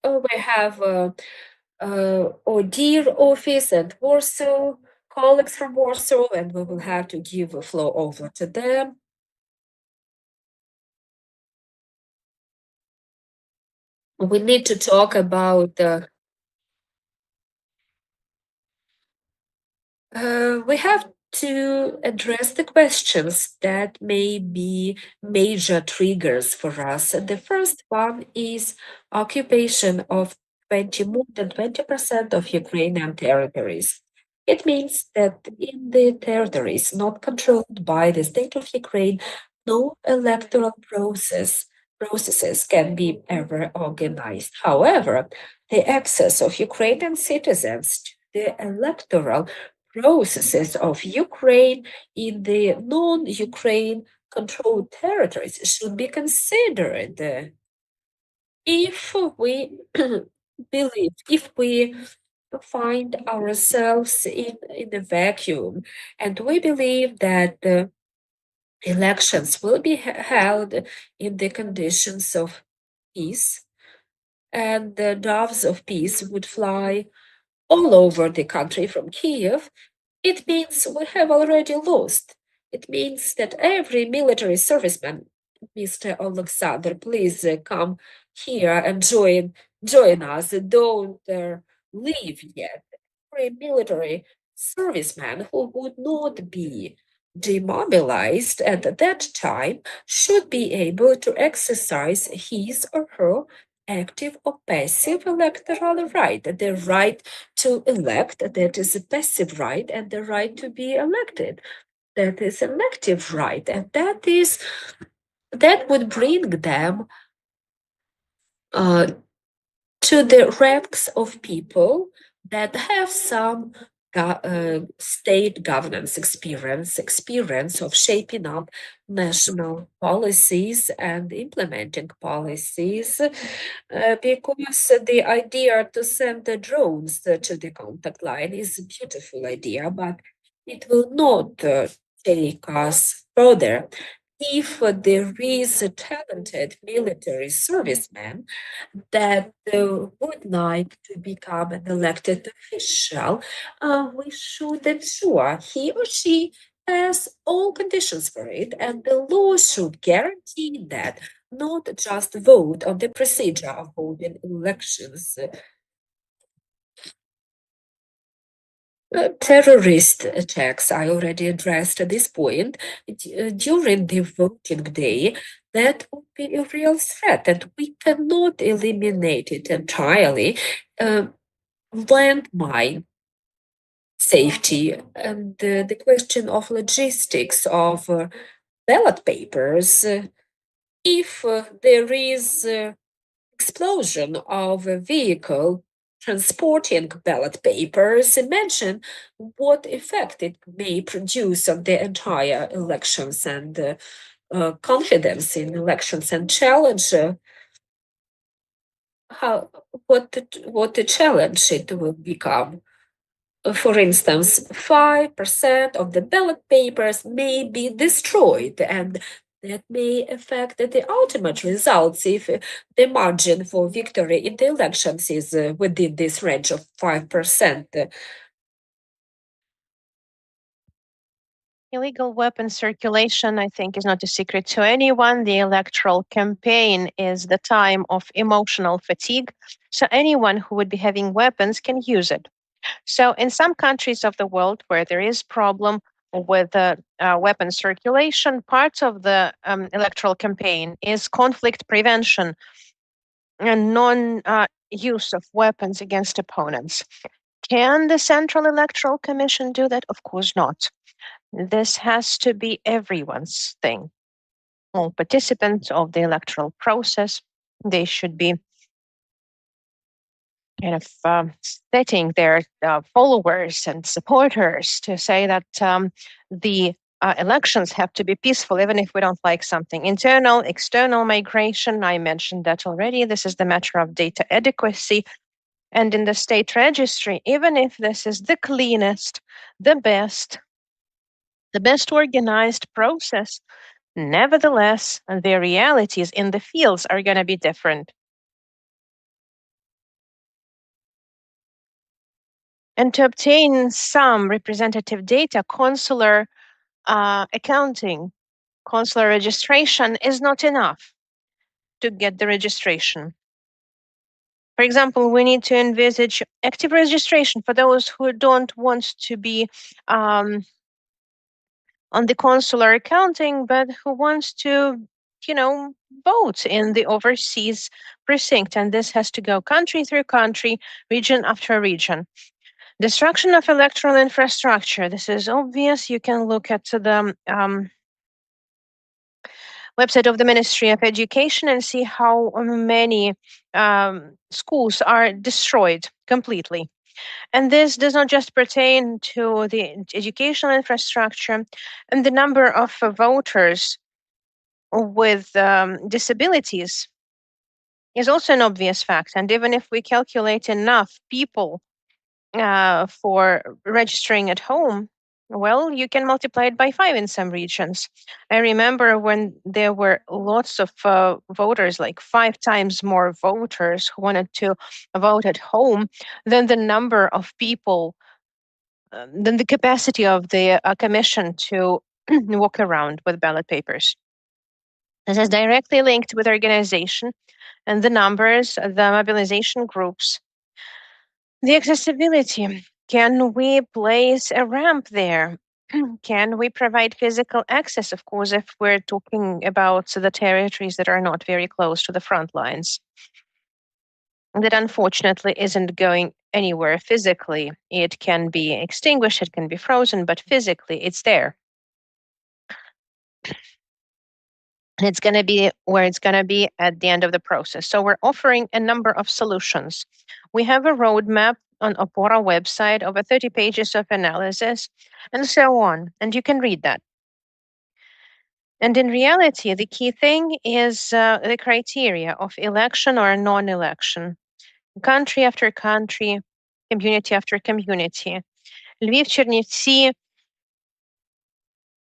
We have ODIHR office and Warsaw, colleagues from Warsaw, and we will have to give the floor over to them. We need to talk about we have to address the questions that may be major triggers for us. The first one is occupation of more than 20% of Ukrainian territories. It means that in the territories not controlled by the state of Ukraine, no electoral processes can be ever organized. However, the access of Ukrainian citizens to the electoral processes of Ukraine in the non-Ukraine controlled territories should be considered. If we believe, if we find ourselves in a vacuum and we believe that elections will be held in the conditions of peace, and the doves of peace would fly all over the country from Kiev, it means we have already lost. It means that every military serviceman, Mr. Alexander, please come here and join us. Don't leave yet. Every military serviceman who would not be demobilized at that time should be able to exercise his or her active or passive electoral right, the right to elect, that is a passive right, and the right to be elected, that is an active right, and that would bring them to the ranks of people that have some state governance experience of shaping up national policies and implementing policies, because the idea to send the drones to the contact line is a beautiful idea, but it will not take us further. If there is a talented military serviceman that would like to become an elected official, we should ensure he or she has all conditions for it, and the law should guarantee that, not just vote on the procedure of holding elections. Terrorist attacks, I already addressed at this point. During the voting day, that would be a real threat, and we cannot eliminate it entirely. Landmine safety and the question of logistics of ballot papers. If there is explosion of a vehicle transporting ballot papers, imagine what effect it may produce on the entire elections and confidence in elections, and challenge what the challenge it will become. For instance, 5% of the ballot papers may be destroyed, and that may affect the ultimate results if the margin for victory in the elections is within this range of 5%. Illegal weapon circulation, I think, is not a secret to anyone. The electoral campaign is the time of emotional fatigue. So anyone who would be having weapons can use it. So in some countries of the world where there is problem with weapon circulation, part of the electoral campaign is conflict prevention and non-use of weapons against opponents. Can the Central Electoral Commission do that? Of course not. This has to be everyone's thing. All participants of the electoral process, they should be kind of setting their followers and supporters to say that the elections have to be peaceful, even if we don't like something. Internal, external migration, I mentioned that already. This is the matter of data adequacy. And in the state registry, even if this is the cleanest, the best organized process, nevertheless, the realities in the fields are going to be different. And to obtain some representative data, consular accounting, consular registration is not enough to get the registration. For example, we need to envisage active registration for those who don't want to be on the consular accounting, but who wants to, vote in the overseas precinct. And this has to go country through country, region after region. Destruction of electoral infrastructure. This is obvious. You can look at the website of the Ministry of Education and see how many schools are destroyed completely. And this does not just pertain to the educational infrastructure and the number of voters with disabilities is also an obvious fact. And even if we calculate enough people for registering at home, well, you can multiply it by 5 in some regions. I remember when there were lots of voters, like 5 times more voters who wanted to vote at home than the number of people, than the capacity of the commission to walk around with ballot papers. This is directly linked with organization and the numbers, the mobilization groups. The accessibility. Can we place a ramp there? Can we provide physical access? Of course, if we're talking about the territories that are not very close to the front lines. That unfortunately isn't going anywhere physically. It can be extinguished, it can be frozen, but physically it's there. It's going to be where it's going to be at the end of the process. So we're offering a number of solutions. We have a roadmap on OPORA website, over 30 pages of analysis, and so on. And you can read that. And in reality, the key thing is the criteria of election or non-election. Country after country, community after community. Lviv, Chernivtsi,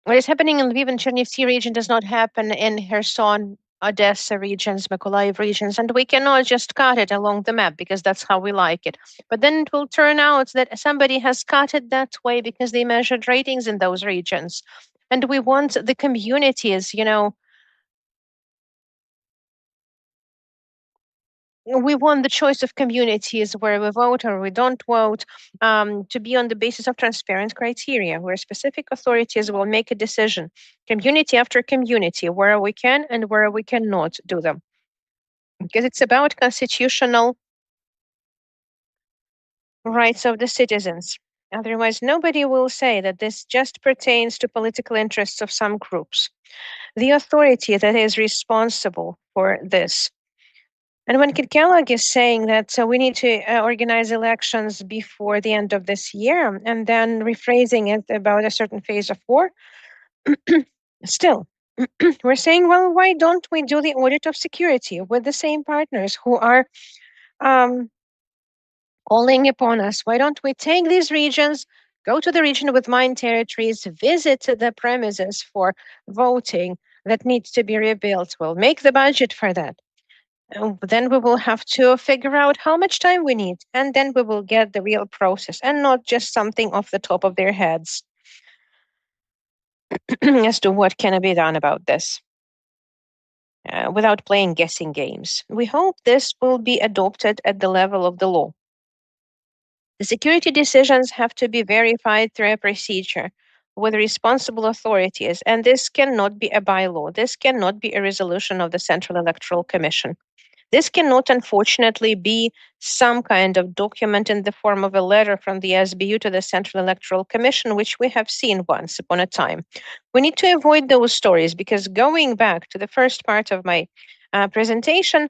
what is happening in Lviv and Chernivtsi region does not happen in Kherson, Odessa regions, Mykolaiv regions, and we cannot just cut it along the map because that's how we like it. But then it will turn out that somebody has cut it that way because they measured ratings in those regions. And we want the communities, we want the choice of communities where we vote or we don't vote to be on the basis of transparent criteria, where specific authorities will make a decision, community after community, where we can and where we cannot do them. Because it's about constitutional rights of the citizens. Otherwise, nobody will say that this just pertains to political interests of some groups. The authority that is responsible for this. And when Kit Kellogg is saying that we need to organize elections before the end of this year, and then rephrasing it about a certain phase of war, still, we're saying, well, why don't we do the audit of security with the same partners who are calling upon us? Why don't we take these regions, go to the region with mine territories, visit the premises for voting, that needs to be rebuilt. We'll make the budget for that. Then we will have to figure out how much time we need, and then we will get the real process and not just something off the top of their heads as to what can be done about this. Without playing guessing games. We hope this will be adopted at the level of the law. The security decisions have to be verified through a procedure with responsible authorities, and this cannot be a bylaw. This cannot be a resolution of the Central Electoral Commission. This cannot, unfortunately, be some kind of document in the form of a letter from the SBU to the Central Electoral Commission, which we have seen once upon a time. We need to avoid those stories because going back to the first part of my presentation,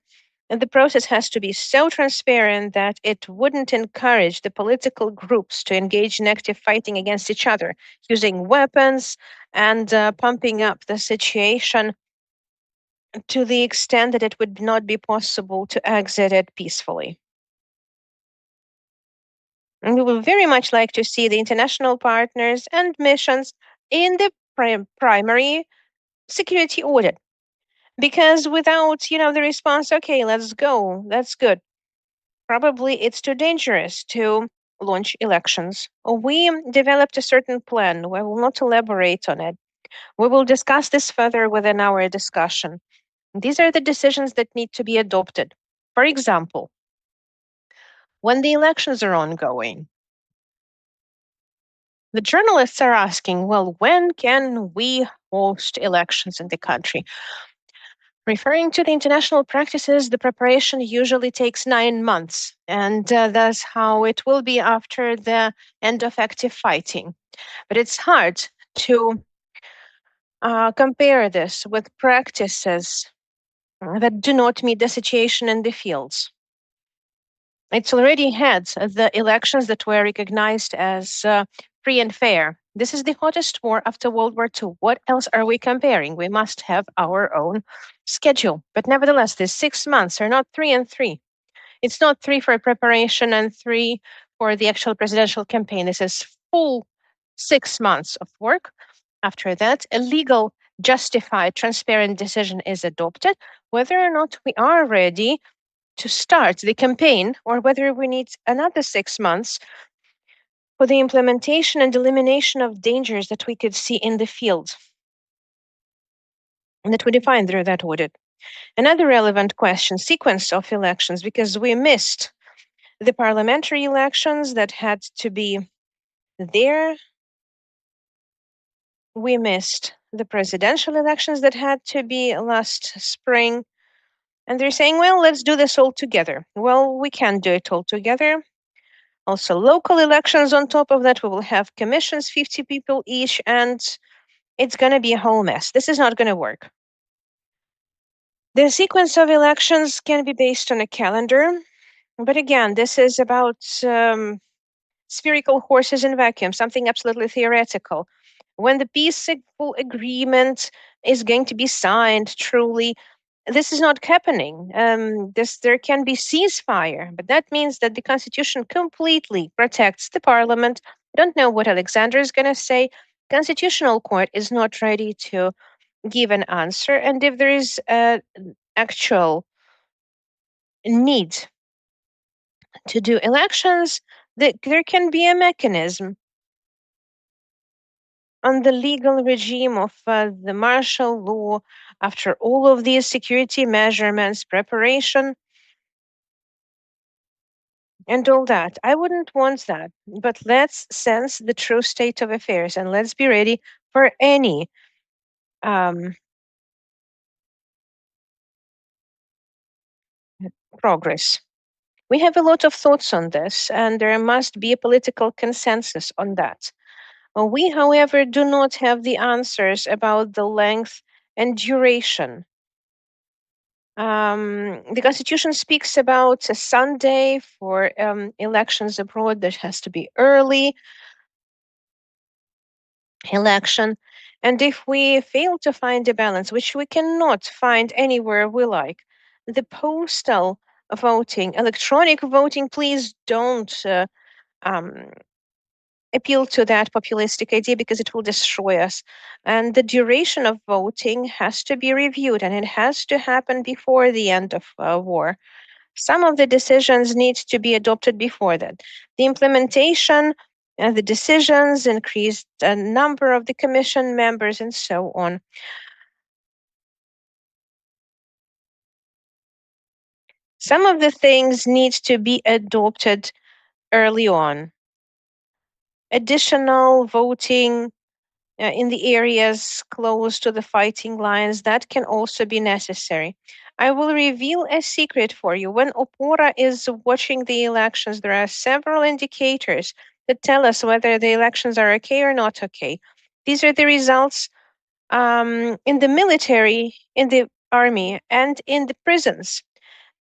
the process has to be so transparent that it wouldn't encourage the political groups to engage in active fighting against each other, using weapons and pumping up the situation to the extent that it would not be possible to exit it peacefully. And we would very much like to see the international partners and missions in the primary security audit. Because without, the response, okay, let's go, that's good. Probably it's too dangerous to launch elections. We developed a certain plan. We will not elaborate on it. We will discuss this further within our discussion. These are the decisions that need to be adopted. For example, when the elections are ongoing, the journalists are asking, well, when can we host elections in the country? Referring to the international practices, the preparation usually takes 9 months, and that's how it will be after the end of active fighting. But it's hard to compare this with practices that do not meet the situation in the fields. It's already had the elections that were recognized as free and fair. This is the hottest war after World War II. What else are we comparing? We must have our own schedule. But nevertheless, these 6 months are not 3 and 3. It's not 3 for preparation and 3 for the actual presidential campaign. This is full 6 months of work. After that, a legal, justified, transparent decision is adopted, whether or not we are ready to start the campaign or whether we need another 6 months for the implementation and elimination of dangers that we could see in the field and that we define through that audit. Another relevant question, sequence of elections, because we missed the parliamentary elections that had to be there. We missed the presidential elections that had to be last spring. And they're saying, well, let's do this all together. Well, we can't do it all together. Also, local elections on top of that, we will have commissions, 50 people each, and it's going to be a whole mess. This is not going to work. The sequence of elections can be based on a calendar, but again, this is about spherical horses in vacuum, something absolutely theoretical. When the peaceful agreement is going to be signed truly, this is not happening. There can be ceasefire, but that means that the constitution completely protects the parliament. I don't know what Alexander is going to say. Constitutional court is not ready to give an answer, and if there is an actual need to do elections, there can be a mechanism on the legal regime of the martial law after all of these security measurements, preparation, and all that. I wouldn't want that, but let's sense the true state of affairs and let's be ready for any progress. We have a lot of thoughts on this, and there must be a political consensus on that. We, however, do not have the answers about the length and duration. The Constitution speaks about a Sunday for elections abroad that has to be early election. And if we fail to find a balance, which we cannot find anywhere we like, the postal voting, electronic voting, please don't appeal to that populistic idea because it will destroy us. And the duration of voting has to be reviewed, and it has to happen before the end of war. Some of the decisions need to be adopted before that. The implementation, the decisions, increased number of the commission members, and so on. Some of the things need to be adopted early on. Additional voting in the areas close to the fighting lines, that can also be necessary. I will reveal a secret for you. When OPORA is watching the elections, there are several indicators that tell us whether the elections are okay or not okay. These are the results in the military, in the army, and in the prisons,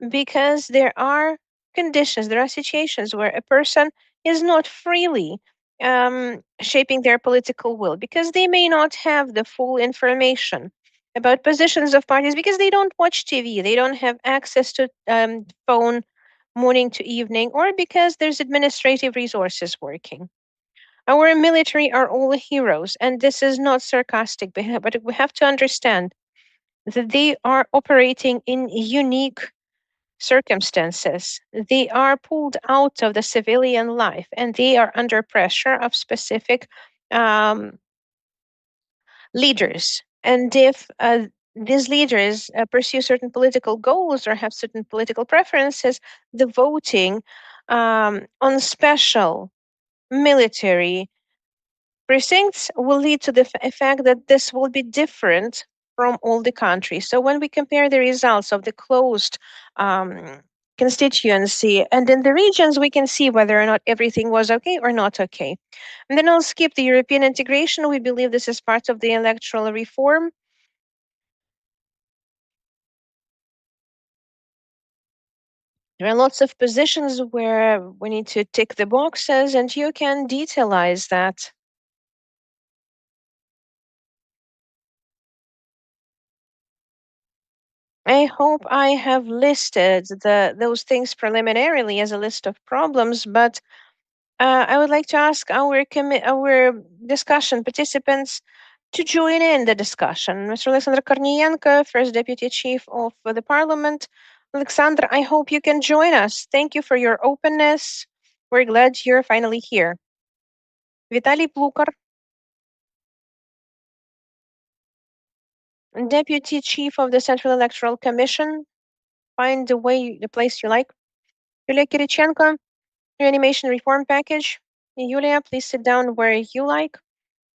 because there are conditions, there are situations where a person is not freely shaping their political will because they may not have the full information about positions of parties because they don't watch TV, they don't have access to phone morning to evening, or because there's administrative resources working. Our military are all heroes, and this is not sarcastic, but we have to understand that they are operating in unique circumstances. They are pulled out of the civilian life and they are under pressure of specific leaders. And if these leaders pursue certain political goals or have certain political preferences, the voting on special military precincts will lead to the effect that this will be different from all the countries. So when we compare the results of the closed constituency and in the regions, we can see whether or not everything was okay or not okay. And then I'll skip the European integration. We believe this is part of the electoral reform. There are lots of positions where we need to tick the boxes, and you can detailize that. I hope I have listed those things preliminarily as a list of problems, but I would like to ask our discussion participants to join in the discussion. Mr. Alexander Kornienko, First Deputy Chief of the Parliament. Alexander, I hope you can join us. Thank you for your openness. We're glad you're finally here. Vitaly Plukar, Deputy Chief of the Central Electoral Commission. Find the place you like. Yulia Kirichenko, Reanimation Reform Package. Yulia, please sit down where you like.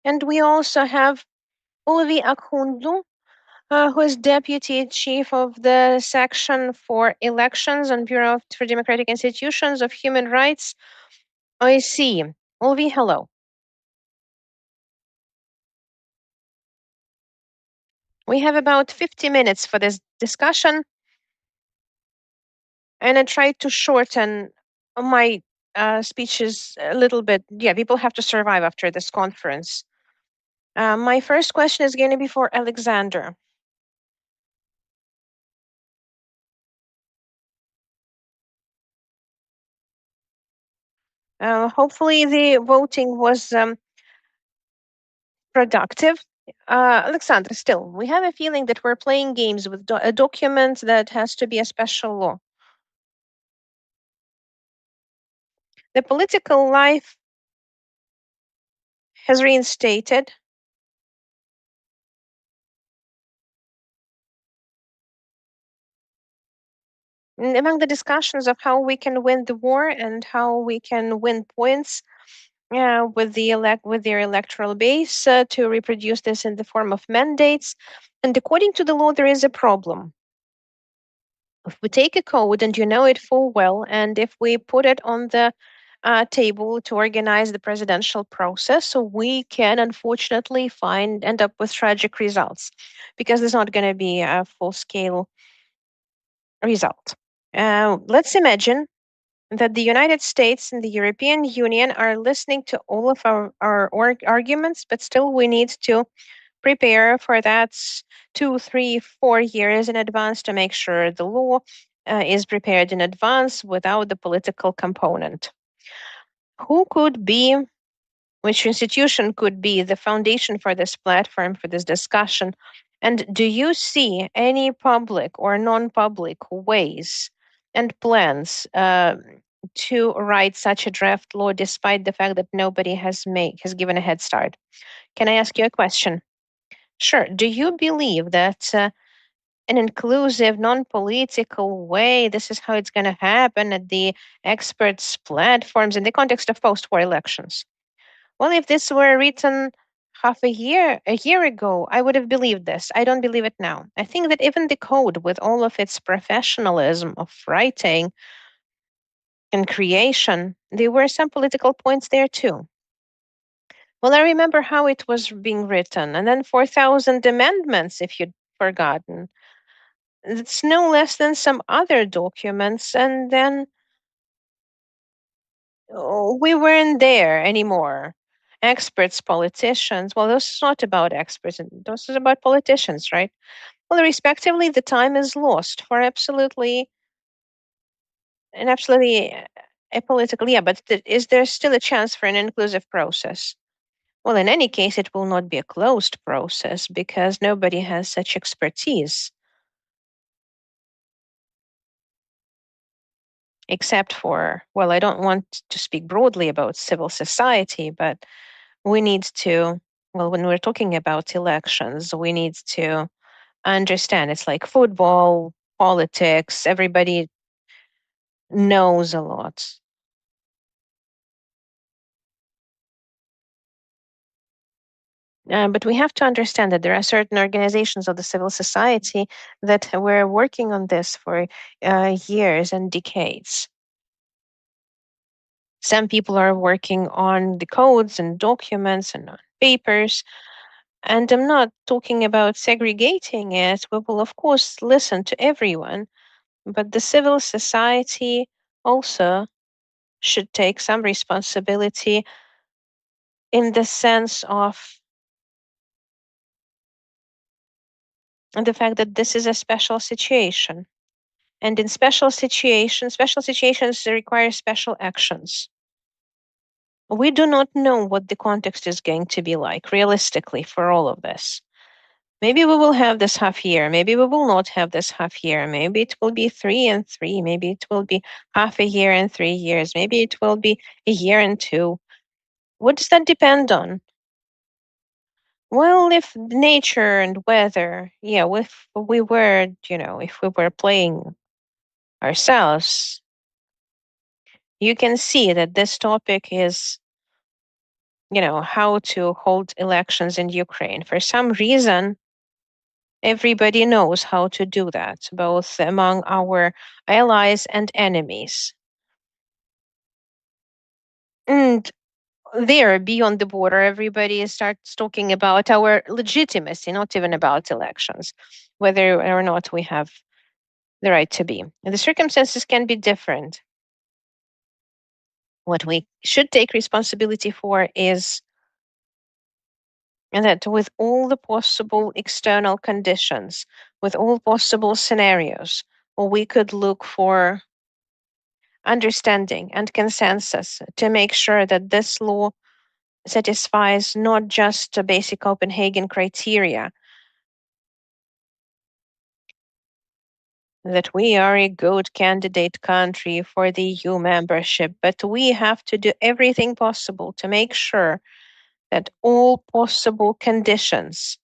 And we also have Ulvi Akhundu, who is Deputy Chief of the Section for Elections and Bureau for Democratic Institutions of Human Rights, OIC. Ulvi, hello. We have about 50 minutes for this discussion, and I tried to shorten my speeches a little bit. Yeah, people have to survive after this conference. My first question is going to be for Alexander. Hopefully the voting was productive. Alexander, still, we have a feeling that we're playing games with a document that has to be a special law. The political life has reinstated. Among the discussions of how we can win the war and how we can win points with their electoral base to reproduce this in the form of mandates. And according to the law, there is a problem. If we take a code and you know it full well, and if we put it on the table to organize the presidential process, so we can unfortunately end up with tragic results because there's not going to be a full-scale result. Let's imagine that the United States and the European Union are listening to all of our arguments, but still we need to prepare for that 2, 3, 4 years in advance to make sure the law is prepared in advance without the political component. Who could be which institution could be the foundation for this platform, for this discussion? And do you see any public or non-public ways and plans to write such a draft law, despite the fact that nobody has given a head start? Can I ask you a question? Sure. Do you believe that an inclusive, non-political way, this is how it's going to happen at the experts' platforms in the context of post-war elections? Well, if this were written a year ago, I would have believed this. I don't believe it now. I think that even the code, with all of its professionalism of writing and creation, there were some political points there too. Well, I remember how it was being written, and then 4,000 amendments, if you'd forgotten. It's no less than some other documents, and then we weren't there anymore. Experts, politicians. Well, this is not about experts, and this is about politicians, right? Well, respectively, the time is lost for absolutely apolitical. Yeah, but is there still a chance for an inclusive process? Well, in any case, it will not be a closed process because nobody has such expertise. Except for, well, I don't want to speak broadly about civil society, but we need to, well, when we're talking about elections, we need to understand it's like football, politics, everybody knows a lot. But we have to understand that there are certain organizations of the civil society that were working on this for years and decades. Some people are working on the codes and documents and on papers. And I'm not talking about segregating it. We will, of course, listen to everyone. But the civil society also should take some responsibility in the sense of the fact that this is a special situation. And in special situations require special actions. We do not know what the context is going to be like realistically for all of this. Maybe we will have this half year. Maybe we will not have this half year. Maybe it will be 3 and 3. Maybe it will be half a year and 3 years. Maybe it will be a year and 2. What does that depend on? Well, if nature and weather, yeah, if we were, if we were playing ourselves, you can see that this topic is, how to hold elections in Ukraine. For some reason, everybody knows how to do that, both among our allies and enemies. And there, beyond the border, everybody starts talking about our legitimacy, not even about elections, whether or not we have the right to be. And the circumstances can be different. What we should take responsibility for is that with all the possible external conditions, with all possible scenarios, we could look for understanding and consensus to make sure that this law satisfies not just the basic Copenhagen criteria, that we are a good candidate country for the EU membership, but we have to do everything possible to make sure that all possible conditions,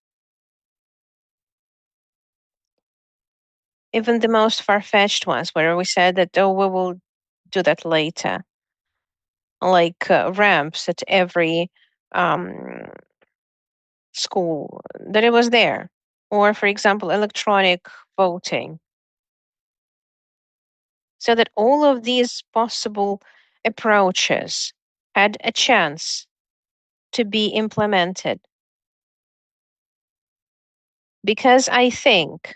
even the most far-fetched ones, where we said that, oh, we will do that later, like ramps at every school, that it was there. Or, for example, electronic voting. So that all of these possible approaches had a chance to be implemented. Because I think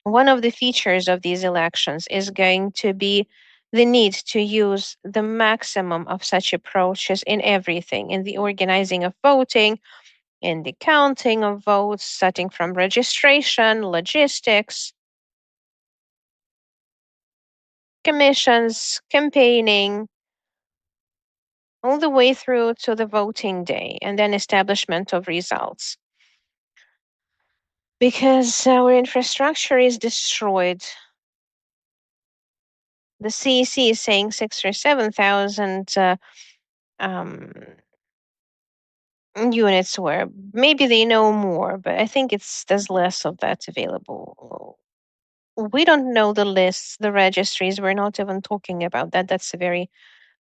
one of the features of these elections is going to be the need to use the maximum of such approaches in everything, in the organizing of voting, in the counting of votes, starting from registration, logistics, commissions, campaigning, all the way through to the voting day and then establishment of results. Because our infrastructure is destroyed. The CEC is saying 6,000 or 7,000 units were. Maybe they know more, but I think there's less of that available. We don't know the lists, the registries. We're not even talking about that. That's a very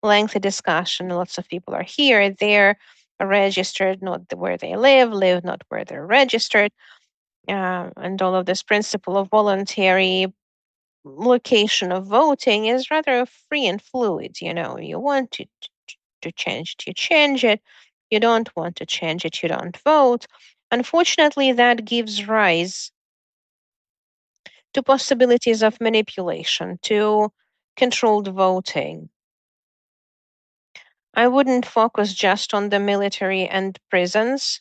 lengthy discussion. Lots of people are here, they're registered, not where they live not where they're registered. And all of this principle of voluntary location of voting is rather free and fluid. You want to change it, you change it. You don't want to change it, you don't vote. Unfortunately, that gives rise to possibilities of manipulation, to controlled voting. I wouldn't focus just on the military and prisons.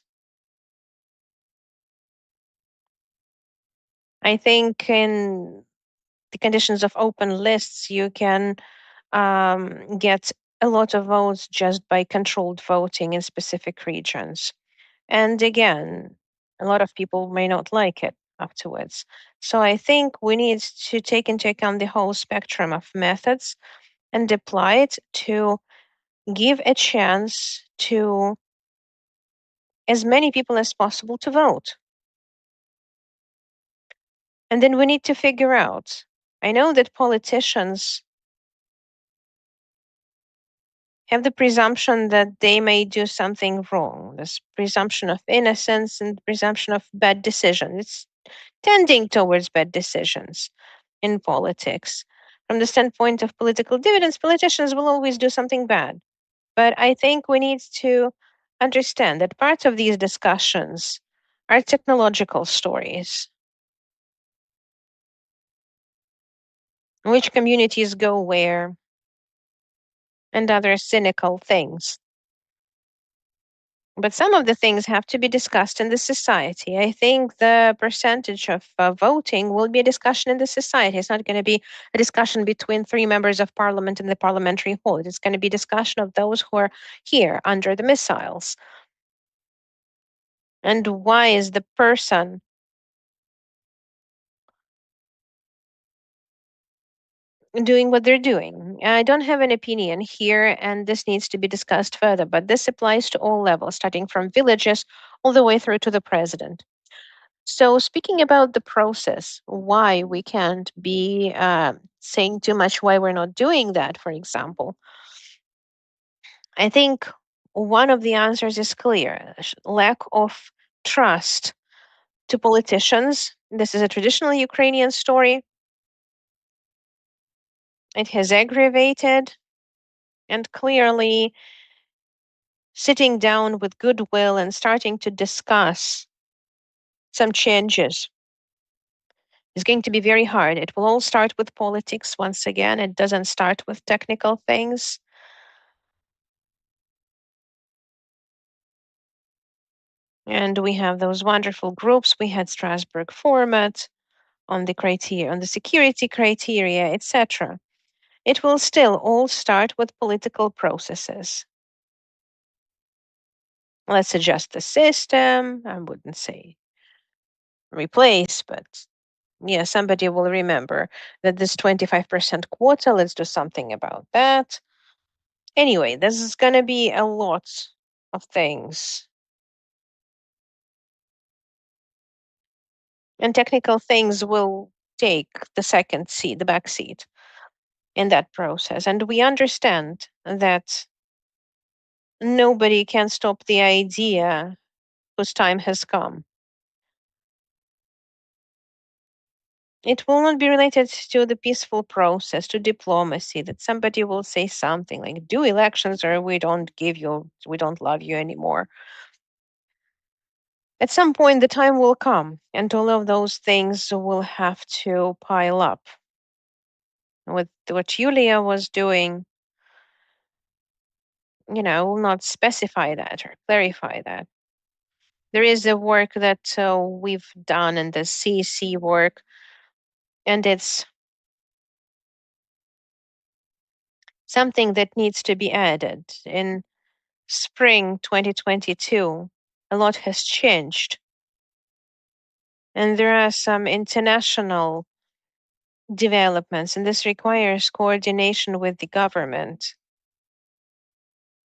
I think in the conditions of open lists, you can get a lot of votes just by controlled voting in specific regions. And again, a lot of people may not like it afterwards. So I think we need to take into account the whole spectrum of methods and apply it to give a chance to as many people as possible to vote. And then we need to figure out, I know that politicians have the presumption that they may do something wrong, this presumption of innocence and presumption of bad decision. It's tending towards bad decisions in politics. From the standpoint of political dividends, politicians will always do something bad. But I think we need to understand that part of these discussions are technological stories. Which communities go where, and other cynical things. But some of the things have to be discussed in the society. I think the percentage of voting will be a discussion in the society. It's not going to be a discussion between 3 members of parliament in the parliamentary hall. It's going to be a discussion of those who are here under the missiles. And why is the person doing what they're doing? I don't have an opinion here, and this needs to be discussed further, but this applies to all levels, starting from villages all the way through to the president. So, speaking about the process, why we can't be saying too much, why we're not doing that, for example, I think one of the answers is clear: lack of trust to politicians. This is a traditional Ukrainian story. It has aggravated, and clearly sitting down with goodwill and starting to discuss some changes is going to be very hard. It will all start with politics once again. It doesn't start with technical things. And we have those wonderful groups. We had Strasbourg format on the criteria, on the security criteria, etc. It will still all start with political processes. Let's adjust the system. I wouldn't say replace, but yeah, somebody will remember that this 25% quota, let's do something about that. Anyway, this is going to be a lot of things. And technical things will take the second seat, the back seat in that process. And we understand that nobody can stop the idea whose time has come. It will not be related to the peaceful process, to diplomacy, that somebody will say something like, do elections or we don't love you anymore. At some point, the time will come and all of those things will have to pile up. With what Julia was doing, I will not specify that or clarify that. There is a work that we've done in the CC work, and it's something that needs to be added. In spring 2022, a lot has changed. And there are some international developments, and this requires coordination with the government.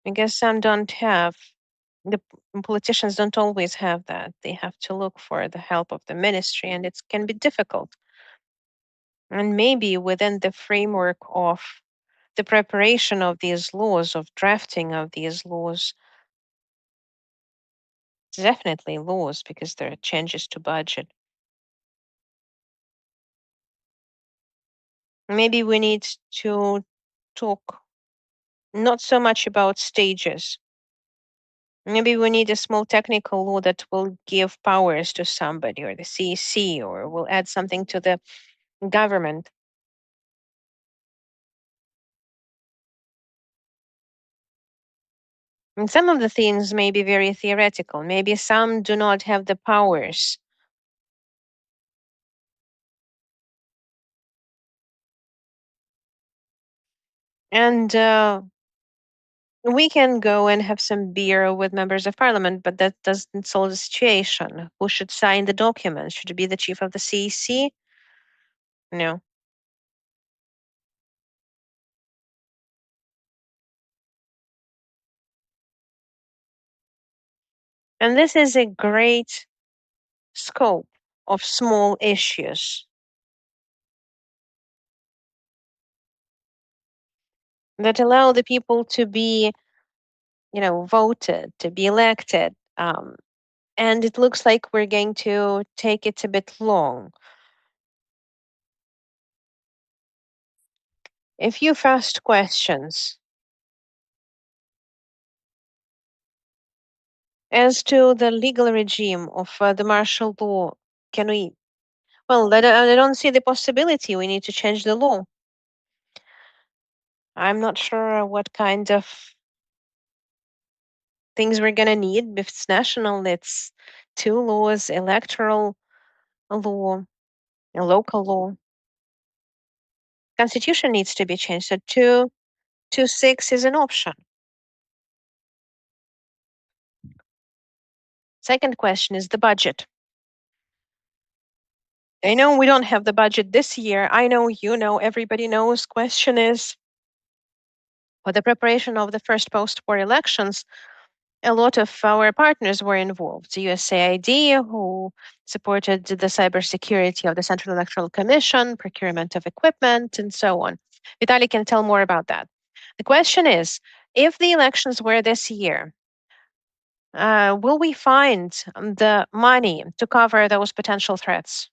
I guess some don't have, the politicians don't always have that. They have to look for the help of the ministry, and it can be difficult. And maybe within the framework of the preparation of these laws, of drafting of these laws, definitely laws, because there are changes to budget. Maybe we need to talk not so much about stages. Maybe we need a small technical law that will give powers to somebody or the CEC, or will add something to the government. And some of the things may be very theoretical. Maybe some do not have the powers. And we can go and have some beer with members of parliament, but that doesn't solve the situation. Who should sign the document? Should it be the chief of the CEC? No. And this is a great scope of small issues that allow the people to be, voted, to be elected. And it looks like we're going to take it a bit long. A few first questions. As to the legal regime of the martial law, can we? Well, I don't see the possibility. We need to change the law. I'm not sure what kind of things we're going to need. If it's national, it's two laws, electoral law, a local law. Constitution needs to be changed. So 226 is an option. Second question is the budget. I know we don't have the budget this year. I know, everybody knows. Question is, for the preparation of the first post-war elections, a lot of our partners were involved. The USAID, who supported the cybersecurity of the Central Electoral Commission, procurement of equipment, and so on. Vitaly can tell more about that. The question is, if the elections were this year, will we find the money to cover those potential threats?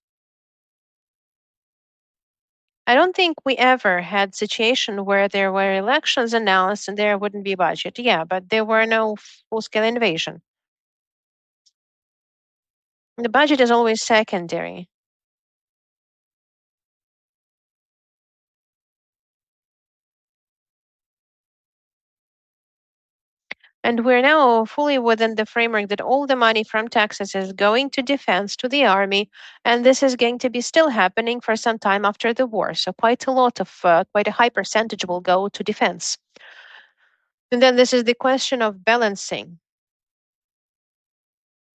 I don't think we ever had situation where there were elections announced and there wouldn't be budget. Yeah, but there were no full-scale invasion. The budget is always secondary. And we're now fully within the framework that all the money from taxes is going to defense, to the army, and this is going to be still happening for some time after the war. So quite a high percentage will go to defense. And then this is the question of balancing.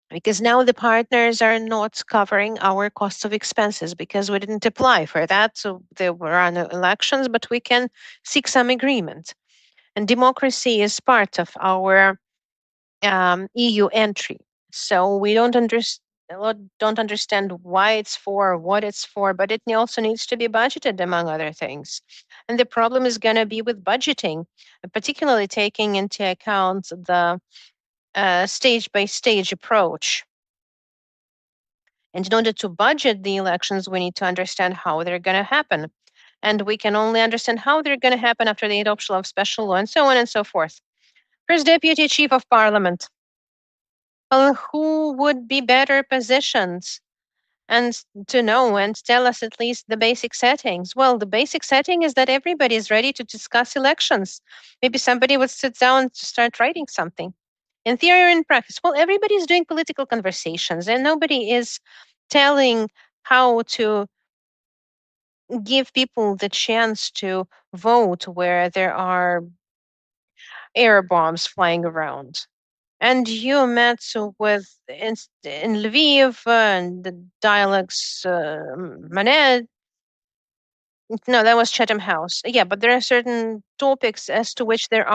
Because now the partners are not covering our costs of expenses because we didn't apply for that. So there were no elections, but we can seek some agreement. And democracy is part of our EU entry. So we don't understand why it's for, what it's for, but it also needs to be budgeted, among other things. And the problem is going to be with budgeting, particularly taking into account the stage-by-stage approach. And in order to budget the elections, we need to understand how they're going to happen. And we can only understand how they're going to happen after the adoption of special law, and so on and so forth. First Deputy Chief of Parliament. Well, who would be better positioned and to know and tell us at least the basic settings? Well, the basic setting is that everybody is ready to discuss elections. Maybe somebody would sit down to start writing something. In theory or in practice, well, everybody's doing political conversations and nobody is telling how to give people the chance to vote where there are air bombs flying around. And you met with in Lviv and the dialects Manet. No, that was Chatham House. Yeah, but there are certain topics as to which there's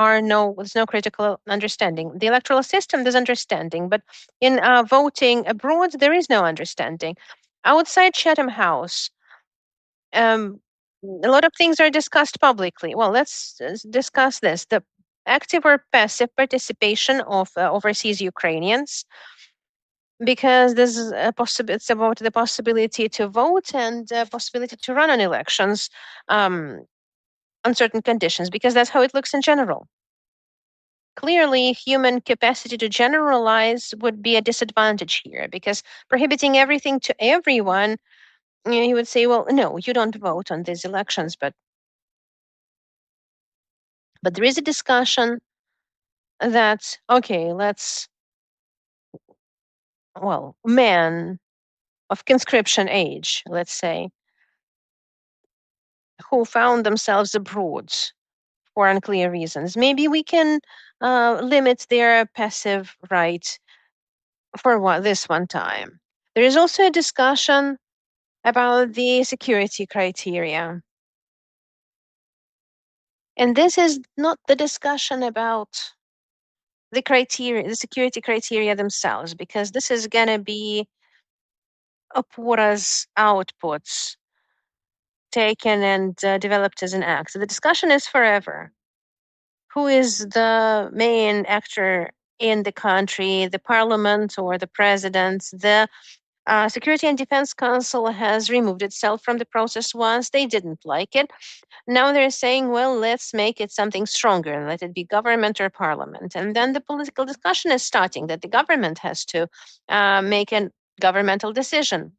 no critical understanding. The electoral system, there's understanding, but in voting abroad, there is no understanding. Outside Chatham House, a lot of things are discussed publicly. Well, let's discuss this: the active or passive participation of overseas Ukrainians, because this is it's about the possibility to vote and the possibility to run on elections on certain conditions, because that's how it looks in general. Clearly, human capacity to generalize would be a disadvantage here, because prohibiting everything to everyone, you would say, well, no, you don't vote on these elections, but there is a discussion that, okay, men of conscription age, let's say, who found themselves abroad for unclear reasons, maybe we can limit their passive right for this one time. There is also a discussion about the security criteria. And this is not the discussion about the criteria, the security criteria themselves, because this is going to be OPORA's outputs taken and developed as an act. So the discussion is forever. Who is the main actor in the country, the parliament or the president? The Security and Defense Council has removed itself from the process once. They didn't like it. Now they're saying, well, let's make it something stronger and let it be government or parliament. And then the political discussion is starting that the government has to make a governmental decision,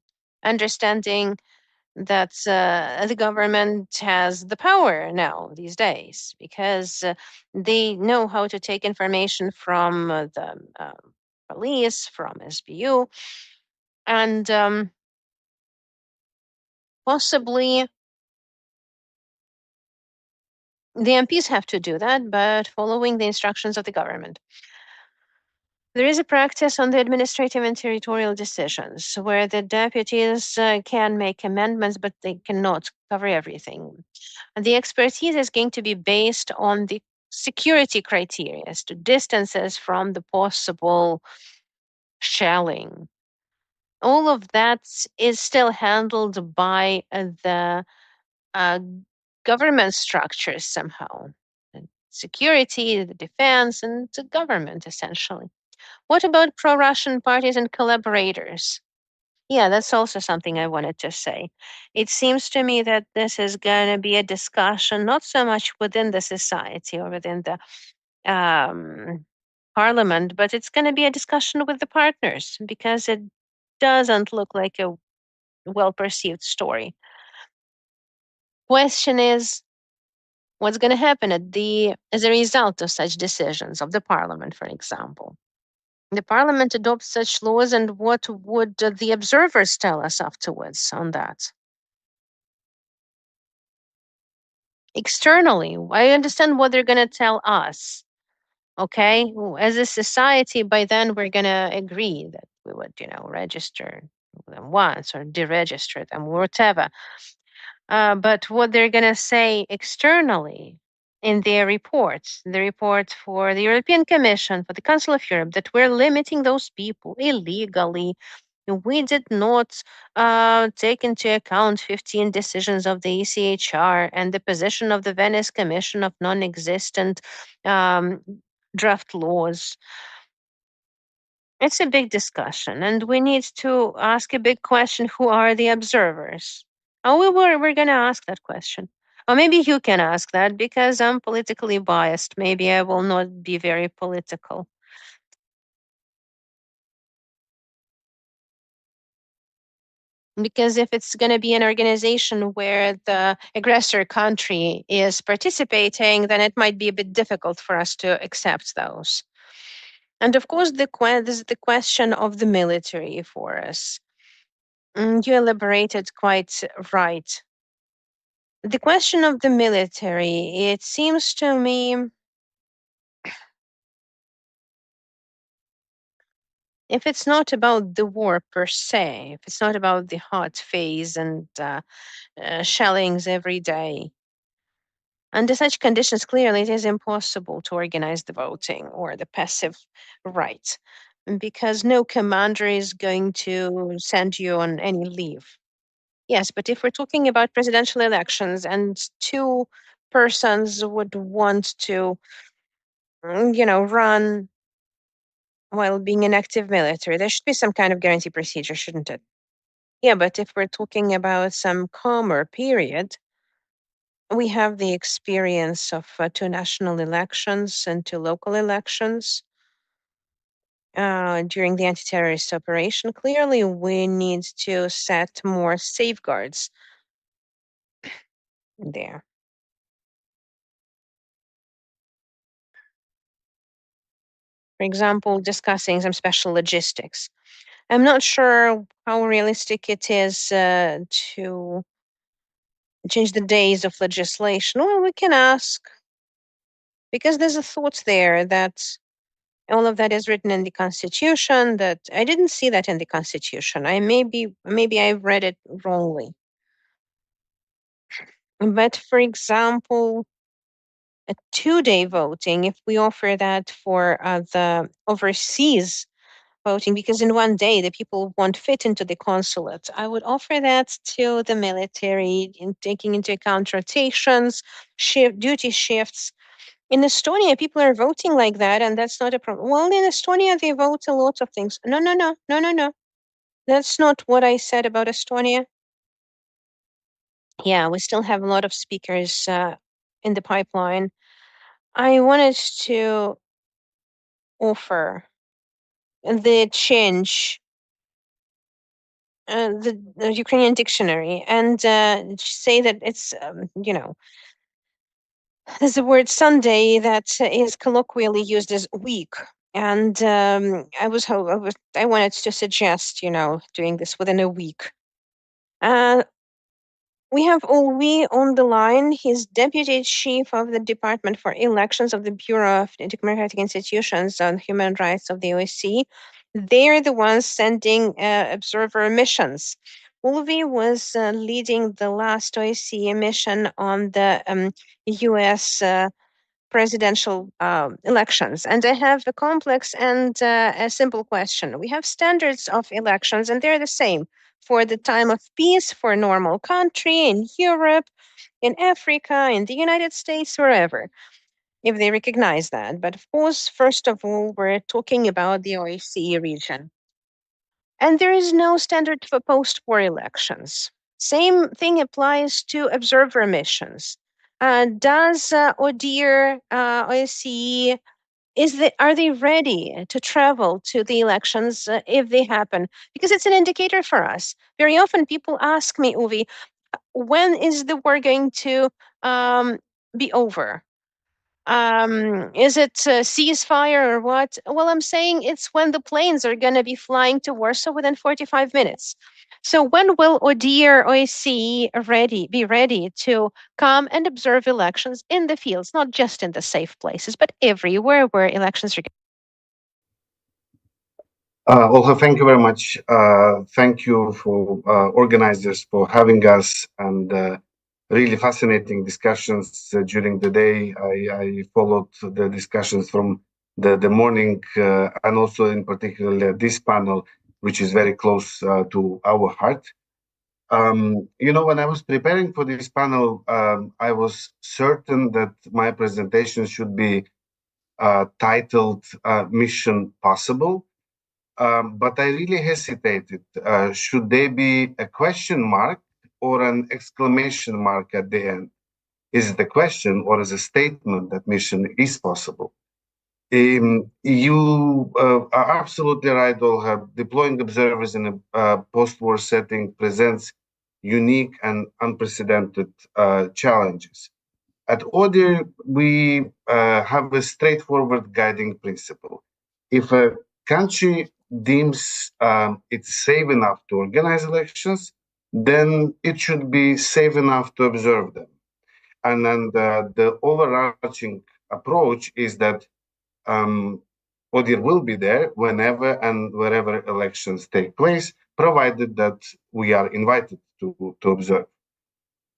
understanding that the government has the power now these days, because they know how to take information from the police, from SBU, and possibly the MPs have to do that, but following the instructions of the government. There is a practice on the administrative and territorial decisions where the deputies can make amendments, but they cannot cover everything. And the expertise is going to be based on the security criteria as to distances from the possible shelling. All of that is still handled by the government structures somehow. Security, the defense, and the government, essentially. What about pro-Russian parties and collaborators? Yeah, that's also something I wanted to say. It seems to me that this is going to be a discussion, not so much within the society or within the parliament, but it's going to be a discussion with the partners, because it doesn't look like a well-perceived story. Question is, what's going to happen as a result of such decisions of the parliament, for example? The parliament adopts such laws, and what would the observers tell us afterwards on that? Externally, I understand what they're going to tell us. Okay, as a society, by then we're going to agree that we would, register them once or deregister them, whatever. But what they're going to say externally in their reports, the report for the European Commission, for the Council of Europe, that we're limiting those people illegally. We did not take into account 15 decisions of the ECHR and the position of the Venice Commission of non-existent draft laws. It's a big discussion, and we need to ask a big question: who are the observers? Oh, we're going to ask that question. Or maybe you can ask that, because I'm politically biased. Maybe I will not be very political. Because if it's going to be an organization where the aggressor country is participating, then it might be a bit difficult for us to accept those. And of course, this is the question of the military for us. You elaborated quite right. The question of the military, it seems to me if it's not about the war per se, if it's not about the hot phase and shellings every day, under such conditions, clearly it is impossible to organize the voting or the passive right, because no commander is going to send you on any leave. Yes, but if we're talking about presidential elections and two persons would want to, run while being an active military, there should be some kind of guarantee procedure, shouldn't it? Yeah, but if we're talking about some calmer period, we have the experience of 2 national elections and 2 local elections during the anti-terrorist operation. Clearly, we need to set more safeguards there. For example, discussing some special logistics. I'm not sure how realistic it is to change the days of legislation. Well, we can ask, because there's a thought there that all of that is written in the Constitution. That I didn't see that in the Constitution. Maybe I read it wrongly. But for example, a 2-day voting, if we offer that for the overseas voting, because in one day the people won't fit into the consulate, I would offer that to the military, in taking into account rotations, duty shifts. In Estonia, people are voting like that, and that's not a problem. Well, in Estonia, they vote a lot of things. No. That's not what I said about Estonia. Yeah, we still have a lot of speakers in the pipeline. I wanted to offer the change, the Ukrainian dictionary, and say that it's, there's the word Sunday that is colloquially used as week. And I wanted to suggest, doing this within a week. We have Ulvi on the line. He's Deputy Chief of the Department for Elections of the Bureau of Democratic Institutions and Human Rights of the OSCE. They're the ones sending observer missions. Ulvi was leading the last OSCE mission on the US presidential elections. And I have a complex and a simple question. We have standards of elections, and they're the same for the time of peace, for a normal country, in Europe, in Africa, in the United States, wherever, if they recognize that. But of course, first of all, we're talking about the OSCE region. And there is no standard for post-war elections. Same thing applies to observer missions. Does ODIHR, OSCE, are they ready to travel to the elections if they happen? Because it's an indicator for us. Very often people ask me, Uvi, when is the war going to be over? Is it a ceasefire or what? Well, I'm saying it's when the planes are going to be flying to Warsaw within 45 minutes. So when will ODIHR, OSCE be ready to come and observe elections in the fields, not just in the safe places, but everywhere where elections are? Olha, thank you very much. Thank you for organizers for having us, and really fascinating discussions during the day. I followed the discussions from the morning and also in particular this panel, which is very close to our heart. When I was preparing for this panel, I was certain that my presentation should be titled Mission Possible. But I really hesitated. Should they be a question mark or an exclamation mark at the end? Is it a question or is it a statement that mission is possible? You are absolutely right, Olga. Deploying observers in a post-war setting presents unique and unprecedented challenges. At ODIHR, we have a straightforward guiding principle. If a country deems it's safe enough to organize elections, then it should be safe enough to observe them. And then the overarching approach is that ODIHR will be there whenever and wherever elections take place, provided that we are invited to observe.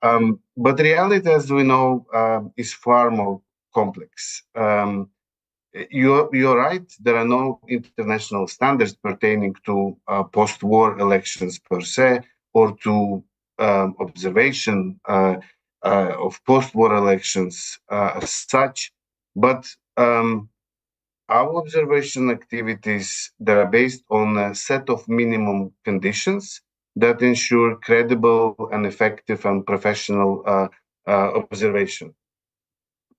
But reality, as we know, is far more complex. You're right, there are no international standards pertaining to post-war elections per se, or to observation of post-war elections as such, but our observation activities that are based on a set of minimum conditions that ensure credible and effective and professional observation.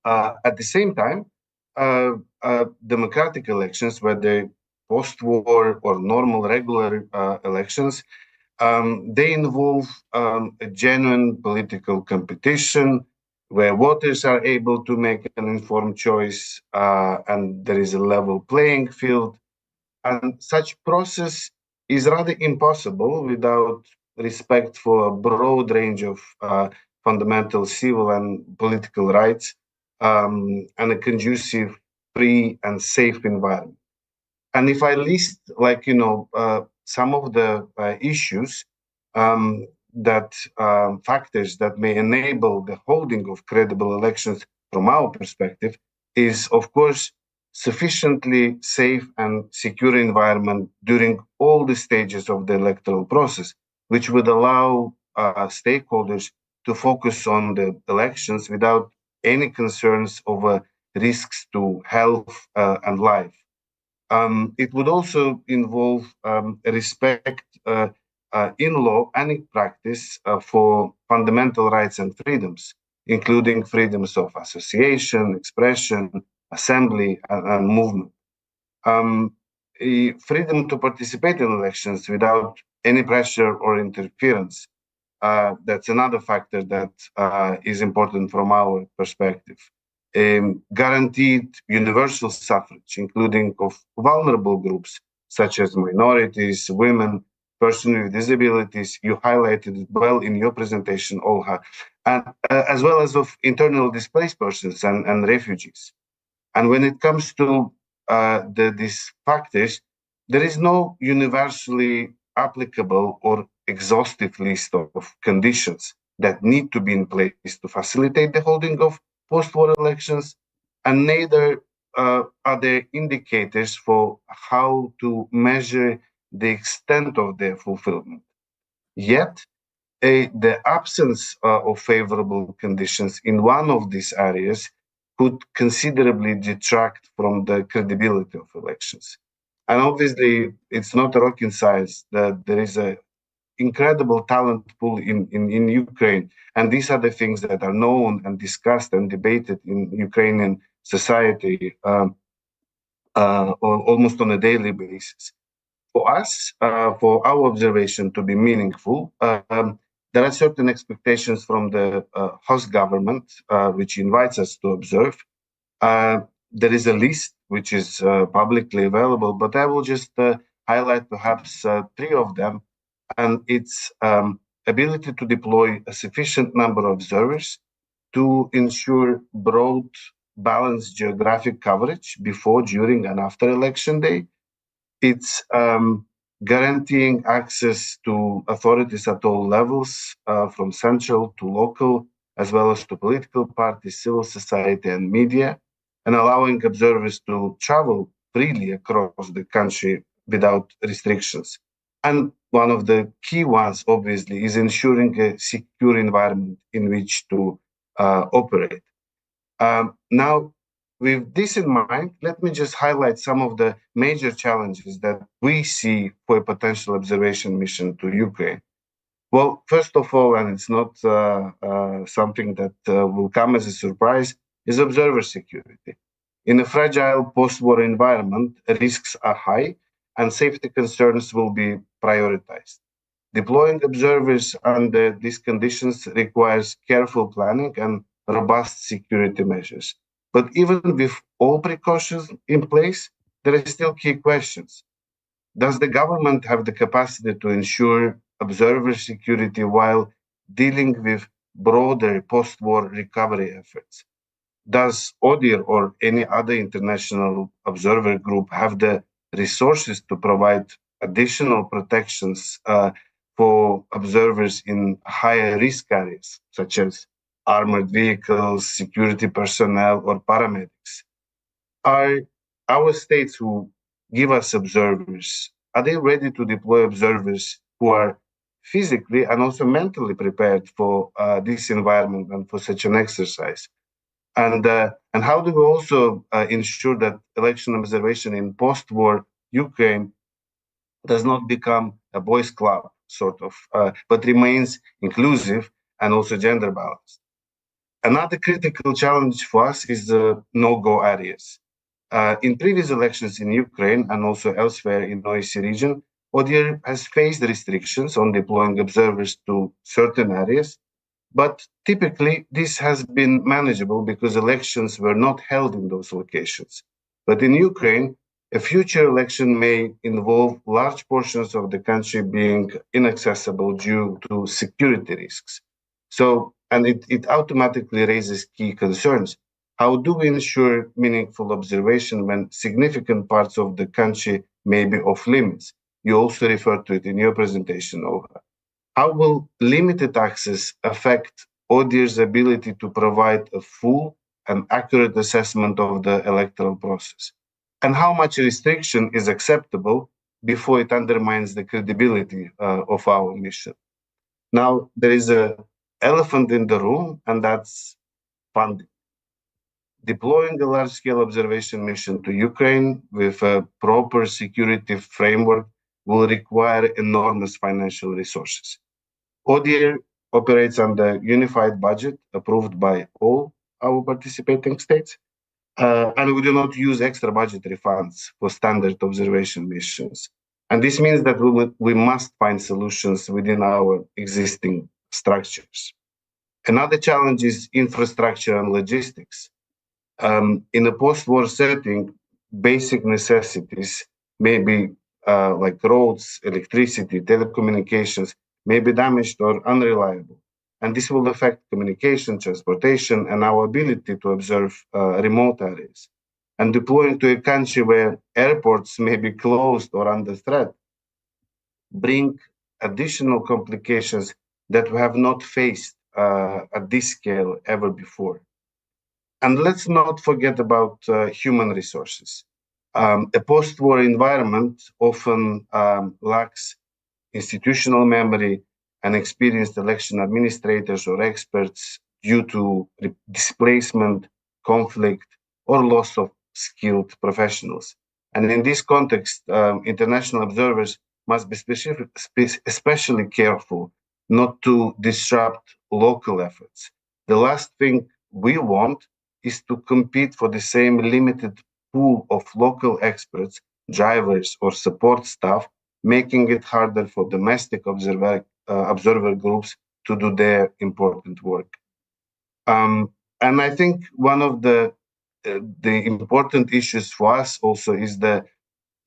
At the same time, democratic elections, whether post-war or normal regular elections, they involve a genuine political competition where voters are able to make an informed choice and there is a level playing field. And such process is rather impossible without respect for a broad range of fundamental civil and political rights and a conducive, free and safe environment. And if I list, some of the issues factors that may enable the holding of credible elections from our perspective is, of course, sufficiently safe and secure environment during all the stages of the electoral process, which would allow stakeholders to focus on the elections without any concerns over risks to health and life. It would also involve respect in law and in practice for fundamental rights and freedoms, including freedoms of association, expression, assembly, and movement. Freedom to participate in elections without any pressure or interference. That's another factor that is important from our perspective. Guaranteed universal suffrage, including of vulnerable groups such as minorities, women, persons with disabilities. You highlighted it well in your presentation, Olha, and as well as of internally displaced persons and refugees. And when it comes to these factors, there is no universally applicable or exhaustive list of conditions that need to be in place to facilitate the holding of post-war elections, and neither are there indicators for how to measure the extent of their fulfillment. Yet, the absence of favorable conditions in one of these areas could considerably detract from the credibility of elections. And obviously, it's not a rocket science that there is an incredible talent pool in Ukraine. And these are the things that are known and discussed and debated in Ukrainian society almost on a daily basis. For us, for our observation to be meaningful, there are certain expectations from the host government, which invites us to observe. There is a list which is publicly available, but I will just highlight perhaps 3 of them. And it's ability to deploy a sufficient number of observers to ensure broad, balanced geographic coverage before, during, and after election day. It's guaranteeing access to authorities at all levels, from central to local, as well as to political parties, civil society, and media, and allowing observers to travel freely across the country without restrictions. And one of the key ones, obviously, is ensuring a secure environment in which to operate. Now, with this in mind, let me just highlight some of the major challenges that we see for a potential observation mission to Ukraine. Well, first of all, and it's not something that will come as a surprise, is observer security. In a fragile post-war environment, risks are high and safety concerns will be prioritized. Deploying observers under these conditions requires careful planning and robust security measures. But even with all precautions in place, there are still key questions. Does the government have the capacity to ensure observer security while dealing with broader post-war recovery efforts? does ODIHR or any other international observer group have the resources to provide additional protections for observers in higher risk areas, such as armored vehicles, security personnel, or paramedics? Are our states who give us observers, are they ready to deploy observers who are physically and also mentally prepared for this environment and for such an exercise? And how do we also ensure that election observation in post-war Ukraine does not become a boys' club, sort of, but remains inclusive and also gender balanced? Another critical challenge for us is the no-go areas. In previous elections in Ukraine and also elsewhere in the OSCE region, ODIHR has faced restrictions on deploying observers to certain areas, but typically this has been manageable because elections were not held in those locations. But in Ukraine, a future election may involve large portions of the country being inaccessible due to security risks. So, and it automatically raises key concerns. How do we ensure meaningful observation when significant parts of the country may be off limits? You also referred to it in your presentation, Olga. How will limited access affect ODIHR's ability to provide a full and accurate assessment of the electoral process? And how much restriction is acceptable before it undermines the credibility of our mission? Now, there is an elephant in the room, and that's funding. Deploying a large-scale observation mission to Ukraine with a proper security framework will require enormous financial resources. ODIHR operates under unified budget approved by all our participating states, and we do not use extra budgetary funds for standard observation missions. And this means that we must find solutions within our existing structures. Another challenge is infrastructure and logistics. In a post-war setting, basic necessities, maybe like roads, electricity, telecommunications, may be damaged or unreliable. And this will affect communication, transportation, and our ability to observe remote areas. And deploying to a country where airports may be closed or under threat bring additional complications that we have not faced at this scale ever before. And let's not forget about human resources. A post-war environment often lacks institutional memory and experienced election administrators or experts due to displacement, conflict, or loss of skilled professionals. And in this context, international observers must be especially careful not to disrupt local efforts. The last thing we want is to compete for the same limited pool of local experts, drivers, or support staff, making it harder for domestic observer groups to do their important work. And I think one of the important issues for us also is the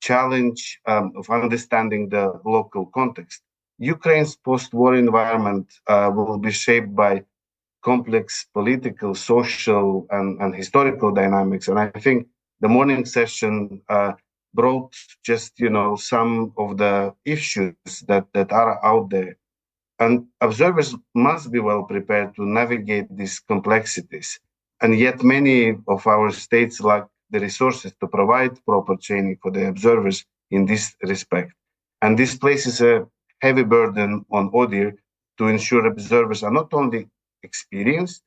challenge of understanding the local context. Ukraine's post-war environment will be shaped by complex political, social, and historical dynamics. And I think the morning session brought just, some of the issues that are out there. And observers must be well prepared to navigate these complexities. And yet many of our states lack the resources to provide proper training for the observers in this respect. And this places a heavy burden on ODIHR to ensure observers are not only experienced,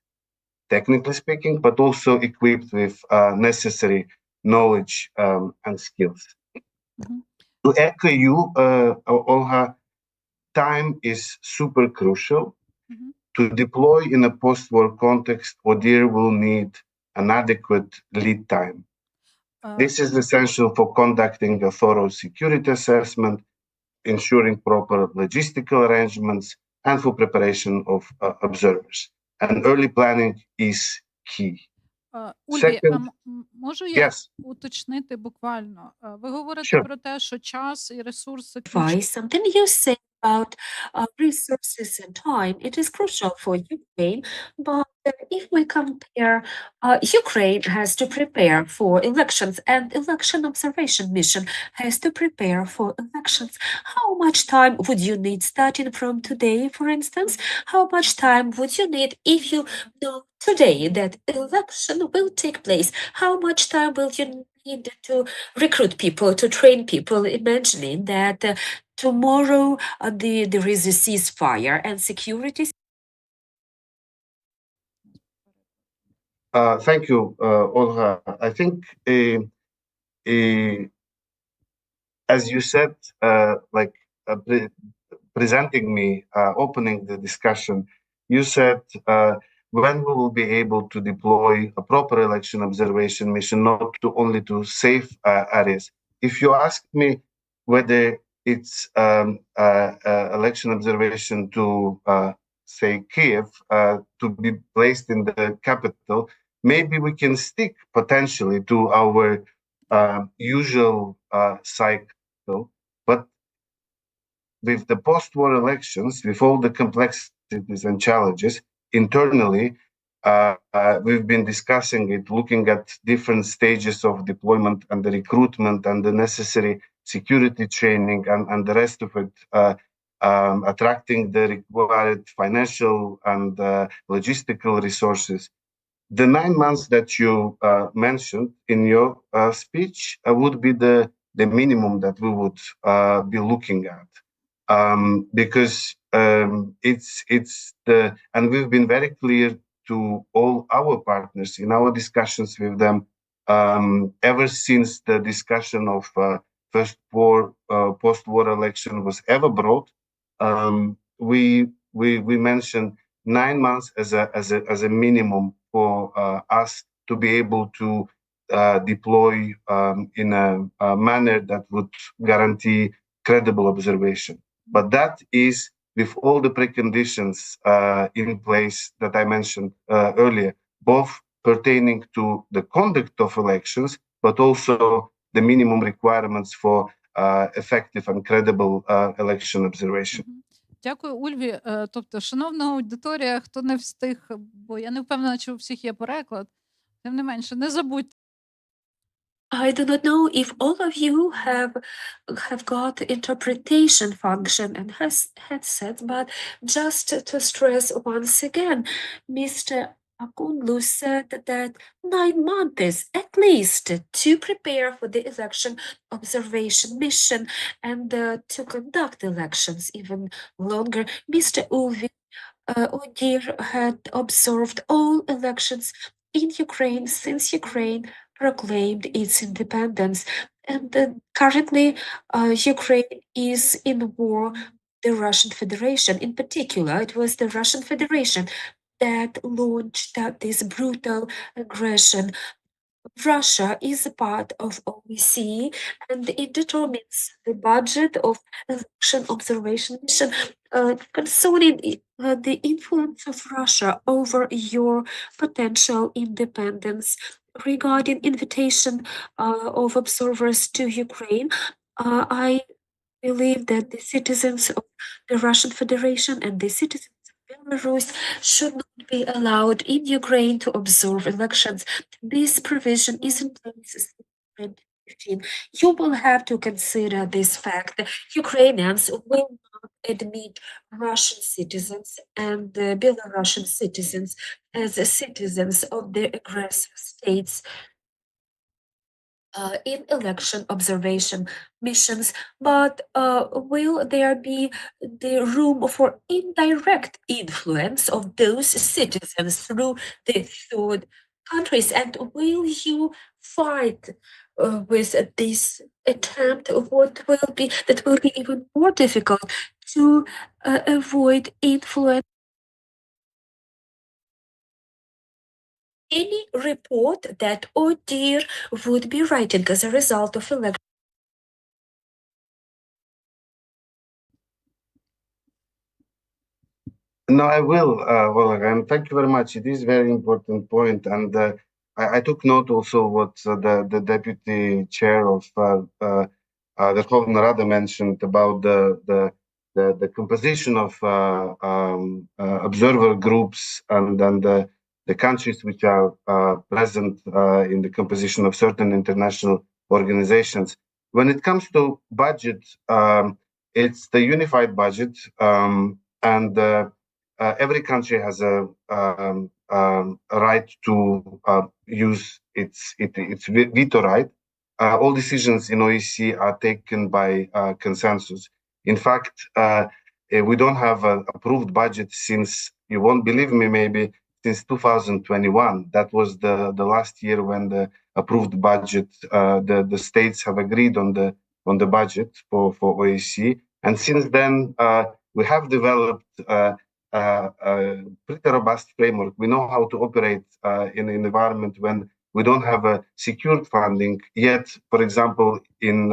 technically speaking, but also equipped with necessary knowledge and skills. Mm-hmm. To echo you, Olga, time is super crucial. Mm-hmm. To deploy in a post-war context, ODIHR will need an adequate lead time. This is essential for conducting a thorough security assessment, ensuring proper logistical arrangements, and for preparation of observers. And early planning is key. Ульві, можу я уточнити буквально? Ви говорите про те, що час і ресурси Something you say about resources and time. It is crucial for Ukraine, but If we compare, Ukraine has to prepare for elections and election observation mission has to prepare for elections. How much time would you need starting from today, for instance? How much time would you need if you know today that election will take place? How much time will you need to recruit people, to train people, imagining that tomorrow there is a ceasefire and security? Thank you, Olga. I think, as you said, presenting me, opening the discussion, you said when we will be able to deploy a proper election observation mission, not only to safe areas. If you ask me whether it's election observation to say Kiev, to be placed in the capital, maybe we can stick potentially to our usual cycle, but with the post-war elections, with all the complexities and challenges internally, we've been discussing it, looking at different stages of deployment and the recruitment and the necessary security training and the rest of it, attracting the required financial and logistical resources. The 9 months that you mentioned in your speech would be the minimum that we would be looking at. Because it's the, and we've been very clear to all our partners in our discussions with them ever since the discussion of post-war election was ever brought. We mentioned 9 months as a minimum for us to be able to deploy in a manner that would guarantee credible observation. But that is with all the preconditions in place that I mentioned earlier, both pertaining to the conduct of elections, but also the minimum requirements for effective and credible election observation. Дякую, Ульві. Тобто, шановна аудиторія, хто не встиг, бо я не впевнена, чи у всіх є переклад, тим не менше, не забудьте. I do not know if all of you have got interpretation function and headsets, but just to stress once again, Mr. Akunglu said that 9 months at least to prepare for the election observation mission and to conduct elections even longer. Mr. Ulvi Odir had observed all elections in Ukraine since Ukraine proclaimed its independence. And currently, Ukraine is in war with the Russian Federation. In particular, it was the Russian Federation that launched this brutal aggression. Russia is a part of OSCE and it determines the budget of election observation mission. Concerning the influence of Russia over your potential independence, regarding invitation of observers to Ukraine, I believe that the citizens of the Russian Federation and the citizens of Belarus should not be allowed in Ukraine to observe elections. This provision is in place since 2015. You will have to consider this fact. Ukrainians will not admit Russian citizens and Belarusian citizens as citizens of the aggressor states in election observation missions, but will there be the room for indirect influence of those citizens through the third countries? And will you fight with this attempt? What will be that will be even more difficult to avoid influence? Any report that ODIR would be writing as a result of election. No, I will, Olga, and thank you very much. It is a very important point, and I took note also what the deputy chair of the Verkhovna Rada mentioned about the composition of observer groups and the the countries which are present in the composition of certain international organizations. When it comes to budget, it's the unified budget, and every country has a right to use its veto right. All decisions in OEC are taken by consensus. In fact, we don't have an approved budget since, you won't believe me, maybe since 2021. That was the last year when the approved budget, the states have agreed on the budget for OEC. And since then, we have developed a pretty robust framework. We know how to operate in an environment when we don't have a secured funding yet. For example, in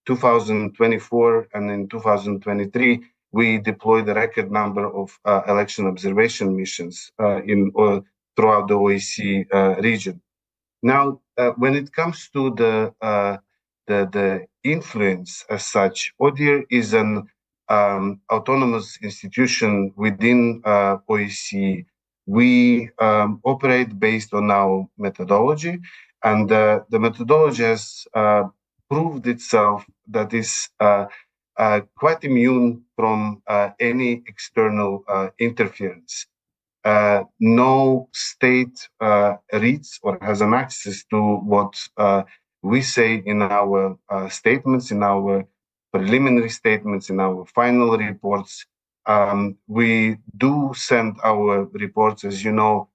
2024 and in 2023, we deployed a record number of election observation missions throughout the OEC region. Now, when it comes to the influence as such, ODIHR is an autonomous institution within OEC. We operate based on our methodology, and the methodology has proved itself that is quite immune from any external interference. No state reads or has an access to what we say in our statements, in our preliminary statements, in our final reports. We do send our reports, as you know,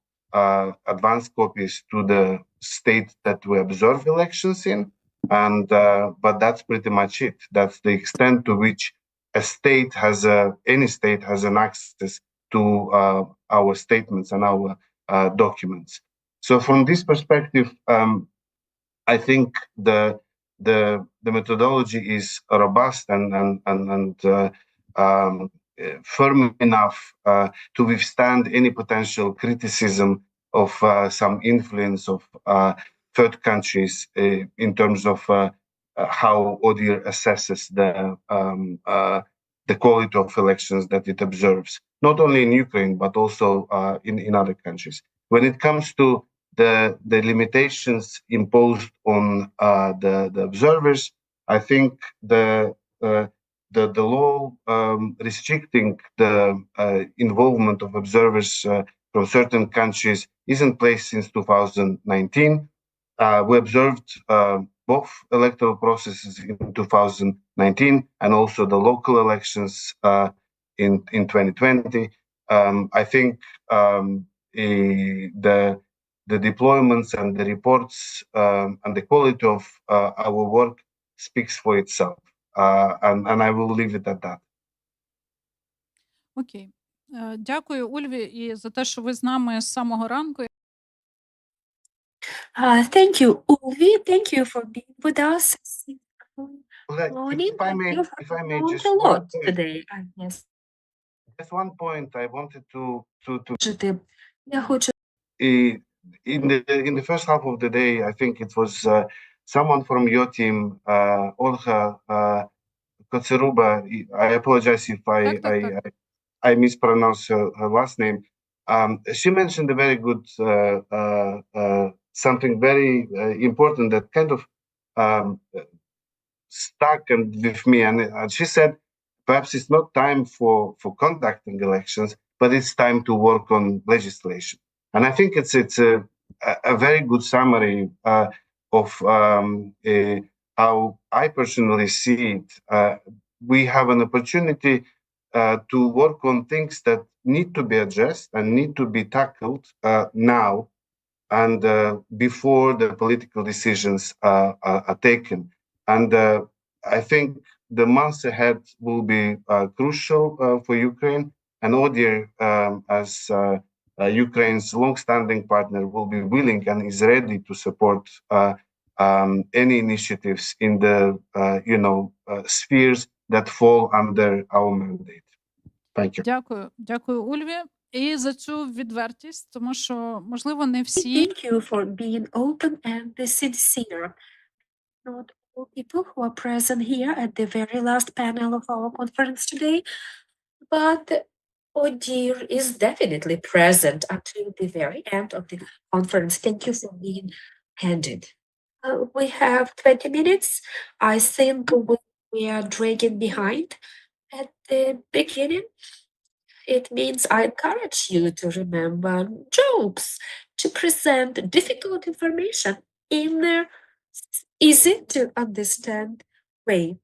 advanced copies to the state that we observe elections in, and but that's pretty much it. That's the extent to which any state has an access to our statements and our documents. So from this perspective, I think the methodology is robust and firm enough to withstand any potential criticism of some influence of third countries in terms of how ODIHR assesses the quality of elections that it observes, not only in Ukraine, but also in other countries. When it comes to the limitations imposed on the observers, I think the law restricting the involvement of observers from certain countries is in place since 2019. We observed both electoral processes in 2019 and also the local elections in 2020. I think the deployments and the reports and the quality of our work speaks for itself. And I will leave it at that. Окей. Дякую, Ульві, і за те, що ви з нами з самого ранку. Thank you, Ulvi. Thank you for being with us. If I may just a one lot point, today, I guess. just one point I wanted to Я хочу in the first half of the day, I think it was someone from your team, Olga Kotseruba. I apologize if I mispronounce her last name. She mentioned a very good something very important that kind of stuck with me, and she said perhaps it's not time for conducting elections, but it's time to work on legislation. And I think it's a very good summary of how I personally see it. We have an opportunity to work on things that need to be addressed and need to be tackled now and before the political decisions are taken. And I think the months ahead will be crucial for Ukraine, and ODIHR, as Ukraine's long-standing partner, will be willing and is ready to support any initiatives in the spheres that fall under our mandate. Thank you. Дякую, Ульві, і за цю відвертість, тому що, можливо, не всі. Thank you for being open and sincere. Not all people who are present here at the very last panel of our conference today, but Oh dear is definitely present until the very end of the conference. Thank you for being candid. We have 20 minutes. I think we are dragging behind at the beginning. It means I encourage you to remember jokes, to present difficult information in an easy to understand way.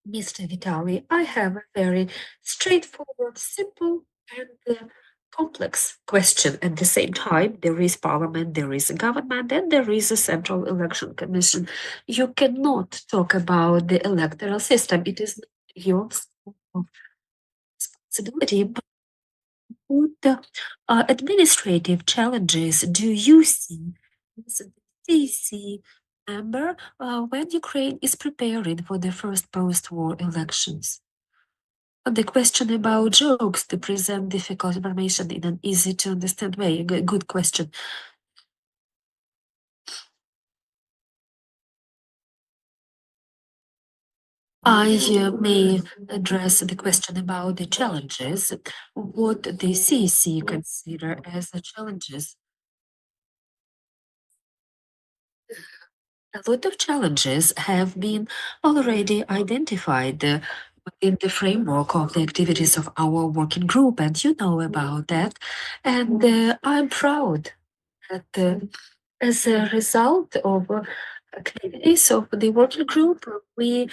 Mr. Vitali, I have a very straightforward, simple, and complex question. At the same time, there is parliament, there is a government, and there is a central election commission. You cannot talk about the electoral system. It is not your responsibility. But what administrative challenges do you see as a CC member when Ukraine is preparing for the first post-war elections? The question about jokes to present difficult information in an easy to understand way. Good question. I may address the question about the challenges. What the CC consider as the challenges? A lot of challenges have been already identified within the framework of the activities of our working group, and you know about that. And I'm proud that as a result of activities of the working group, we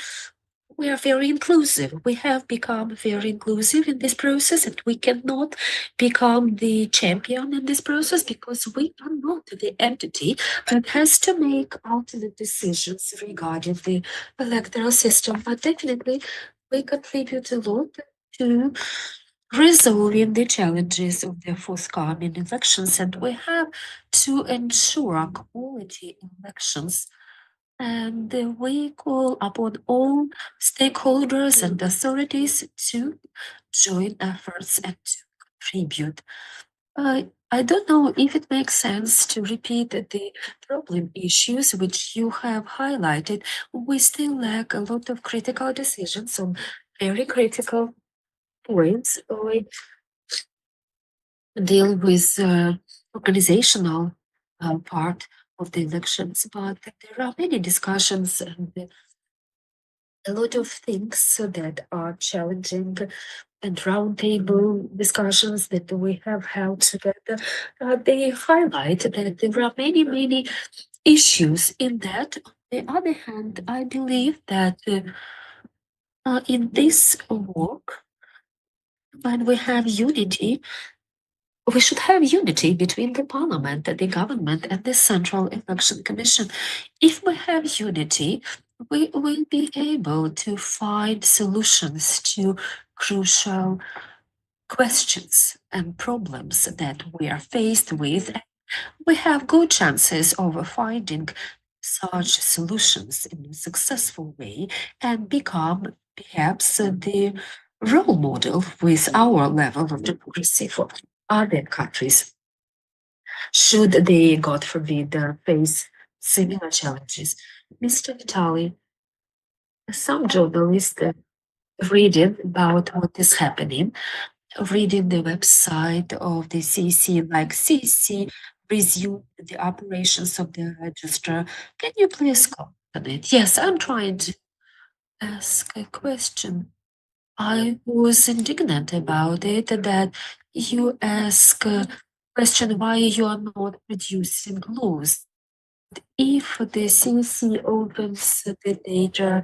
are very inclusive. We have become very inclusive in this process, and we cannot become the champion in this process because we are not the entity that has to make ultimate decisions regarding the electoral system. But definitely, we contribute a lot to resolving the challenges of the forthcoming elections, and we have to ensure quality elections. And we call upon all stakeholders and authorities to join efforts and to contribute. I don't know if it makes sense to repeat the problem issues which you have highlighted. We still lack a lot of critical decisions on very critical points. We deal with organizational part of the elections, but there are many discussions and a lot of things that are challenging and roundtable discussions that we have held together. They highlight that there are many issues in that. On the other hand, I believe that in this work, when we have unity, we should have unity between the parliament, the government, and the Central Election Commission. If we have unity, we will be able to find solutions to crucial questions and problems that we are faced with. We have good chances of finding such solutions in a successful way and become perhaps the role model with our level of democracy for other countries, should they, God forbid, face similar challenges. Mr. Vitali, some journalists reading about what is happening, reading the website of the CC, like CC resume the operations of the register. Can you please comment on it? Yes, I'm trying to ask a question. I was indignant about it that you ask a question why you are not producing laws. If the CC opens the data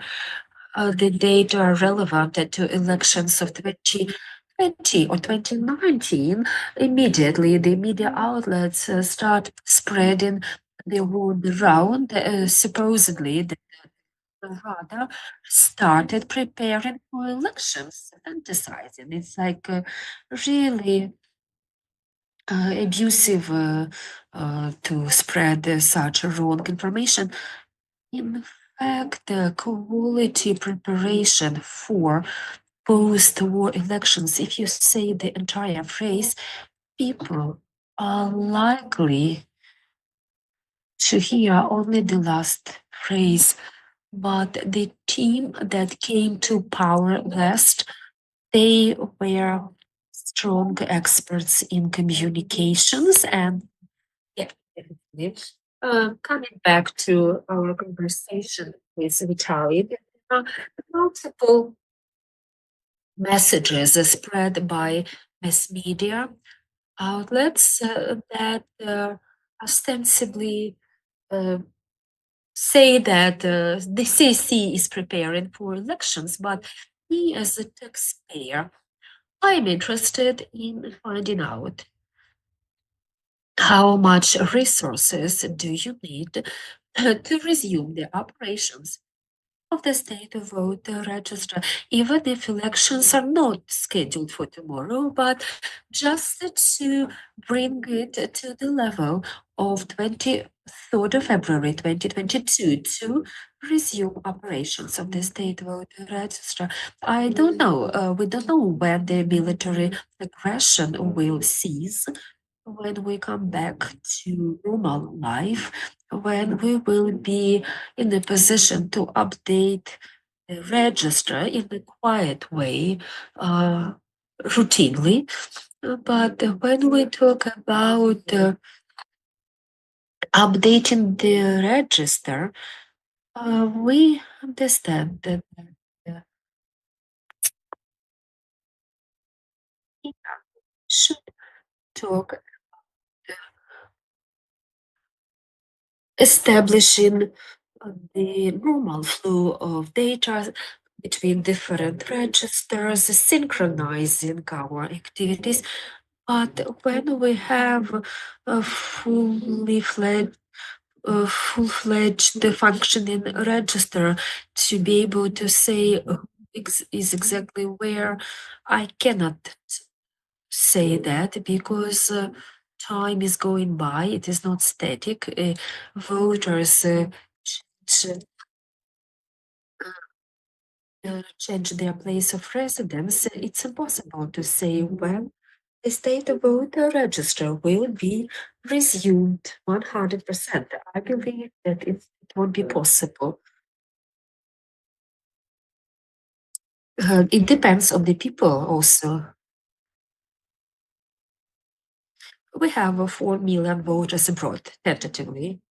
relevant to elections of 2020 or 2019, immediately the media outlets start spreading the word around, supposedly the Rada started preparing for elections, fantasizing. It's like really abusive to spread such wrong information. In fact, the quality preparation for post-war elections, if you say the entire phrase, people are likely to hear only the last phrase. But the team that came to power last, they were strong experts in communications and definitely. Coming back to our conversation with Vitaly, multiple messages are spread by mass media outlets that ostensibly say that the CC is preparing for elections, but me as a taxpayer, I'm interested in finding out how much resources do you need to resume the operations of the state voter register, even if elections are not scheduled for tomorrow, but just to bring it to the level of 23rd of February 2022 to resume operations of the state voter register. I don't know. We don't know when the military aggression will cease, when we come back to normal life, when we will be in a position to update the register in a quiet way, routinely. But when we talk about updating the register, we understand that we should talk establishing the normal flow of data between different registers, synchronizing our activities. But when we have a full-fledged functioning register to be able to say is exactly where, I cannot say that because time is going by. It is not static. Voters change their place of residence. It's impossible to say when the state voter register will be resumed 100%. I believe that it won't be possible. It depends on the people also. We have 4 million voters abroad, tentatively.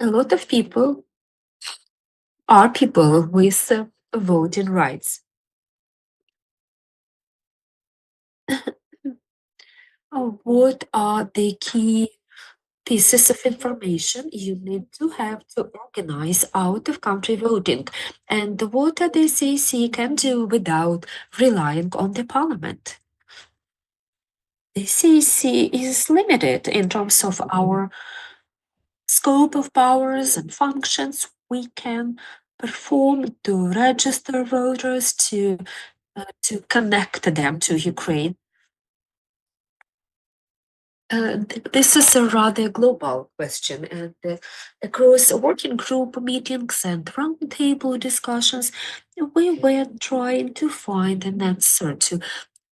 A lot of people are people with voting rights. What are the key pieces of information you need to have to organize out-of-country voting, and what the CAC can do without relying on the parliament? The CAC is limited in terms of our scope of powers and functions we can perform to register voters, to connect them to Ukraine. This is a rather global question, and across working group meetings and roundtable discussions, we were trying to find an answer to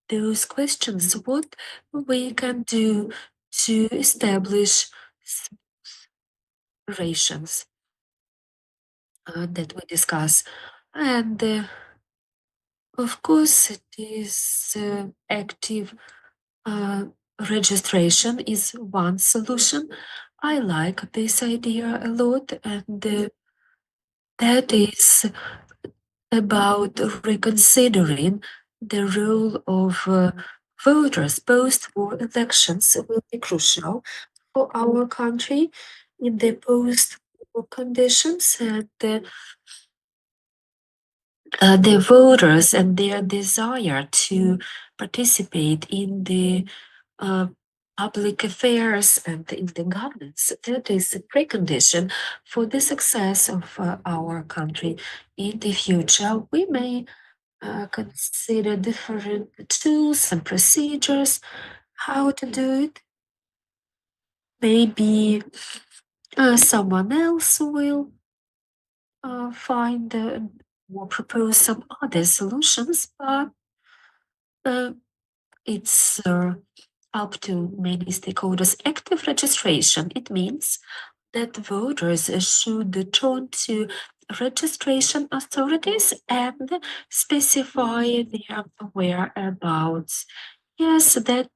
those questions. What we can do to establish rations that we discuss, and of course, it is active registration is one solution. I like this idea a lot, and that is about reconsidering the role of voters post-war elections will be crucial for our country in the post-war conditions, and the voters and their desire to participate in the public affairs and in the governance. That is a precondition for the success of our country in the future. We may consider different tools and procedures, how to do it. Maybe someone else will find or propose some other solutions, but it's up to many stakeholders. Active registration, it means that voters should turn to registration authorities and specify their whereabouts. Yes, that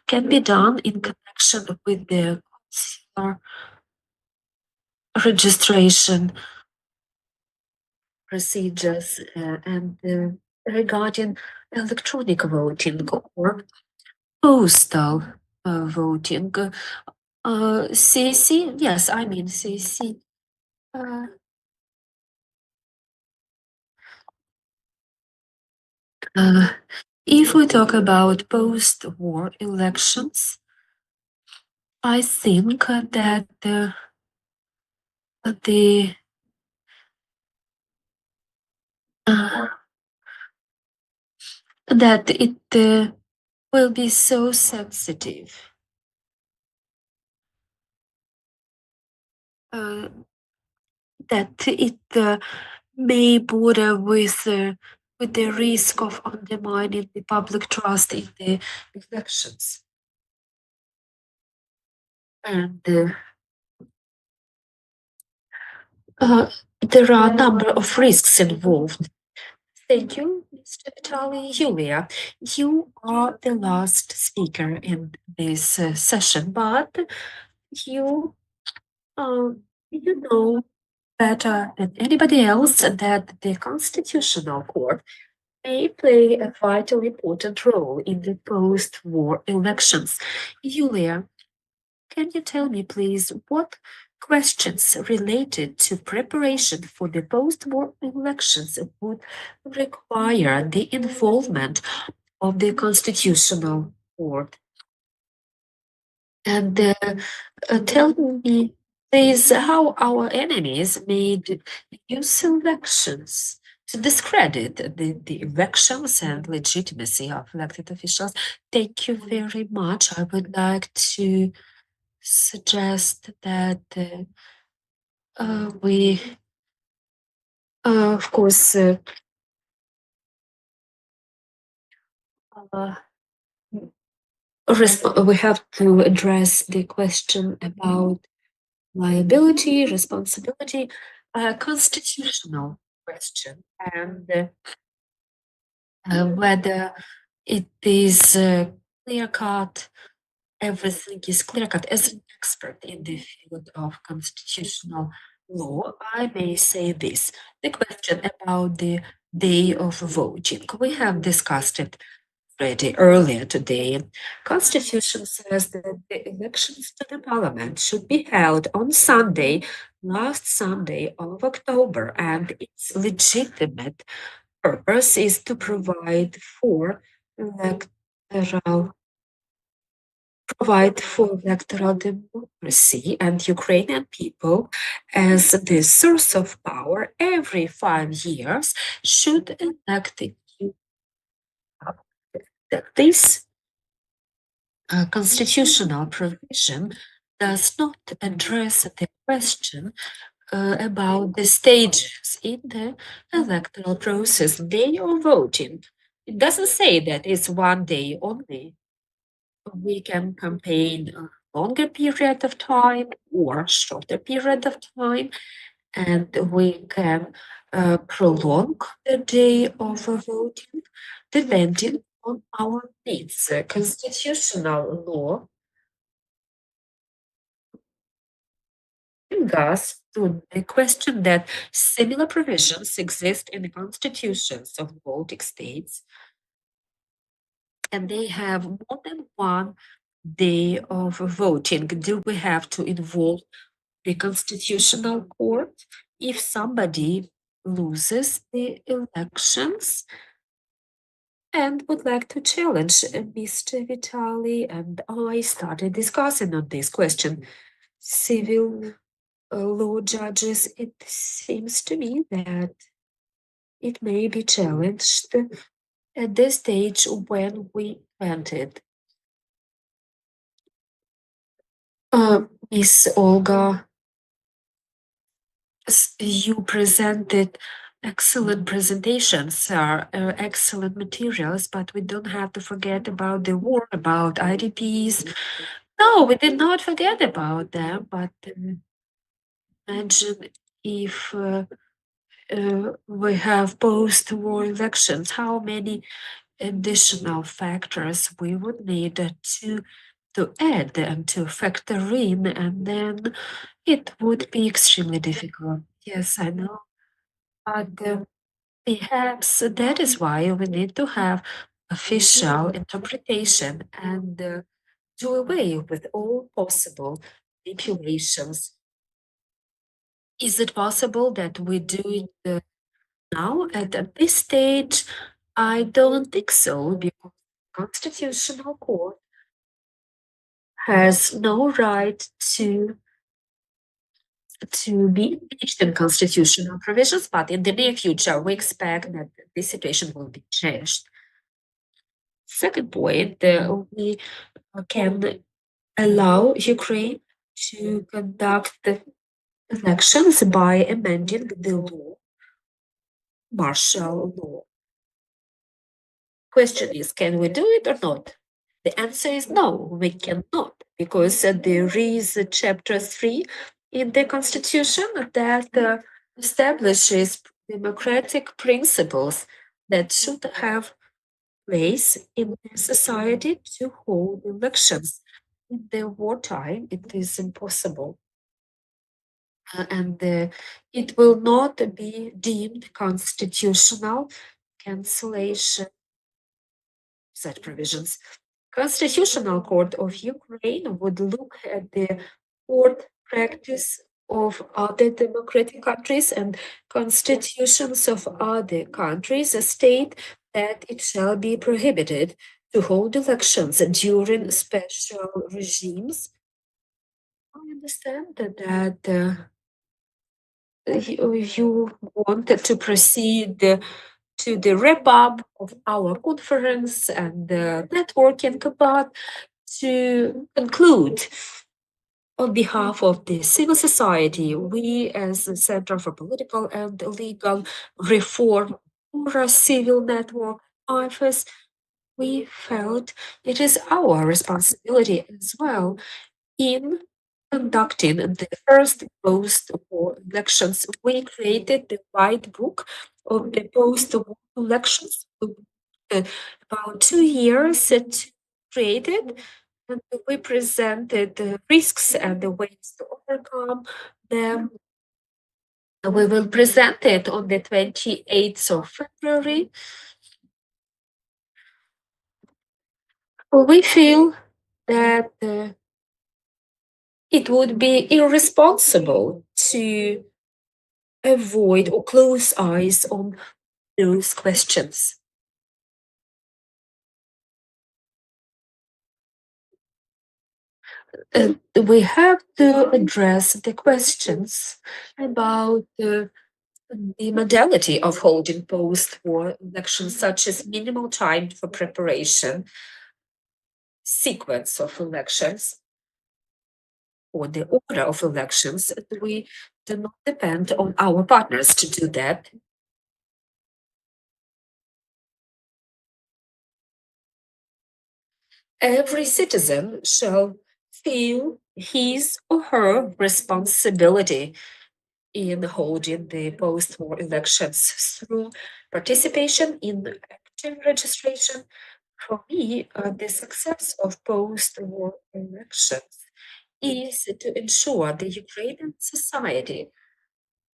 can be done in connection with the consular registration procedures and regarding electronic voting or postal voting. CC, yes, I mean CC. If we talk about post-war elections, I think that that it will be so sensitive that it may border with the risk of undermining the public trust in the elections. And there are a number of risks involved. Thank you, Mr. Vitaly. Yulia, you are the last speaker in this session, but you know better than anybody else that the Constitutional Court may play a vitally important role in the post-war elections. Yulia, can you tell me, please, what questions related to preparation for the post-war elections would require the involvement of the Constitutional Court? And tell me, please, how our enemies made use elections to discredit the elections and legitimacy of elected officials. Thank you very much. I would like to suggest that we, of course, we have to address the question about liability, responsibility, constitutional question, and whether it is clear-cut, everything is clear-cut. As an expert in the field of constitutional law, I may say this. The question about the day of voting, we have discussed it already earlier today. Constitution says that the elections to the parliament should be held on Sunday, last Sunday of October, and its legitimate purpose is to provide for electoral democracy and Ukrainian people as the source of power every 5 years should elect this constitutional provision does not address the question about the stages in the electoral process, day of voting. It doesn't say that it's one day only. We can campaign a longer period of time or shorter period of time, and we can prolong the day of voting depending on our needs. Constitutional law brings us to the question that similar provisions exist in the constitutions of Baltic states, and they have more than one day of voting. Do we have to involve the Constitutional Court if somebody loses the elections and would like to challenge Mr. Vitaly and I started discussing on this question? Civil law judges, it seems to me that it may be challenged at the stage when we entered. Miss Olga, you presented excellent presentations, excellent materials, but we don't have to forget about the war, about IDPs. No, we did not forget about them, but imagine if we have post-war elections, how many additional factors we would need to add and to factor in, and then it would be extremely difficult. Yes, I know. But perhaps that is why we need to have official interpretation and do away with all possible manipulations. Is it possible that we do it now at this stage? I don't think so, because the Constitutional Court has no right to be impeached in constitutional provisions, but in the near future, we expect that this situation will be changed. Second point, we can allow Ukraine to conduct the elections by amending the law, martial law. Question is, can we do it or not? The answer is no, we cannot, because there is Chapter 3 in the Constitution that establishes democratic principles that should have place in the society to hold elections. In the wartime, it is impossible. And it will not be deemed constitutional cancellation such provisions. Constitutional Court of Ukraine would look at the court practice of other democratic countries, and constitutions of other countries state that it shall be prohibited to hold elections during special regimes. I understand that you wanted to proceed to the wrap up of our conference and networking, but to conclude, on behalf of the civil society, we as the Center for Political and Legal Reform, or Civil Network office, we felt it is our responsibility as well in conducting the first post-war elections. We created the white book of the post-war elections, about 2 years to create it, and we presented the risks and the ways to overcome them. We will present it on the 28th of February. We feel that it would be irresponsible to avoid or close eyes on those questions. We have to address the questions about the modality of holding post-war elections, such as minimal time for preparation, sequence of elections, or the order of elections. We do not depend on our partners to do that. Every citizen shall feel his or her responsibility in holding the post-war elections through participation in active registration. For me, the success of post-war elections is to ensure the Ukrainian society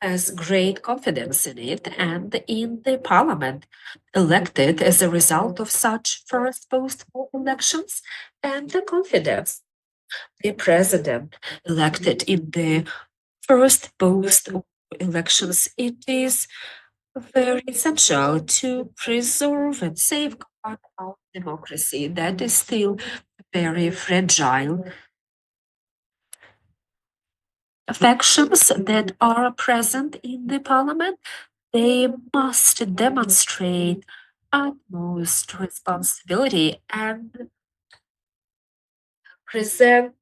has great confidence in it and in the parliament elected as a result of such first post-war elections, and the confidence the president elected in the first post-war elections. It is very essential to preserve and safeguard our democracy that is still very fragile. Factions that are present in the parliament, they must demonstrate utmost responsibility and present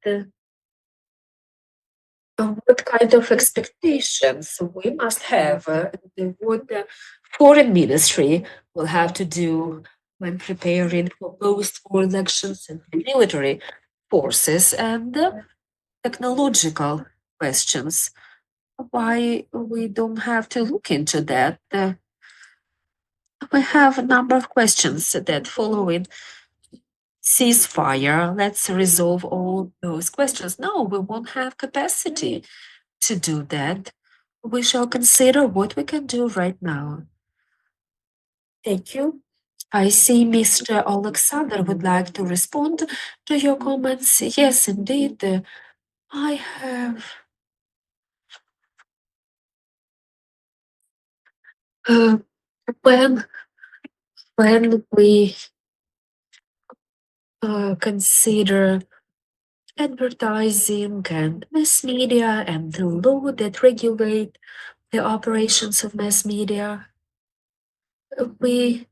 what kind of expectations we must have, what the foreign ministry will have to do when preparing for post-war elections, and the military forces, and technological questions. why we don't have to look into that. We have a number of questions that following ceasefire. Let's resolve all those questions. No, we won't have capacity to do that. We shall consider what we can do right now. Thank you. I see Mr. Alexander would like to respond to your comments. Yes, indeed. I have when we consider advertising and mass media and the law that regulate the operations of mass media, we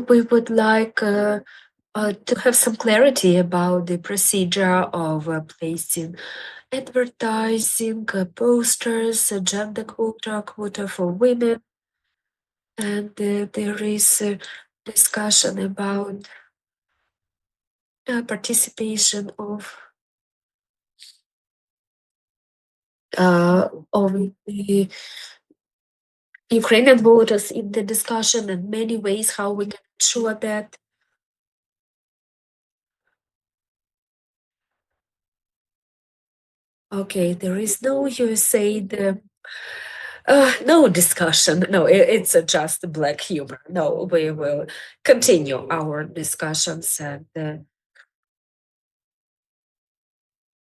we would like to have some clarity about the procedure of placing advertising, posters, agenda quota for women, and there is a discussion about participation of the Ukrainian voters in the discussion and many ways how we can ensure that. Okay, there is no USAID, no discussion. No, it's just black humor. No, we will continue our discussions, and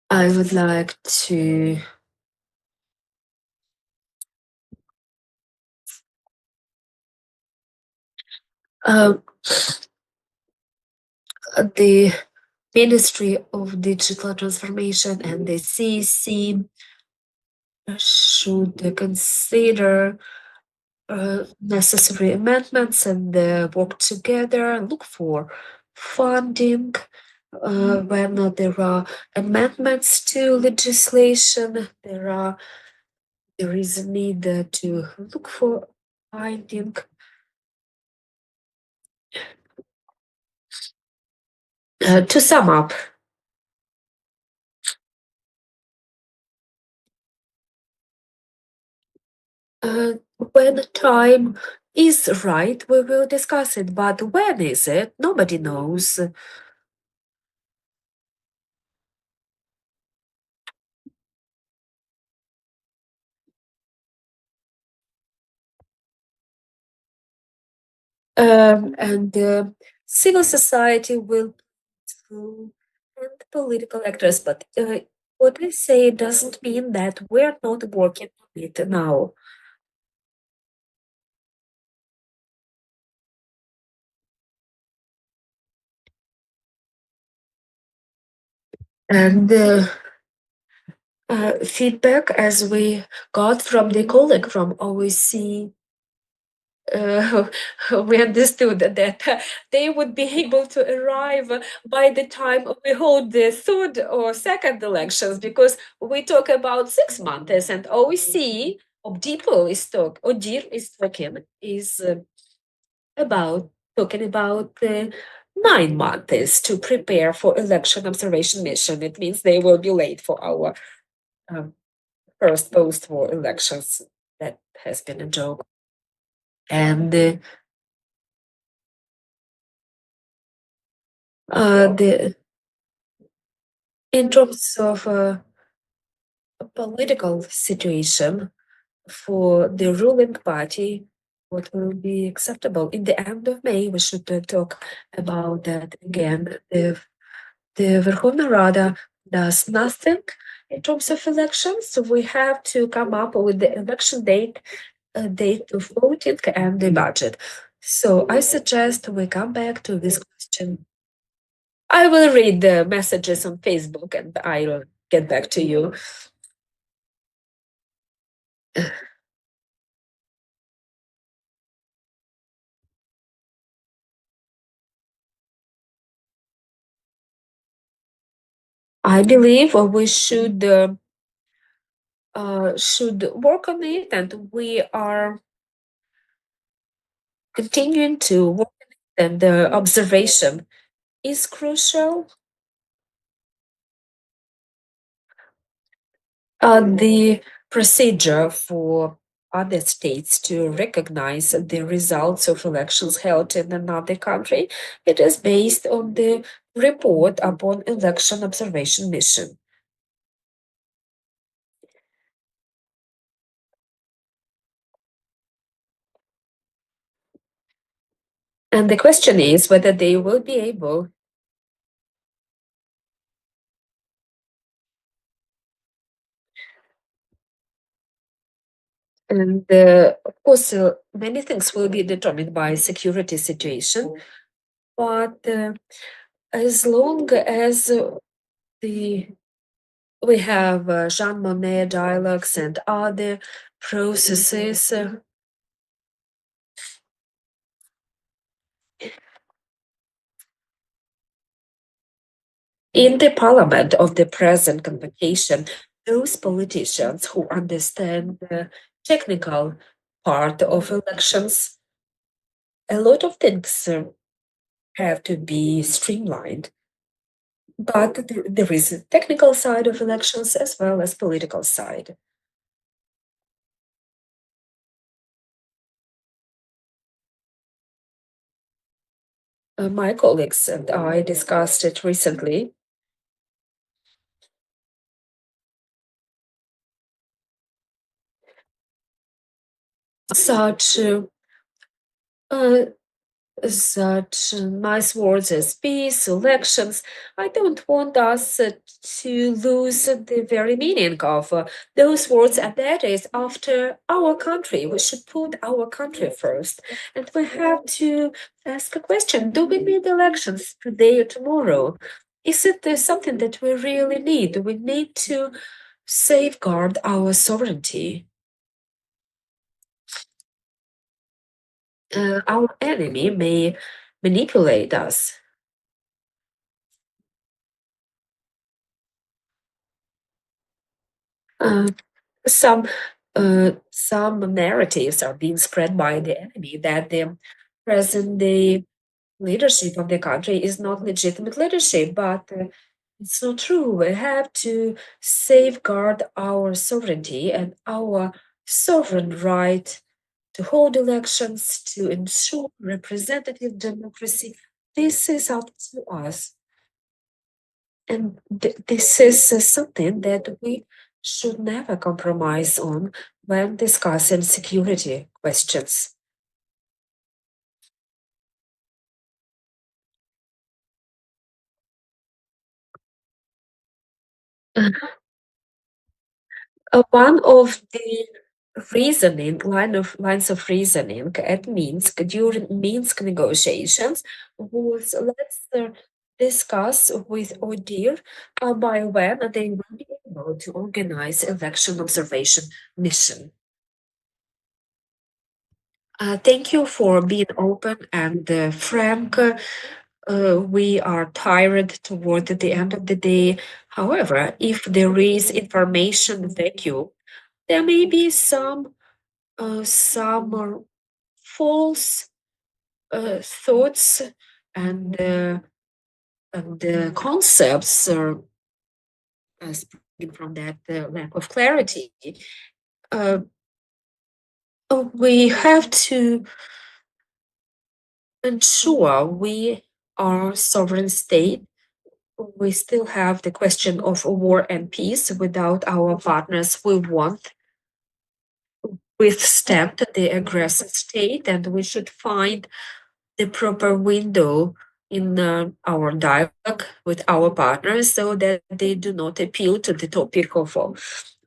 I would like to the Ministry of Digital Transformation and the CEC should consider necessary amendments and work together, look for funding when there are amendments to legislation. There is a need to look for finding. To sum up, when the time is right, we will discuss it. But when is it? Nobody knows. And civil society will through and political actors. But what I say doesn't mean that we're not working on it now. And feedback as we got from the colleague from OEC, we understood that they would be able to arrive by the time we hold the third or second elections, because we talk about 6 months, and OEC, ODIPO is talking about talking about 9 months to prepare for election observation mission. It means they will be late for our first post-war elections. That has been a joke. And in terms of a political situation for the ruling party, what will be acceptable in the end of May? We should talk about that again. The Verkhovna Rada does nothing in terms of elections, so we have to come up with the election date of voting and the budget. So I suggest we come back to this question. I will read the messages on Facebook and I'll get back to you. I believe we should work on it, and we are continuing to work And the observation is crucial. The procedure for other states to recognize the results of elections held in another country, it is based on the report upon election observation mission. And the question is whether they will be able and of course, many things will be determined by security situation, but as long as we have Jean Monnet dialogues and other processes, in the parliament of the present convocation, those politicians who understand the technical part of elections, a lot of things have to be streamlined. But there is a technical side of elections as well as political side. My colleagues and I discussed it recently. Such nice words as peace, elections. I don't want us to lose the very meaning of those words, and that is after our country. We should put our country first. And we have to ask a question: do we need elections today or tomorrow? Is it something that we really need? Do we need to safeguard our sovereignty? Our enemy may manipulate us. Some narratives are being spread by the enemy that the present day leadership of the country is not legitimate leadership, but it's not true. We have to safeguard our sovereignty and our sovereign right to hold elections, to ensure representative democracy. This is up to us. And this is something that we should never compromise on when discussing security questions. One of the lines of reasoning at Minsk during Minsk negotiations was let's discuss with ODIHR by when they will be able to organize election observation mission. Thank you for being open and frank. We are tired toward the end of the day. However, if there is information vacuum, there may be some false thoughts and concepts springing from that lack of clarity. We have to ensure we are sovereign state. We still have the question of war and peace. Without our partners, we won't withstand the aggressive state, and we should find the proper window in our dialogue with our partners so that they do not appeal to the topic of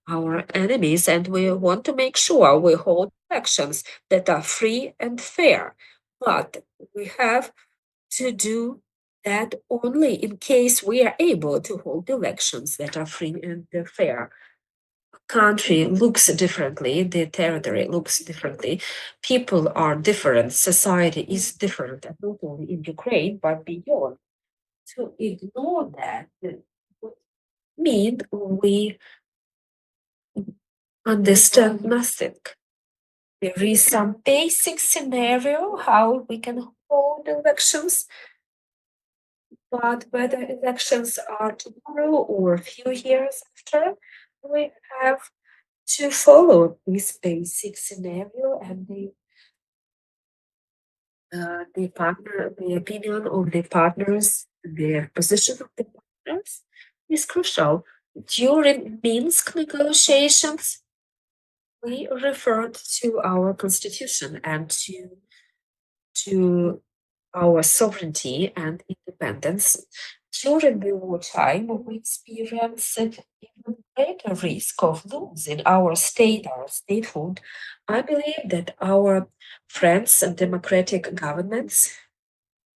our enemies. And we want to make sure we hold elections that are free and fair. But we have to do that only in case we are able to hold elections that are free and fair. Country looks differently, the territory looks differently, people are different, society is different, and not only in Ukraine, but beyond. To ignore that would mean we understand nothing. There is some basic scenario how we can hold elections. But whether elections are tomorrow or a few years after, we have to follow this basic scenario, and the opinion of the partners, the position of the partners is crucial. During Minsk negotiations, we referred to our constitution and to our sovereignty and independence. During the wartime, we experienced an even greater risk of losing our state, our statehood. I believe that our friends and democratic governments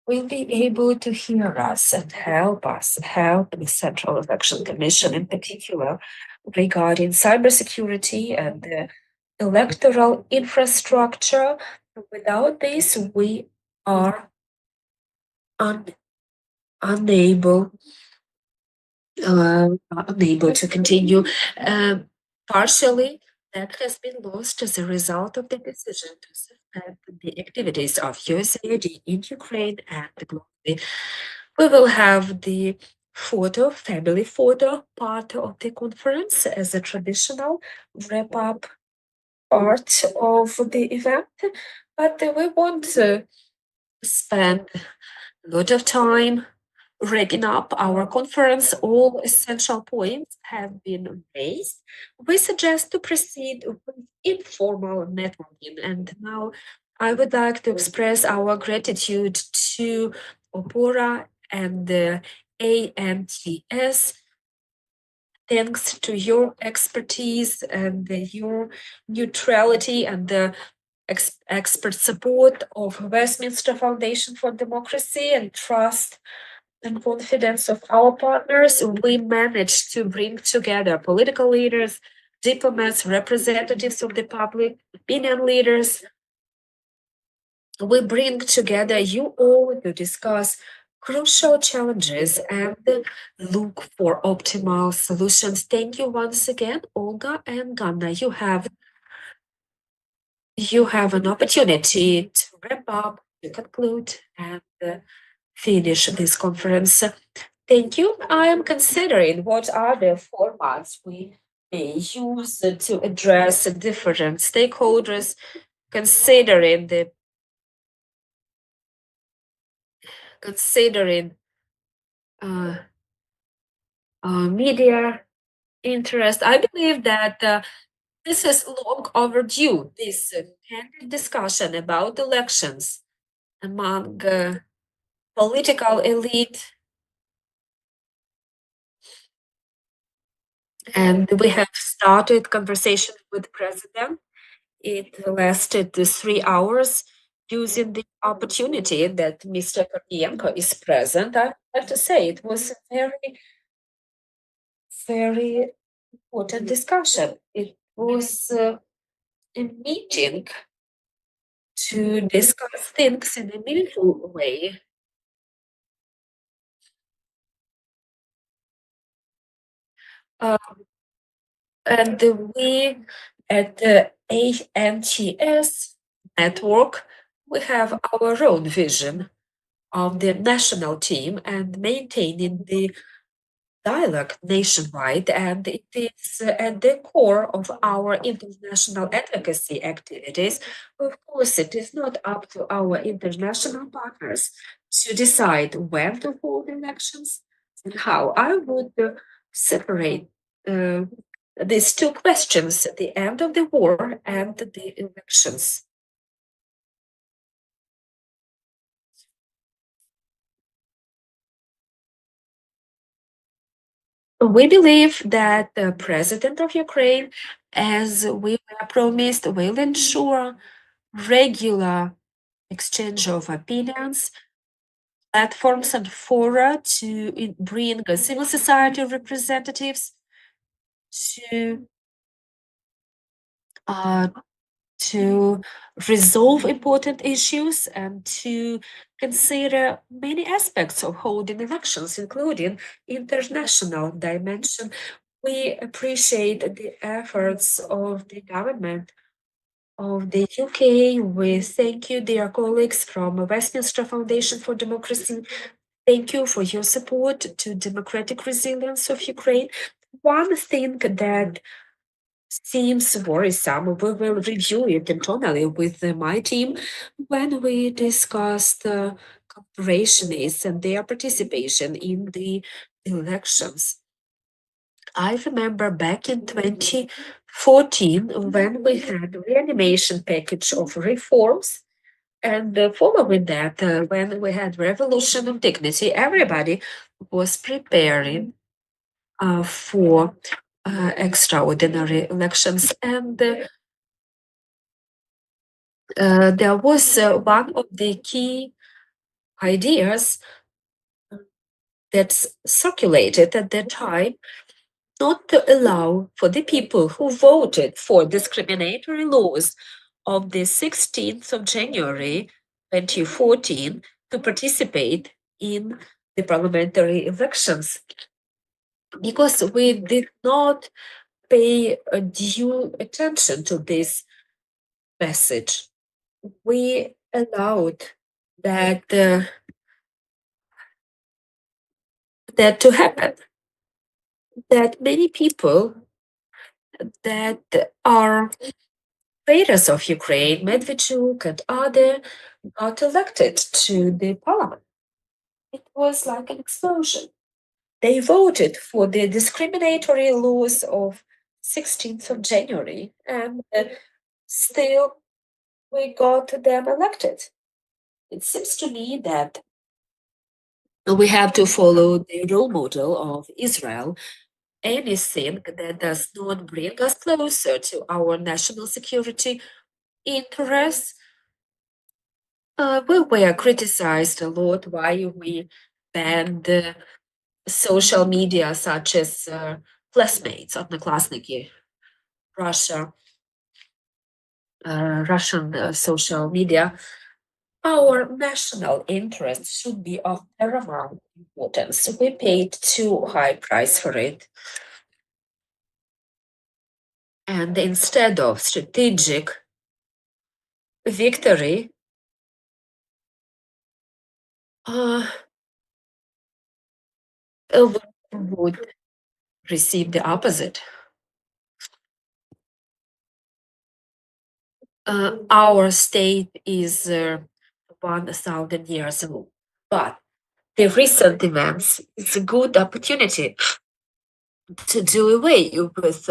will be able to hear us and help the Central Election Commission in particular regarding cybersecurity and the electoral infrastructure. Without this, we are unable to continue. Partially, that has been lost as a result of the decision to suspend the activities of USAID in Ukraine and globally. We will have the family photo part of the conference as a traditional wrap-up part of the event, but we want to spend a lot of time wrapping up our conference. All essential points have been raised. We suggest to proceed with informal networking. And now I would like to express our gratitude to OPORA and the ANTS. Thanks to your expertise and your neutrality and the expert support of Westminster Foundation for Democracy and Trust and confidence of our partners, we managed to bring together political leaders, diplomats, representatives of the public, opinion leaders. We bring together you all to discuss crucial challenges and look for optimal solutions. Thank you once again, Olga and Ganna. You have an opportunity to wrap up, to conclude, and finish this conference. Thank you. I am considering what are the formats we may use to address different stakeholders, considering media interest. I believe that this is long overdue, this candid discussion about elections among political elite. And we have started conversation with the president. It lasted 3 hours, using the opportunity that Mr. Kornienko is present. I have to say it was a very, very important discussion. It was a meeting to discuss things in a meaningful way. And we at the ANTS network, we have our own vision of the national team and maintaining the dialogue nationwide, and it is at the core of our international advocacy activities. Of course, it is not up to our international partners to decide when to hold elections and how. I would separate these two questions, the end of the war and the elections. We believe that the president of Ukraine, as we were promised, will ensure regular exchange of opinions, platforms and fora to bring civil society representatives to resolve important issues and to consider many aspects of holding elections, including international dimension. We appreciate the efforts of the government of the UK. We thank you, dear colleagues from Westminster Foundation for Democracy. Thank you for your support to democratic resilience of Ukraine. One thing that seems worrisome, we will review it internally with my team when we discuss the corporationists and their participation in the elections. I remember back in 2014 when we had a reanimation package of reforms, and following that, when we had revolution of dignity, everybody was preparing for extraordinary elections, and there was one of the key ideas that circulated at that time, not to allow for the people who voted for discriminatory laws of the 16th of January 2014 to participate in the parliamentary elections, because we did not pay due attention to this message. We allowed that that to happen, that many people that are leaders of Ukraine, Medvedchuk and other, got elected to the parliament. It was like an explosion. They voted for the discriminatory laws of 16th of January, and still we got them elected. It seems to me that we have to follow the role model of Israel. Anything that does not bring us closer to our national security interests. We were criticized a lot why we banned social media such as classmates, одноклассники, Russian social media. Our national interests should be of paramount importance. We paid too high price for it. And instead of strategic victory, would receive the opposite. Our state is 1,000 years old, but the recent events is a good opportunity to do away with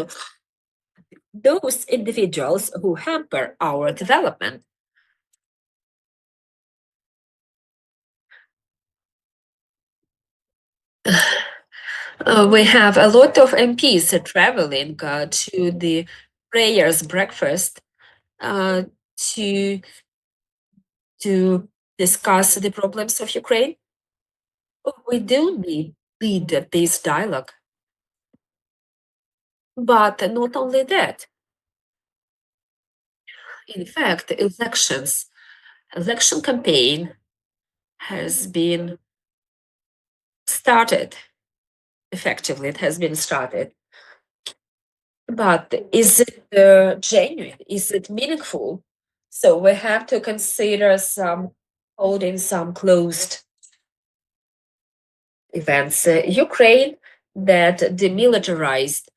those individuals who hamper our development. We have a lot of MPs traveling to the prayers breakfast to discuss the problems of Ukraine. We do need this dialogue. But not only that. In fact, election campaign has been started. Effectively, it has been started. But is it genuine? Is it meaningful? So we have to consider holding some closed events. Ukraine that demilitarized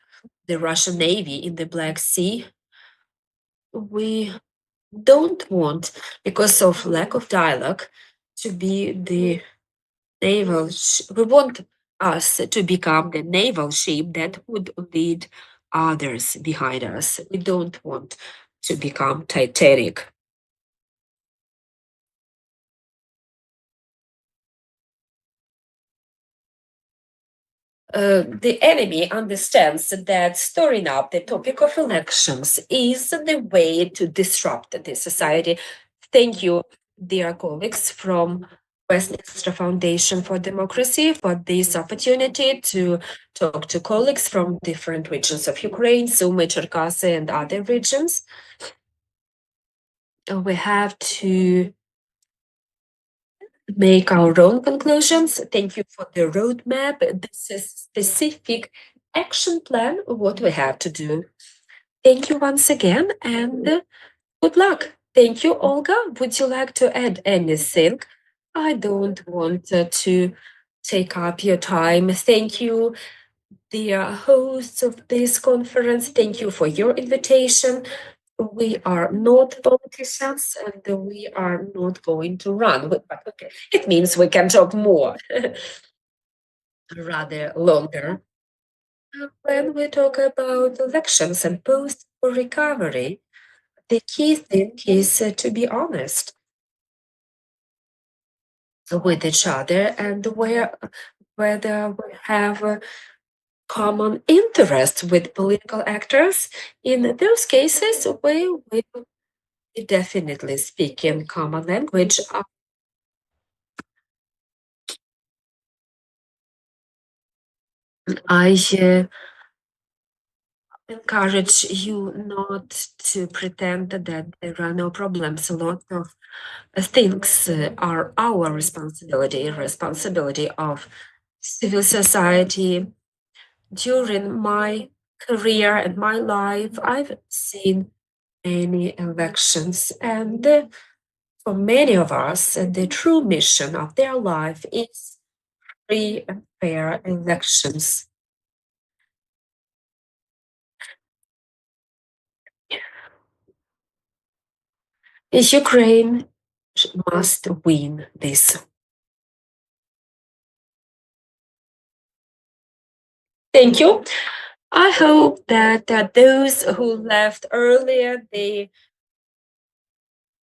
the Russian Navy in the Black Sea. We don't want, because of lack of dialogue, to be the naval. We want us to become the naval ship that would lead others behind us. We don't want to become Titanic. The enemy understands that stirring up the topic of elections is the way to disrupt the society. Thank you, dear colleagues from Westminster Foundation for Democracy, for this opportunity to talk to colleagues from different regions of Ukraine, Sumy, Cherkasy, and other regions. We have to make our own conclusions. Thank you for the roadmap. This is specific action plan of what we have to do. Thank you once again, and Good luck. Thank you, Olga. Would you like to add anything? I don't want to take up your time. Thank you, dear hosts of this conference. Thank you for your invitation. We are not politicians and we are not going to run. But okay, it means we can talk more, rather longer. When we talk about elections and post-recovery, the key thing is to be honest with each other and whether we have common interest with political actors. In those cases, we will definitely speak in common language. I encourage you not to pretend that there are no problems. A lot of things are our responsibility of civil society. During my career and my life, I've seen many elections, and for many of us, the true mission of their life is free and fair elections. Ukraine must win this. Thank you. I hope that those who left earlier,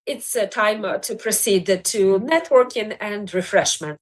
it's time to proceed to networking and refreshment.